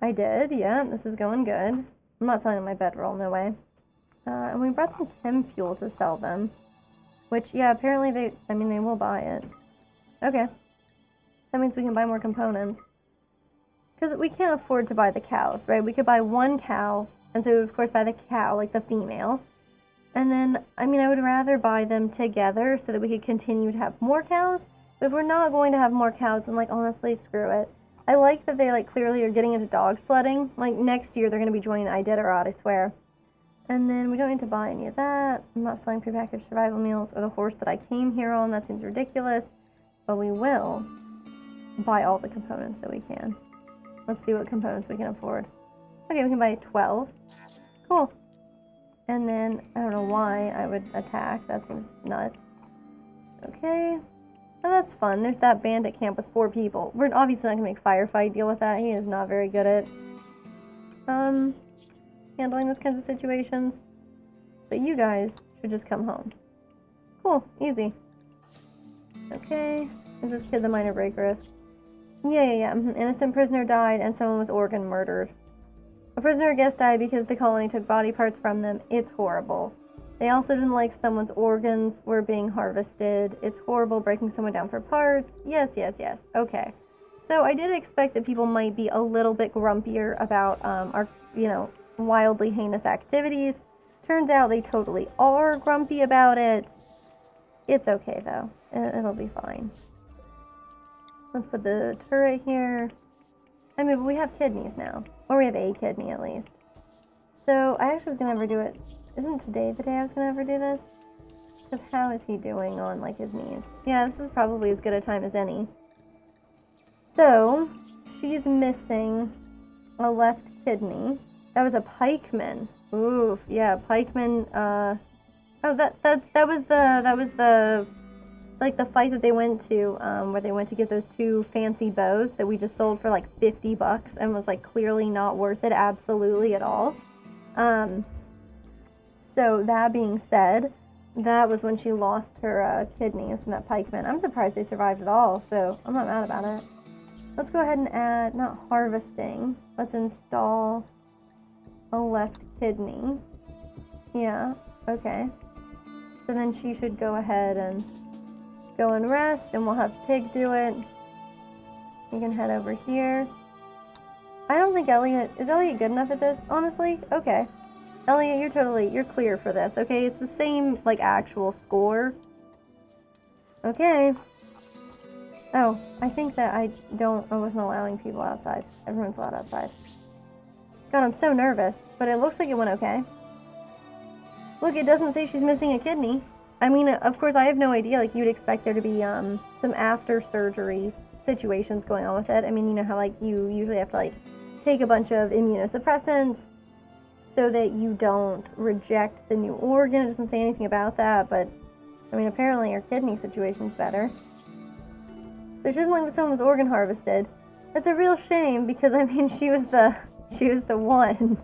A: I did, yeah, this is going good. I'm not selling my bedroll, no way. And we brought some chem fuel to sell them. Which, yeah, apparently they will buy it. Okay. That means we can buy more components. Because we can't afford to buy the cows, right? We could buy 1 cow, and so we would, of course, buy the cow, like the female. And then, I mean, I would rather buy them together so that we could continue to have more cows. But if we're not going to have more cows, then, like, honestly, screw it. I like that they, like, clearly are getting into dog sledding. Like, next year, they're going to be joining the Iditarod, I swear. And then we don't need to buy any of that. I'm not selling prepackaged survival meals or the horse that I came here on. That seems ridiculous. But we will buy all the components that we can. Let's see what components we can afford. Okay, we can buy 12. Cool. And then, I don't know why I would attack. That seems nuts. Okay. Oh, that's fun. There's that bandit camp with 4 people. We're obviously not gonna make Firefight deal with that. He is not very good at, handling those kinds of situations. But you guys should just come home. Cool. Easy. Okay. Is this kid the minor break risk? Yeah. Innocent prisoner died and someone was organ murdered. A prisoner guest died because the colony took body parts from them. It's horrible. They also didn't like someone's organs were being harvested. It's horrible breaking someone down for parts. Yes. Okay. So I did expect that people might be a little bit grumpier about our, wildly heinous activities. Turns out they totally are grumpy about it. It's okay though. It'll be fine. Let's put the turret here. I mean, but we have kidneys now. Or we have a kidney at least. So I actually was gonna ever do it. Isn't today the day I was gonna ever do this? Because how is he doing on like his needs? Yeah, this is probably as good a time as any. So she's missing a left kidney. That was a pikeman. Oof, yeah, pikeman. Oh, that was the like the fight that they went to, where they went to get those 2 fancy bows that we just sold for like $50 and was like clearly not worth it absolutely at all. So that being said, that was when she lost her kidneys from that pikeman. I'm surprised they survived at all, so I'm not mad about it. Let's go ahead and add, not harvesting, let's install a left kidney. Yeah, okay. So then she should go ahead and go and rest, and we'll have Pig do it. You can head over here. I don't think is Elliot good enough at this, honestly? Okay. Elliot, you're clear for this, okay? It's the same, like, actual score. Okay. Oh, I think that I wasn't allowing people outside. Everyone's allowed outside. God, I'm so nervous, but it looks like it went okay. Look, it doesn't say she's missing a kidney. I mean, of course, I have no idea. Like, you'd expect there to be some after surgery situations going on with it. I mean, you know how, like, you usually have to, like, take a bunch of immunosuppressants so that you don't reject the new organ. It doesn't say anything about that, but, I mean, apparently her kidney situation's better. So she doesn't like that someone's organ harvested. That's a real shame because, I mean, she was the one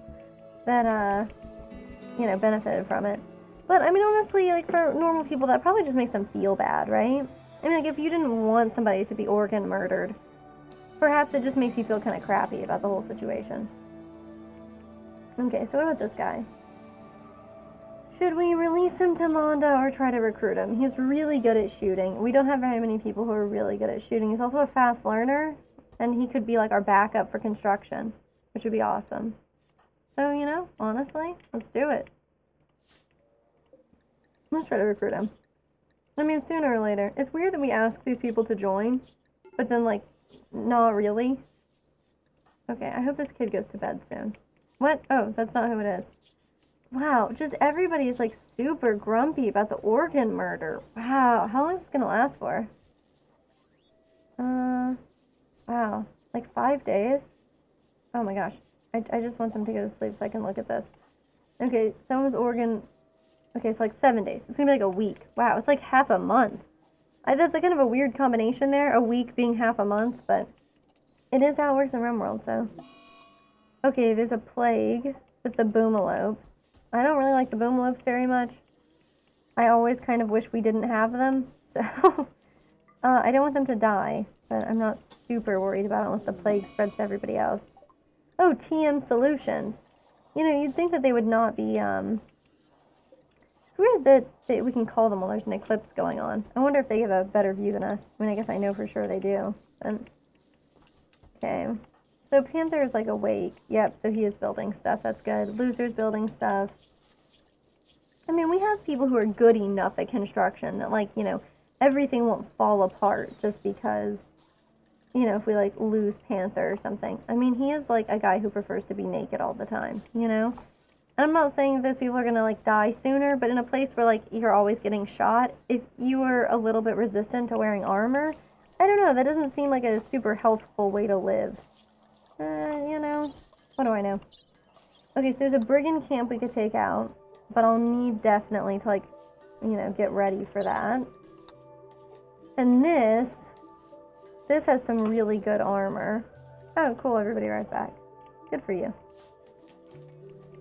A: that, benefited from it. But, I mean, honestly, like, for normal people, that probably just makes them feel bad, right? I mean, like, if you didn't want somebody to be organ murdered, perhaps it just makes you feel kind of crappy about the whole situation. Okay, so what about this guy? Should we release him to Manda or try to recruit him? He's really good at shooting. We don't have very many people who are really good at shooting. He's also a fast learner, and he could be, like, our backup for construction, which would be awesome. So, honestly, let's do it. Let's try to recruit him. I mean, sooner or later. It's weird that we ask these people to join, but then, like, not really. Okay, I hope this kid goes to bed soon. What? Oh, that's not who it is. Wow, just everybody is, like, super grumpy about the organ murder. Wow, how long is this gonna last for? Wow, like 5 days? Oh my gosh. I just want them to go to sleep so I can look at this. Okay, someone's organ... Okay, so like 7 days. It's gonna be like a week. Wow, it's like half a month. That's like kind of a weird combination there, a week being half a month, but it is how it works in Rimworld, so. Okay, there's a plague with the boomalopes. I don't really like the boomalopes very much. I always kind of wish we didn't have them, so. I don't want them to die, but I'm not super worried about it unless the plague spreads to everybody else. Oh, TM Solutions. You'd think that they would not be, It's weird that we can call them while there's an eclipse going on. I wonder if they have a better view than us. I mean, I guess I know for sure they do. Okay. So Panther is, like, awake. Yep, so he is building stuff. That's good. Loser's building stuff. I mean, we have people who are good enough at construction that, like, everything won't fall apart just because, if we, like, lose Panther or something. I mean, he is, like, a guy who prefers to be naked all the time, And I'm not saying those people are gonna, like, die sooner, but in a place where, like, you're always getting shot, if you were a little bit resistant to wearing armor, I don't know, that doesn't seem like a super healthful way to live. What do I know? Okay, so there's a brigand camp we could take out. but I'll need definitely to, like, you know, get ready for that. And this has some really good armor. Oh, cool, everybody right back. Good for you.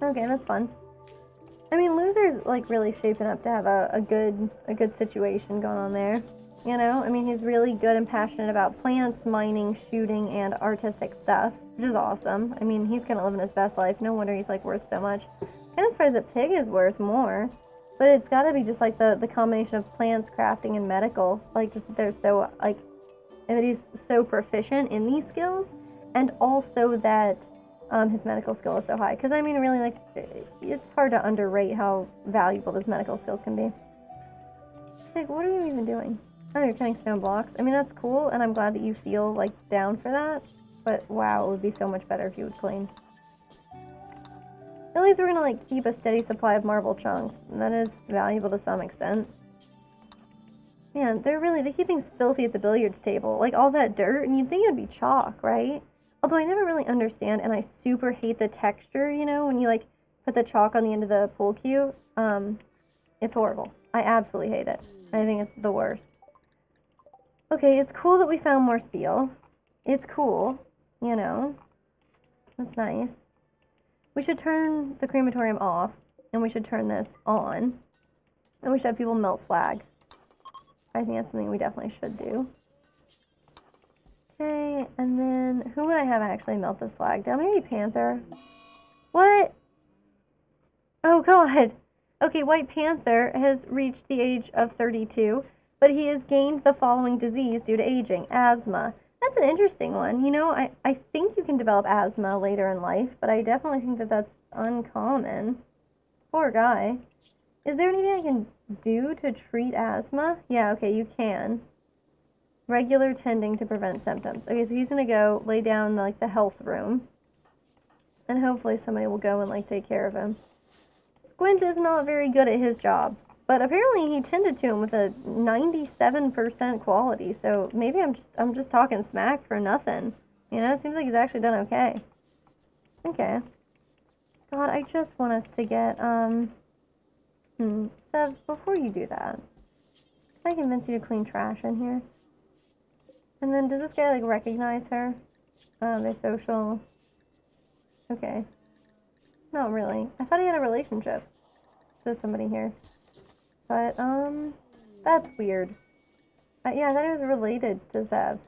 A: Okay, that's fun. I mean, Loser's, like, really shaping up to have a good situation going on there. You know? I mean, he's really good and passionate about plants, mining, shooting, and artistic stuff, which is awesome. I mean, he's gonna live in his best life. No wonder he's, like, worth so much. Kind of surprised that Pig is worth more. But it's gotta be just, like, the combination of plants, crafting, and medical. Like, just that they're so, like, that he's so proficient in these skills, and also that his medical skill is so high. Because, I mean, really, like, it's hard to underrate how valuable those medical skills can be. Like, what are you even doing? Oh, you're cutting stone blocks. I mean, that's cool, and I'm glad that you feel, like, down for that. But, wow, it would be so much better if you would clean. At least we're gonna, like, keep a steady supply of marble chunks. And that is valuable to some extent. Man, they keep things filthy at the billiards table. Like, all that dirt, and you'd think it'd be chalk, right? Although I never really understand, and I super hate the texture, you know, when you, like, put the chalk on the end of the pool cue. It's horrible. I absolutely hate it. I think it's the worst. Okay, it's cool that we found more steel. It's cool, you know. That's nice. We should turn the crematorium off, and we should turn this on. And we should have people melt slag. I think that's something we definitely should do. Okay, and then who would I have actually melt the slag down? Maybe Panther. What? Oh, God. Okay, White Panther has reached the age of 32, but he has gained the following disease due to aging: asthma. That's an interesting one. You know, I think you can develop asthma later in life, but I definitely think that that's uncommon. Poor guy. Is there anything I can do to treat asthma? Yeah, okay, you can. Regular tending to prevent symptoms. Okay, so he's gonna go lay down in, like, the health room. And hopefully somebody will go and, like, take care of him. Squint is not very good at his job, but apparently he tended to him with a 97% quality, so maybe I'm just talking smack for nothing. You know, it seems like he's actually done okay. Okay. God, I just want us to get, Sev, before you do that, can I convince you to clean trash in here? And then, does this guy, like, recognize her? They're social. Okay. Not really. I thought he had a relationship to somebody here. But, that's weird. Yeah, I thought he was related to Zev.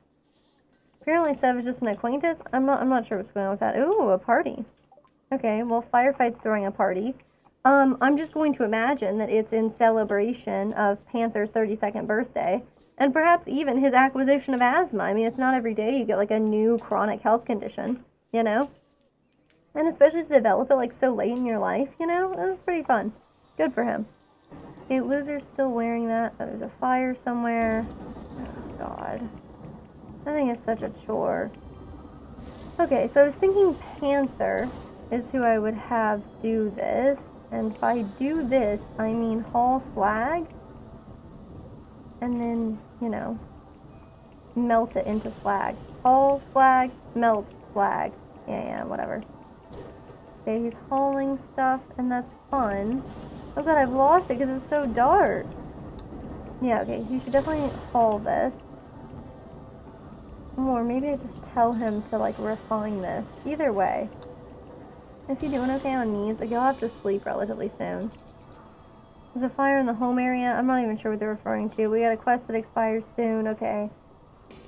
A: Apparently Sev is just an acquaintance. I'm not sure what's going on with that. Ooh, a party. Okay, well, Firefight's throwing a party. I'm just going to imagine that it's in celebration of Panther's 32nd birthday, and perhaps even his acquisition of asthma. I mean, it's not every day you get, like, a new chronic health condition, you know? And especially to develop it, like, so late in your life, you know? This is pretty fun. Good for him. Okay, Loser's still wearing that. Oh, there's a fire somewhere. Oh, God. That thing is such a chore. Okay, so I was thinking Panther is who I would have do this. And by do this, I mean haul slag. And then, you know, melt it into slag. Haul slag, melt slag. Yeah, whatever. Okay, he's hauling stuff, and that's fun. Oh God, I've lost it because it's so dark. Yeah, okay, he should definitely haul this. Or maybe I just tell him to, like, refine this. Either way. Is he doing okay on needs? Like, he'll have to sleep relatively soon. There's a fire in the home area. I'm not even sure what they're referring to. We got a quest that expires soon. Okay.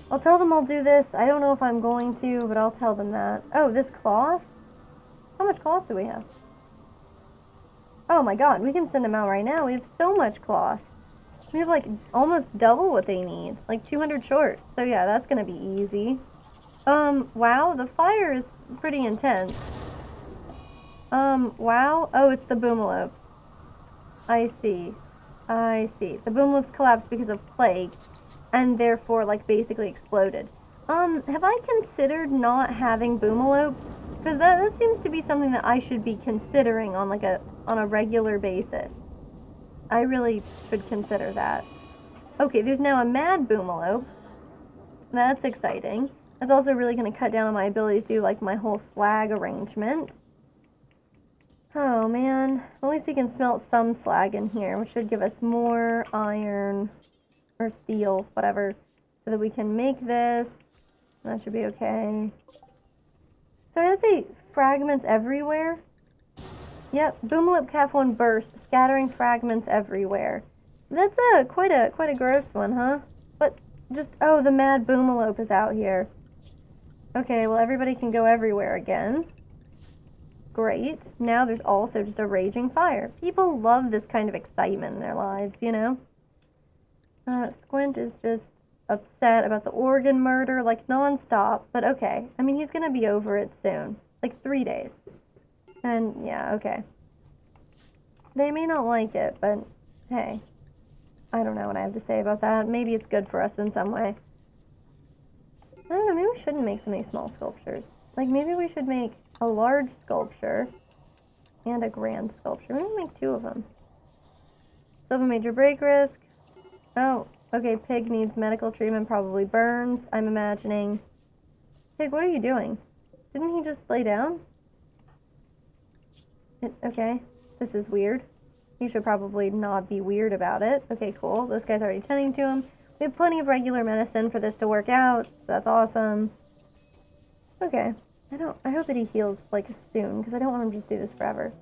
A: I'll tell them I'll do this. I don't know if I'm going to, but I'll tell them that. Oh, this cloth? How much cloth do we have? Oh my God, we can send them out right now. We have so much cloth. We have, like, almost double what they need. Like 200 short. So yeah, that's gonna be easy. Wow, the fire is pretty intense. Wow. Oh, it's the boomalopes. I see. The boomalopes collapsed because of plague, and therefore, like, basically exploded. Have I considered not having boomalopes? Because that seems to be something that I should be considering on, like, on a regular basis. I really should consider that. Okay, there's now a mad boomalope. That's exciting. That's also really going to cut down on my ability to do, like, my whole slag arrangement. Oh man, at least you can smelt some slag in here, which should give us more iron or steel, whatever, so that we can make this. That should be okay. So I'd say fragments everywhere. Yep, Boomalip Calf 1 burst, scattering fragments everywhere. That's quite a gross one, huh? But just, oh, the mad Boomalope is out here. Okay, well everybody can go everywhere again. Great. Now there's also just a raging fire. People love this kind of excitement in their lives, you know? Squint is just upset about the organ murder, like non-stop, but okay. I mean, he's gonna be over it soon. Like 3 days. And yeah, okay. They may not like it, but hey. I don't know what I have to say about that. Maybe it's good for us in some way. I don't know, maybe we shouldn't make so many small sculptures. Like, maybe we should make a large sculpture and a grand sculpture. Maybe make 2 of them. Still have a major break risk. Oh, okay, Pig needs medical treatment, probably burns, I'm imagining. Pig, what are you doing? Didn't he just lay down? Okay, this is weird. You should probably not be weird about it. Okay, cool. This guy's already tending to him. We have plenty of regular medicine for this to work out, so that's awesome. Okay. I hope that he heals, like, soon, because I don't want him to just do this forever.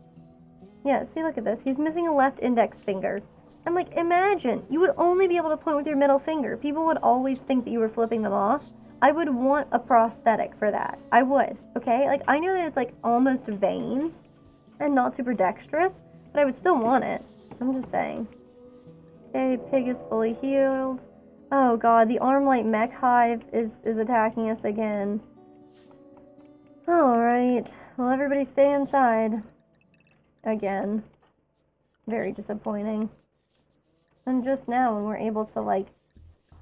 A: Yeah, see, look at this. He's missing a left index finger. And, like, imagine, you would only be able to point with your middle finger. People would always think that you were flipping them off. I would want a prosthetic for that. I would, okay? Like, I know that it's, like, almost vain and not super dexterous, but I would still want it. I'm just saying. Okay, Pig is fully healed. Oh god, the Armlight Mech Hive is attacking us again. Alright, well everybody stay inside. Again. Very disappointing. And just now when we're able to, like,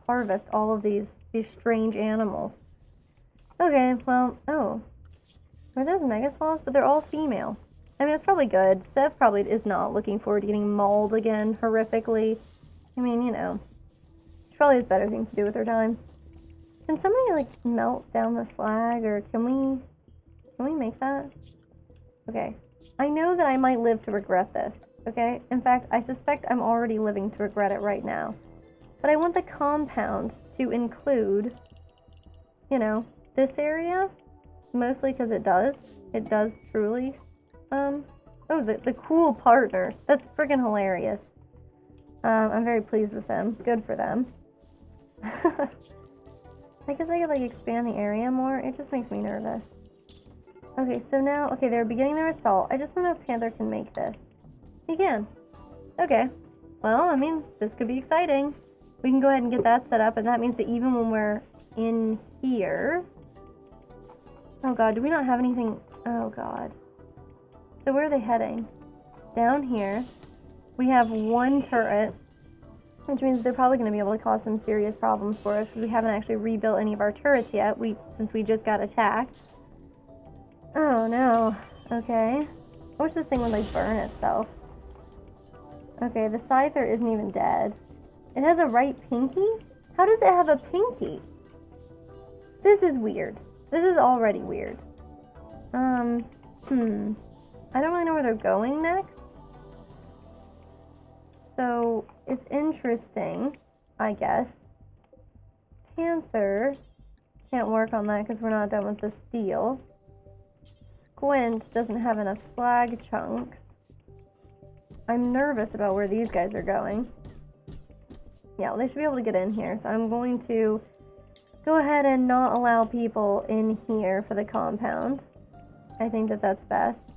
A: harvest all of these strange animals. Okay, well, oh. Are those Mega Sloths? But they're all female. I mean, that's probably good. Sev probably is not looking forward to getting mauled again horrifically. I mean, you know. She probably has better things to do with her time. Can somebody, like, melt down the slag, or can we make that? Okay. I know that I might live to regret this, okay? In fact, I suspect I'm already living to regret it right now. But I want the compound to include, you know, this area. Mostly because it does. It does truly. Oh, the cool partners. That's freaking hilarious. I'm very pleased with them. Good for them. I guess I could, like, expand the area more. It just makes me nervous. Okay, so now, okay, they're beginning their assault. I just want to know if Panther can make this. He can. Okay. Well, I mean, this could be exciting. We can go ahead and get that set up, and that means that even when we're in here... Oh god, do we not have anything? Oh god. So where are they heading? Down here. We have 1 turret, which means they're probably going to be able to cause some serious problems for us because we haven't actually rebuilt any of our turrets yet, since we just got attacked. Oh no. Okay. I wish this thing would, like, burn itself. Okay, the Scyther isn't even dead. It has a right pinky? How does it have a pinky? This is weird. This is already weird. I don't really know where they're going next. So, it's interesting, I guess. Panther can't work on that because we're not done with the steel. Squint doesn't have enough slag chunks. I'm nervous about where these guys are going. Yeah, well, they should be able to get in here, so I'm going to go ahead and not allow people in here for the compound. I think that that's best.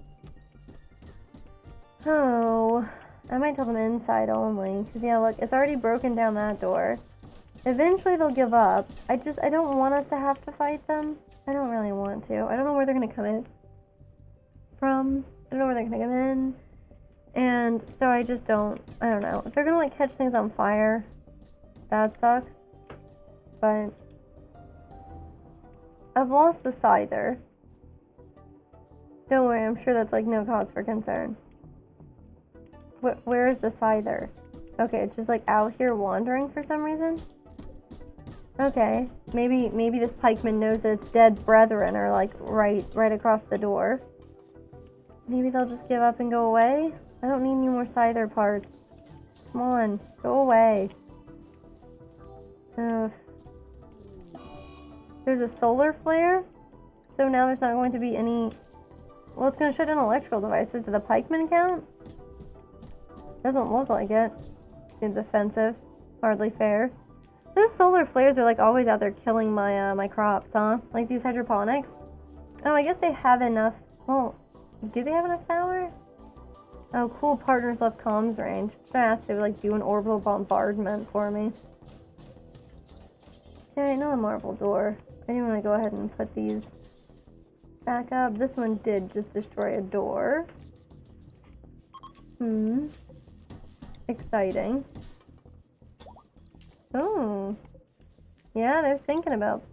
A: Oh, I might tell them inside only. Because, yeah, look, it's already broken down that door. Eventually they'll give up. I don't want us to have to fight them. I don't really want to. I don't know where they're going to come in from. I don't know where they're going to come in. And so I just don't, I don't know. If they're going to, like, catch things on fire, that sucks. But I've lost the Scyther. Don't worry, I'm sure that's, like, no cause for concern. Where is the Scyther? Okay, it's just, like, out here wandering for some reason. Okay, maybe this pikeman knows that its dead brethren are, like, right across the door. Maybe they'll just give up and go away? I don't need any more scyther parts. Come on, go away. Ugh. There's a solar flare, so now there's not going to be any... Well, it's going to shut down electrical devices. Do the pikemen count? Doesn't look like it. Seems offensive. Hardly fair. Those solar flares are like always out there killing my my crops, huh? Like these hydroponics. Oh, I guess they have enough. Well, do they have enough power? Oh, cool. Partners left comms range. Should I ask if they would like do an orbital bombardment for me? Okay, another marble door. I do want to go ahead and put these back up. This one did just destroy a door. Exciting. Oh. Yeah, they're thinking about,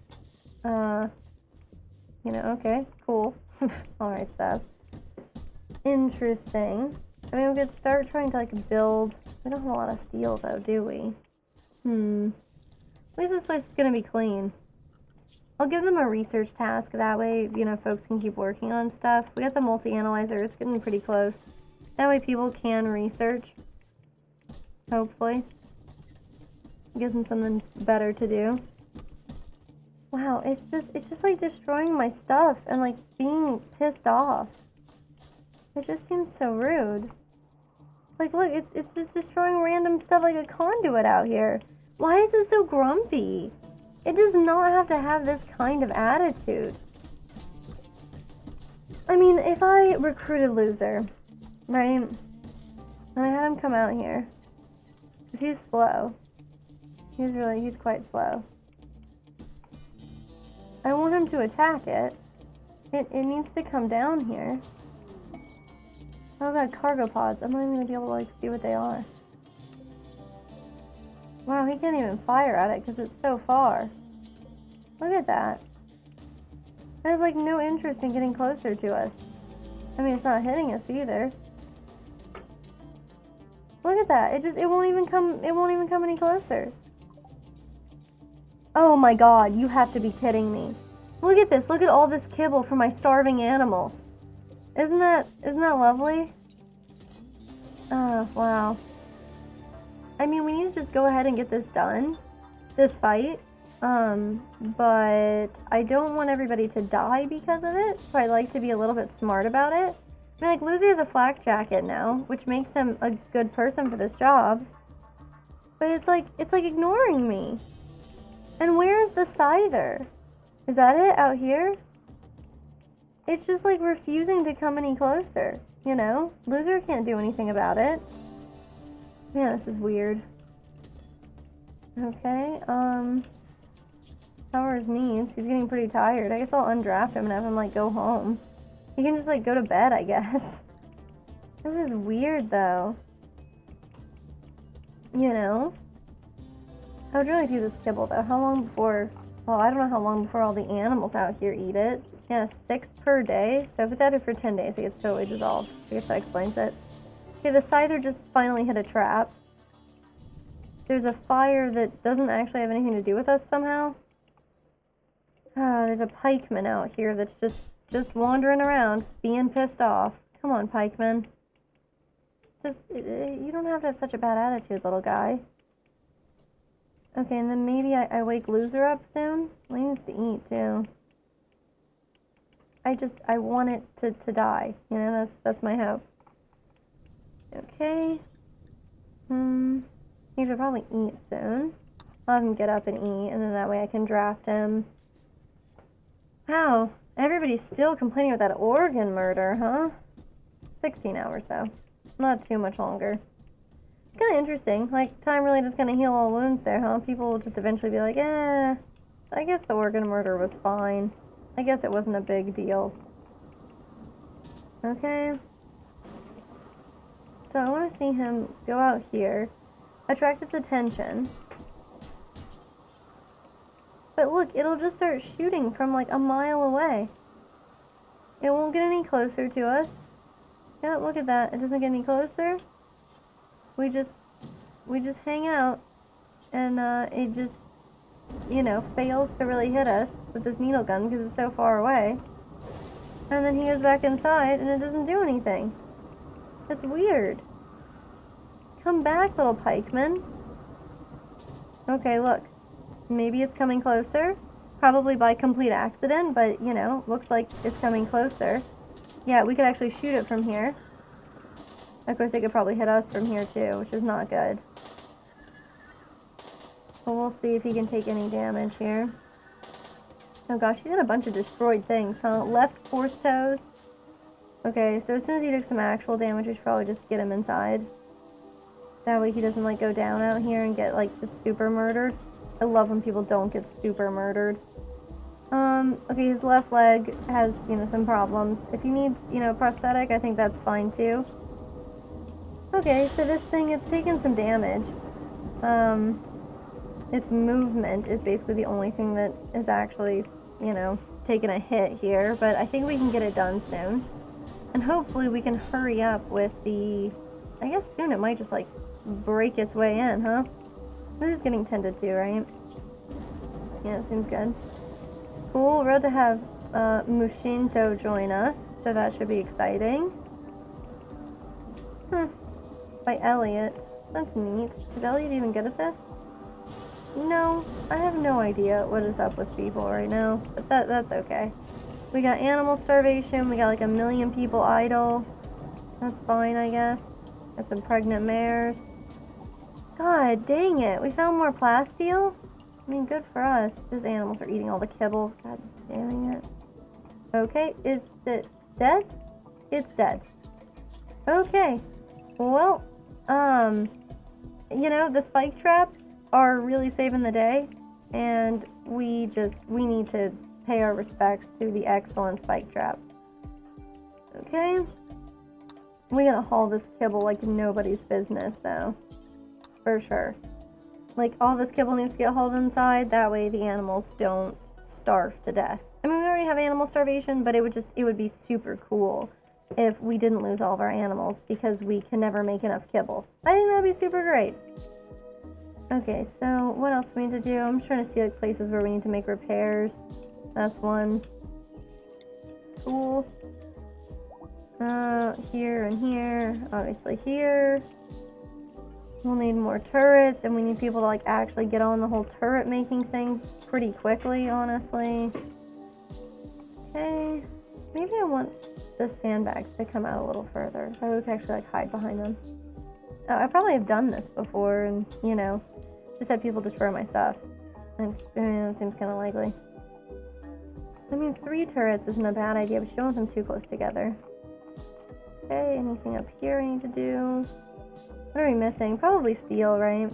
A: you know, okay, cool. Alright, Seth. Interesting. I mean, we could start trying to, like, build... We don't have a lot of steel, though, do we? At least this place is gonna be clean. I'll give them a research task. That way, you know, folks can keep working on stuff. We got the multi-analyzer. It's getting pretty close. That way people can research. Hopefully. Gives them something better to do. Wow, it's just like destroying my stuff and like being pissed off. It just seems so rude. Like, look, it's just destroying random stuff like a conduit out here. Why is it so grumpy? It does not have to have this kind of attitude. I mean, if I recruited Loser, right? And I had him come out here. Because he's slow. He's quite slow. I want him to attack it. It needs to come down here. Oh god, cargo pods. I'm not even gonna be able to like see what they are. Wow, he can't even fire at it because it's so far. Look at that. There's like no interest in getting closer to us. I mean, it's not hitting us either. Look at that. It won't even come any closer. Oh my god, you have to be kidding me. Look at this. Look at all this kibble for my starving animals. Isn't that lovely? Oh, wow. I mean, we need to just go ahead and get this done. This fight. But I don't want everybody to die because of it. So I'd like to be a little bit smart about it. I mean, like, Loser is a flak jacket now, which makes him a good person for this job. But it's like ignoring me. And where's the scyther? Is that it out here? It's just like refusing to come any closer, you know? Loser can't do anything about it. Yeah, this is weird. Okay, how are his needs? He's getting pretty tired. I guess I'll undraft him and have him like go home. He can just like go to bed, I guess. This is weird though. You know? I would really do this kibble though. How long before... Well, I don't know how long before all the animals out here eat it. Yeah, 6 per day. So if it's out here for 10 days, it gets totally dissolved. I guess that explains it. Okay, the scyther just finally hit a trap. There's a fire that doesn't actually have anything to do with us somehow. There's a pikeman out here that's just wandering around, being pissed off. Come on, pikeman. You don't have to have such a bad attitude, little guy. Okay, and then maybe I wake Loser up soon. Well, he needs to eat, too. I want it to die. You know, that's my hope. Okay. He should probably eat soon. I'll have him get up and eat, and then that way I can draft him. Wow, everybody's still complaining about that organ murder, huh? 16 hours, though. Not too much longer. Kind of interesting. Like, time really just kind of heal all wounds there, huh? People will just eventually be like, I guess the organ murder was fine. I guess it wasn't a big deal. Okay. So I want to see him go out here. Attract its attention. But look, it'll just start shooting from like a mile away. It won't get any closer to us. Yeah, look at that. It doesn't get any closer. We just hang out, and it just, you know, fails to really hit us with this needle gun because it's so far away. And then he goes back inside and it doesn't do anything. It's weird. Come back, little pikeman. Okay, look. Maybe it's coming closer. Probably by complete accident, but, you know, looks like it's coming closer. Yeah, we could actually shoot it from here. Of course, they could probably hit us from here, too, which is not good. But we'll see if he can take any damage here. Oh gosh, he's got a bunch of destroyed things, huh? Left fourth toes. Okay, so as soon as he took some actual damage, we should probably just get him inside. That way he doesn't, like, go down out here and get, like, just super murdered. I love when people don't get super murdered. Okay, his left leg has, you know, some problems. If he needs, you know, prosthetic, I think that's fine, too. Okay, so this thing, it's taken some damage. Its movement is basically the only thing that is actually, you know, taking a hit here, but I think we can get it done soon. And hopefully we can hurry up with the... I guess soon it might just, like, break its way in, huh? This is getting tended to, right? Yeah, seems good. Cool, we're about to have Mushinto join us, so that should be exciting. By Elliot. That's neat. Is Elliot even good at this? No, I have no idea what is up with people right now, but that's okay. We got animal starvation, we got like 1 million people idle. That's fine, I guess. Got some pregnant mares. God dang it, we found more plasteel? I mean, good for us. These animals are eating all the kibble. God damn it. Okay, is it dead? It's dead. Okay. Well, you know, the spike traps are really saving the day, and we need to pay our respects to the excellent spike traps. Okay. We gotta haul this kibble like nobody's business, though. For sure. Like, all this kibble needs to get hauled inside, that way the animals don't starve to death. I mean, we already have animal starvation, but it would be super cool if we didn't lose all of our animals because we can never make enough kibble. I think that'd be super great. Okay, so what else we need to do? I'm just trying to see like places where we need to make repairs. That's one. Cool. Here and here. Obviously here. We'll need more turrets, and we need people to like actually get on the whole turret making thing pretty quickly, honestly. Okay. Maybe I want the sandbags to come out a little further. So we can actually like hide behind them. Oh, I probably have done this before and, you know, just had people destroy my stuff. And that seems kind of likely. I mean, 3 turrets isn't a bad idea, but you don't want them too close together. Okay, anything up here I need to do? What are we missing? Probably steel, right?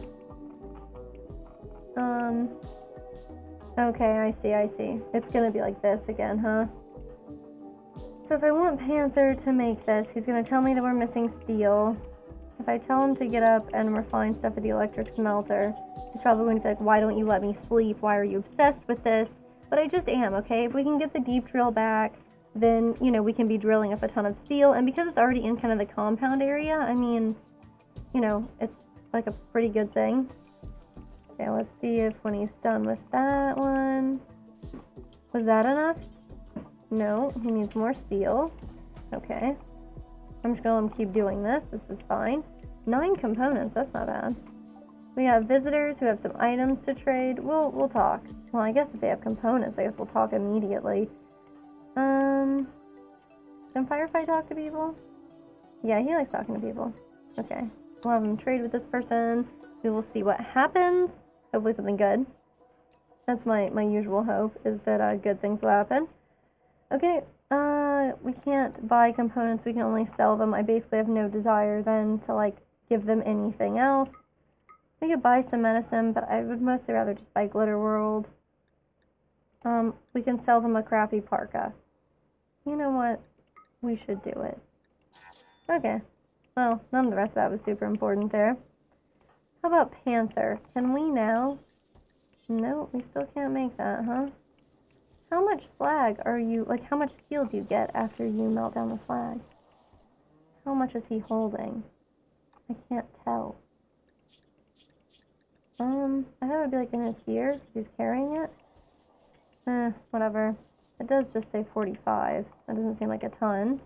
A: Okay, I see. It's gonna be like this again, huh? So if I want Panther to make this, he's gonna tell me that we're missing steel. If I tell him to get up and refine stuff at the electric smelter, he's probably going to be like, why don't you let me sleep? Why are you obsessed with this? But I just am, okay? If we can get the deep drill back, then, you know, we can be drilling up a ton of steel. And because it's already in kind of the compound area, I mean, you know, it's like a pretty good thing. Okay, let's see if when he's done with that one. Was that enough? No, he needs more steel. Okay. I'm just gonna let him keep doing this. This is fine. 9 components, that's not bad. We have visitors who have some items to trade. We'll talk. Well, I guess if they have components, I guess we'll talk immediately. Can Firefight talk to people? Yeah, he likes talking to people. Okay. We'll have him trade with this person. We will see what happens. Hopefully something good. That's my usual hope, is that good things will happen. Okay, we can't buy components, we can only sell them. I basically have no desire then to, like, give them anything else. We could buy some medicine, but I would mostly rather just buy Glitterworld. We can sell them a crappy parka. You know what? We should do it. Okay. Well, none of the rest of that was super important there. How about Panther? Can we now? No, we still can't make that, huh? How much slag are you, like, how much steel do you get after you melt down the slag? How much is he holding? I can't tell. I thought it would be, like, in his gear, because he's carrying it. Whatever. It does just say 45. That doesn't seem like a ton.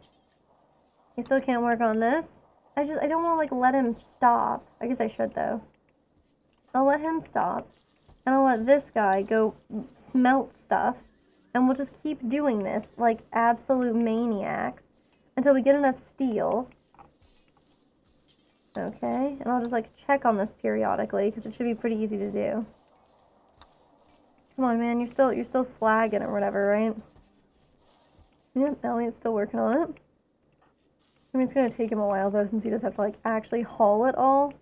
A: He still can't work on this. I don't want to, like, let him stop. I guess I should, though. I'll let him stop. And I'll let this guy go smelt stuff. And we'll just keep doing this like absolute maniacs until we get enough steel. Okay, and I'll just like check on this periodically because it should be pretty easy to do. Come on, man, you're still slagging or whatever, right? Yep, Elliot's still working on it. I mean, it's gonna take him a while though, since he does have to like actually haul it all.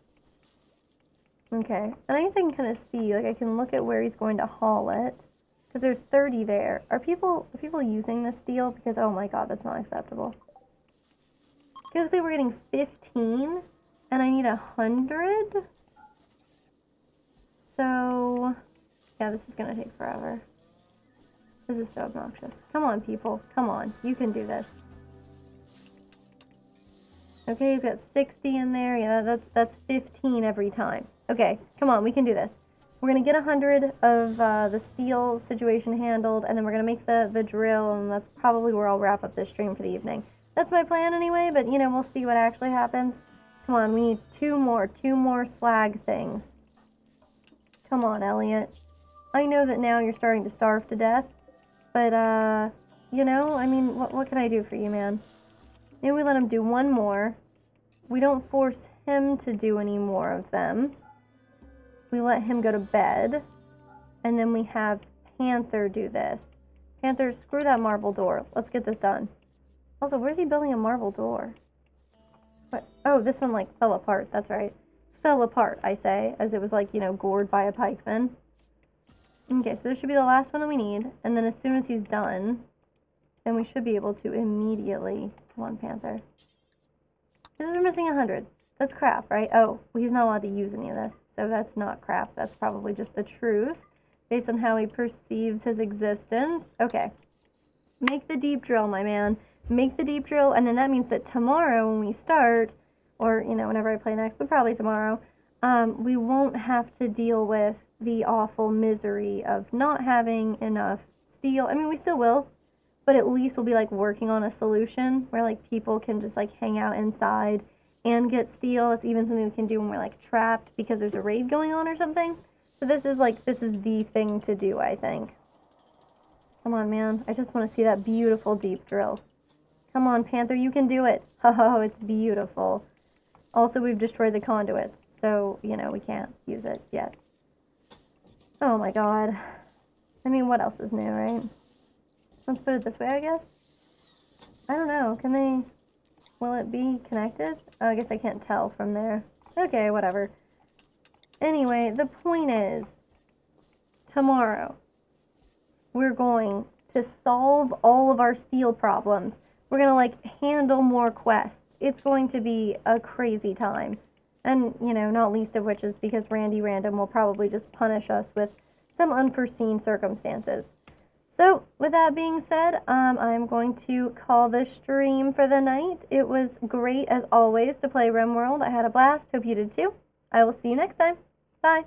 A: Okay, and I guess I can kind of see, like I can look at where he's going to haul it. Because there's 30 there. Are people using this steel? Because, oh my god, that's not acceptable. It looks like we're getting 15, and I need 100. So, yeah, this is going to take forever. This is so obnoxious. Come on, people. Come on. You can do this. Okay, he's got 60 in there. Yeah, that's 15 every time. Okay, come on, we can do this. We're going to get 100 of the steel situation handled, and then we're going to make the drill, and that's probably where I'll wrap up this stream for the evening. That's my plan anyway, but, you know, we'll see what actually happens. Come on, we need two more slag things. Come on, Elliot. I know that now you're starting to starve to death, but, you know, I mean, what can I do for you, man? Maybe we let him do one more. We don't force him to do any more of them. We let him go to bed, and then we have Panther do this. Panther, screw that marble door. Let's get this done. Also, where's he building a marble door? What? Oh, this one, like, fell apart. That's right. Fell apart, I say, as it was, like, you know, gored by a pikeman. Okay, so this should be the last one that we need, and then as soon as he's done, then we should be able to immediately... Come on, Panther. This is missing 100. That's crap, right? Oh, well, he's not allowed to use any of this, so that's not crap. That's probably just the truth, based on how he perceives his existence. Okay. Make the deep drill, my man. Make the deep drill, and then that means that tomorrow when we start, or, you know, whenever I play next, but probably tomorrow, we won't have to deal with the awful misery of not having enough steel. I mean, we still will, but at least we'll be, like, working on a solution where, like, people can just, like, hang out inside and get steel. It's even something we can do when we're like trapped because there's a raid going on or something. So this is the thing to do, I think. Come on, man. I just want to see that beautiful deep drill. Come on, Panther, you can do it. Oh, it's beautiful. Also, we've destroyed the conduits, so, you know, we can't use it yet. Oh my god. I mean, what else is new, right? Let's put it this way, I guess. I don't know. Can they... Will it be connected? Oh, I guess I can't tell from there. Okay, whatever. Anyway, the point is, tomorrow, we're going to solve all of our steel problems. We're going to, like, handle more quests. It's going to be a crazy time. And, you know, not least of which is because Randy Random will probably just punish us with some unforeseen circumstances. So, with that being said, I'm going to call this stream for the night. It was great, as always, to play Rimworld. I had a blast. Hope you did too. I will see you next time. Bye.